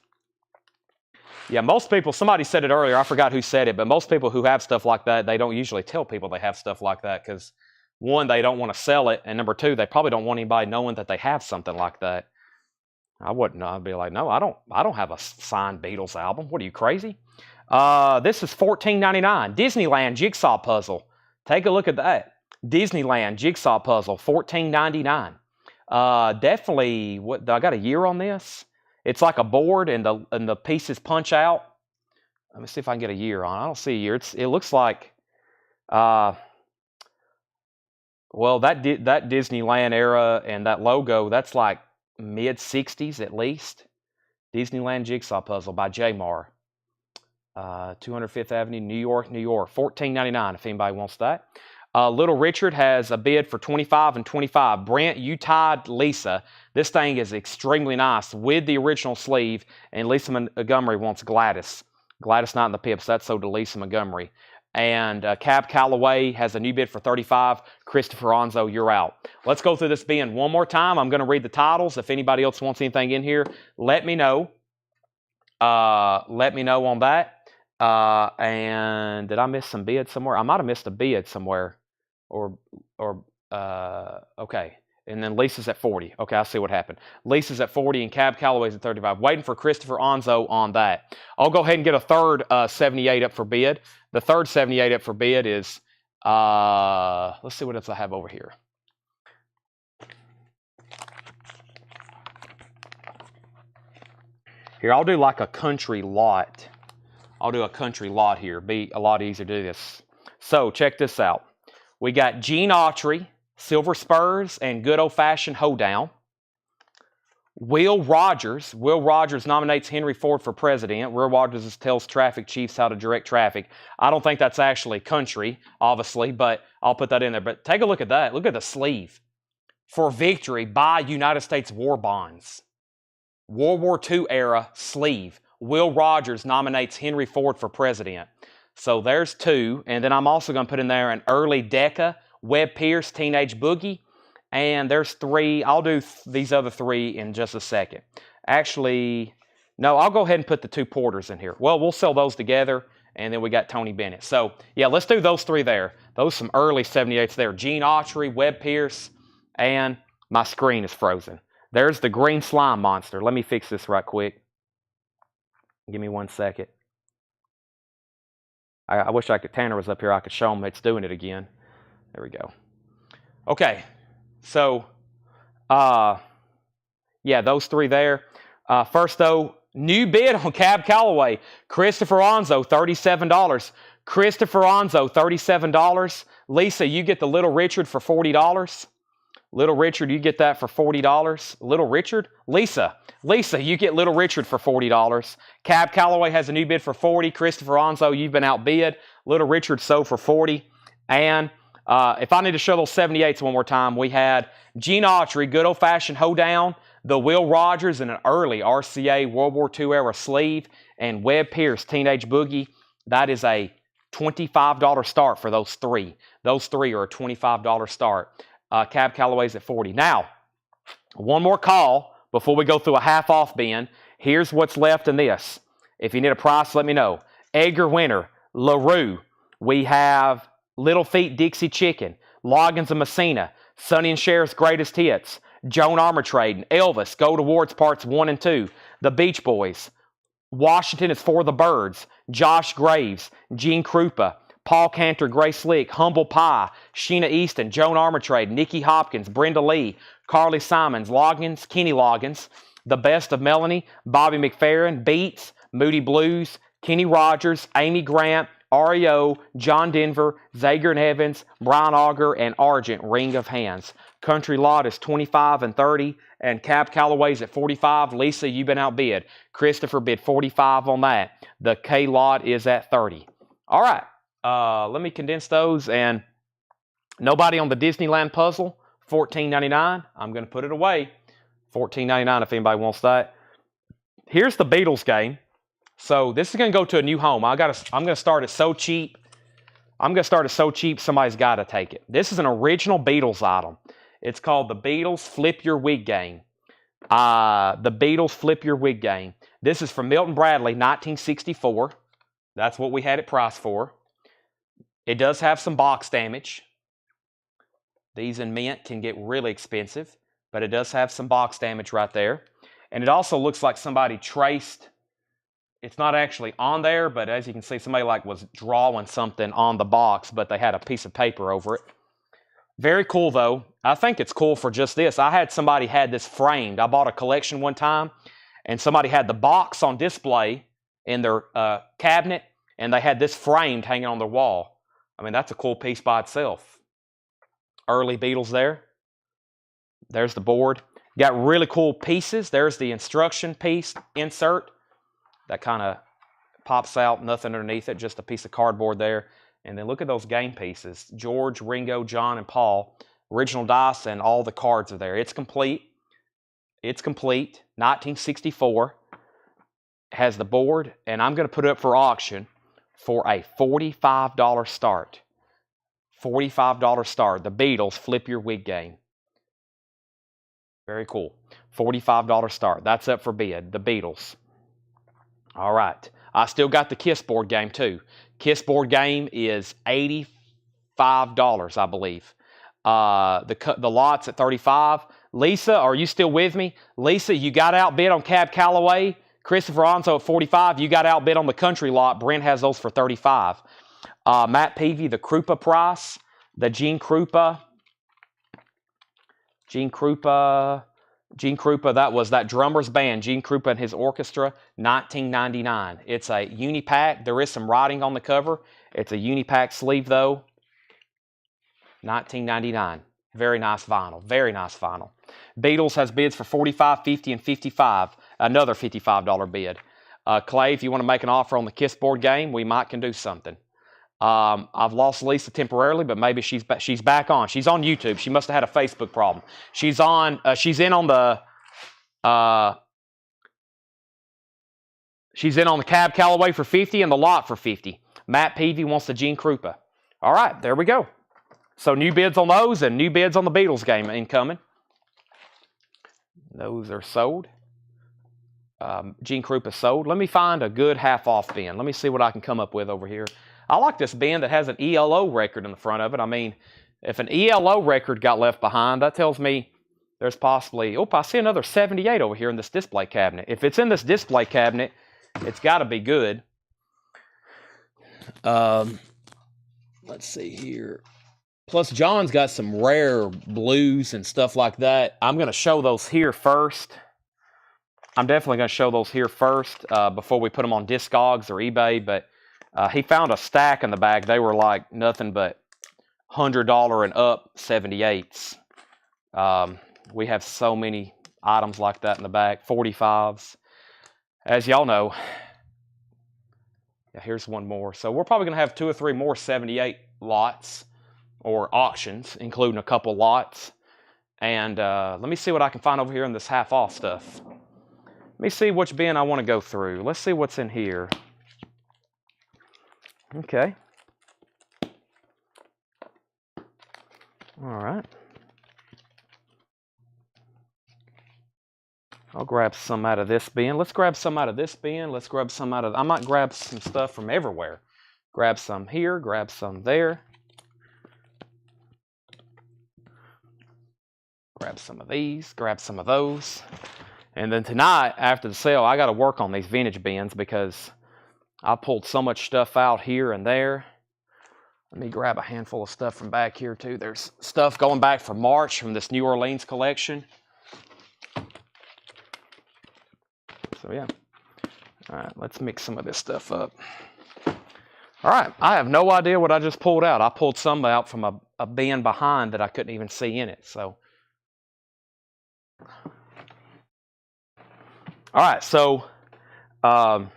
Yeah, most people, somebody said it earlier, I forgot who said it, but most people who have stuff like that, they don't usually tell people they have stuff like that because, one, they don't want to sell it, and number two, they probably don't want anybody knowing that they have something like that. I'd be like, no, I don't have a signed Beatles album. What are you, crazy? This is $14.99. Disneyland Jigsaw Puzzle. Take a look at that. Disneyland Jigsaw Puzzle, $14.99. Definitely, I got a year on this. It's like a board and the pieces punch out. Let me see if I can get a year on. I don't see a year. It looks like, well, that Disneyland era and that logo, that's like mid-60s at least. Disneyland Jigsaw Puzzle by J-Mar. 205th Avenue, New York, New York. $14.99 if anybody wants that. Little Richard has a bid for $25 and $25. Brent, you tied Lisa. This thing is extremely nice with the original sleeve, and Lisa Montgomery wants Gladys. Gladys Knight and the Pips. That's sold to Lisa Montgomery. And Cab Calloway has a new bid for $35. Christopher Onzo, you're out. Let's go through this bin one more time. I'm going to read the titles. If anybody else wants anything in here, let me know. Let me know on that. And did I miss some bids somewhere? I might have missed a bid somewhere. Okay. And then Lisa's at 40. Okay, I see what happened. Lisa's at 40 and Cab Calloway's at 35. Waiting for Christopher Onzo on that. I'll go ahead and get a third 78 up for bid. The third 78 up for bid is, let's see what else I have over here. Here, I'll do like a country lot. I'll do a country lot here. Be a lot easier to do this. So, check this out. We got Gene Autry, Silver Spurs, and Good Old Fashioned Hoedown. Will Rogers. Will Rogers nominates Henry Ford for president. Will Rogers tells traffic chiefs how to direct traffic. I don't think that's actually country, obviously, but I'll put that in there. But take a look at that. Look at the sleeve. For victory, buy United States war bonds. World War II era sleeve. Will Rogers nominates Henry Ford for president. So there's two. And then I'm also going to put in there an early Decca, Webb Pierce, Teenage Boogie. And there's three. I'll do these other three in just a second. Actually, no, I'll go ahead and put the two Porters in here. Well, we'll sell those together. And then we got Tony Bennett. So, yeah, let's do those three there. Those some early 78s there. Gene Autry, Webb Pierce, and my screen is frozen. There's the green slime monster. Let me fix this right quick. Give me 1 second. I wish Tanner was up here. I could show him it's doing it again. There we go. Okay. So, yeah, those three there. First, though, new bid on Cab Calloway. Christopher Onzo, $37. Christopher Onzo, $37. Lisa, you get the Little Richard for $40. Little Richard, you get that for $40. Little Richard? Lisa, you get Little Richard for $40. Cab Calloway has a new bid for $40. Christopher Onzo, you've been outbid. Little Richard sold for $40. And If I need to show those 78s one more time, we had Gene Autry, good old-fashioned hoedown, the Will Rogers in an early RCA World War II era sleeve, and Webb Pierce Teenage Boogie. That is a $25 start for those three. Those three are a $25 start. Cab Calloway's at $40. Now, one more call before we go through a half-off bin. Here's what's left in this. If you need a price, let me know. Edgar Winter, LaRue. We have Little Feat Dixie Chicken, Loggins of Messina, Sonny and Cher's Greatest Hits, Joan Armatrading, Elvis, Gold Awards Parts 1 and 2, The Beach Boys, Washington is For the Birds, Josh Graves, Gene Krupa, Paul Cantor, Grace Slick, Humble Pie, Sheena Easton, Joan Armatrading, Nikki Hopkins, Brenda Lee, Carly Simons, Loggins, Kenny Loggins, The Best of Melanie, Bobby McFerrin, Beats, Moody Blues, Kenny Rogers, Amy Grant, REO, John Denver, Zager and Evans, Brian Auger, and Argent, Ring of Hands. Country Lot is 25 and 30, and Cab Calloway's at 45. Lisa, you've been outbid. Christopher bid 45 on that. The K Lot is at 30. All right, let me condense those. And nobody on the Disneyland puzzle, $14.99. I'm going to put it away. $14.99 if anybody wants that. Here's the Beatles game. So this is going to go to a new home. I'm going to start it so cheap. I'm going to start it so cheap, somebody's got to take it. This is an original Beatles item. It's called the Beatles Flip Your Wig Game. The Beatles Flip Your Wig Game. This is from Milton Bradley, 1964. That's what we had it priced for. It does have some box damage. These in mint can get really expensive, but it does have some box damage right there. And it also looks like somebody traced. It's not actually on there, but as you can see, somebody was drawing something on the box, but they had a piece of paper over it. Very cool, though. I think it's cool for just this. I had somebody had this framed. I bought a collection one time, and somebody had the box on display in their cabinet, and they had this framed hanging on their wall. I mean, that's a cool piece by itself. Early Beatles there. There's the board. Got really cool pieces. There's the instruction piece insert. That kind of pops out, nothing underneath it, just a piece of cardboard there. And then look at those game pieces. George, Ringo, John, and Paul. Original dice and all the cards are there. It's complete. It's complete. 1964. Has the board. And I'm going to put it up for auction for a $45 start. $45 start. The Beatles Flip Your Wig Game. Very cool. $45 start. That's up for bid. The Beatles. All right. I still got the Kiss board game too. Kiss board game is $85, I believe. The lot's at $35. Lisa, are you still with me? Lisa, you got outbid on Cab Calloway. Christopher Onzo at $45. You got outbid on the country lot. Brent has those for $35. Matt Peavy, the Krupa price. The Gene Krupa, that was that drummer's band, Gene Krupa and his orchestra, $19.99. It's a Unipack. There is some writing on the cover. It's a Unipack sleeve, though. $19.99. Very nice vinyl. Very nice vinyl. Beatles has bids for $45, $50, and $55. Another $55 bid. Clay, if you want to make an offer on the Kiss board game, we might can do something. I've lost Lisa temporarily, but maybe she's back on. She's on YouTube. She must have had a Facebook problem. She's in on the Cab Calloway for $50 and the lot for $50. Matt Peavy wants the Gene Krupa. All right, there we go. So new bids on those and new bids on the Beatles game incoming. Those are sold. Gene Krupa sold. Let me find a good half-off bin. Let me see what I can come up with over here. I like this bin that has an ELO record in the front of it. I mean, if an ELO record got left behind, that tells me there's possibly... Oh, I see another 78 over here in this display cabinet. If it's in this display cabinet, it's got to be good. Let's see here. Plus, John's got some rare blues and stuff like that. I'm going to show those here first. I'm definitely going to show those here first before we put them on Discogs or eBay, but... he found a stack in the bag. They were like nothing but $100 and up 78s. We have so many items like that in the bag. 45s. As y'all know. Yeah, here's one more. So we're probably going to have 2 or 3 more 78 lots or auctions, including a couple lots. And let me see what I can find over here in this half off stuff. Let me see which bin I want to go through. Let's see what's in here. Okay. All right. I'll grab some out of this bin. Let's grab some out of this bin. Let's grab some out of... I might grab some stuff from everywhere. Grab some here, grab some there. Grab some of these, grab some of those. And then tonight, after the sale, I got to work on these vintage bins because I pulled so much stuff out here and there. Let me grab a handful of stuff from back here too. There's stuff going back from March from this New Orleans collection. So yeah. All right, let's mix some of this stuff up. All right, I have no idea what I just pulled out. I pulled some out from a bin behind that I couldn't even see in it. So, all right, so I'll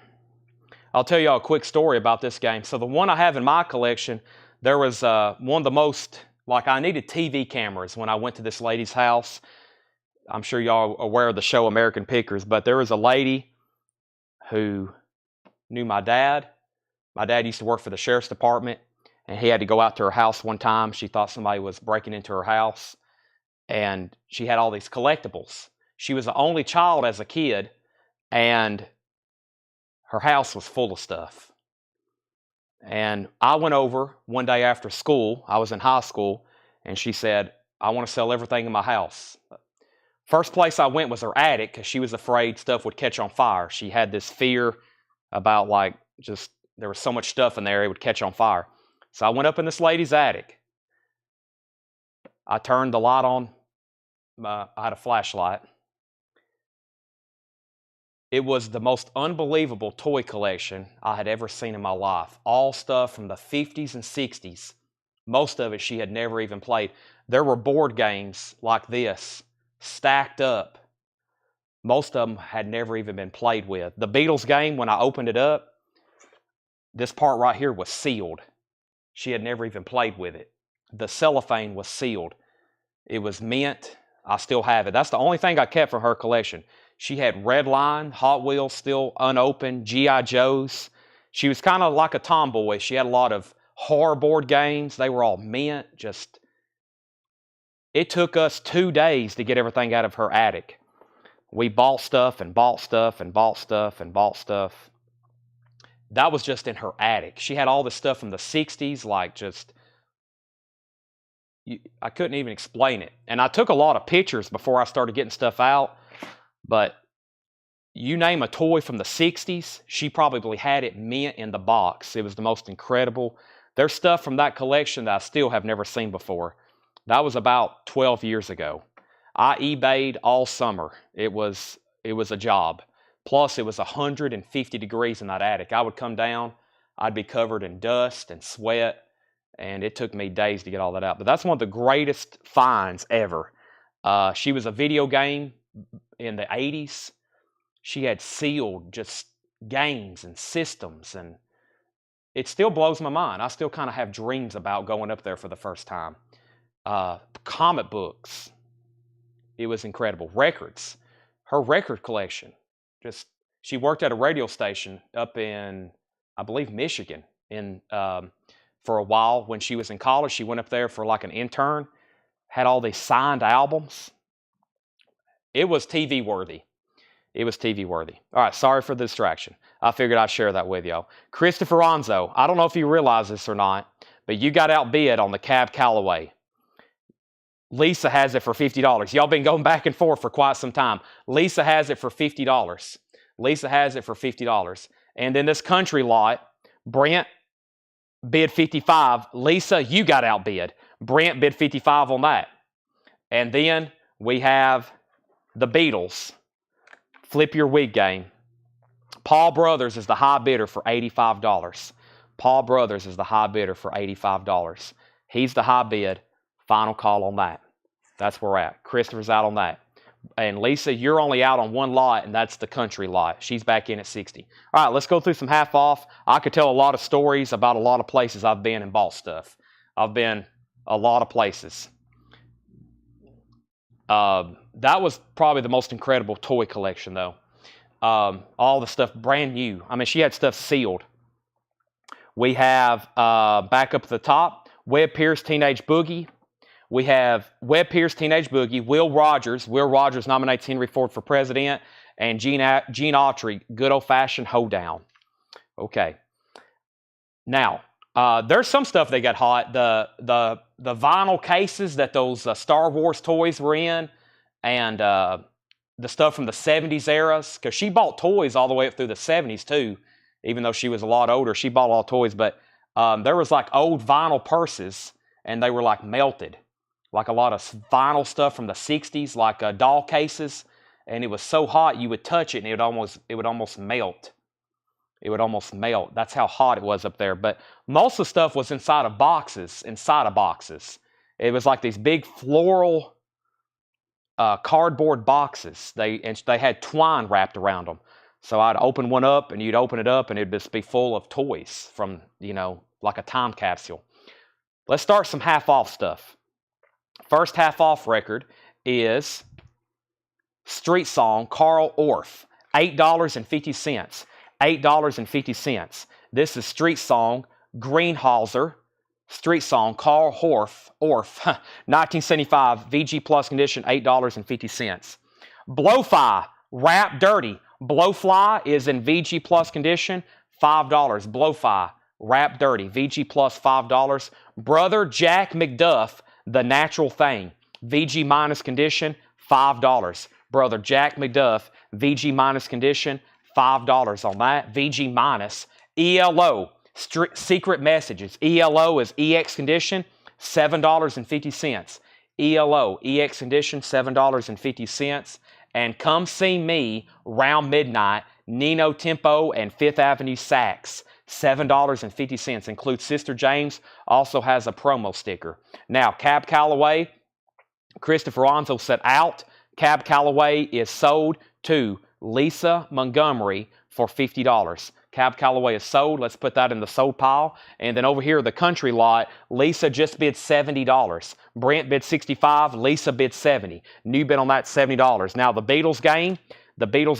tell y'all a quick story about this game. So the one I have in my collection, there was one of the most, like I needed TV cameras when I went to this lady's house. I'm sure y'all are aware of the show American Pickers, but there was a lady who knew my dad. My dad used to work for the sheriff's department, and he had to go out to her house one time. She thought somebody was breaking into her house, and she had all these collectibles. She was the only child as a kid, and her house was full of stuff. And I went over one day after school. I was in high school, and she said, I want to sell everything in my house. First place I went was her attic because she was afraid stuff would catch on fire. She had this fear about there was so much stuff in there it would catch on fire. So I went up in this lady's attic. I turned the light on. I had a flashlight. It was the most unbelievable toy collection I had ever seen in my life. All stuff from the 50s and 60s. Most of it she had never even played. There were board games like this stacked up. Most of them had never even been played with. The Beatles game, when I opened it up, this part right here was sealed. She had never even played with it. The cellophane was sealed. It was mint. I still have it. That's the only thing I kept from her collection. She had Redline, Hot Wheels still unopened, G.I. Joes. She was kind of like a tomboy. She had a lot of horror board games. They were all mint. It took us 2 days to get everything out of her attic. We bought stuff and bought stuff and bought stuff and bought stuff. That was just in her attic. She had all this stuff from the 60s, I couldn't even explain it. And I took a lot of pictures before I started getting stuff out, but you name a toy from the 60s, she probably had it mint in the box. It was the most incredible. There's stuff from that collection that I still have never seen before. That was about 12 years ago. I eBayed all summer. It was a job. Plus, it was 150 degrees in that attic. I would come down, I'd be covered in dust and sweat, and it took me days to get all that out. But that's one of the greatest finds ever. She was a video game in the 80s. She had sealed just games and systems, and it still blows my mind. I still kind of have dreams about going up there for the first time. Comic books. It was incredible. Records. Her record collection. She worked at a radio station up in, I believe, Michigan. For a while when she was in college, she went up there for like an intern. Had all these signed albums. It was TV worthy. It was TV worthy. All right, sorry for the distraction. I figured I'd share that with y'all. Christopher Ronzo. I don't know if you realize this or not, but you got outbid on the Cab Callaway. Lisa has it for $50. Y'all been going back and forth for quite some time. Lisa has it for $50. Lisa has it for $50. And then this country lot, Brent bid $55. Lisa, you got outbid. Brent bid $55 on that. And then we have the Beatles. Flip your wig game. Paul Brothers is the high bidder for $85. Paul Brothers is the high bidder for $85. He's the high bid. Final call on that. That's where we're at. Christopher's out on that. And Lisa, you're only out on one lot, and that's the country lot. She's back in at 60. All right, let's go through some half off. I could tell a lot of stories about a lot of places I've been and bought stuff. I've been A lot of places. That was probably the most incredible toy collection, though. All the stuff brand new. I mean, she had stuff sealed. We have, back up at the top, Webb Pierce Teenage Boogie. We have Webb Pierce Teenage Boogie, Will Rogers. Will Rogers nominates Henry Ford for president. And Gene Autry, Good Old Fashioned Hoedown. Okay. Now, there's some stuff that got hot. The vinyl cases that those Star Wars toys were in, and the stuff from the 70s eras, because she bought toys all the way up through the 70s too, even though she was a lot older. She bought all toys, but there was like old vinyl purses, and they were like melted. Like a lot of vinyl stuff from the 60s, like doll cases, and it was so hot you would touch it and it would almost melt. It would almost melt. That's how hot it was up there. But most of the stuff was inside of boxes. It was like these big floral cardboard boxes. They had twine wrapped around them. So I'd open one up and you'd open it up and it'd just be full of toys from, like a time capsule. Let's start some half-off stuff. First half-off record is Street Song, Carl Orff, $8.50. $8.50. This is Street Song, Greenhalzer. Street Song, Carl Orff, 1975, VG Plus condition, $8.50. Blowfly, Rap Dirty. Blowfly is in VG Plus condition, $5. Blowfly, Rap Dirty, VG Plus, $5. Brother Jack McDuff, The Natural Thing, VG minus condition, $5. Brother Jack McDuff, VG minus condition, $5 on that. VG minus. ELO, Secret Messages. ELO is EX condition, $7.50. ELO, EX condition, $7.50. And Come See Me, Round Midnight, Nino Tempo and Fifth Avenue Sax, $7.50. Includes Sister James, also has a promo sticker. Now, Cab Calloway, Christopher Onzo said out. Cab Calloway is sold to Lisa Montgomery for $50. Cab Calloway is sold. Let's put that in the sold pile. And then over here, the country lot, Lisa just bid $70. Brent bid $65. Lisa bid $70. New bid on that, $70. Now, the Beatles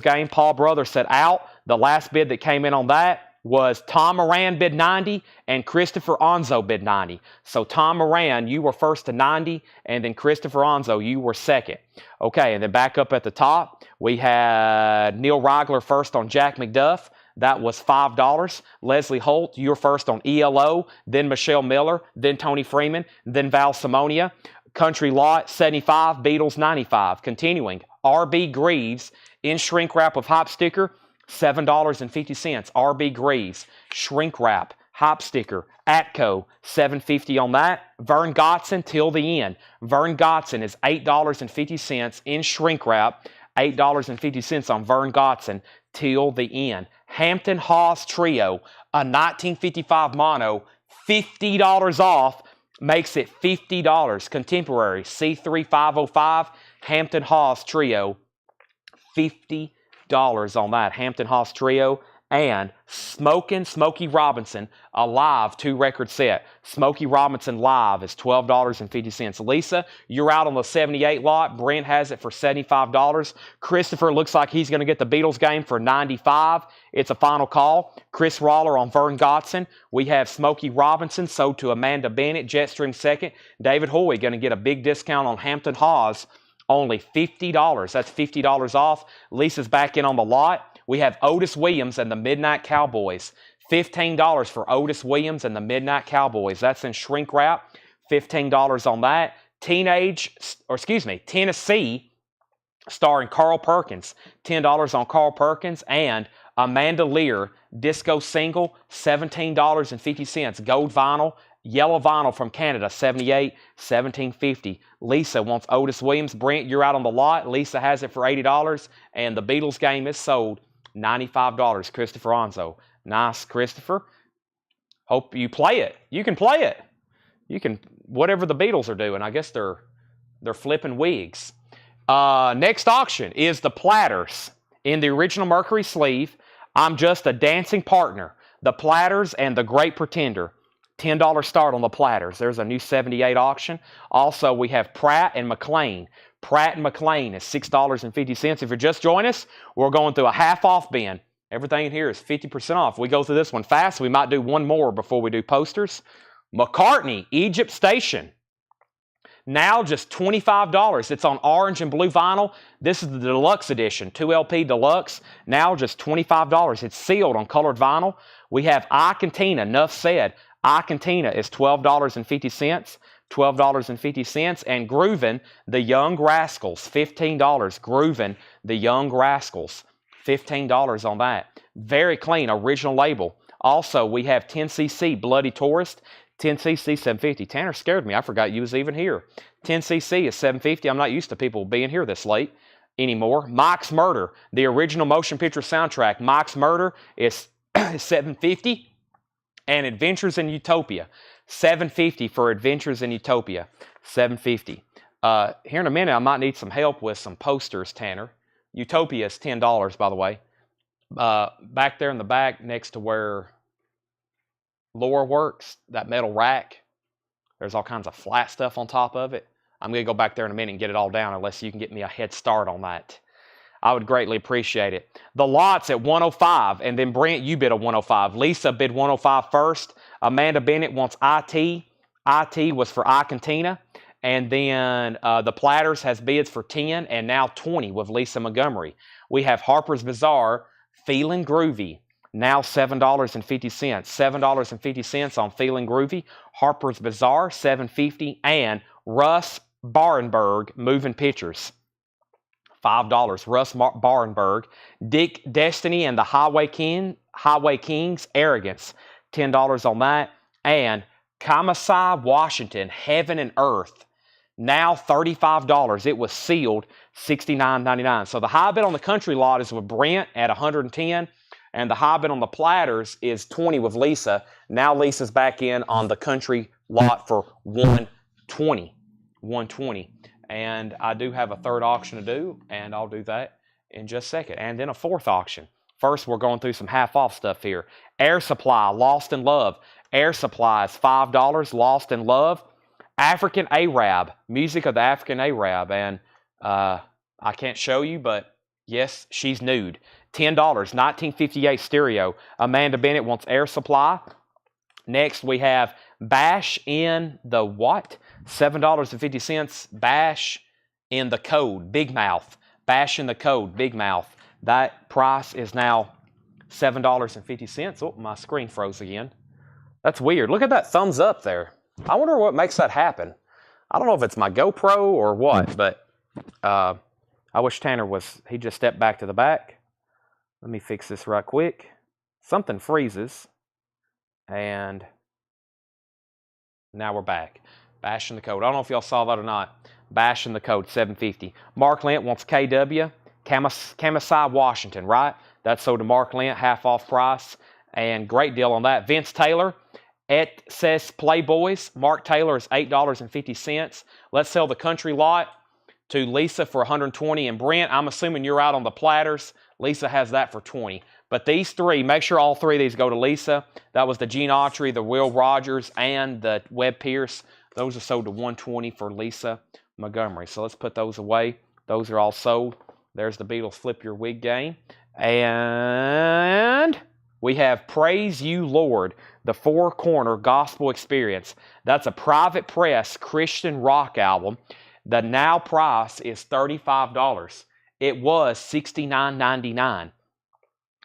game, Paul Brothers said out. The last bid that came in on that was Tom Moran bid $90 and Christopher Onzo bid $90. So Tom Moran, you were first to $90, and then Christopher Onzo, you were second. Okay, and then back up at the top, we had Neil Rigler first on Jack McDuff. That was $5. Leslie Holt, you were first on ELO, then Michelle Miller, then Tony Freeman, then Val Simonia. Country Lot, $75, Beatles, $95. Continuing, R.B. Greaves in shrink wrap of hop sticker, $7.50. R.B. Greaves, shrink wrap, hop sticker, Atco, $7.50 on that. Vern Gotson, Till the End. Vern Gotson is $8.50 in shrink wrap, $8.50 on Vern Gotson, Till the End. Hampton Hawes Trio, a 1955 mono, $50 off, makes it $50. Contemporary, C3505, Hampton Hawes Trio, $50 on that Hampton Hawes Trio. And Smokin' Smokey Robinson, a live 2-record set. Smokey Robinson live is $12.50. Lisa, you're out on the 78 lot. Brent has it for $75. Christopher looks like he's going to get the Beatles game for $95. It's a final call. Chris Roller on Vern Gotson. We have Smokey Robinson sold to Amanda Bennett, Jetstream second. David Hoy going to get a big discount on Hampton Hawes. Only $50. That's $50 off. Lisa's back in on the lot. We have Otis Williams and the Midnight Cowboys. $15 for Otis Williams and the Midnight Cowboys. That's in shrink wrap. $15 on that. Tennessee, starring Carl Perkins. $10 on Carl Perkins. And Amanda Lear, disco single, $17.50. Gold vinyl. Yellow vinyl from Canada, 78, $17.50. Lisa wants Otis Williams. Brent, you're out on the lot. Lisa has it for $80. And the Beatles game is sold, $95. Christopher Onzo. Nice, Christopher. Hope you play it. You can play it. You can, whatever the Beatles are doing. I guess they're flipping wigs. Next auction is the Platters in the original Mercury sleeve. I'm Just a Dancing Partner. The Platters and the Great Pretender. $10 start on the platters. There's a new 78 auction. Also, we have Pratt and McLean. Pratt and McLean is $6.50. If you're just joining us, we're going through a half-off bin. Everything in here is 50% off. We go through this one fast. We might do one more before we do posters. McCartney, Egypt Station. Now just $25. It's on orange and blue vinyl. This is the deluxe edition, 2LP deluxe. Now just $25. It's sealed on colored vinyl. We have I Cantina, enough said. I Cantina is $12.50. $12.50. And Groovin, the Young Rascals, $15. Groovin, the Young Rascals, $15 on that. Very clean, original label. Also, we have 10cc Bloody Tourist, 10cc $750. Tanner scared me. I forgot you was even here. 10cc is $750. I'm not used to people being here this late anymore. Mike's Murder, the original motion picture soundtrack. Mike's Murder is $750. And Adventures in Utopia, $750 for Adventures in Utopia, $750. Here in a minute, I might need some help with some posters, Tanner. Utopia is $10, by the way. Back there in the back, next to where Laura works, that metal rack, there's all kinds of flat stuff on top of it. I'm going to go back there in a minute and get it all down unless you can get me a head start on that. I would greatly appreciate it. The lot's at 105, and then Brent, you bid a 105. Lisa bid 105 first. Amanda Bennett wants IT. IT was for I Cantina. And then the Platters has bids for 10 and now 20 with Lisa Montgomery. We have Harper's Bazaar, Feelin' Groovy, now $7.50. $7.50 on Feelin' Groovy. Harper's Bazaar, $7.50. And Russ Barenberg, Moving Pictures, $5. Russ Barenberg. Dick Destiny and the Highway Kings, Arrogance, $10 on that. And Kamasai, Washington, Heaven and Earth, now $35. It was sealed, $69.99. So the high bid on the country lot is with Brent at $110, and the high bid on the Platters is $20 with Lisa. Now Lisa's back in on the country lot for $120. And I do have a third auction to do, and I'll do that in just a second. And then a fourth auction. First, we're going through some half-off stuff here. Air Supply, Lost in Love. Air Supply is $5, Lost in Love. African Arab, music of the African Arab. And I can't show you, but yes, she's nude. $10, 1958 stereo. Amanda Bennett wants Air Supply. Next, we have Bash in the what? $7.50. Bash in the Code, Big Mouth. Bash in the Code, Big Mouth. That price is now $7.50. Oh, my screen froze again. That's weird. Look at that thumbs up there. I wonder what makes that happen. I don't know if it's my GoPro or what, but I wish Tanner was, he just stepped back to the back. Let me fix this right quick. Something freezes. And now we're back. Bash in the Code. I don't know if y'all saw that or not. Bash in the Code, $7.50. Mark Lent wants KW. Kamasai, Washington, right? That's sold to Mark Lent, half off price. And great deal on that. Vince Taylor, Et Says Playboys. Mark Taylor is $8.50. Let's sell the country lot to Lisa for $120. And Brent, I'm assuming you're out on the Platters. Lisa has that for $20. But these three, make sure all three of these go to Lisa. That was the Gene Autry, the Will Rogers, and the Webb Pierce. Those are sold to $120 for Lisa Montgomery. So let's put those away. Those are all sold. There's the Beatles Flip Your Wig game. And we have Praise You Lord, the Four Corner Gospel Experience. That's a private press Christian rock album. The now price is $35. It was $69.99.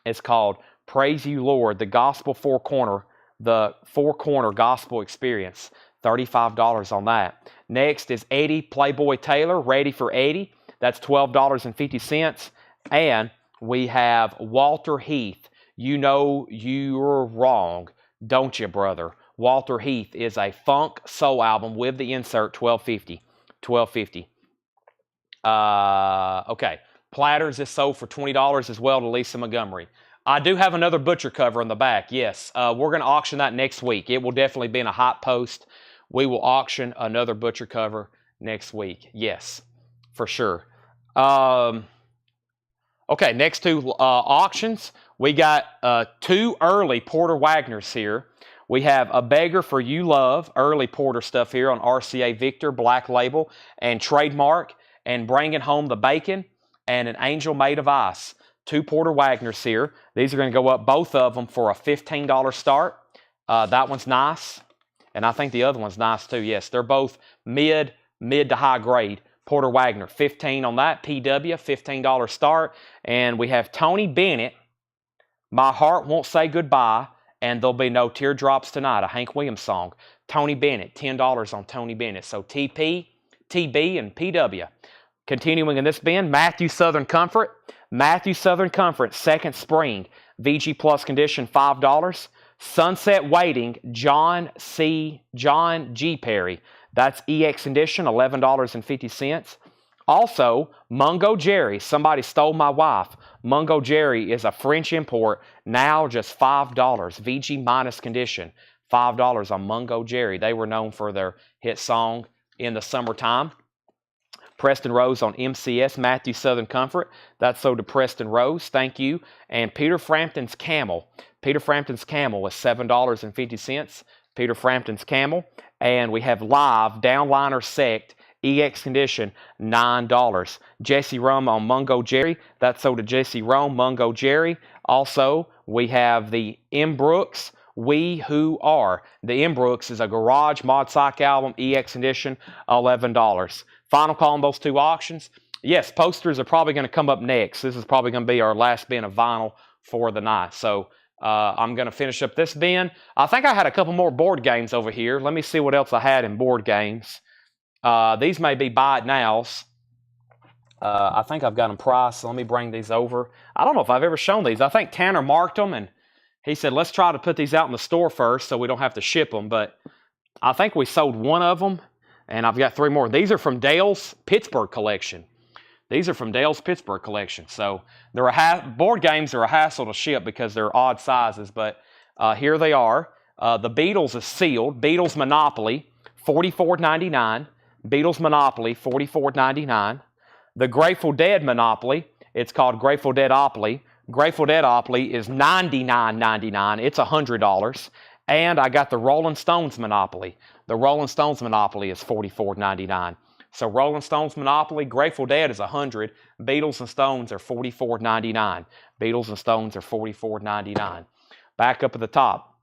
It's called Praise You Lord, the Gospel Four Corner, the Four Corner Gospel Experience. $35 on that. Next is Eddie Playboy Taylor, Ready for Eddie. That's $12.50. And we have Walter Heath, You Know You're Wrong, Don't You, Brother? Walter Heath is a funk soul album with the insert, $12.50. $12.50. Okay. Platters is sold for $20 as well to Lisa Montgomery. I do have another butcher cover in the back, yes. We're going to auction that next week. It will definitely be in a hot post. We will auction another butcher cover next week. Yes, for sure. Okay, next two auctions. We got two early Porter Wagners here. We have A Beggar for You Love, early Porter stuff here on RCA Victor, Black Label, and Trademark, and Bringing Home the Bacon, and An Angel Made of Ice. 2 Porter Wagners here. These are going to go up, both of them, for a $15 start. That one's nice, and I think the other one's nice too. Yes, they're both mid to high grade. Porter Wagner, 15 on that. PW, $15 start. And we have Tony Bennett, My Heart Won't Say Goodbye, and There'll Be No Teardrops Tonight, a Hank Williams song. Tony Bennett, $10 on Tony Bennett. So TP, TB, and PW. Continuing in this bin, Matthew Southern Comfort. Matthew Southern Comfort, Second Spring, VG Plus condition, $5. Sunset Waiting, John G. Perry. That's EX edition, $11.50. Also, Mungo Jerry, Somebody Stole My Wife. Mungo Jerry is a French import, now just $5. VG minus condition, $5 on Mungo Jerry. They were known for their hit song In the Summertime. Preston Rose on MCS, Matthew Southern Comfort. That's sold to Preston Rose. Thank you. And Peter Frampton's Camel. Peter Frampton's Camel is $7.50. Peter Frampton's Camel. And we have Live, Downliner Sect, EX condition, $9. Jesse Rome on Mungo Jerry. That's sold to Jesse Rome, Mungo Jerry. Also, we have the M. Brooks, We Who Are. The M. Brooks is a Garage Mod Psych album, EX edition, $11. Final call on those 2 auctions. Yes, posters are probably going to come up next. This is probably going to be our last bin of vinyl for the night. So I'm going to finish up this bin. I think I had a couple more board games over here. Let me see what else I had in board games. These may be buy it nows. I think I've got them priced. So let me bring these over. I don't know if I've ever shown these. I think Tanner marked them, and he said, let's try to put these out in the store first so we don't have to ship them. But I think we sold one of them. And I've got 3 more. These are from Dale's Pittsburgh collection. These are from Dale's Pittsburgh collection. So they're board games are a hassle to ship because they're odd sizes. But here they are. The Beatles is sealed. Beatles Monopoly, $44.99. Beatles Monopoly, $44.99. The Grateful Dead Monopoly, it's called Grateful Deadopoly. Grateful Deadopoly is $99.99. It's $100. And I got the Rolling Stones Monopoly. The Rolling Stones Monopoly is $44.99. So Rolling Stones Monopoly, Grateful Dead is $100. Beatles and Stones are $44.99. Beatles and Stones are $44.99. Back up at the top.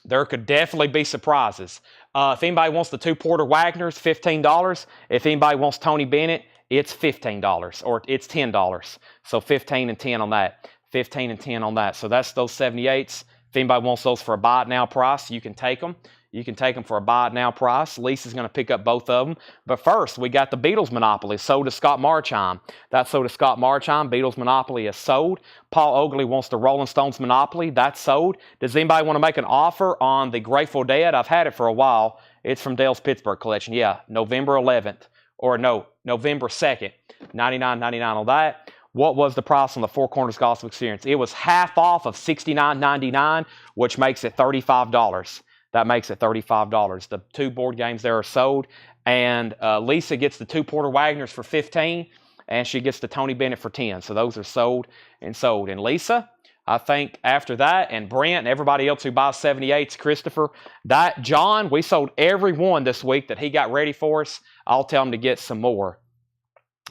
There could definitely be surprises. If anybody wants the 2 Porter Wagners, $15. If anybody wants Tony Bennett, it's $15 or it's $10. So 15 and 10 on that. 15 and 10 on that. So that's those 78s. If anybody wants those for a buy it now price, you can take them. You can take them for a buy it now price. Lisa's going to pick up both of them. But first, we got the Beatles Monopoly, sold to Scott Marchheim. That's sold to Scott Marchheim. Beatles Monopoly is sold. Paul Oakley wants the Rolling Stones Monopoly. That's sold. Does anybody want to make an offer on the Grateful Dead? I've had it for a while. It's from Dale's Pittsburgh collection. Yeah, November 11th. Or no, November 2nd. $99.99 on that. What was the price on the Four Corners Gospel Experience? It was half off of $69.99, which makes it $35. That makes it $35. The 2 board games there are sold. And Lisa gets the 2 Porter Wagners for $15, and she gets the Tony Bennett for $10. So those are sold and sold. And Lisa, I think after that, and Brent and everybody else who buys 78s, Christopher, John, we sold every one this week that he got ready for us. I'll tell him to get some more.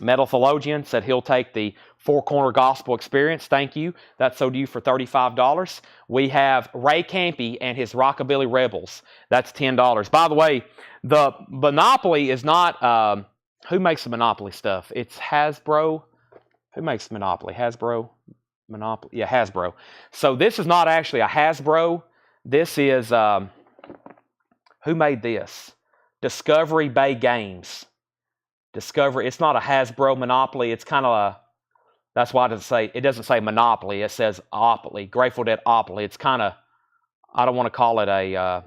Metal Theologian said he'll take the Four Corner Gospel Experience. Thank you. That's sold to you for $35. We have Ray Campy and his Rockabilly Rebels. That's $10. By the way, the Monopoly is not... who makes the Monopoly stuff? It's Hasbro. Who makes the Monopoly? Hasbro? Monopoly? Yeah, Hasbro. So this is not actually a Hasbro. This is... who made this? Discovery Bay Games. Discovery. It's not a Hasbro Monopoly. It's kind of a... That's why it doesn't say Monopoly. It says Opoly. Grateful Dead Opoly. It's kind of... I don't want to call it a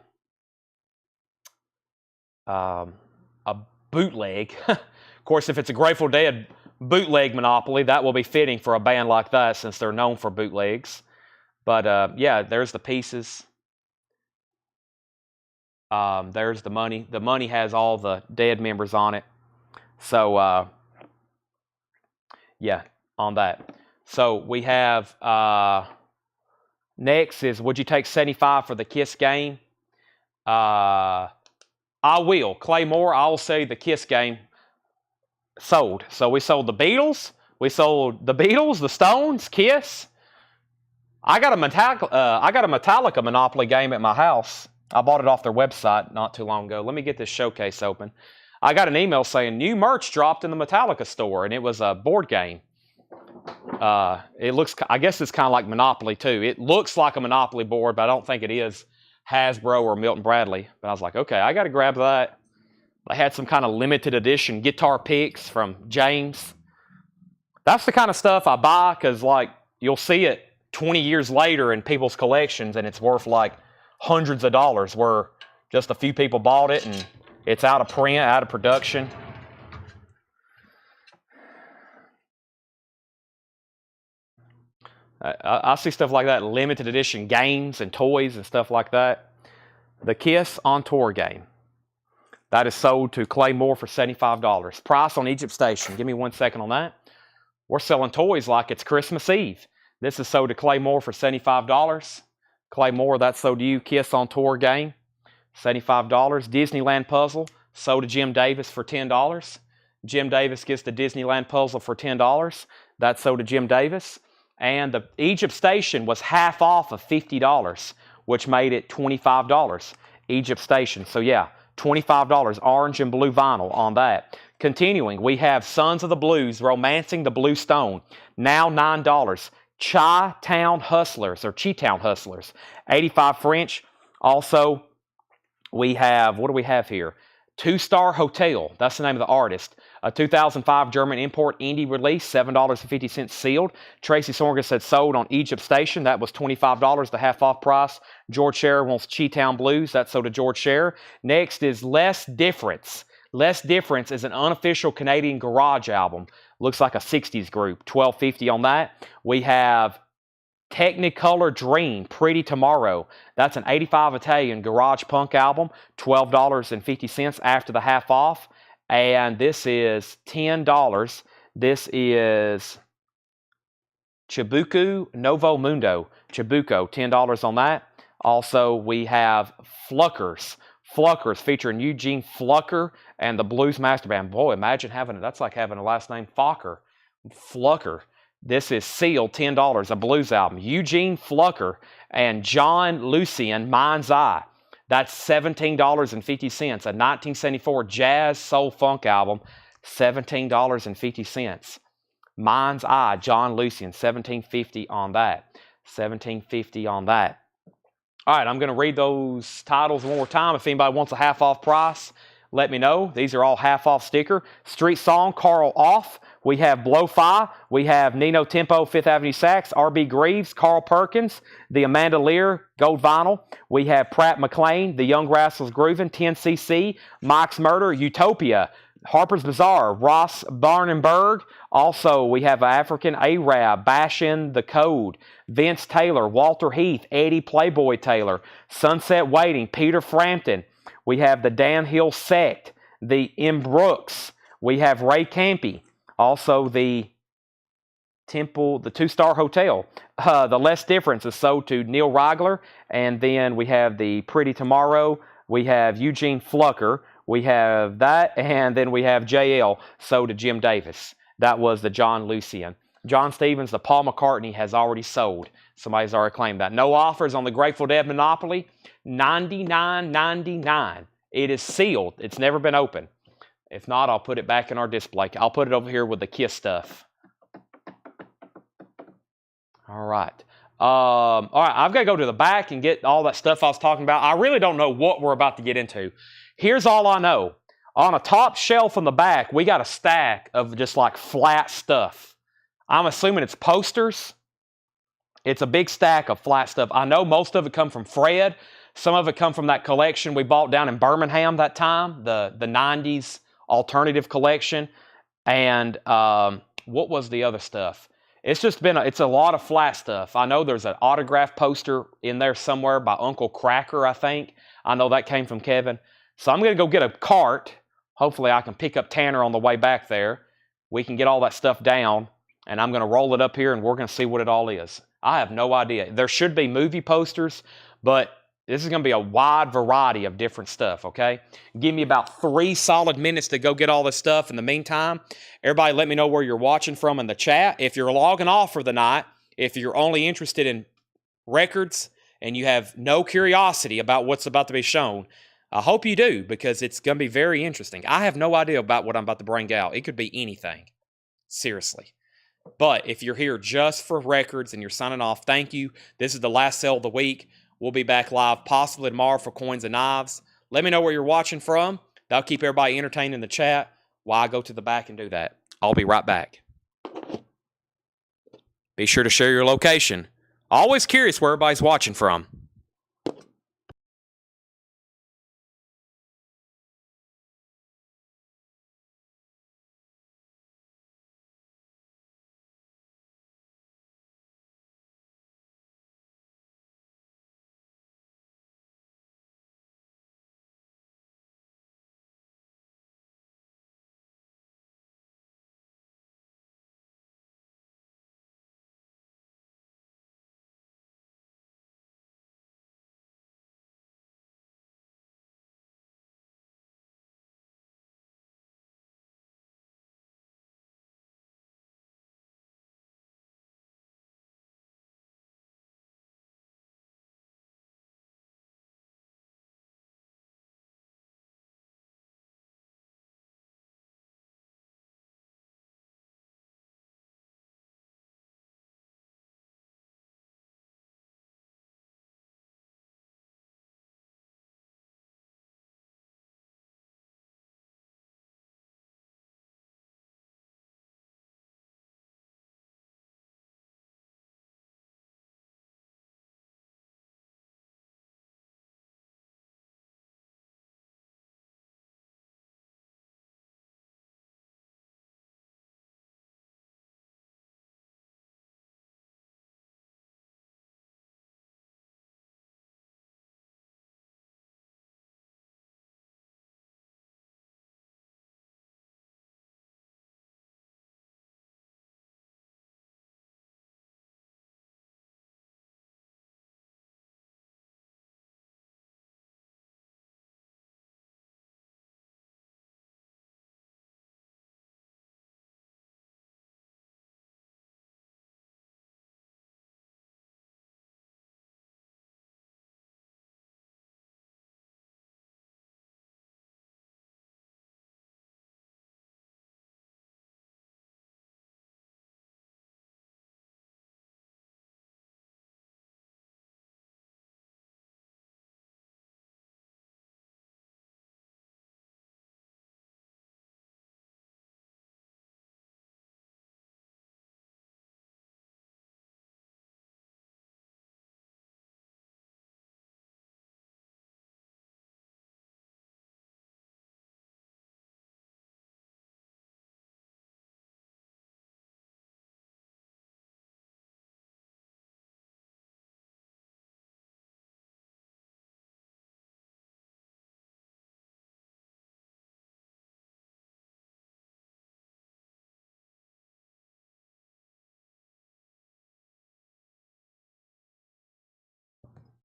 bootleg. Of course, if it's a Grateful Dead bootleg Monopoly, that will be fitting for a band like that since they're known for bootlegs. But yeah, there's the pieces. There's the money. The money has all the Dead members on it. So, yeah, on that. So we have, next is, would you take 75 for the Kiss game? I will. Claymore, I will say the Kiss game sold. So we sold the Beatles. We sold the Beatles, the Stones, Kiss. I got a Metallica Monopoly game at my house. I bought it off their website not too long ago. Let me get this showcase open. I got an email saying new merch dropped in the Metallica store, and it was a board game. It looks, I guess it's kind of like Monopoly too. It looks like a Monopoly board, but I don't think it is Hasbro or Milton Bradley. But I was like, okay, I got to grab that. They had some kind of limited edition guitar picks from James. That's the kind of stuff I buy because, like, you'll see it 20 years later in people's collections and it's worth like hundreds of dollars, where just a few people bought it and it's out of print, out of production. I see stuff like that, limited edition games and toys and stuff like that. The Kiss on Tour game. That is sold to Claymore for $75. Price on Egypt Station. Give me 1 second on that. We're selling toys like it's Christmas Eve. This is sold to Claymore for $75. Claymore, that's sold to you. Kiss on Tour game, $75. Disneyland puzzle, sold to Jim Davis for $10. Jim Davis gets the Disneyland puzzle for $10. That's sold to Jim Davis. And the Egypt Station was half off of $50, which made it $25. Egypt Station. So yeah, $25, orange and blue vinyl on that. Continuing, we have Sons of the Blues, Romancing the Blue Stone, now $9. Chi-Town Hustlers, or Chi-Town Hustlers, 85 French. Also, we have, what do we have here? Two Star Hotel, that's the name of the artist. A 2005 German import indie release, $7.50 sealed. Tracy Sorgen said sold on Egypt Station. That was $25, the half off price. George Scherer wants Chi-Town Blues. That's sold to George Scherer. Next is Less Difference. Less Difference is an unofficial Canadian garage album. Looks like a 60s group. $12.50 on that. We have Technicolor Dream, Pretty Tomorrow. That's an 85 Italian garage punk album. $12.50 after the half off. And this is $10. This is Chibuku Novo Mundo. Chibuco, $10 on that. Also, we have Fluckers. Fluckers featuring Eugene Flucker and the Blues Master Band. Boy, imagine having it. That's like having a last name Fokker. Flucker. This is sealed, $10, a blues album. Eugene Flucker and John Lucien, Mind's Eye. That's $17.50. A 1974 jazz soul funk album, $17.50. Mind's Eye, John Lucien, $17.50 on that. $17.50 on that. All right, I'm going to read those titles one more time. If anybody wants a half off price, let me know. These are all half off sticker. Street Song, Carl Off. We have Blow-Fi. We have Nino Tempo, Fifth Avenue Sax. R.B. Greaves, Carl Perkins. The Amanda Lear, Gold Vinyl. We have Pratt McLean, The Young Rascals Groovin', 10cc. Mike's Murder, Utopia. Harper's Bazaar, Ross Barnenberg. Also, we have African Arab, Bash in the Code. Vince Taylor, Walter Heath, Eddie Playboy Taylor. Sunset Waiting, Peter Frampton. We have the Dan Hill Sect, the M. Brooks. We have Ray Campy. Also, the Temple, the Two Star Hotel. The Less Difference is sold to Neil Rigler. And then we have the Pretty Tomorrow. We have Eugene Flucker. We have that. And then we have JL sold to Jim Davis. That was the John Lucien. John Stevens, the Paul McCartney has already sold. Somebody's already claimed that. No offers on the Grateful Dead Monopoly. $99.99. It is sealed. It's never been opened. If not, I'll put it back in our display. I'll put it over here with the Kiss stuff. All right. I've got to go to the back and get all that stuff I was talking about. I really don't know what we're about to get into. Here's all I know. On a top shelf in the back, we got a stack of just like flat stuff. I'm assuming it's posters. It's a big stack of flat stuff. I know most of it come from Fred. Some of it come from that collection we bought down in Birmingham that time, the 90s alternative collection. And what was the other stuff? It's just been, it's a lot of flat stuff. I know there's an autograph poster in there somewhere by Uncle Cracker, I think. I know that came from Kevin. So I'm going to go get a cart. Hopefully I can pick up Tanner on the way back there. We can get all that stuff down, and I'm going to roll it up here, and we're going to see what it all is. I have no idea. There should be movie posters, but This is going to be a wide variety of different stuff, okay? Give me about 3 solid minutes to go get all this stuff. In the meantime, everybody let me know where you're watching from in the chat. If you're logging off for the night, if you're only interested in records and you have no curiosity about what's about to be shown, I hope you do, because it's going to be very interesting. I have no idea about what I'm about to bring out. It could be anything. Seriously. But if you're here just for records and you're signing off, thank you. This is the last sale of the week. We'll be back live possibly tomorrow for coins and knives. Let me know where you're watching from. That'll keep everybody entertained in the chat while I go to the back and do that. I'll be right back. Be sure to share your location. Always curious where everybody's watching from.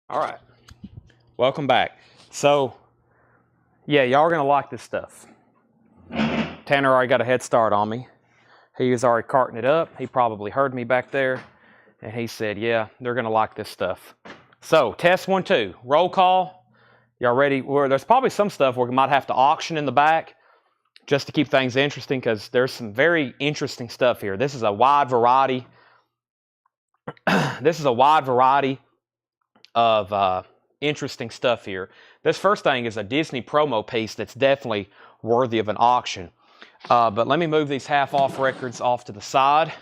All right. Welcome back. So, yeah, y'all are going to like this stuff. Tanner already got a head start on me. He was already carting it up. He probably heard me back there. And he said, yeah, they're going to like this stuff. So, test 1, 2. Roll call. Y'all ready? Well, there's probably some stuff where we might have to auction in the back just to keep things interesting, because there's some very interesting stuff here. This is a wide variety. This is a wide variety of interesting stuff here. This first thing is a Disney promo piece that's definitely worthy of an auction. But let me move these half-off records off to the side.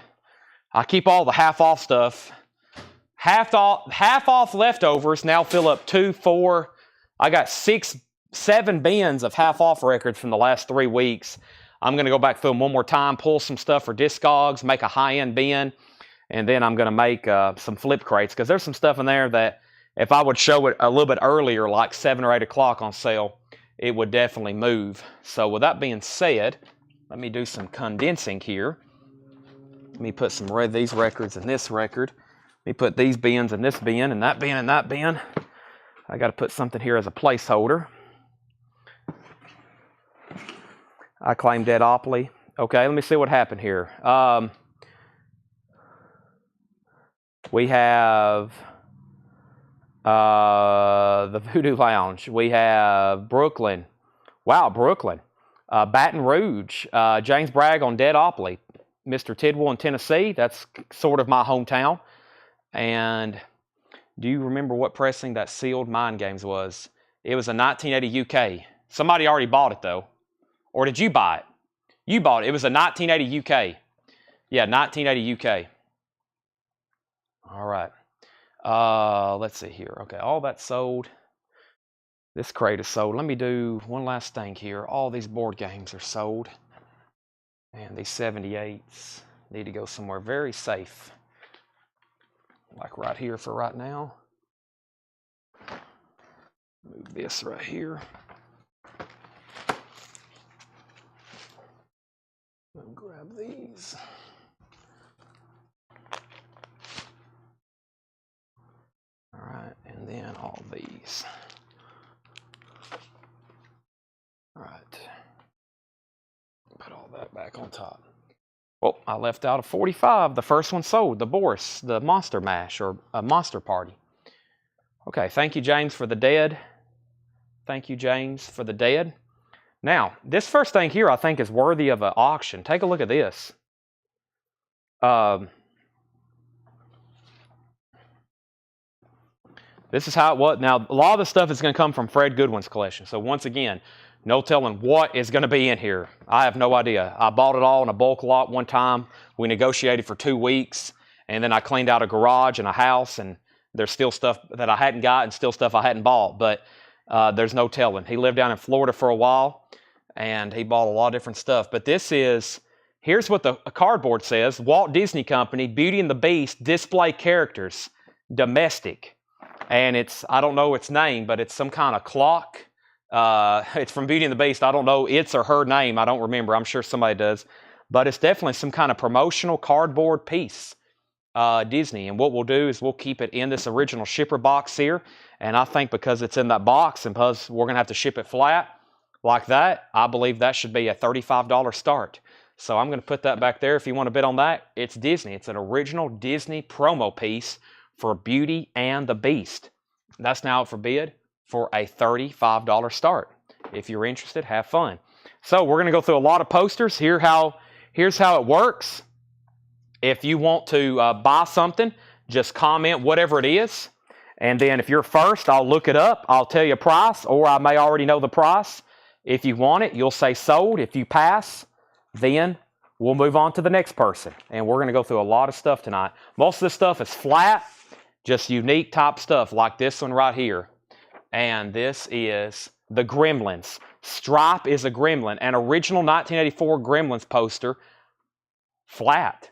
I keep all the half-off stuff. Half-off leftovers now fill up 2, 4. I got 6, 7 bins of half-off records from the last 3 weeks. I'm going to go back through them one more time, pull some stuff for Discogs, make a high-end bin, and then I'm going to make some flip crates, because there's some stuff in there that if I would show it a little bit earlier, like 7 or 8 o'clock on sale, it would definitely move. So with that being said, let me do some condensing here. Let me put some these records in this record. Let me put these bins in this bin, and that bin in that bin. I got to put something here as a placeholder. I claim Deadopoly. Okay, let me see what happened here. We have the Voodoo Lounge. We have Brooklyn. Wow, Brooklyn. Baton Rouge. James Bragg on Deadopoly. Mr. Tidwell in Tennessee. That's sort of my hometown. And do you remember what pressing that sealed Mind Games was? It was a 1980 UK. Somebody already bought it, though. Or did you buy it? You bought it. It was a 1980 UK. Yeah, 1980 UK. All right. Let's see here. Okay, all that's sold. This crate is sold. Let me do one last thing here. All these board games are sold. And these 78s need to go somewhere very safe. Like right here for right now. Move this right here. And grab these. All right, and then all these. All right. Put all that back on top. Well, I left out a 45. The first one sold, the Boris, the Monster Mash, or a Monster Party. Okay, thank you, James, for the dead. Thank you, James, for the dead. Now, this first thing here I think is worthy of an auction. Take a look at this. This is how it was. Now, a lot of the stuff is going to come from Fred Goodwin's collection. So once again, no telling what is going to be in here. I have no idea. I bought it all in a bulk lot one time. We negotiated for 2 weeks, and then I cleaned out a garage and a house, and there's still stuff that I hadn't got and still stuff I hadn't bought. But there's no telling. He lived down in Florida for a while, and he bought a lot of different stuff. But this is, here's what the cardboard says. Walt Disney Company, Beauty and the Beast, display characters, domestic. And it's, I don't know its name, but it's some kind of clock. It's from Beauty and the Beast. I don't know its or her name. I don't remember. I'm sure somebody does. But it's definitely some kind of promotional cardboard piece. Disney. And what we'll do is we'll keep it in this original shipper box here. And I think because it's in that box and because we're going to have to ship it flat like that, I believe that should be a $35 start. So I'm going to put that back there. If you want to bid on that, it's Disney. It's an original Disney promo piece for Beauty and the Beast. That's now up for bid for a $35 start. If you're interested, have fun. So we're going to go through a lot of posters. Here's how it works. If you want to buy something, just comment whatever it is. And then if you're first, I'll look it up. I'll tell you a price, or I may already know the price. If you want it, you'll say sold. If you pass, then we'll move on to the next person. And we're going to go through a lot of stuff tonight. Most of this stuff is flat, just unique type stuff like this one right here. And this is the Gremlins. Stripe is a Gremlin, an original 1984 Gremlins poster, flat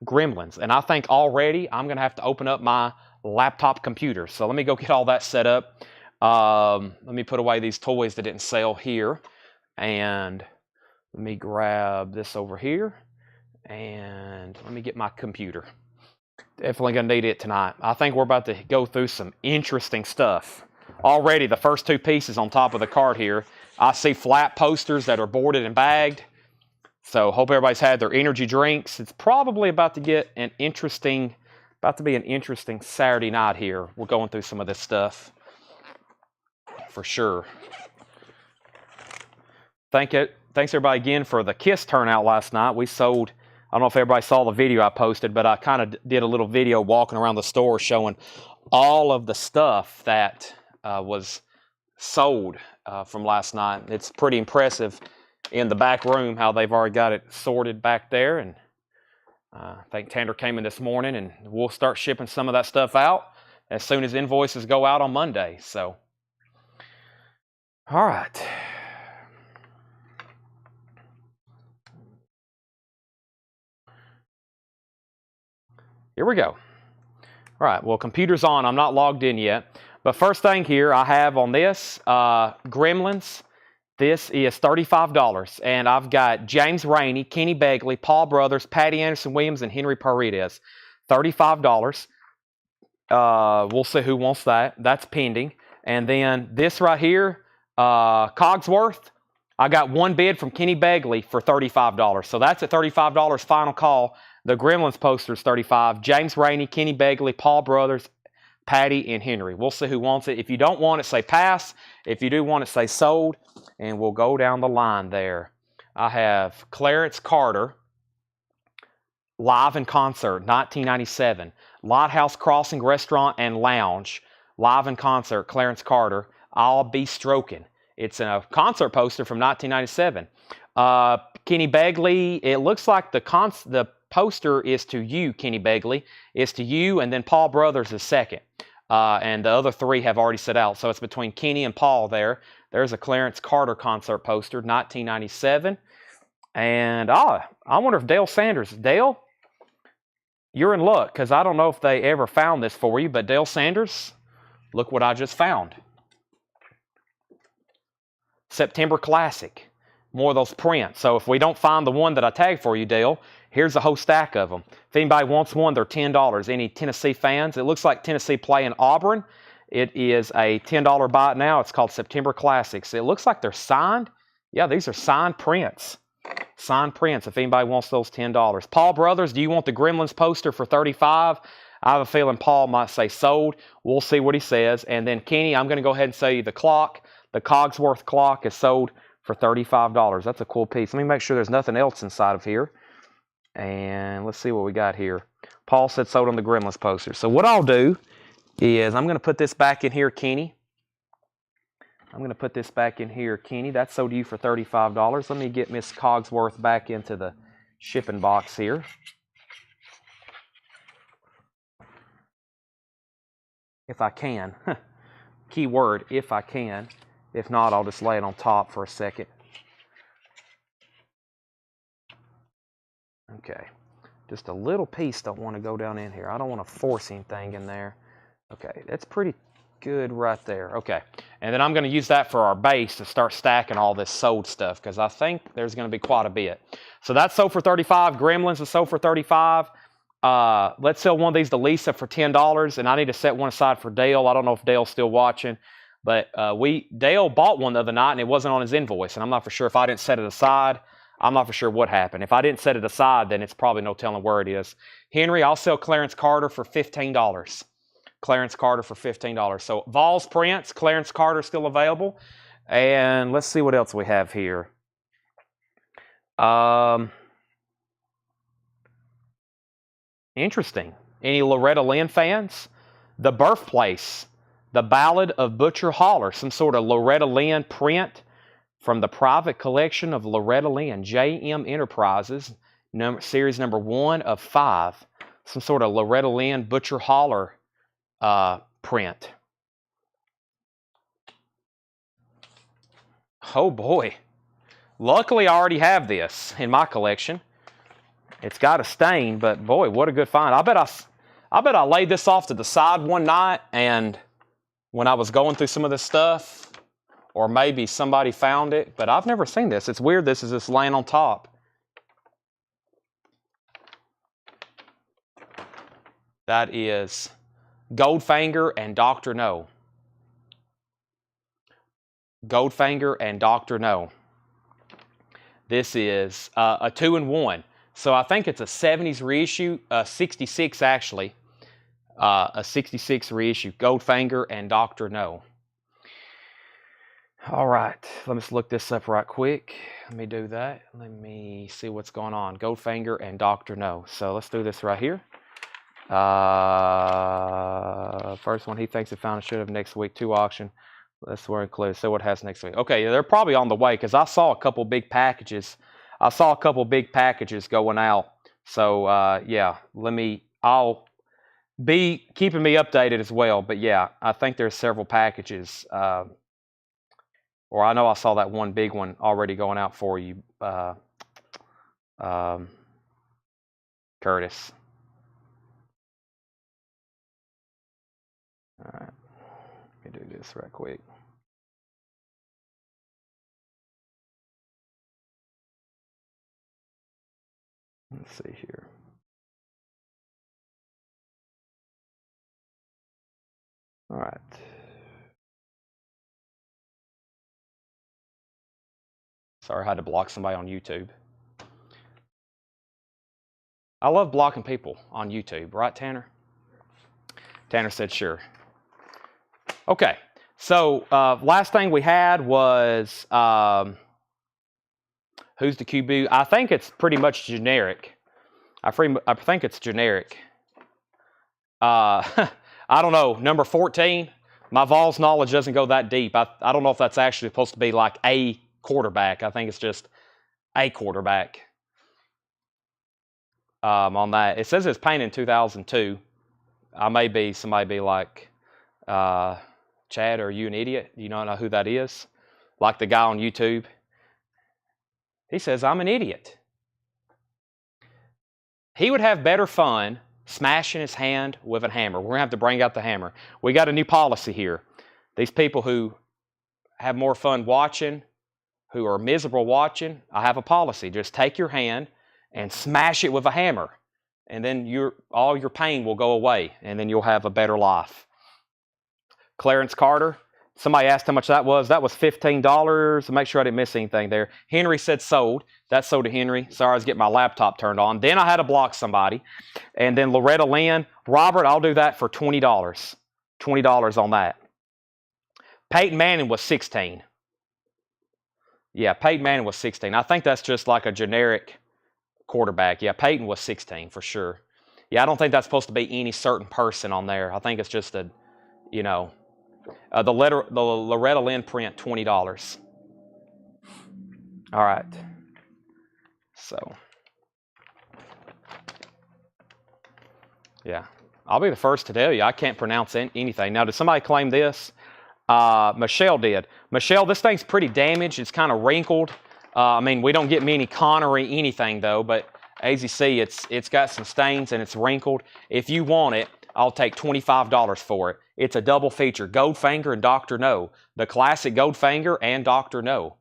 Gremlins. And I think already I'm going to have to open up my laptop computer. So let me go get all that set up. Let me put away these toys that didn't sell here. And let me grab this over here. And let me get my computer. Definitely going to need it tonight. I think we're about to go through some interesting stuff. Already the first two pieces on top of the card here, I see flat posters that are boarded and bagged. So hope everybody's had their energy drinks. It's probably about to get an interesting, Saturday night here. We're going through some of this stuff for sure. Thanks everybody again for the KISS turnout last night. We sold, I don't know if everybody saw the video I posted, but I kind of did a little video walking around the store showing all of the stuff that was sold from last night. It's pretty impressive in the back room how they've already got it sorted back there. And I think Tanner came in this morning, and we'll start shipping some of that stuff out as soon as invoices go out on Monday. So, all right. Here we go. All right, well, computer's on. I'm not logged in yet. But first thing here I have on this, Gremlins. This is $35. And I've got James Rainey, Kenny Begley, Paul Brothers, Patty Anderson-Williams, and Henry Paredes. $35. We'll see who wants that. That's pending. And then this right here, Cogsworth, I got one bid from Kenny Begley for $35. So that's at $35 final call. The Gremlins poster is $35. James Rainey, Kenny Begley, Paul Brothers, Patty, and Henry. We'll see who wants it. If you don't want it, say pass. If you do want it, say sold. And we'll go down the line there. I have Clarence Carter, live in concert, 1997. Lighthouse Crossing Restaurant and Lounge, live in concert, Clarence Carter, I'll Be Stroking. It's a concert poster from 1997. Kenny Begley, it looks like the poster is to you, Kenny Begley. It's to you, and then Paul Brothers is second. And the other three have already set out. So it's between Kenny and Paul there. There's a Clarence Carter concert poster, 1997. And I wonder if Dale Sanders, Dale, you're in luck, because I don't know if they ever found this for you, but Dale Sanders, look what I just found. September Classic. More of those prints. So if we don't find the one that I tagged for you, Dale, here's a whole stack of them. If anybody wants one, they're $10. Any Tennessee fans? It looks like Tennessee playing Auburn. It is a $10 buy it now. It's called September Classics. It looks like they're signed. Yeah, these are signed prints. Signed prints, if anybody wants those, $10. Paul Brothers, do you want the Gremlins poster for $35? I have a feeling Paul might say sold. We'll see what he says. And then Kenny, I'm going to go ahead and say the clock, the Cogsworth clock is sold for $35. That's a cool piece. Let me make sure there's nothing else inside of here. And let's see what we got here. Paul said sold on the Gremlins poster. So what I'll do is I'm going to put this back in here, Kenny. I'm going to put this back in here, Kenny. That's sold to you for $35. Let me get Miss Cogsworth back into the shipping box here. If I can. Key word, if I can. If not, I'll just lay it on top for a second. Okay. Just a little piece don't want to go down in here. I don't want to force anything in there. Okay, that's pretty good right there. Okay, and then I'm going to use that for our base to start stacking all this sold stuff, because I think there's going to be quite a bit. So that's sold for $35. Gremlins is sold for $35. Let's sell one of these to Lisa for $10, and I need to set one aside for Dale. I don't know if Dale's still watching, but Dale bought one the other night, and it wasn't on his invoice, and I'm not for sure if I didn't set it aside. I'm not for sure what happened. If I didn't set it aside, then it's probably no telling where it is. Henry, I'll sell Clarence Carter for $15. Clarence Carter for $15. So Vols prints, Clarence Carter still available. And let's see what else we have here. Interesting. Any Loretta Lynn fans? The Birthplace, The Ballad of Butcher Holler, some sort of Loretta Lynn print from the private collection of Loretta Lynn, J.M. Enterprises, series number 1 of 5. Some sort of Loretta Lynn Butcher Holler print. Oh boy. Luckily, I already have this in my collection. It's got a stain, but boy, what a good find. I bet I laid this off to the side one night, and when I was going through some of this stuff, or maybe somebody found it, but I've never seen this. It's weird this is just laying on top. That is Goldfinger and Dr. No. Goldfinger and Dr. No. This is a 2-in-1. So I think it's a 70s reissue, 66 actually. A 66 reissue. Goldfinger and Dr. No. All right, let me just look this up right quick. Let me do that. Let me see what's going on. Goldfinger and Dr. No. So let's do this right here. First one he thinks he found should have next week. 2 auction. That's where included. So what has next week? Okay, they're probably on the way, because I saw a couple big packages. I saw a couple big packages going out. So yeah, I'll be keeping me updated as well. But yeah, I think there's several packages. Or I know I saw that one big one already going out for you, Curtis. All right, let me do this right quick. Let's see here. All right. Sorry, I had to block somebody on YouTube. I love blocking people on YouTube, right, Tanner? Tanner said sure. Okay, so last thing we had was who's the QB? I think it's pretty much generic. I think it's generic. I don't know. Number 14. My Vols knowledge doesn't go that deep. I don't know if that's actually supposed to be like a quarterback. I think it's just a quarterback on that. It says it's painted in 2002. Somebody be like, Chad, are you an idiot? You don't know who that is? Like the guy on YouTube. He says, I'm an idiot. He would have better fun smashing his hand with a hammer. We're going to have to bring out the hammer. We got a new policy here. These people who have more fun watching, who are miserable watching, I have a policy. Just take your hand and smash it with a hammer. And then all your pain will go away. And then you'll have a better life. Clarence Carter. Somebody asked how much that was. That was $15. Make sure I didn't miss anything there. Henry said sold. That's sold to Henry. Sorry, I was getting my laptop turned on. Then I had to block somebody. And then Loretta Lynn. Robert, I'll do that for $20. $20 on that. Peyton Manning was 16. Yeah, Peyton Manning was 16. I think that's just like a generic quarterback. Yeah, Peyton was 16 for sure. Yeah, I don't think that's supposed to be any certain person on there. I think it's just a, you know, the Loretta Lynn print, $20. All right. So, yeah, I'll be the first to tell you I can't pronounce anything. Now, did somebody claim this? Michelle did. Michelle, this thing's pretty damaged. It's kind of wrinkled. I mean, we don't get many Connery anything though, but as you see, it's got some stains and it's wrinkled. If you want it, I'll take $25 for it. It's a double feature, Goldfinger and Dr. No. The classic Goldfinger and Dr. No.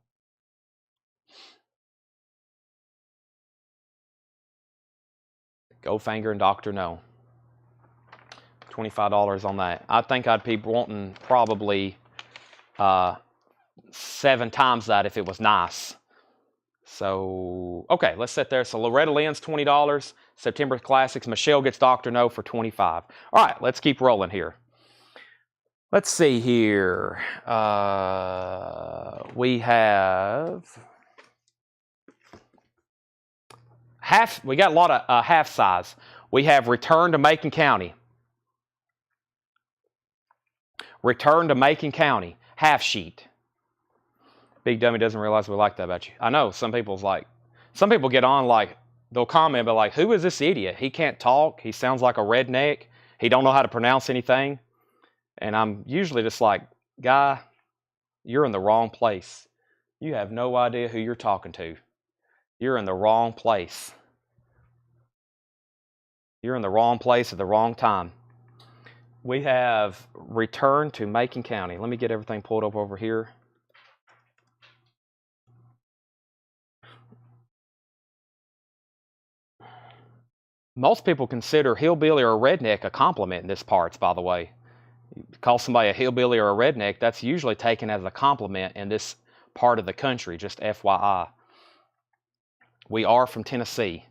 Goldfinger and Dr. No. $25 on that. I think I'd be wanting probably 7 times that if it was nice. So, okay, let's sit there. So Loretta Lynn's $20. September Classics. Michelle gets Dr. No for $25. All right, let's keep rolling here. Let's see here. We have we got a lot of half size. We have Return to Macon County. Return to Macon County. Half sheet. Big Dummy doesn't realize we like that about you. I know, some people get on like, they'll comment, but like, who is this idiot? He can't talk. He sounds like a redneck. He don't know how to pronounce anything. And I'm usually just like, guy, you're in the wrong place. You have no idea who you're talking to. You're in the wrong place. You're in the wrong place at the wrong time. We have Return to Macon County. Let me get everything pulled up over here. Most people consider hillbilly or redneck a compliment in this parts, by the way. You call somebody a hillbilly or a redneck, that's usually taken as a compliment in this part of the country, just FYI. We are from Tennessee.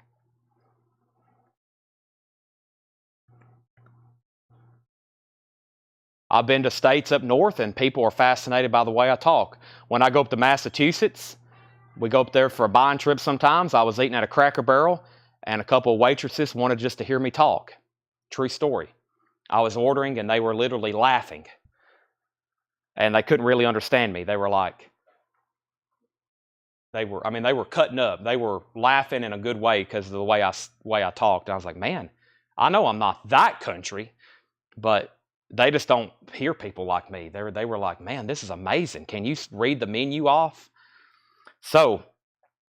I've been to states up north and people are fascinated by the way I talk. When I go up to Massachusetts, we go up there for a buying trip sometimes. I was eating at a Cracker Barrel and a couple of waitresses wanted just to hear me talk. True story. I was ordering and they were literally laughing. And they couldn't really understand me. They were like, they were cutting up. They were laughing in a good way because of the way I talked. And I was like, man, I know I'm not that country, but they just don't hear people like me. They were like, man, this is amazing. Can you read the menu off? So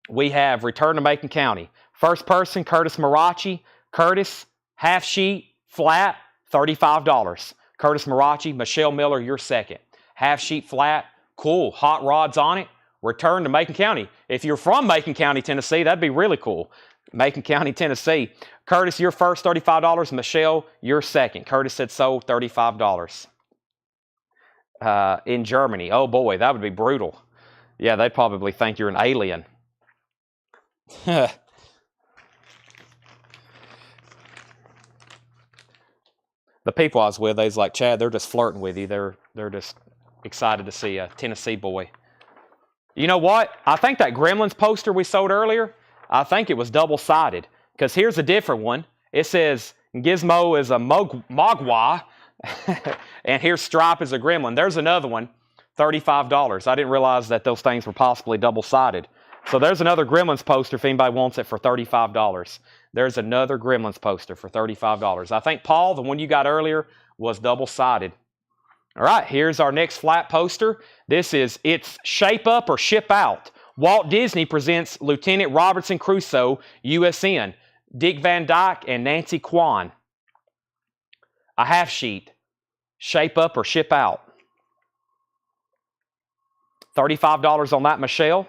we have Return to Macon County. First person, Curtis Marachi. Curtis, half sheet, flat, $35. Curtis Marachi, Michelle Miller, you're second. Half sheet, flat, cool. Hot rods on it. Return to Macon County. If you're from Macon County, Tennessee, that'd be really cool. Macon County, Tennessee. Curtis, you're first, $35. Michelle, you're second. Curtis said sold, $35. In Germany. Oh boy, that would be brutal. Yeah, they'd probably think you're an alien. The people I was with, they was like, Chad, they're just flirting with you. They're just excited to see a Tennessee boy. You know what? I think that Gremlins poster we sold earlier, I think it was double-sided. Because here's a different one. It says Gizmo is a Mogwai, and here's Stripe is a Gremlin. There's another one, $35. I didn't realize that those things were possibly double-sided. So there's another Gremlins poster if anybody wants it for $35. There's another Gremlins poster for $35. I think, Paul, the one you got earlier was double-sided. All right, here's our next flat poster. This is It's Shape Up or Ship Out. Walt Disney presents Lieutenant Robinson Crusoe, USN. Dick Van Dyke and Nancy Kwan. A half sheet. Shape Up or Ship Out. $35 on that, Michelle.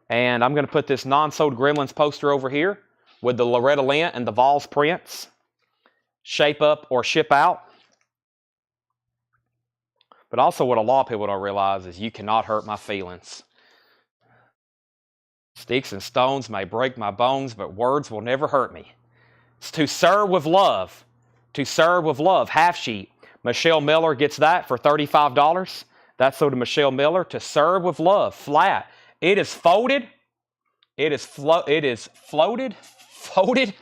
And I'm going to put this non-sold Gremlins poster over here with the Loretta Lynn and the Vols prints. Shape Up or Ship Out. But also what a lot of people don't realize is you cannot hurt my feelings. Sticks and stones may break my bones, but words will never hurt me. It's To Serve with Love. To Serve with Love, half sheet. Michelle Miller gets that for $35. That's so to Michelle Miller. To Serve with Love, flat. It is folded. It is floated. Folded.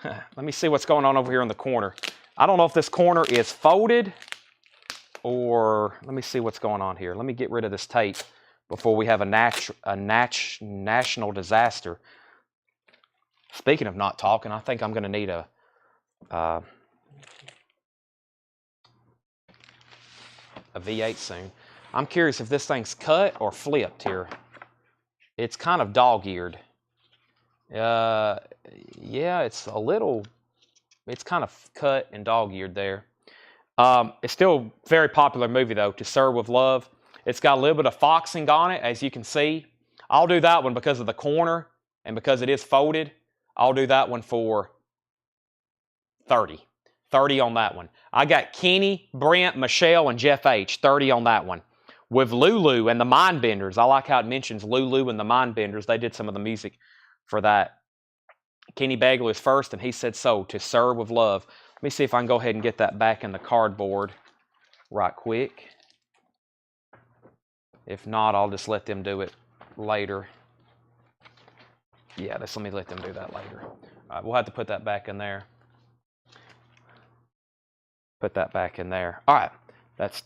Let me see what's going on over here in the corner. I don't know if this corner is folded or let me see what's going on here. Let me get rid of this tape before we have a national disaster. Speaking of not talking, I think I'm going to need a V8 soon. I'm curious if this thing's cut or flipped here. It's kind of dog-eared. Yeah, it's a little, it's kind of cut and dog-eared there. It's still a very popular movie, though, To Serve with Love. It's got a little bit of foxing on it, as you can see. I'll do that one because of the corner and because it is folded. I'll do that one for $30. $30 on that one. I got Kenny, Brent, Michelle, and Jeff H. $30 on that one. With Lulu and the Mindbenders. I like how it mentions Lulu and the Mindbenders. They did some of the music for that. Kenny Bagley is first, and he said so, To Serve with Love. Let me see if I can go ahead and get that back in the cardboard right quick. If not, I'll just let them do it later. Yeah, let me let them do that later. All right, we'll have to put that back in there. Put that back in there. All right, that's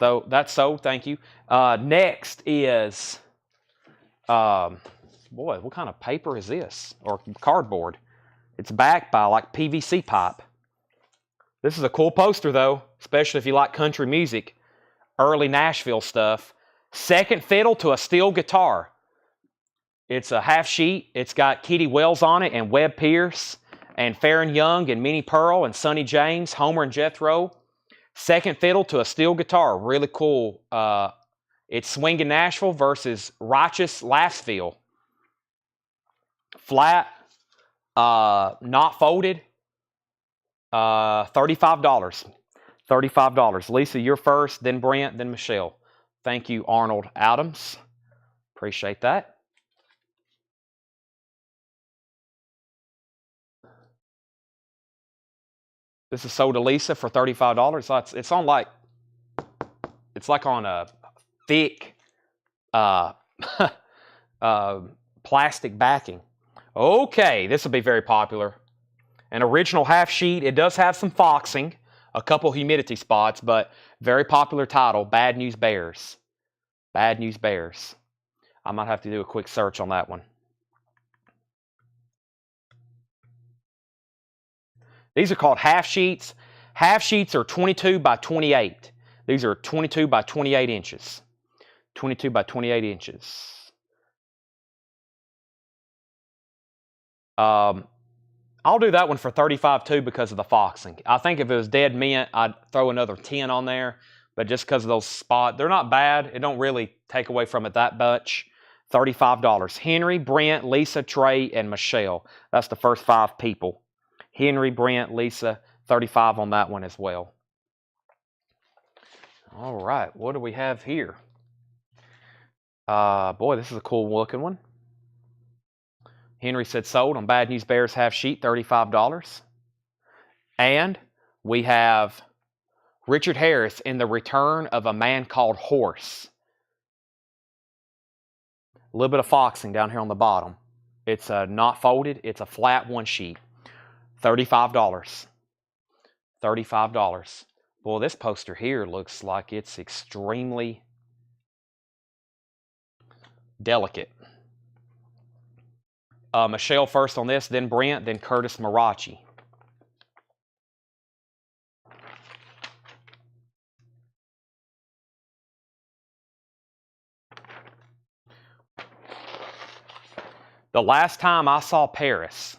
sold. Thank you. Next is, boy, what kind of paper is this? Or cardboard? It's backed by like PVC pipe. This is a cool poster, though, especially if you like country music, early Nashville stuff. Second Fiddle to a Steel Guitar. It's a half sheet. It's got Kitty Wells on it and Webb Pierce and Farron Young and Minnie Pearl and Sonny James, Homer and Jethro. Second Fiddle to a Steel Guitar. Really cool. It's Swingin' Nashville versus Righteous Laughsville. Flat, not folded. $35. $35. Lisa, you're first, then Brent, then Michelle. Thank you, Arnold Adams. Appreciate that. This is sold to Lisa for $35. So it's on like, it's like on a thick plastic backing. Okay, this will be very popular. An original half sheet. It does have some foxing, a couple humidity spots, but very popular title, Bad News Bears. Bad News Bears. I might have to do a quick search on that one. These are called half sheets. Half sheets are 22 by 28. These are 22 by 28 inches. 22 by 28 inches. I'll do that one for $35 too because of the foxing. I think if it was dead mint, I'd throw another 10 on there. But just because of those spots, they're not bad. It don't really take away from it that much. $35. Henry, Brent, Lisa, Trey, and Michelle. That's the first 5 people. Henry, Brent, Lisa, $35 on that one as well. All right, what do we have here? Boy, this is a cool looking one. Henry said sold on Bad News Bears half sheet, $35. And we have Richard Harris in The Return of a Man Called Horse. A little bit of foxing down here on the bottom. It's not folded. It's a flat one sheet. $35. $35. Boy, this poster here looks like it's extremely delicate. Michelle first on this, then Brent, then Curtis Marachi. The last time I saw Paris.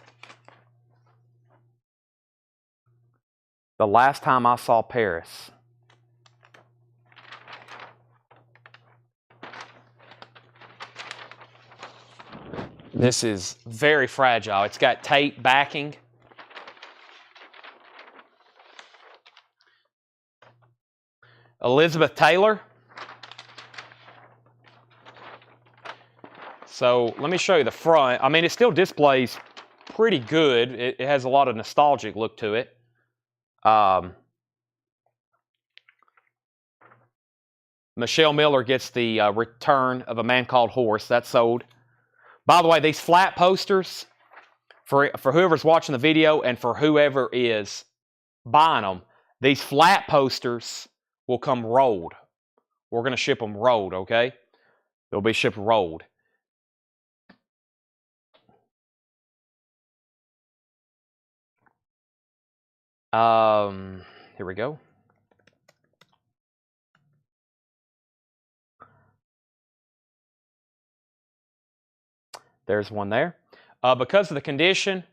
The last time I saw Paris. This is very fragile. It's got tape backing. Elizabeth Taylor. So let me show you the front. I mean, it still displays pretty good. It has a lot of nostalgic look to it. Michelle Miller gets the Return of a Man Called Horse. That's sold. By the way, these flat posters, for whoever's watching the video and for whoever is buying them, these flat posters will come rolled. We're going to ship them rolled, okay? They'll be shipped rolled. Here we go. There's one there. Because of the condition,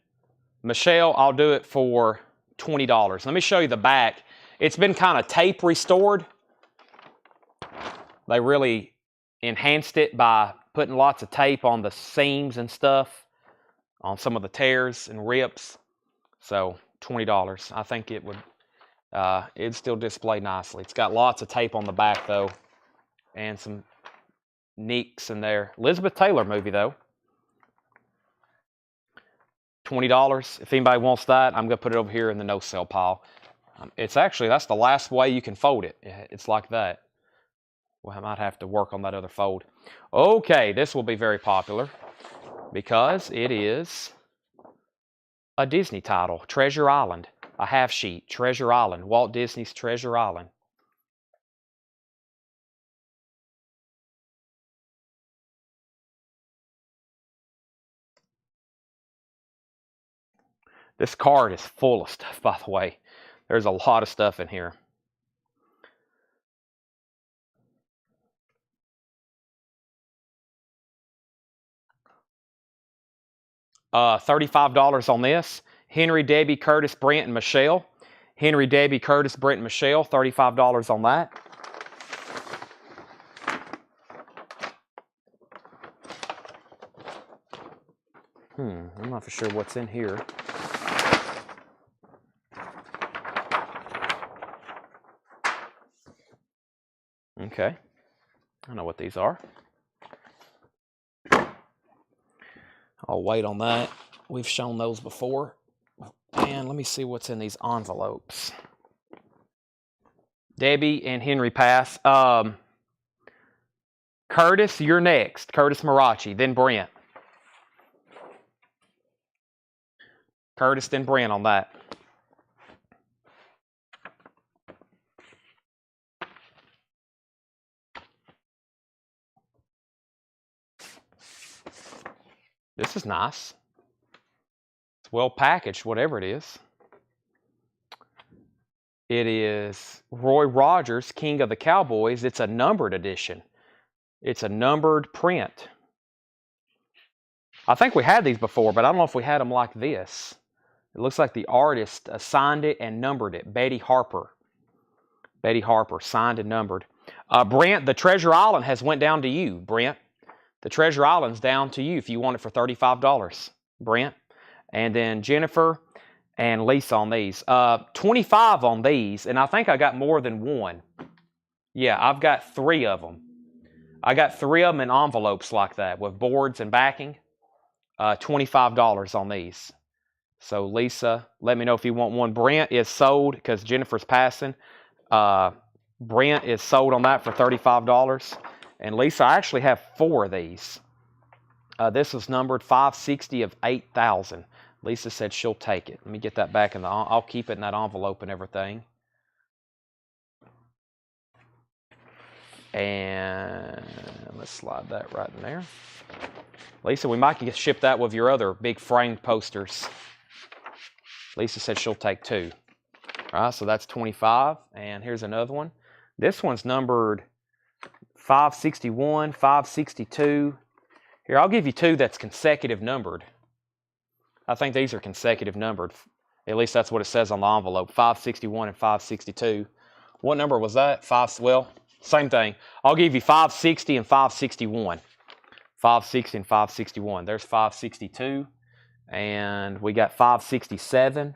Michelle, I'll do it for $20. Let me show you the back. It's been kind of tape restored. They really enhanced it by putting lots of tape on the seams and stuff, on some of the tears and rips. So $20. I think it would, it'd still display nicely. It's got lots of tape on the back though, and some nicks in there. Elizabeth Taylor movie though. $20. If anybody wants that, I'm going to put it over here in the no sale pile. It's actually, that's the last way you can fold it. It's like that. Well, I might have to work on that other fold. Okay, this will be very popular because it is a Disney title, Treasure Island. A half sheet, Treasure Island, Walt Disney's Treasure Island. This card is full of stuff, by the way. There's a lot of stuff in here. $35 on this. Henry, Debbie, Curtis, Brent, and Michelle. Henry, Debbie, Curtis, Brent, and Michelle. $35 on that. I'm not for sure what's in here. Okay, I know what these are. I'll wait on that. We've shown those before. And let me see what's in these envelopes. Debbie and Henry pass. Curtis, you're next. Curtis Marachi, then Brent. Curtis, then Brent on that. This is nice. It's well packaged, whatever it is. It is Roy Rogers, King of the Cowboys. It's a numbered edition. It's a numbered print. I think we had these before, but I don't know if we had them like this. It looks like the artist signed it and numbered it. Betty Harper. Betty Harper, signed and numbered. Brent, the Treasure Island has went down to you, Brent. The Treasure Island's down to you if you want it for $35, Brent. And then Jennifer and Lisa on these. 25 on these, and I think I got more than one. Yeah, I've got 3 of them. I got 3 of them in envelopes like that with boards and backing. $25 on these. So Lisa, let me know if you want one. Brent is sold because Jennifer's passing. Brent is sold on that for $35. And Lisa, I actually have 4 of these. This was numbered 560 of 8,000. Lisa said she'll take it. Let me get that back in the. I'll keep it in that envelope and everything. And let's slide that right in there. Lisa, we might get ship that with your other big framed posters. Lisa said she'll take 2. All right, so that's 25. And here's another one. This one's numbered 561, 562. Here, I'll give you 2 that's consecutive numbered. I think these are consecutive numbered. At least that's what it says on the envelope. 561 and 562. What number was that? Well, same thing. I'll give you 560 and 561. 560 and 561. There's 562. And we got 567.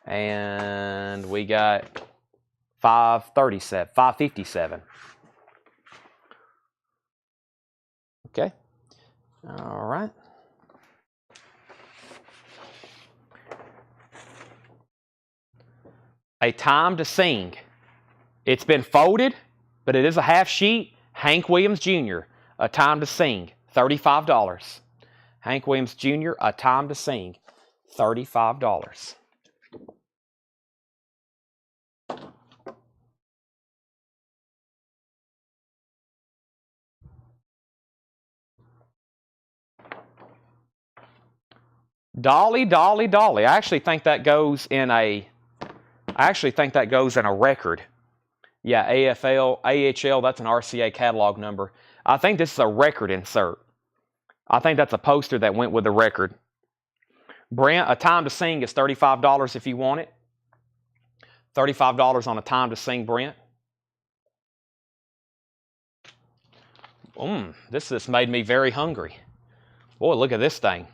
And we got 537. 557. Okay. All right. A Time to Sing. It's been folded, but it is a half sheet. Hank Williams Jr., A Time to Sing, $35. Hank Williams Jr., A Time to Sing, $35. Dolly, Dolly, Dolly. I actually think that goes in a record. Yeah, AFL, AHL, that's an RCA catalog number. I think this is a record insert. I think that's a poster that went with the record. Brent, A Time to Sing is $35 if you want it. $35 on A Time to Sing, Brent. This just made me very hungry. Boy, look at this thing.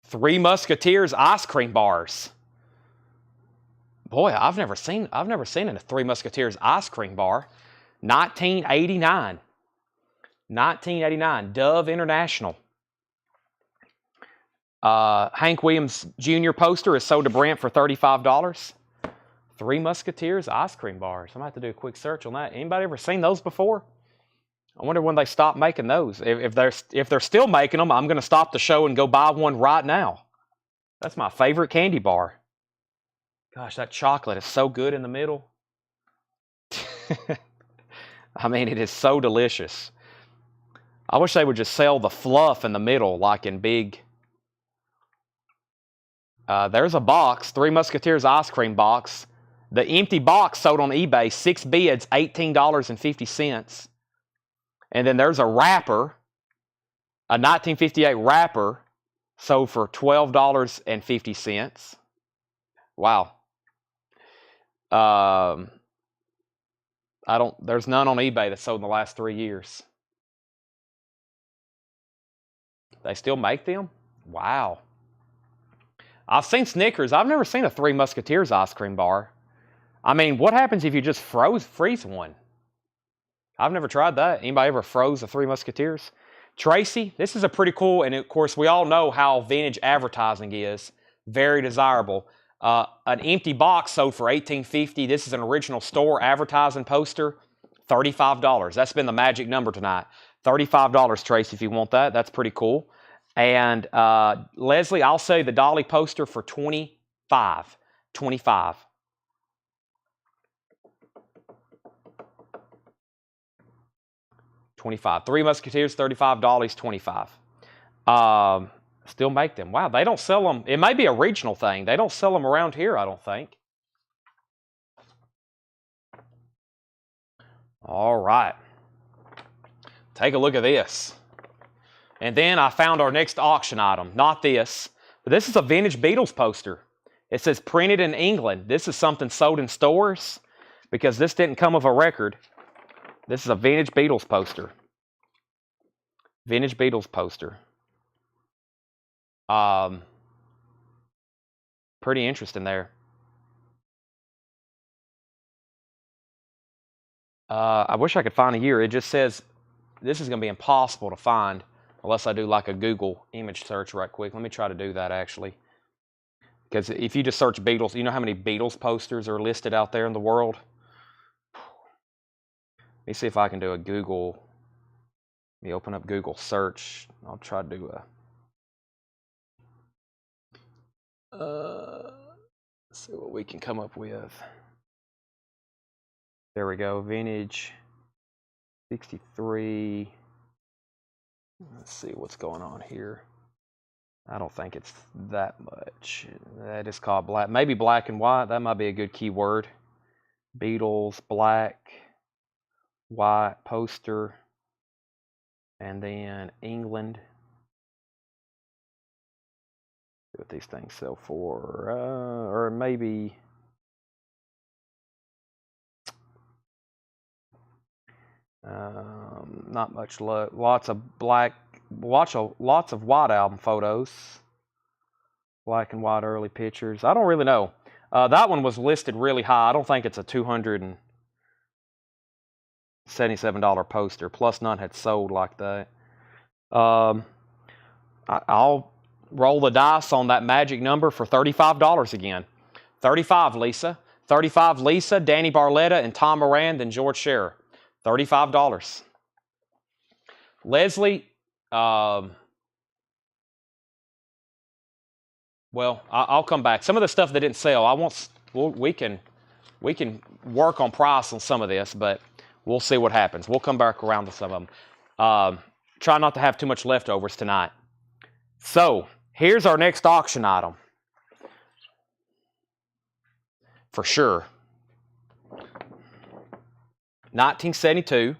Three Musketeers ice cream bars. Boy, I've never seen a Three Musketeers ice cream bar. 1989. 1989. Dove International. Hank Williams Jr. poster is sold to Brent for $35. Three Musketeers ice cream bars. I'm going to have to do a quick search on that. Anybody ever seen those before? I wonder when they stop making those. If they're still making them, I'm going to stop the show and go buy one right now. That's my favorite candy bar. Gosh, that chocolate is so good in the middle. I mean, it is so delicious. I wish they would just sell the fluff in the middle, like in big. There's a box, Three Musketeers ice cream box. The empty box sold on eBay, 6 bids, $18.50. And then there's a wrapper, a 1958 wrapper, sold for $12.50. Wow. There's none on eBay that's sold in the last 3 years. They still make them? Wow. I've seen Snickers. I've never seen a Three Musketeers ice cream bar. I mean, what happens if you just freeze one? I've never tried that. Anybody ever froze a Three Musketeers? Tracy, this is a pretty cool, and of course we all know how vintage advertising is. Very desirable. An empty box sold for $18.50. This is an original store advertising poster. $35. That's been the magic number tonight. $35, Tracy, if you want that. That's pretty cool. And Leslie, I'll say the Dolly poster for $25. $25. $25. Three Musketeers, $35. $25. Still make them. Wow, they don't sell them. It may be a regional thing. They don't sell them around here, I don't think. All right. Take a look at this. And then I found our next auction item. Not this, but this is a vintage Beatles poster. It says printed in England. This is something sold in stores because this didn't come with a record. This is a vintage Beatles poster. Vintage Beatles poster. Pretty interesting there. I wish I could find a year. It just says this is going to be impossible to find unless I do like a Google image search right quick. Let me try to do that actually. Because if you just search Beatles, you know how many Beatles posters are listed out there in the world? Let me see if I can do a Google. Let me open up Google search. I'll try to do let's see what we can come up with. There we go, vintage 63. Let's see what's going on here. I don't think it's that much. That is called black. Maybe black and white. That might be a good keyword. Beatles, black, white poster, and then England. See what these things sell for, or maybe. Not much luck. Lots of black. Lots of white album photos. Black and white early pictures. I don't really know. That one was listed really high. I don't think it's a $277 poster. Plus none had sold like that. I'll roll the dice on that magic number for $35 again. 35, Lisa. 35, Lisa, Danny Barletta, and Tom Moran, and George Scherer. $35. Leslie, well, I'll come back. Some of the stuff that didn't sell, we can work on price on some of this, but we'll see what happens. We'll come back around to some of them. Try not to have too much leftovers tonight. So here's our next auction item. For sure. 1972.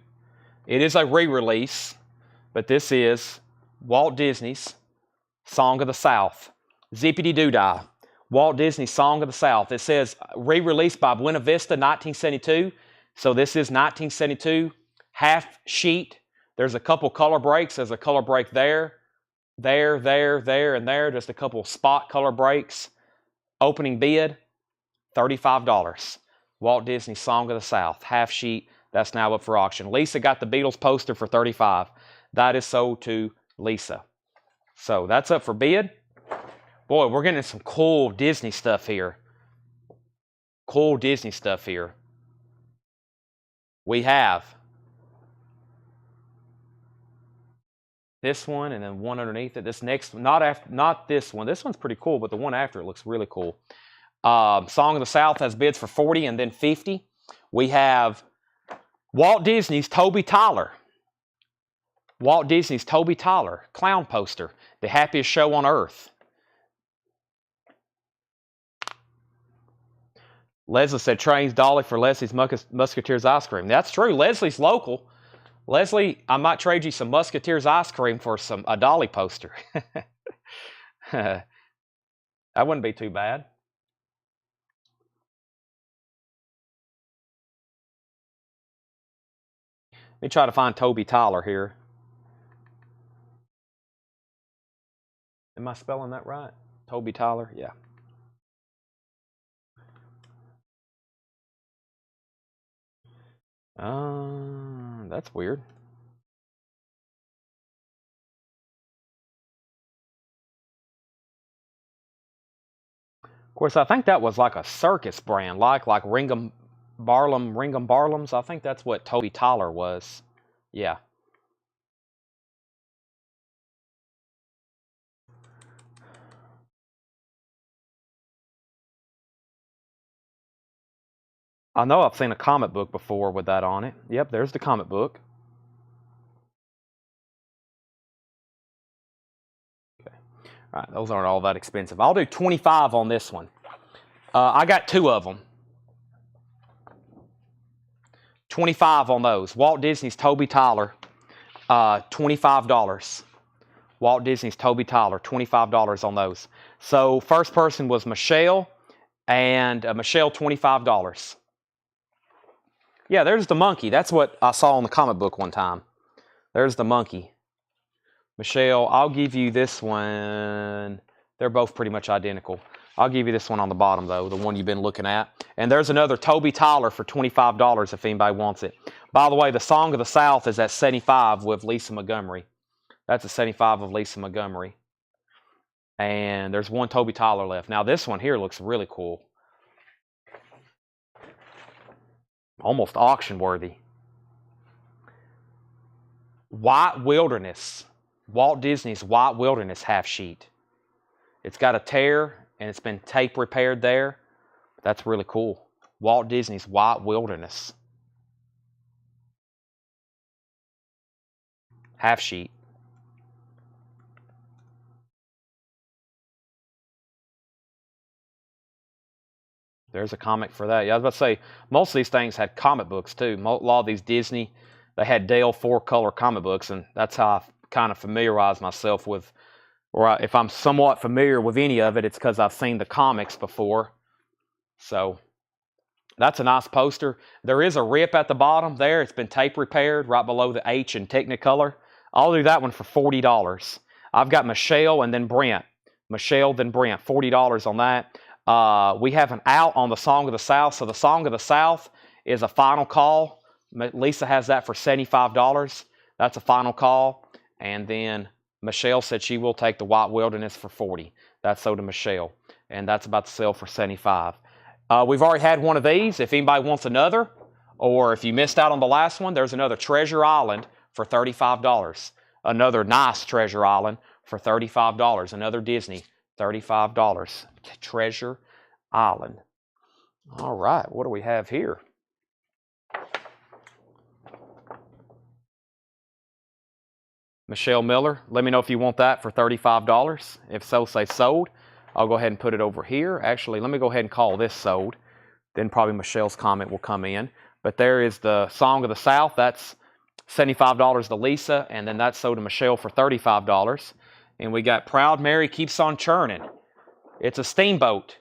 It is a re-release, but this is Walt Disney's Song of the South. Zippity Doo Dah. Walt Disney's Song of the South. It says re-released by Buena Vista 1972. So this is 1972 half sheet. There's a couple color breaks. There's a color break there, and there. Just a couple spot color breaks. Opening bid, $35. Walt Disney Song of the South, half sheet. That's now up for auction. Lisa got the Beatles poster for $35. That is sold to Lisa. So that's up for bid. Boy, we're getting some cool Disney stuff here. Cool Disney stuff here. We have this one and then one underneath it. This next, not this one. This one's pretty cool, but the one after it looks really cool. Song of the South has bids for $40 and then $50. We have Walt Disney's Toby Tyler. Walt Disney's Toby Tyler clown poster. The happiest show on earth. Leslie said trains Dolly for Leslie's Musketeers ice cream. That's true. Leslie's local. Leslie, I might trade you some Musketeers ice cream for a Dolly poster. That wouldn't be too bad. Let me try to find Toby Tyler here. Am I spelling that right? Toby Tyler? Yeah. That's weird. Of course, I think that was like a circus brand, like Ringham Barlums. I think that's what Toby Tyler was. Yeah. I know I've seen a comic book before with that on it. Yep, there's the comic book. Okay. All right, those aren't all that expensive. I'll do $25 on this one. I got two of them. $25 on those. Walt Disney's Toby Tyler, $25. Walt Disney's Toby Tyler, $25 on those. So first person was Michelle, and Michelle, $25. Yeah, there's the monkey. That's what I saw in the comic book one time. There's the monkey. Michelle, I'll give you this one. They're both pretty much identical. I'll give you this one on the bottom, though, the one you've been looking at. And there's another Toby Tyler for $25 if anybody wants it. By the way, the Song of the South is at 75 with Lisa Montgomery. That's a 75 of Lisa Montgomery. And there's one Toby Tyler left. Now, this one here looks really cool. Almost auction worthy. White Wilderness. Walt Disney's White Wilderness half sheet. It's got a tear and it's been tape repaired there. That's really cool. Walt Disney's White Wilderness. Half sheet. There's a comic for that. Yeah, I was about to say, most of these things had comic books too. A lot of these Disney, they had Dale 4-color comic books, and that's how I kind of familiarize myself with, or if I'm somewhat familiar with any of it, it's because I've seen the comics before. So that's a nice poster. There is a rip at the bottom there. It's been tape repaired right below the H in Technicolor. I'll do that one for $40. I've got Michelle and then Brent. Michelle, then Brent. $40 on that. We have an out on the Song of the South. So the Song of the South is a final call. Lisa has that for $75. That's a final call. And then Michelle said she will take the White Wilderness for $40. That's sold to Michelle. And that's about to sell for $75. We've already had one of these. If anybody wants another, or if you missed out on the last one, there's another Treasure Island for $35. Another nice Treasure Island for $35. Another Disney, $35. Treasure Island. All right, what do we have here? Michelle Miller, let me know if you want that for $35. If so, say sold. I'll go ahead and put it over here. Actually, let me go ahead and call this sold. Then probably Michelle's comment will come in. But there is the Song of the South. That's $75 to Lisa, and then that's sold to Michelle for $35. And we got Proud Mary Keeps on Churning. It's a steamboat.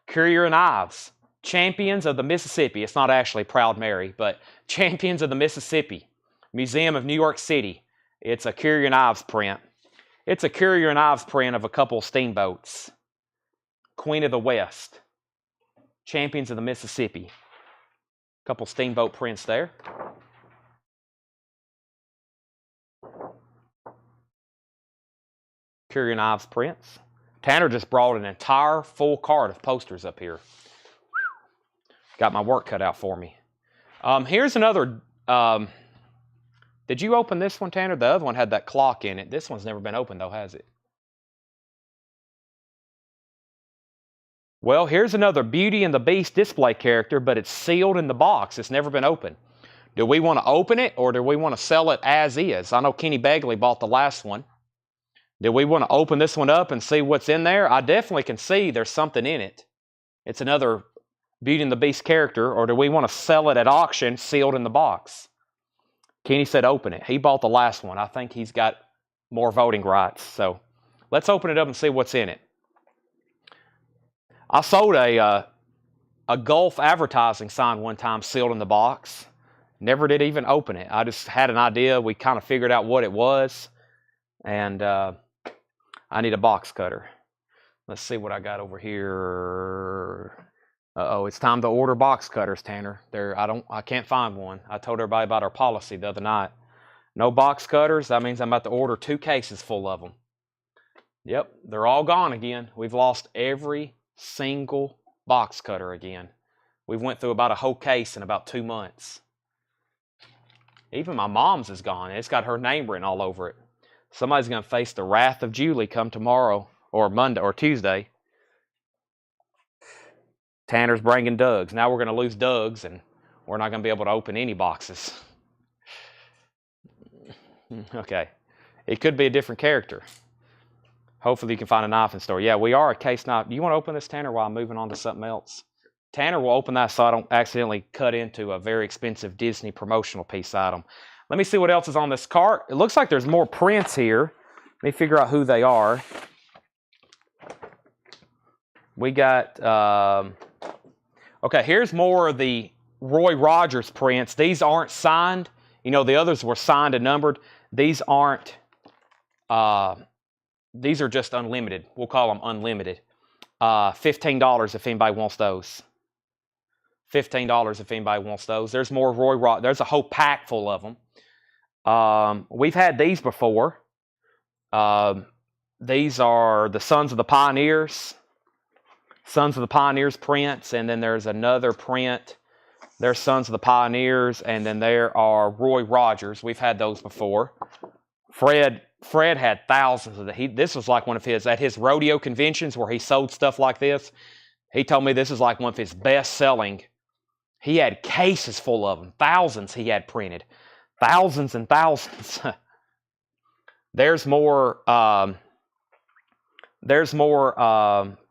Currier and Ives. Champions of the Mississippi. It's not actually Proud Mary, but Champions of the Mississippi. Museum of New York City. It's a Currier and Ives print. It's a Currier and Ives print of a couple of steamboats. Queen of the West. Champions of the Mississippi. A couple steamboat prints there. Currier and Ives prints. Tanner just brought an entire full card of posters up here. Got my work cut out for me. Here's another. Did you open this one, Tanner? The other one had that clock in it. This one's never been opened, though, has it? Well, here's another Beauty and the Beast display character, but it's sealed in the box. It's never been opened. Do we want to open it, or do we want to sell it as is? I know Kenny Begley bought the last one. Do we want to open this one up and see what's in there? I definitely can see there's something in it. It's another Beauty and the Beast character, or do we want to sell it at auction sealed in the box? Kenny said open it. He bought the last one. I think he's got more voting rights. So let's open it up and see what's in it. I sold a Gulf advertising sign one time sealed in the box. Never did even open it. I just had an idea. We kind of figured out what it was. And I need a box cutter. Let's see what I got over here. Uh-oh, it's time to order box cutters, Tanner. I can't find one. I told everybody about our policy the other night. No box cutters. That means I'm about to order 2 cases full of them. Yep, they're all gone again. We've lost every single box cutter again. We went through about a whole case in about 2 months. Even my mom's is gone. It's got her name written all over it. Somebody's going to face the wrath of Julie come tomorrow or Monday or Tuesday. Tanner's bringing Doug's. Now we're going to lose Doug's, and we're not going to be able to open any boxes. Okay. It could be a different character. Hopefully you can find a knife in store. Yeah, we are a case knife. Do you want to open this, Tanner, while I'm moving on to something else? Tanner will open that so I don't accidentally cut into a very expensive Disney promotional piece item. Let me see what else is on this cart. It looks like there's more prints here. Let me figure out who they are. We got... okay, here's more of the Roy Rogers prints. These aren't signed. You know, the others were signed and numbered. These aren't... these are just unlimited. We'll call them unlimited. $15 if anybody wants those. $15 if anybody wants those. There's more Roy Rogers. There's a whole pack full of them. We've had these before. These are the Sons of the Pioneers. Sons of the Pioneers prints, and then there's another print. There's Sons of the Pioneers, and then there are Roy Rogers. We've had those before. Fred had thousands of them. This was like one of his, at his rodeo conventions where he sold stuff like this. He told me this is like one of his best-selling. He had cases full of them. Thousands he had printed. Thousands and thousands. There's more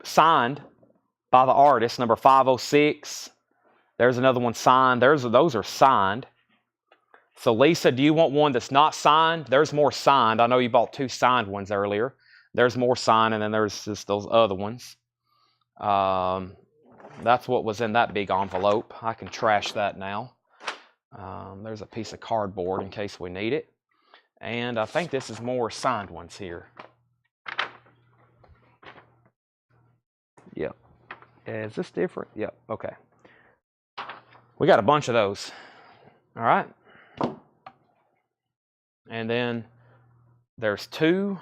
signed by the artist, number 506. There's another one signed. Those are signed. So Lisa, do you want one that's not signed? There's more signed. I know you bought 2 signed ones earlier. There's more signed, and then there's just those other ones. That's what was in that big envelope. I can trash that now. There's a piece of cardboard in case we need it. And I think this is more signed ones here. Yep. Is this different? Yep. Okay. We got a bunch of those. All right. And then there's 2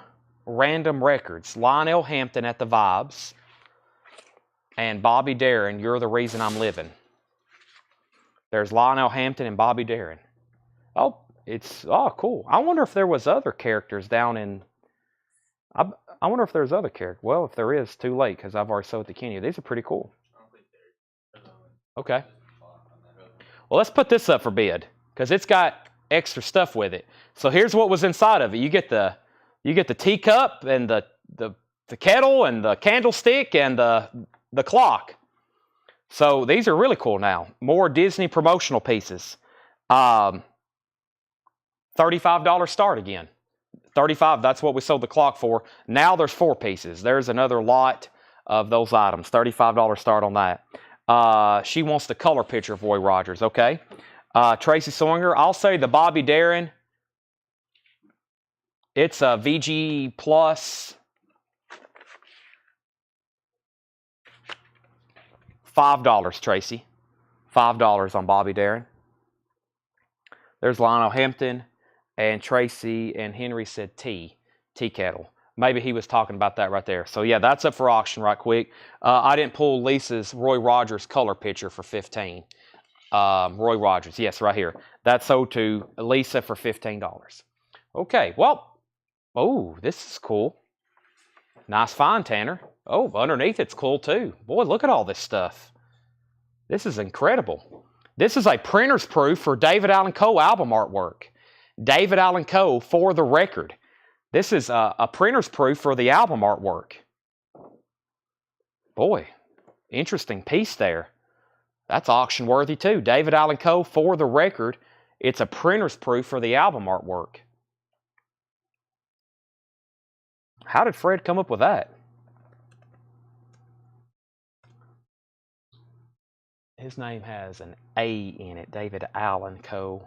random records. Lionel Hampton at the Vibes and Bobby Darin, You're the Reason I'm Living. There's Lionel Hampton and Bobby Darin. Oh, cool. I wonder if there was other characters down in... I wonder if there's other characters. Well, if there is, too late, because I've already sold the Kenya. These are pretty cool. Okay. Well, let's put this up for bid, because it's got extra stuff with it. So here's what was inside of it. You get the teacup and the kettle and the candlestick and the clock. So these are really cool now. More Disney promotional pieces. $35 start again. $35, that's what we sold the clock for. Now there's 4 pieces. There's another lot of those items. $35 start on that. She wants the color picture of Roy Rogers. Okay. Tracy Sawyer, I'll say the Bobby Darin. It's a VG Plus. $5, Tracy. $5 on Bobby Darin. There's Lionel Hampton, and Tracy and Henry said tea kettle. Maybe he was talking about that right there. So yeah, that's up for auction right quick. I didn't pull Lisa's Roy Rogers color picture for $15. Roy Rogers, yes, right here. That sold to Lisa for $15. Okay, well, oh, this is cool. Nice find, Tanner. Oh, underneath it's cool too. Boy, look at all this stuff. This is incredible. This is a printer's proof for David Allan Coe album artwork. David Allan Coe for the record. This is a printer's proof for the album artwork. Boy, interesting piece there. That's auction worthy too. David Allan Coe for the record. It's a printer's proof for the album artwork. How did Fred come up with that? His name has an A in it. David Allan Coe.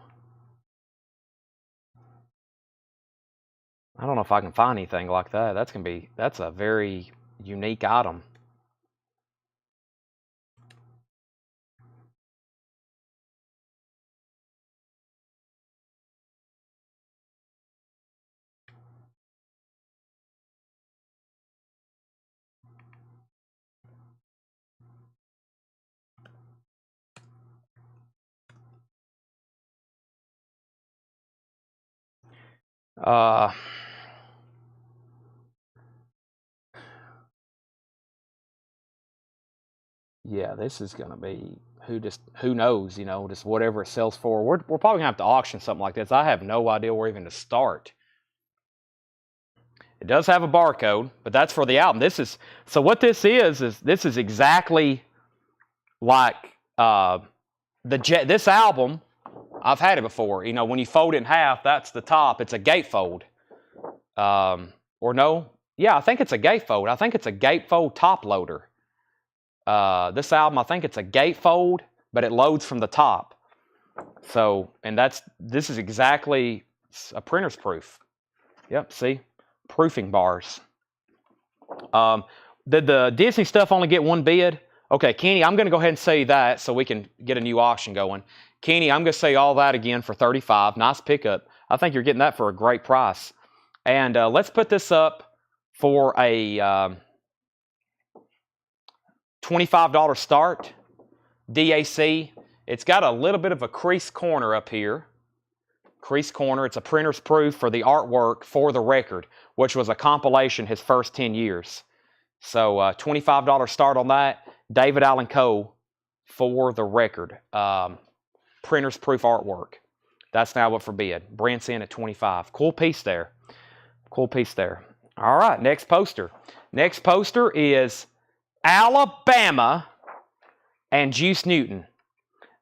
I don't know if I can find anything like that. That's a very unique item. Yeah, this is gonna be who knows, you know, just whatever it sells for. We're probably gonna have to auction something like this. I have no idea where even to start. It does have a barcode, but that's for the album. So what this is this is exactly like this album. I've had it before. You know, when you fold it in half, that's the top. It's a gatefold. Or no, yeah, I think it's a gatefold. I think it's a gatefold top loader. This album, I think it's a gatefold, but it loads from the top. So, and this is exactly a printer's proof. Yep, see? Proofing bars. Did the Disney stuff only get one bid? Okay, Kenny, I'm going to go ahead and say that so we can get a new auction going. Kenny, I'm going to say all that again for $35. Nice pickup. I think you're getting that for a great price. And let's put this up for a $25 start. DAC. It's got a little bit of a crease corner up here. Crease corner. It's a printer's proof for the artwork for the record, which was a compilation his first 10 years. So $25 start on that. David Allen Co. for the record. Printer's proof artwork. That's now up for bid. Brent's in at $25. Cool piece there. Cool piece there. All right, next poster. Next poster is Alabama and Juice Newton.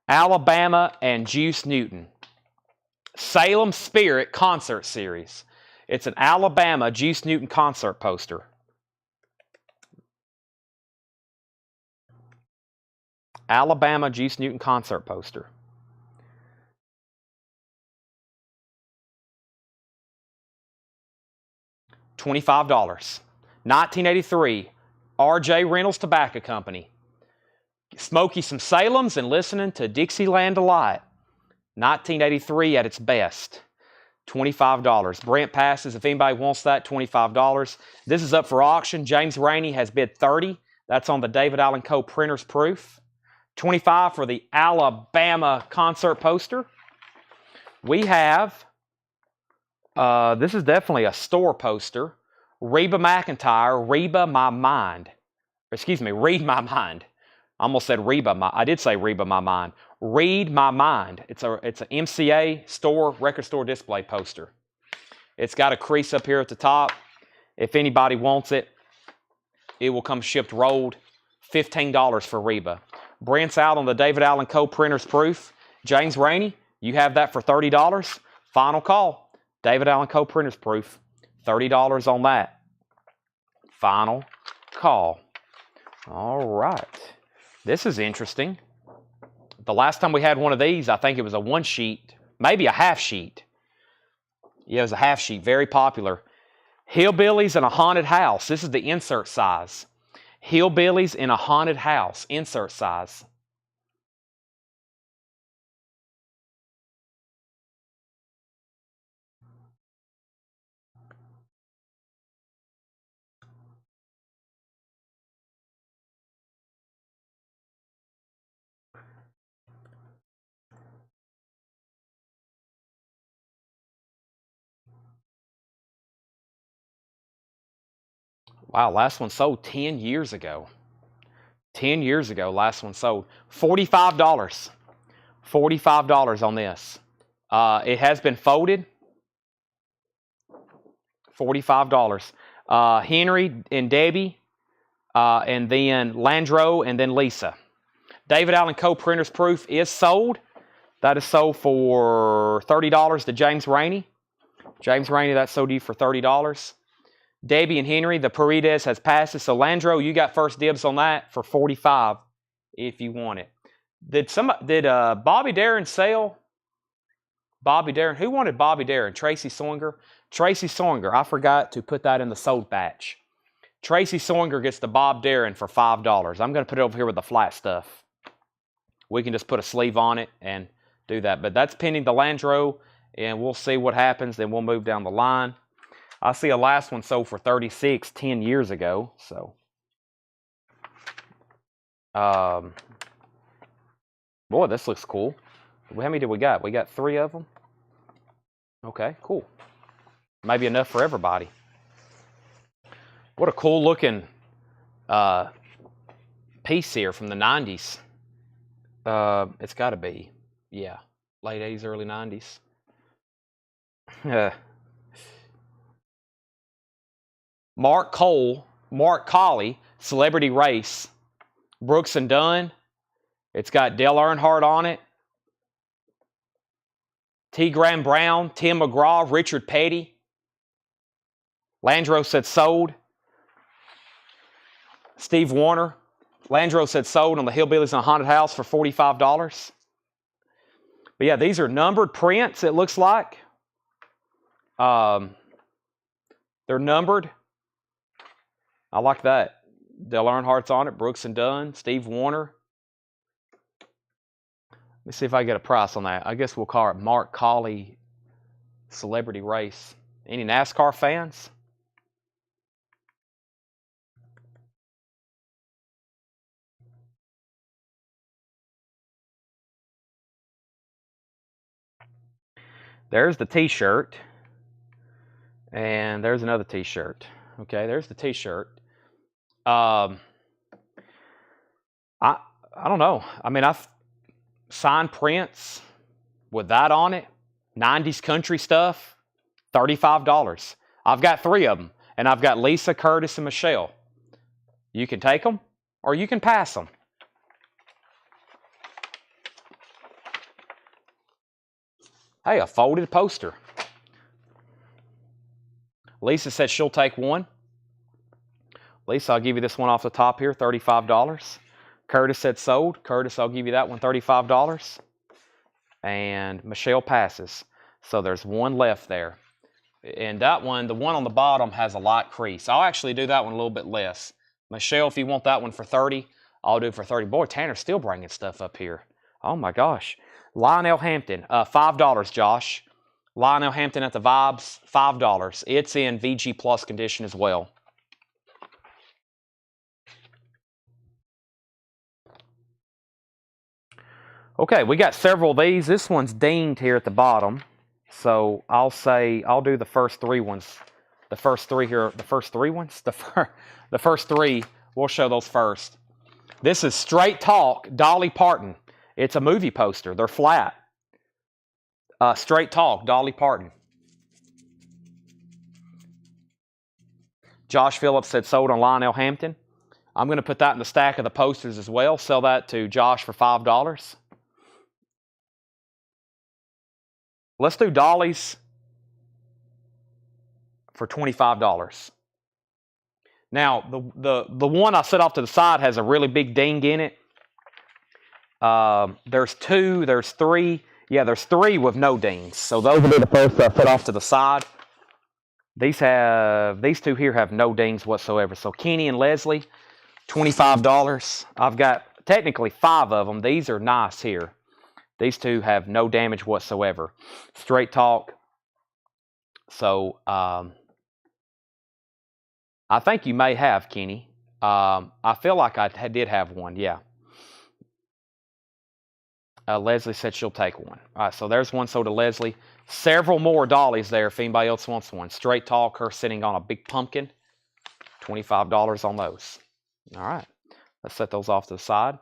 Alabama and Juice Newton. Salem Spirit Concert Series. It's an Alabama Juice Newton concert poster. Alabama Juice Newton concert poster. $25. 1983. R.J. Reynolds Tobacco Company. Smoky some Salems and listening to Dixieland Delight. 1983 at its best. $25. Brent passes. If anybody wants that, $25. This is up for auction. James Rainey has bid $30. That's on the David Allen Co. Printer's Proof. $25 for the Alabama concert poster. We have, this is definitely a store poster. Reba McEntire, Reba My Mind. Excuse me, Read My Mind. I almost said Reba. I did say Reba My Mind. Read My Mind. It's an MCA store, record store display poster. It's got a crease up here at the top. If anybody wants it, it will come shipped rolled. $15 for Reba. Brent's out on the David Allen Co. Printer's Proof. James Rainey, you have that for $30. Final call. David Allen Co. Printer's Proof. $30 on that. Final call. All right. This is interesting. The last time we had one of these, I think it was a one sheet, maybe a half sheet. Yeah, it was a half sheet. Very popular. Hillbillies in a Haunted House. This is the insert size. Hillbillies in a Haunted House. Insert size. Wow, last one sold 10 years ago. 10 years ago, last one sold. $45. $45 on this. It has been folded. $45. Henry and Debbie, and then Landro, and then Lisa. David Allen Co. Printer's Proof is sold. That is sold for $30 to James Rainey. James Rainey, that's sold you for $30. Debbie and Henry, the Paredes has passed it. So Landro, you got first dibs on that for $45 if you want it. Did Bobby Darin sell? Bobby Darin. Who wanted Bobby Darin? Tracy Soinger? Tracy Soinger. I forgot to put that in the sold batch. Tracy Soinger gets the Bob Darin for $5. I'm going to put it over here with the flat stuff. We can just put a sleeve on it and do that. But that's pending the Landro, and we'll see what happens. Then we'll move down the line. I see a last one sold for $36 10 years ago. So, boy, this looks cool. How many did we got? We got 3 of them. Okay, cool. Maybe enough for everybody. What a cool looking piece here from the 90s. It's got to be, yeah, late 80s, early 90s. Mark Colley, Celebrity Race, Brooks and Dunn. It's got Dale Earnhardt on it. T. Graham Brown, Tim McGraw, Richard Petty. Landro said sold. Steve Warner. Landro said sold on the Hillbillies in a Haunted House for $45. But yeah, these are numbered prints, it looks like. They're numbered. I like that. Dale Earnhardt's on it. Brooks and Dunn. Steve Warner. Let me see if I get a price on that. I guess we'll call it Mark Colley Celebrity Race. Any NASCAR fans? There's the t-shirt. And there's another t-shirt. Okay, there's the t-shirt. I don't know. I mean, I've signed prints with that on it. 90s country stuff. $35. I've got 3 of them. And I've got Lisa, Curtis, and Michelle. You can take them or you can pass them. Hey, a folded poster. Lisa said she'll take one. Lisa, I'll give you this one off the top here, $35. Curtis said sold. Curtis, I'll give you that one, $35. And Michelle passes. So there's one left there. And that one, the one on the bottom, has a light crease. I'll actually do that one a little bit less. Michelle, if you want that one for $30, I'll do it for $30. Boy, Tanner's still bringing stuff up here. Oh, my gosh. Lionel Hampton, $5, Josh. Lionel Hampton at the Vibes, $5. It's in VG Plus condition as well. Okay, we got several of these. This one's dinged here at the bottom. So I'll do the first 3 ones. The first 3 here, the first 3 ones? The first 3, we'll show those first. This is Straight Talk, Dolly Parton. It's a movie poster. They're flat. Straight Talk, Dolly Parton. Josh Phillips said sold on Lionel Hampton. I'm going to put that in the stack of the posters as well. Sell that to Josh for $5. Let's do Dolly's for $25. Now, the one I set off to the side has a really big ding in it. There's 2, there's 3. Yeah, there's 3 with no dings. So those will be the first I put off to the side. These 2 here have no dings whatsoever. So Kenny and Leslie, $25. I've got technically 5 of them. These are nice here. These 2 have no damage whatsoever. Straight Talk. So I think you may have, Kenny. I feel like I did have one, yeah. Leslie said she'll take one. All right, so there's one sold to Leslie. Several more dollies there if anybody else wants one. Straight Talk, her sitting on a big pumpkin. $25 on those. All right, let's set those off to the side.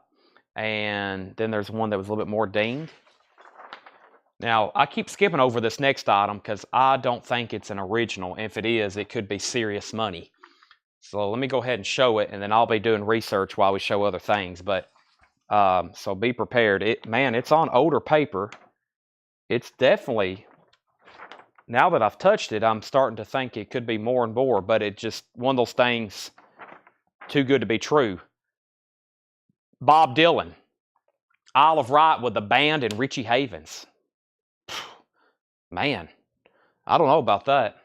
And then there's one that was a little bit more dinged. Now, I keep skipping over this next item because I don't think it's an original. If it is, it could be serious money. So let me go ahead and show it, and then I'll be doing research while we show other things. But so be prepared. It's on older paper. It's definitely, now that I've touched it, I'm starting to think it could be more and more, but it's just one of those things too good to be true. Bob Dylan, Isle of Wight with the band and Richie Havens. Man, I don't know about that.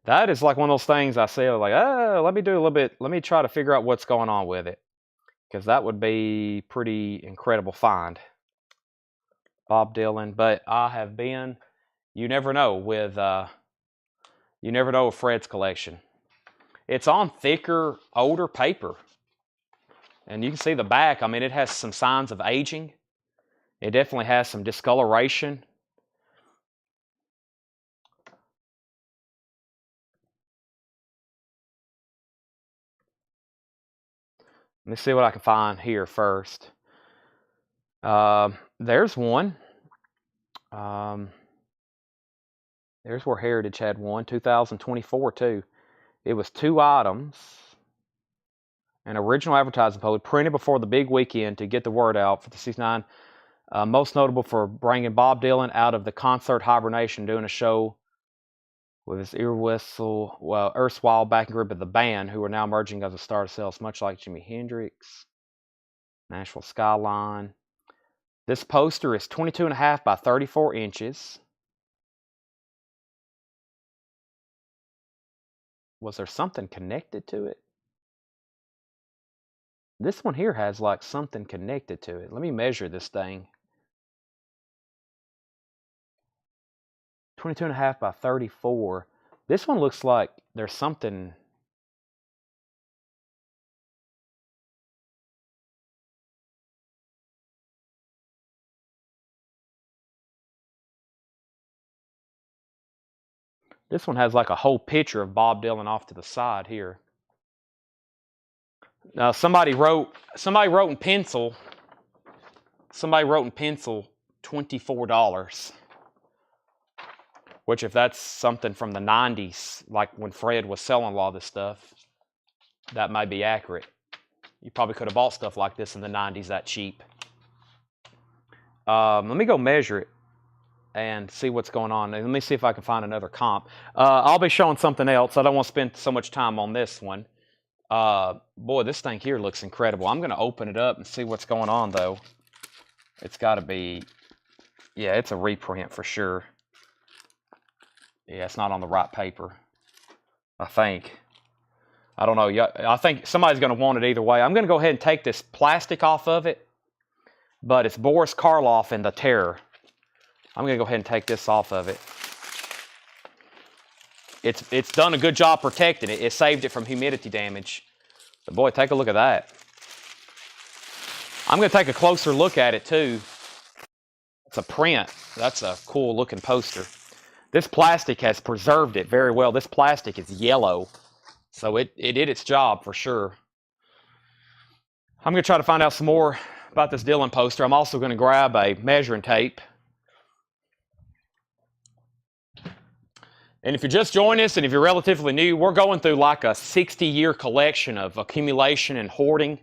That is like one of those things I say, like, let me do a little bit, let me try to figure out what's going on with it. Because that would be pretty incredible find. Bob Dylan. But I have been, you never know with Fred's collection. It's on thicker, older paper. And you can see the back. I mean, it has some signs of aging. It definitely has some discoloration. Let me see what I can find here first. There's one. There's where Heritage had one, 2024 too. It was 2 items. An original advertising post printed before the big weekend to get the word out for the 69. Most notable for bringing Bob Dylan out of the concert hibernation, doing a show with his erstwhile backing group of the band, who are now emerging as a star themselves, much like Jimi Hendrix, Nashville Skyline. This poster is 22.5 by 34 inches. Was there something connected to it? This one here has like something connected to it. Let me measure this thing. 22.5 by 34. This one looks like there's something. This one has like a whole picture of Bob Dylan off to the side here. Now somebody wrote in pencil. Somebody wrote in pencil $24. Which, if that's something from the 90s, like when Fred was selling a lot of this stuff, that might be accurate. You probably could have bought stuff like this in the 90s that cheap. Let me go measure it and see what's going on. Let me see if I can find another comp. I'll be showing something else. I don't want to spend so much time on this one. Boy, this thing here looks incredible. I'm going to open it up and see what's going on, though. It's got to be, yeah, it's a reprint for sure. Yeah, it's not on the right paper, I think. I don't know. Yeah, I think somebody's going to want it either way. I'm going to go ahead and take this plastic off of it, but it's Boris Karloff and the Terror. I'm going to go ahead and take this off of it. It's done a good job protecting it. It saved it from humidity damage. But boy, take a look at that. I'm going to take a closer look at it too. It's a print. That's a cool looking poster. This plastic has preserved it very well. This plastic is yellow, so it did its job for sure. I'm going to try to find out some more about this Dylan poster. I'm also going to grab a measuring tape. And if you're just joining us and if you're relatively new, we're going through like a 60-year collection of accumulation and hoarding.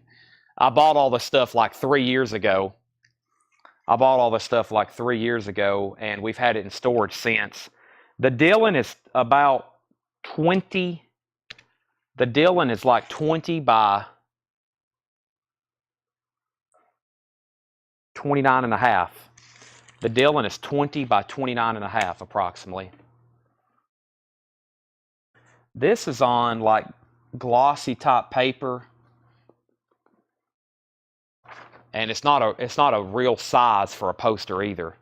I bought all this stuff like 3 years ago. And we've had it in storage since. The Dylan is about 20. The Dylan is like 20 by 29 and a half. The Dylan is 20 by 29 and a half approximately. This is on like glossy type paper. And it's not a real size for a poster either.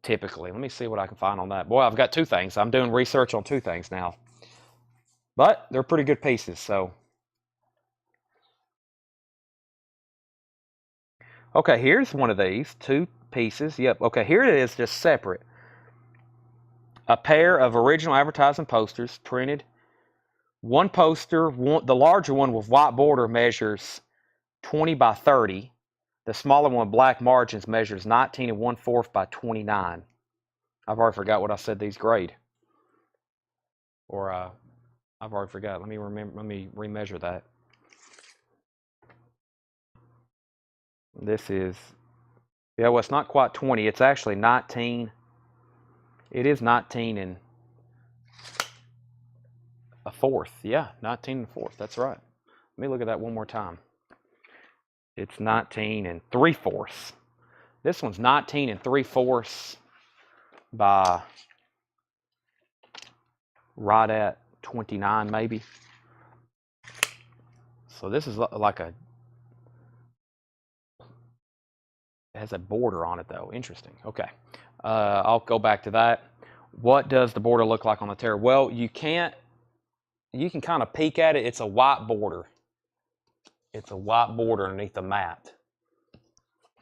Typically. Let me see what I can find on that. Boy, I've got two things. I'm doing research on two things now. But they're pretty good pieces, so. Okay, here's one of these. Two pieces. Yep. Okay, here it is, just separate. A pair of original advertising posters printed. One poster, the larger one with white border measures 20 by 30. The smaller one with black margins measures 19 1/4 by 29. I've already forgot what I said these grade. Or I've already forgot. Let me remeasure that. This is, yeah, well, it's not quite 20. It's actually 19. It is 19 1/4. Yeah, 19 1/4. That's right. Let me look at that one more time. It's 19 3/4. This one's 19 3/4 by right at 29 maybe. So this is like it has a border on it though. Interesting. Okay. I'll go back to that. What does the border look like on the Terror? Well, you can kind of peek at it. It's a white border. It's a white border underneath the mat.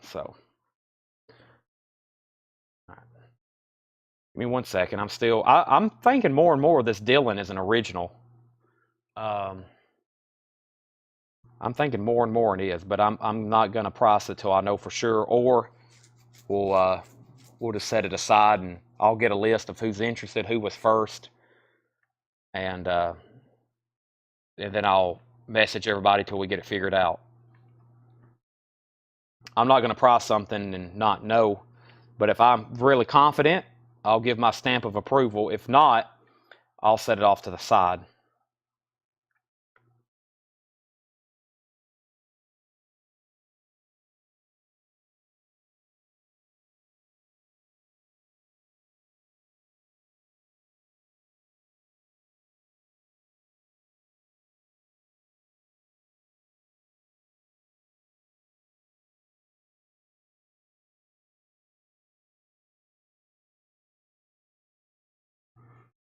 So, right. Give me 1 second. I'm thinking more and more this Dylan is an original. I'm thinking more and more it is, but I'm not gonna price it till I know for sure, or we'll just set it aside and I'll get a list of who's interested, who was first, and then I'll message everybody till we get it figured out. I'm not going to price something and not know, but if I'm really confident, I'll give my stamp of approval. If not, I'll set it off to the side.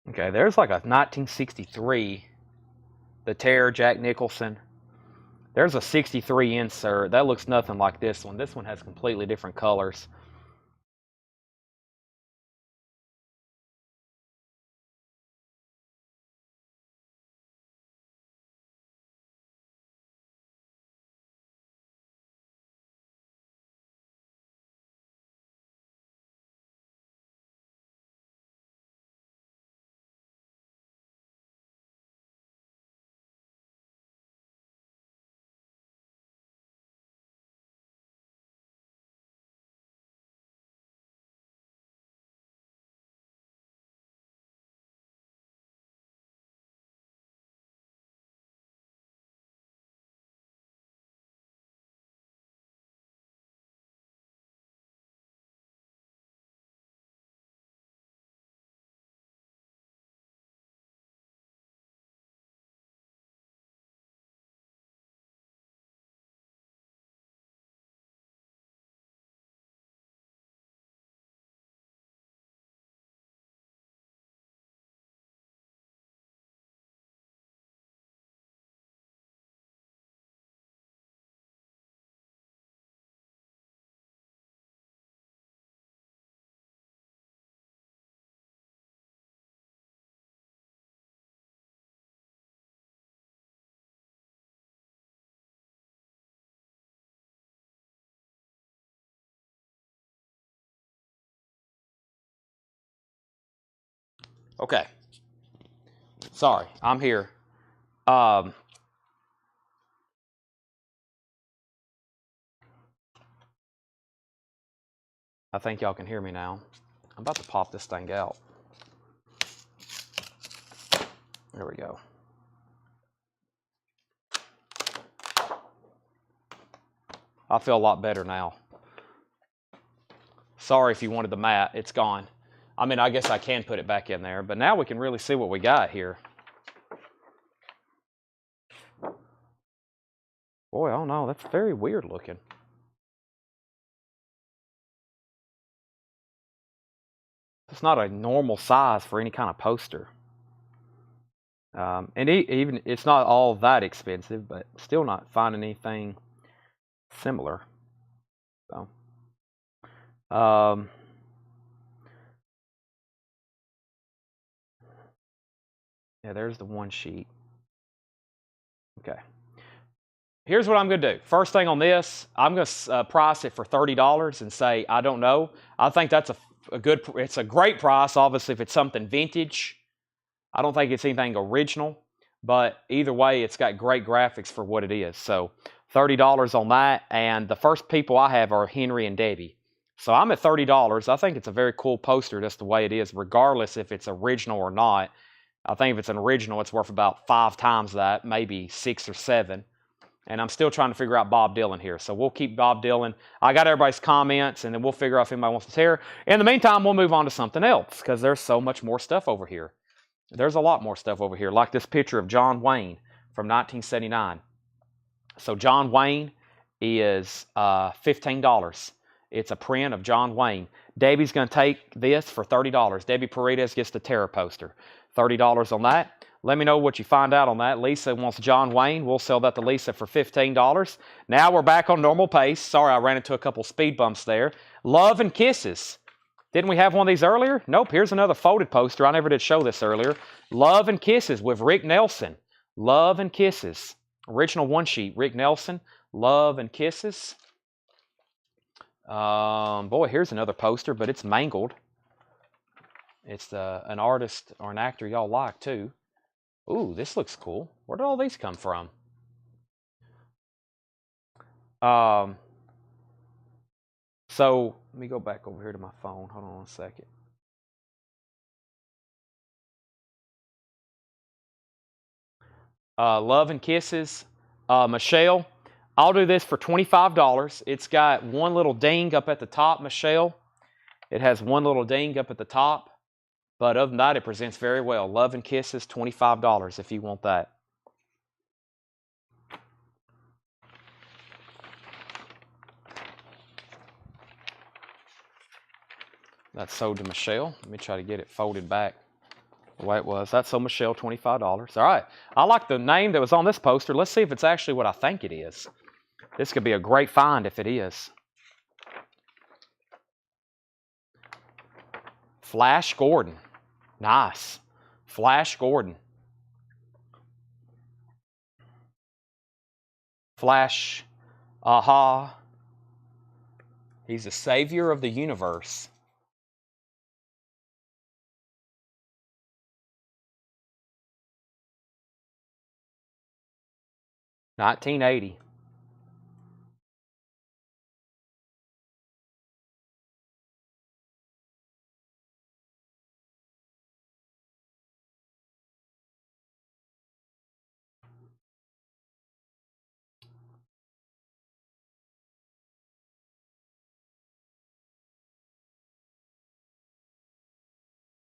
Okay, there's like a 1963, the Terror, Jack Nicholson. There's a 63 insert. That looks nothing like this one. This one has completely different colors. Okay, sorry, I'm here. Um, I think y'all can hear me now. I'm about to pop this thing out. There we go. I feel a lot better now. Sorry if you wanted the mat, it's gone. I mean, I guess I can put it back in there, but now we can really see what we got here. Boy, I don't know, that's very weird looking. It's not a normal size for any kind of poster. And even it's not all that expensive, but still not finding anything similar. So, um, yeah, there's the one sheet. Okay. Here's what I'm going to do. First thing on this, I'm going to price it for $30 and say, I don't know. I think that's it's a great price, obviously, if it's something vintage. I don't think it's anything original, but either way, it's got great graphics for what it is. So $30 on that, and the first people I have are Henry and Debbie. So I'm at $30. I think it's a very cool poster just the way it is, regardless if it's original or not. I think if it's an original, it's worth about 5 times that, maybe 6 or 7. And I'm still trying to figure out Bob Dylan here. So we'll keep Bob Dylan. I got everybody's comments, and then we'll figure out if anybody wants to share. In the meantime, we'll move on to something else, because there's so much more stuff over here. There's a lot more stuff over here, like this picture of John Wayne from 1979. So John Wayne is $15. It's a print of John Wayne. Debbie's going to take this for $30. Debbie Paredes gets the Terror poster. $30 on that. Let me know what you find out on that. Lisa wants John Wayne. We'll sell that to Lisa for $15. Now we're back on normal pace. Sorry, I ran into a couple speed bumps there. Love and Kisses. Didn't we have one of these earlier? Nope, here's another folded poster. I never did show this earlier. Love and Kisses with Rick Nelson. Love and Kisses. Original one sheet, Rick Nelson. Love and Kisses. Boy, here's another poster, but it's mangled. It's an artist or an actor y'all like, too. Ooh, this looks cool. Where did all these come from? So, let me go back over here to my phone. Hold on a second. Love and Kisses. Michelle, I'll do this for $25. It's got one little ding up at the top, Michelle. It has one little ding up at the top. But other than that, it presents very well. Love and Kisses, $25 if you want that. That's sold to Michelle. Let me try to get it folded back. the way it was. That's so Michelle, $25. All right. I like the name that was on this poster. Let's see if it's actually what I think it is. This could be a great find if it is. Flash Gordon. Nice. Flash Gordon. Flash. Aha. He's the savior of the universe. $19.80.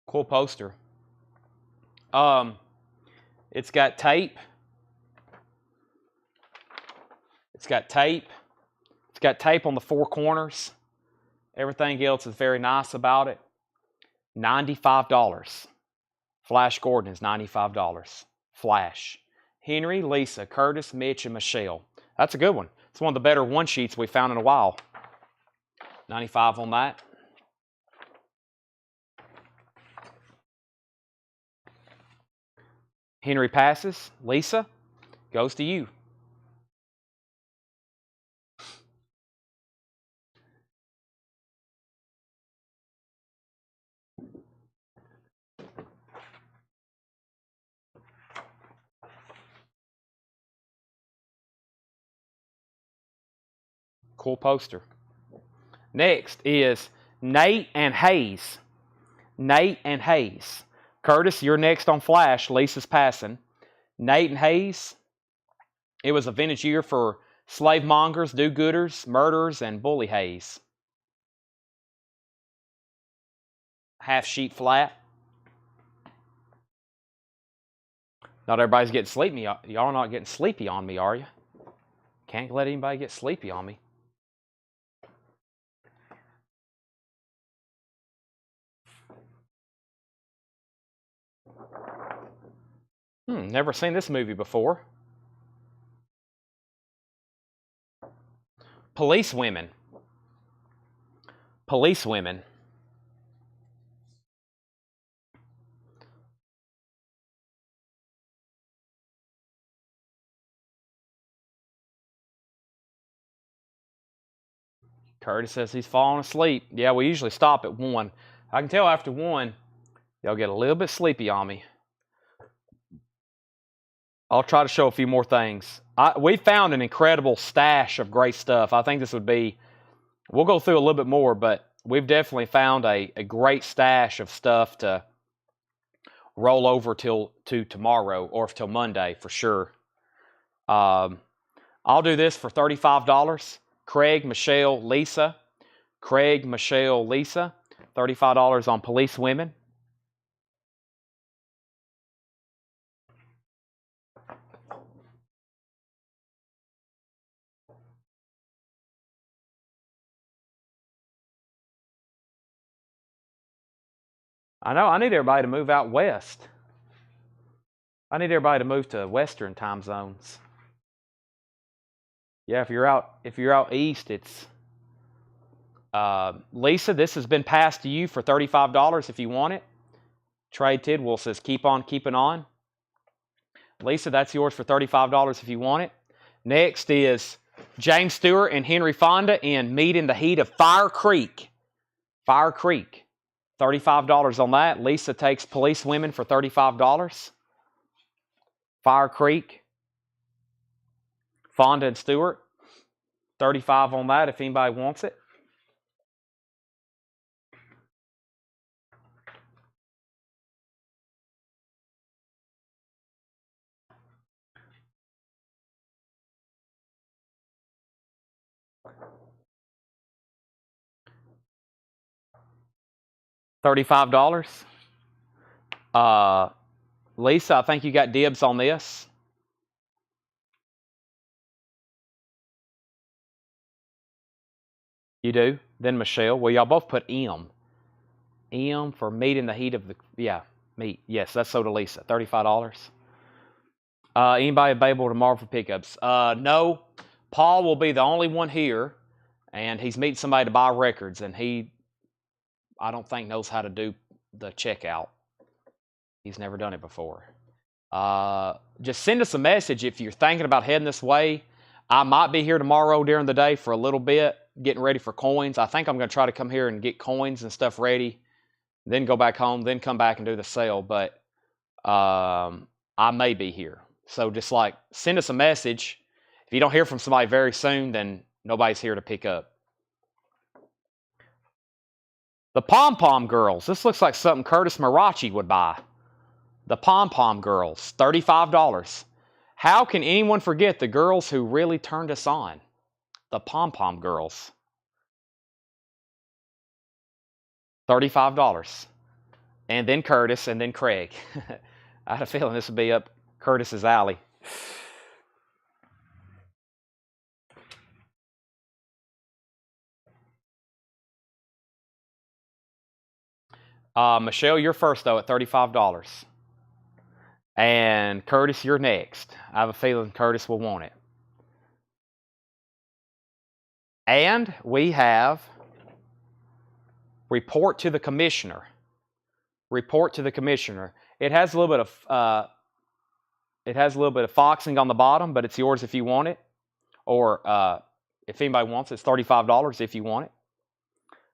Cool poster. It's got tape. It's got tape. It's got tape on the four corners. Everything else is very nice about it. $95. Flash Gordon is $95. Flash. Henry, Lisa, Curtis, Mitch, and Michelle. That's a good one. It's one of the better one sheets we found in a while. 95 on that. Henry passes. Lisa, goes to you. Cool poster. Next is Nate and Hayes. Nate and Hayes. Curtis, you're next on Flash. Lisa's passing. Nate and Hayes. It was a vintage year for slave mongers, do-gooders, murderers, and bully Hayes. Half sheet flat. Not everybody's getting sleepy. Y'all are not getting sleepy on me, are you? Can't let anybody get sleepy on me. Never seen this movie before. Police Women. Police Women. Curtis says he's falling asleep. Yeah, we usually stop at 1. I can tell after 1, y'all get a little bit sleepy on me. I'll try to show a few more things. We found an incredible stash of great stuff. I think this would be, we'll go through a little bit more, but we've definitely found a great stash of stuff to roll over to tomorrow or till Monday for sure. I'll do this for $35. Craig, Michelle, Lisa. Craig, Michelle, Lisa. $35 on Police Women. I know, I need everybody to move out west. I need everybody to move to Western time zones. Yeah, if you're out east, it's Lisa, this has been passed to you for $35 if you want it. Trade Tidwell says, keep on keeping on. Lisa, that's yours for $35 if you want it. Next is James Stewart and Henry Fonda in Meet in the Heat of Fire Creek. Fire Creek. $35 on that. Lisa takes Police Women for $35. Fire Creek. Fonda and Stewart. $35 on that if anybody wants it. $35. Lisa, I think you got dibs on this. You do? Then Michelle. Well, y'all both put M. M for Meet in the Heat of the... Yeah. meet. Yes, that's sold to Lisa. $35. Anybody available tomorrow for pickups? No. Paul will be the only one here, and he's meeting somebody to buy records, and he, I don't think, knows how to do the checkout. He's never done it before. Just send us a message if you're thinking about heading this way. I might be here tomorrow during the day for a little bit, getting ready for coins. I think I'm going to try to come here and get coins and stuff ready, then go back home, then come back and do the sale. But I may be here. So just like send us a message. If you don't hear from somebody very soon, then nobody's here to pick up. The Pom Pom Girls. This looks like something Curtis Marachi would buy. The Pom Pom Girls, $35. How can anyone forget the girls who really turned us on? The Pom Pom Girls. $35. And then Curtis, and then Craig. I had a feeling this would be up Curtis's alley. Michelle, you're first, though, at $35. And Curtis, you're next. I have a feeling Curtis will want it. And we have Report to the Commissioner. Report to the Commissioner. It has a little bit of foxing on the bottom, but it's yours if you want it. Or if anybody wants it, it's $35 if you want it.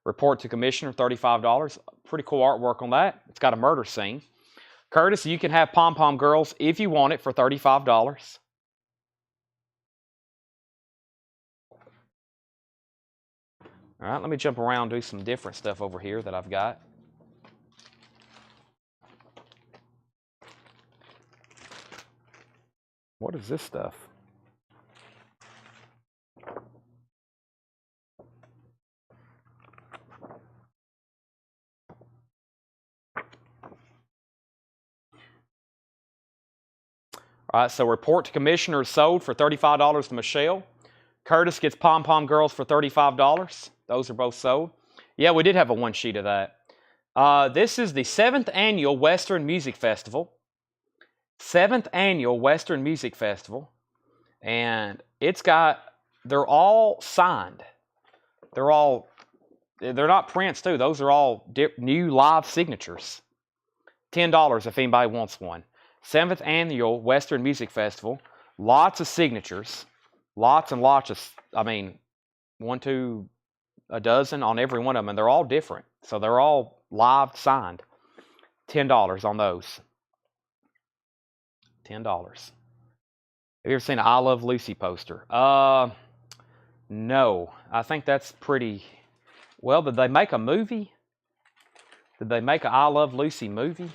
Report to Commissioner, $35. Pretty cool artwork on that. It's got a murder scene. Curtis, you can have Pom Pom Girls if you want it for $35. All right, let me jump around and do some different stuff over here that I've got. What is this stuff? All right, so Report to Commissioner is sold for $35 to Michelle. Curtis gets Pom Pom Girls for $35. Those are both sold. Yeah, we did have a one sheet of that. This is the 7th Annual Western Music Festival. 7th Annual Western Music Festival. And it's got, they're all signed. They're not prints too. Those are all new live signatures. $10 if anybody wants one. 7th Annual Western Music Festival. Lots of signatures. Lots and lots of, I mean, 1, 2, a dozen on every one of them. And they're all different. So they're all live signed. $10 on those. $10. Have you ever seen an I Love Lucy poster? No. I think that's pretty... Well, did they make a movie? Did they make an I Love Lucy movie?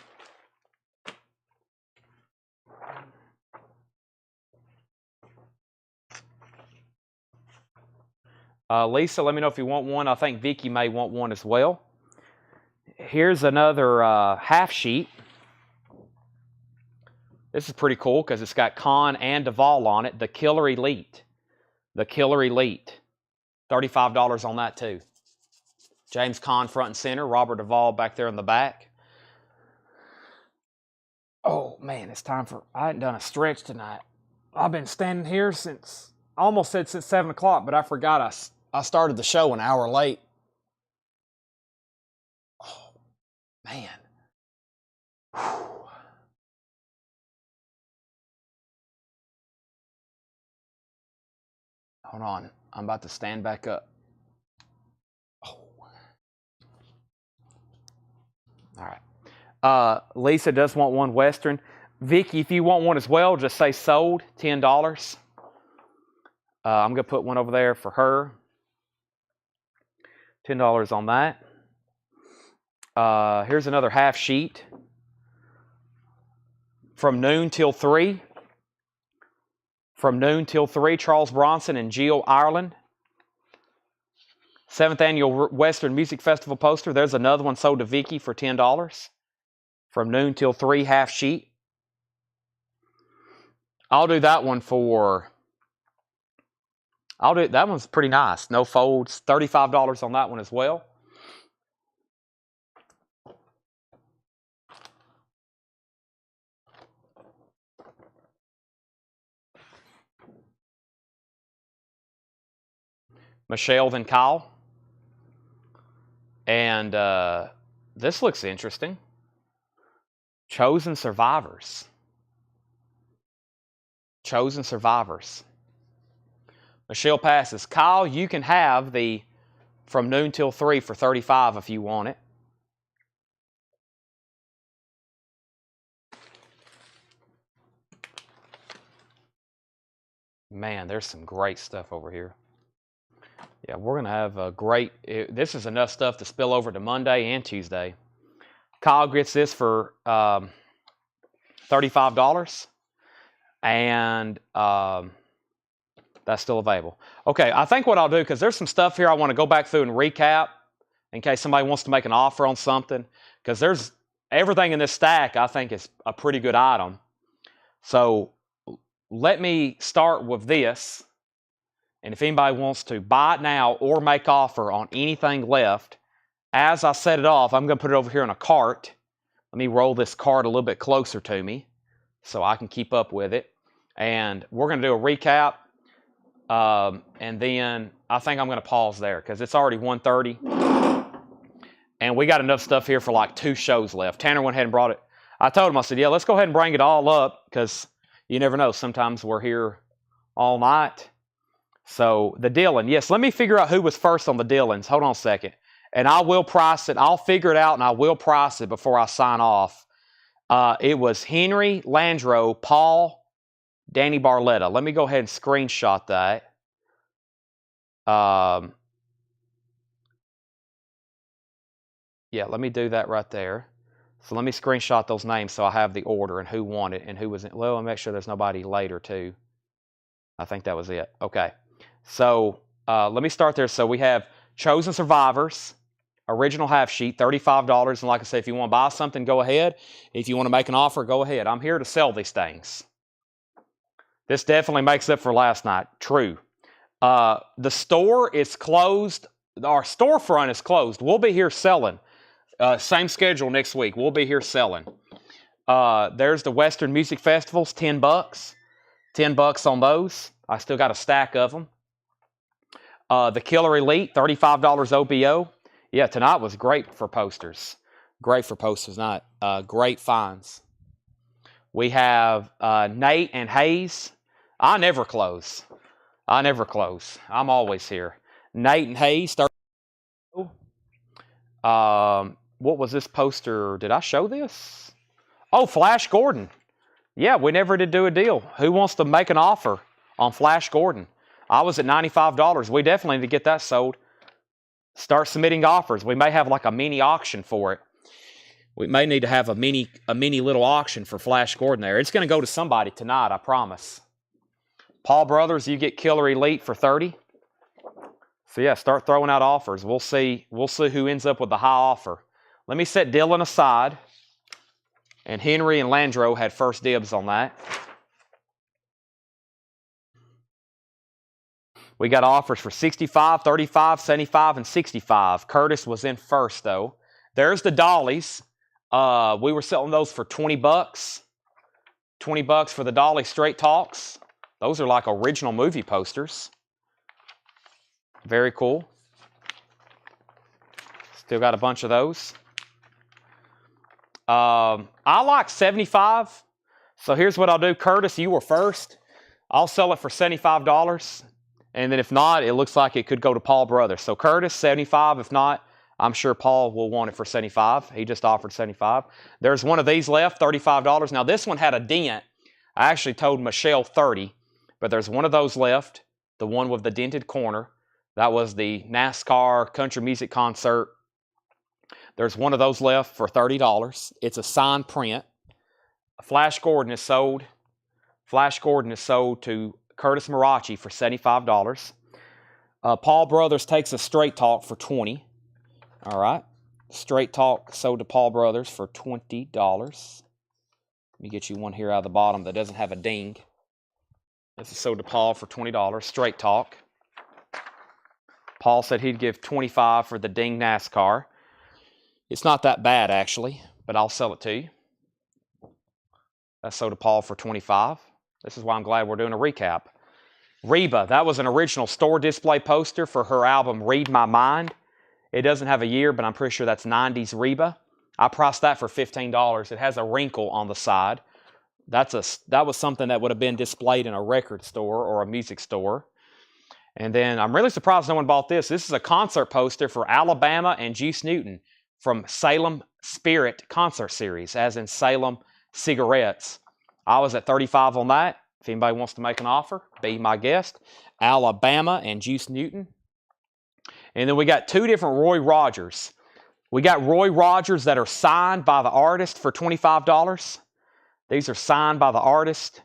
Lisa, let me know if you want one. I think Vicky may want one as well. Here's another half sheet. This is pretty cool because it's got Khan and Duvall on it. The Killer Elite. The Killer Elite. $35 on that too. James Caan front and center. Robert Duvall back there in the back. Oh man, it's time for... I hadn't done a stretch tonight. I've been standing here since... I almost said since 7 o'clock, but I forgot I started the show an hour late. Oh, man. Whew. Hold on. I'm about to stand back up. Oh. All right. Lisa does want one Western. Vicky, if you want one as well, just say sold, $10. I'm going to put one over there for her. $10 on that. Here's another half sheet. From noon till 3. From noon till 3, Charles Bronson and Jill Ireland. 7th Annual Western Music Festival poster. There's another one sold to Vicky for $10. From noon till 3, half sheet. I'll do that one for... that one's pretty nice. No folds. $35 on that one as well. Michelle, then Kyle. And this looks interesting. Chosen Survivors. Chosen Survivors. Michelle passes. Kyle, you can have the From Noon Till 3 for $35 if you want it. Man, there's some great stuff over here. Yeah, we're going to have a great... This is enough stuff to spill over to Monday and Tuesday. Kyle gets this for $35. And that's still available. Okay, I think what I'll do, because there's some stuff here I want to go back through and recap in case somebody wants to make an offer on something. Because there's everything in this stack I think is a pretty good item. So let me start with this. And if anybody wants to buy it now or make offer on anything left, as I set it off, I'm going to put it over here in a cart. Let me roll this cart a little bit closer to me so I can keep up with it. And we're going to do a recap. And then I think I'm going to pause there because it's already 1:30. And we got enough stuff here for like 2 shows left. Tanner went ahead and brought it. I told him, I said, yeah, let's go ahead and bring it all up because you never know. Sometimes we're here all night. So the Dylan. Yes, let me figure out who was first on the Dylans. Hold on a second. And I will price it. I'll figure it out and I will price it before I sign off. It was Henry, Landreau, Paul, Danny Barletta. Let me go ahead and screenshot that. Yeah, let me do that right there. So let me screenshot those names so I have the order and who won it and who was in. Well, I'll make sure there's nobody later too. I think that was it. Okay. So let me start there. So we have Chosen Survivors, original half sheet, $35. And like I said, if you want to buy something, go ahead. If you want to make an offer, go ahead. I'm here to sell these things. This definitely makes up for last night. True. The store is closed. Our storefront is closed. We'll be here selling. Same schedule next week. We'll be here selling. There's the Western Music Festivals, $10. $10 on those. I still got a stack of them. The Killer Elite, $35 OBO. Yeah, tonight was great for posters. Great for posters night. Great finds. We have Nate and Hayes. I never close. I never close. I'm always here. Nate and Hayes. What was this poster? Did I show this? Oh, Flash Gordon. Yeah, we never did do a deal. Who wants to make an offer on Flash Gordon? I was at $95. We definitely need to get that sold. Start submitting offers. We may have like a mini auction for it. We may need to have a mini little auction for Flash Gordon there. It's going to go to somebody tonight, I promise. Paul Brothers, you get Killer Elite for $30. So yeah, start throwing out offers. We'll see who ends up with the high offer. Let me set Dylan aside. And Henry and Landreau had first dibs on that. We got offers for $65, $35, $75, and $65. Curtis was in first, though. There's the dollies. We were selling those for $20. $20 for the dolly straight talks. Those are like original movie posters. Very cool. Still got a bunch of those. I like 75. So here's what I'll do. Curtis, you were first. I'll sell it for $75. And then if not, it looks like it could go to Paul Brothers. So Curtis, 75. If not, I'm sure Paul will want it for 75. He just offered 75. There's one of these left, $35. Now this one had a dent. I actually told Michelle 30, but there's one of those left, the one with the dented corner. That was the NASCAR country music concert. There's one of those left for $30. It's a signed print. Flash Gordon is sold. Flash Gordon is sold to Curtis Marachi for $75. Paul Brothers takes a straight talk for $20. All right. Straight talk sold to Paul Brothers for $20. Let me get you one here out of the bottom that doesn't have a ding. This is sold to Paul for $20. Straight talk. Paul said he'd give $25 for the ding NASCAR. It's not that bad, actually, but I'll sell it to you. That's sold to Paul for $25. This is why I'm glad we're doing a recap. Reba, that was an original store display poster for her album Read My Mind. It doesn't have a year, but I'm pretty sure that's 90s Reba. I priced that for $15. It has a wrinkle on the side. That was something that would have been displayed in a record store or a music store. And then I'm really surprised no one bought this. This is a concert poster for Alabama and Juice Newton from Salem Spirit concert series, as in Salem cigarettes. I was at 35 on that. If anybody wants to make an offer, be my guest. Alabama and Juice Newton. And then we got two different Roy Rogers. We got Roy Rogers that are signed by the artist for $25. These are signed by the artist.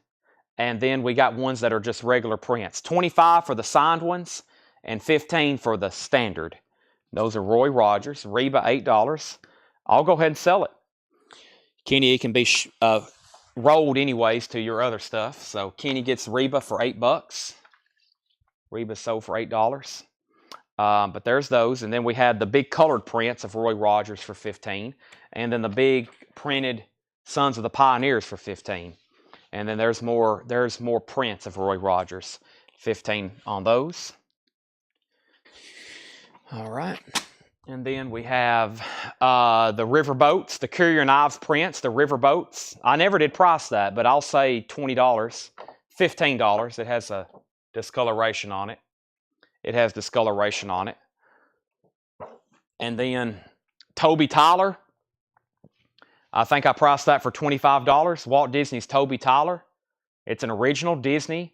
And then we got ones that are just regular prints. $25 for the signed ones and $15 for the standard. Those are Roy Rogers. Reba, $8. I'll go ahead and sell it. Kenny, it can be rolled anyways to your other stuff. So Kenny gets Reba for $8. Reba sold for $8. But there's those. And then we had the big colored prints of Roy Rogers for $15. And then the big printed Sons of the Pioneers for $15. And then there's more prints of Roy Rogers. $15 on those. All right. And then we have the riverboats, the Courier and Ives prints, the riverboats. I never did price that, but I'll say $20, $15. It has a discoloration on it. It has discoloration on it. And then Toby Tyler. I think I priced that for $25. Walt Disney's Toby Tyler. It's an original Disney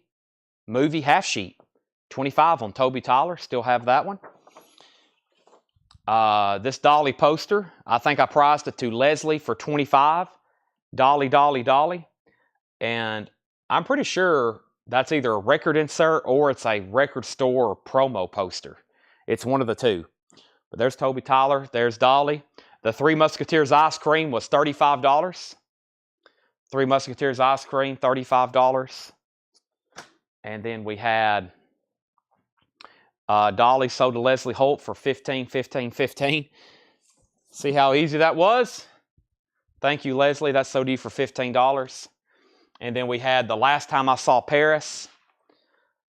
movie half sheet. $25 on Toby Tyler. Still have that one. This Dolly poster, I think I priced it to Leslie for $25. Dolly, Dolly, Dolly. And I'm pretty sure that's either a record insert or it's a record store promo poster. It's one of the two. But there's Toby Tyler. There's Dolly. The Three Musketeers ice cream was $35. Three Musketeers ice cream, $35. And then we had Dolly sold to Leslie Holt for $15, $15, $15. See how easy that was? Thank you, Leslie. That sold you for $15. And then we had the Last Time I Saw Paris.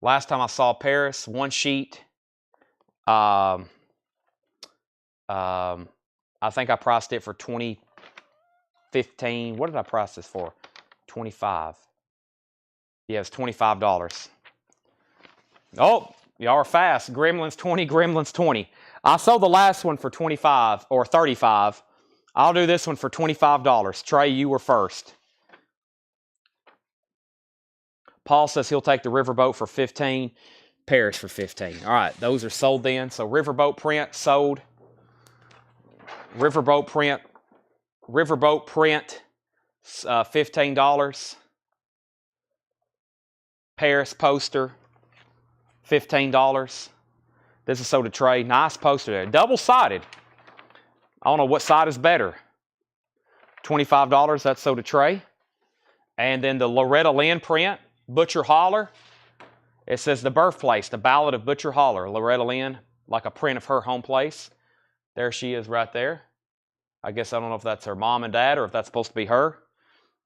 Last Time I Saw Paris, one sheet. I think I priced it for $15. What did I price this for? $25. Yeah, it's $25. Oh, y'all are fast. Gremlins 20, Gremlins 20. I sold the last one for $25 or $35. I'll do this one for $25. Trey, you were first. Paul says he'll take the riverboat for $15. Paris for $15. All right, those are sold then. So riverboat print sold. Riverboat print, $15. Paris poster, $15. This is sold to Trey. Nice poster there. Double-sided. I don't know what side is better. $25, that's sold to Trey. And then the Loretta Lynn print, Butcher Holler. It says The Birthplace, The Ballad of Butcher Holler. Loretta Lynn, like a print of her home place. There she is right there. I guess I don't know if that's her mom and dad or if that's supposed to be her.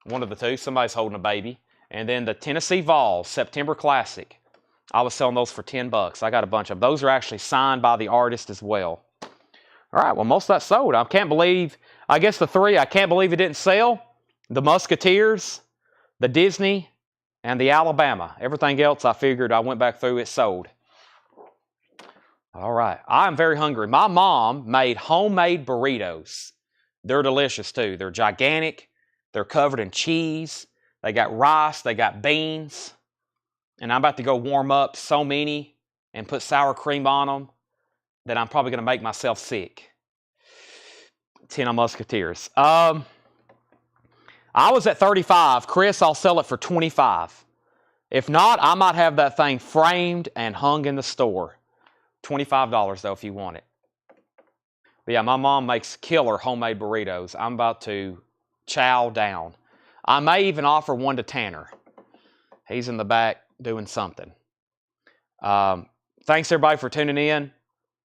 One of the two. Somebody's holding a baby. And then the Tennessee Vols, September Classic. I was selling those for $10. I got a bunch of them. Those are actually signed by the artist as well. All right, well, most of that sold. I can't believe, I guess the three, I can't believe it didn't sell. The Musketeers, the Disney, and the Alabama. Everything else I figured I went back through, it sold. All right, I'm very hungry. My mom made homemade burritos. They're delicious too. They're gigantic. They're covered in cheese. They got rice. They got beans. And I'm about to go warm up so many and put sour cream on them that I'm probably going to make myself sick. 10 Musketeers. I was at 35. Chris, I'll sell it for 25. If not, I might have that thing framed and hung in the store. $25 though if you want it. But yeah, my mom makes killer homemade burritos. I'm about to chow down. I may even offer one to Tanner. He's in the back doing something. Thanks everybody for tuning in.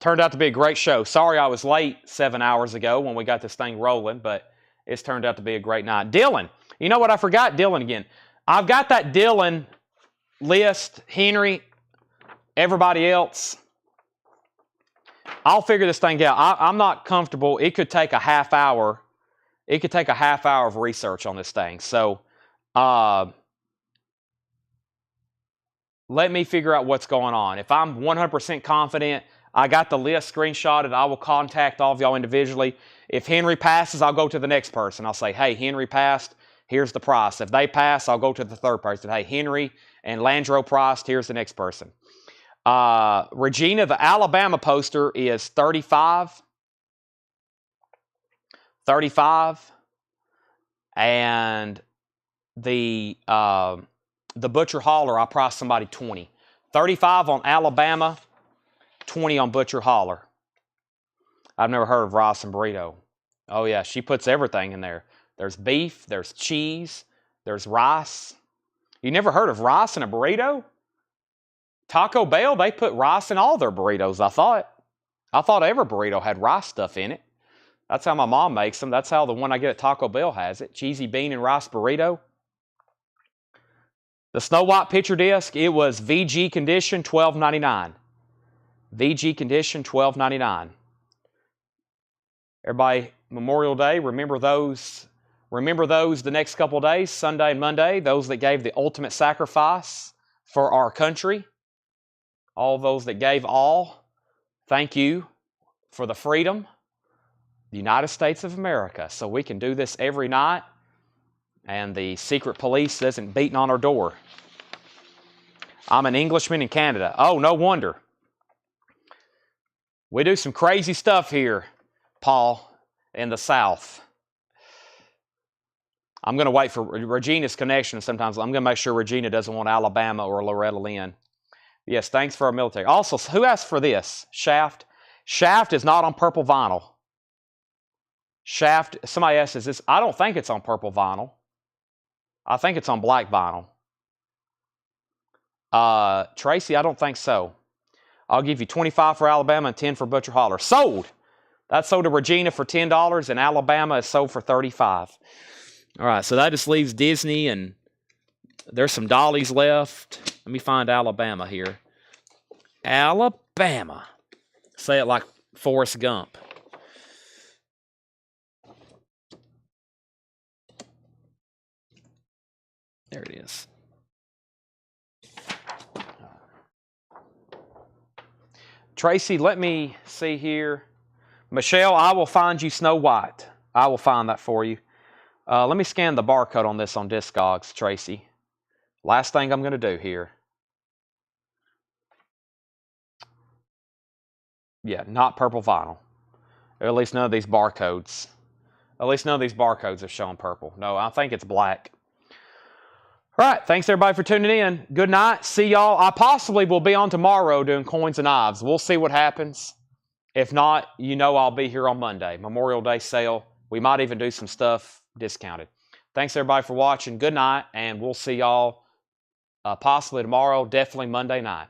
Turned out to be a great show. Sorry I was late 7 hours ago when we got this thing rolling, but it's turned out to be a great night. Dylan, you know what? I forgot Dylan again. I've got that Dylan list. Henry, Everybody else, I'll figure this thing out. I'm not comfortable. It could take a half hour. It could take a half hour of research on this thing. So let me figure out what's going on. If I'm 100% confident, I got the list screenshotted, I will contact all of y'all individually. If Henry passes, I'll go to the next person. I'll say, hey, Henry passed. Here's the price. If they pass, I'll go to the third person. Hey, Henry and Landro priced. Here's the next person. Regina, the Alabama poster is $35. And the Butcher Holler, I priced somebody $20. $35 on Alabama, $20 on Butcher Holler. I've never heard of rice and burrito. Oh yeah, she puts everything in there. There's beef, there's cheese, there's rice. You never heard of rice in a burrito? Taco Bell, they put rice in all their burritos, I thought. I thought every burrito had rice stuff in it. That's how my mom makes them. That's how the one I get at Taco Bell has it. Cheesy bean and rice burrito. The Snow White picture disc, it was VG condition, $12.99. VG condition, $12.99. Everybody, Memorial Day, remember those the next couple of days, Sunday and Monday, those that gave the ultimate sacrifice for our country. All those that gave all, thank you for the freedom, the United States of America, so we can do this every night and the secret police isn't beating on our door. I'm an Englishman in Canada. Oh, no wonder. We do some crazy stuff here, Paul, in the South. I'm going to wait for Regina's connection sometimes. I'm going to make sure Regina doesn't want Alabama or Loretta Lynn. Yes, thanks for our military. Also, who asked for this? Shaft. Shaft is not on purple vinyl. Shaft, somebody asked, is this? I don't think it's on purple vinyl. I think it's on black vinyl. Tracy, I don't think so. I'll give you $25 for Alabama and $10 for Butcher Holler. Sold! That's sold to Regina for $10 and Alabama is sold for $35. All right, so that just leaves Disney and there's some dollies left. Let me find Alabama here. Alabama. Say it like Forrest Gump. There it is. Tracy, let me see here. Michelle, I will find you Snow White. I will find that for you. Let me scan the barcode on this on Discogs, Tracy. Last thing I'm going to do here. Yeah, not purple vinyl. Or at least none of these barcodes. At least none of these barcodes have shown purple. No, I think it's black. All right, thanks everybody for tuning in. Good night. See y'all. I possibly will be on tomorrow doing coins and knives. We'll see what happens. If not, you know I'll be here on Monday. Memorial Day sale. We might even do some stuff discounted. Thanks everybody for watching. Good night, and we'll see y'all possibly tomorrow, definitely Monday night.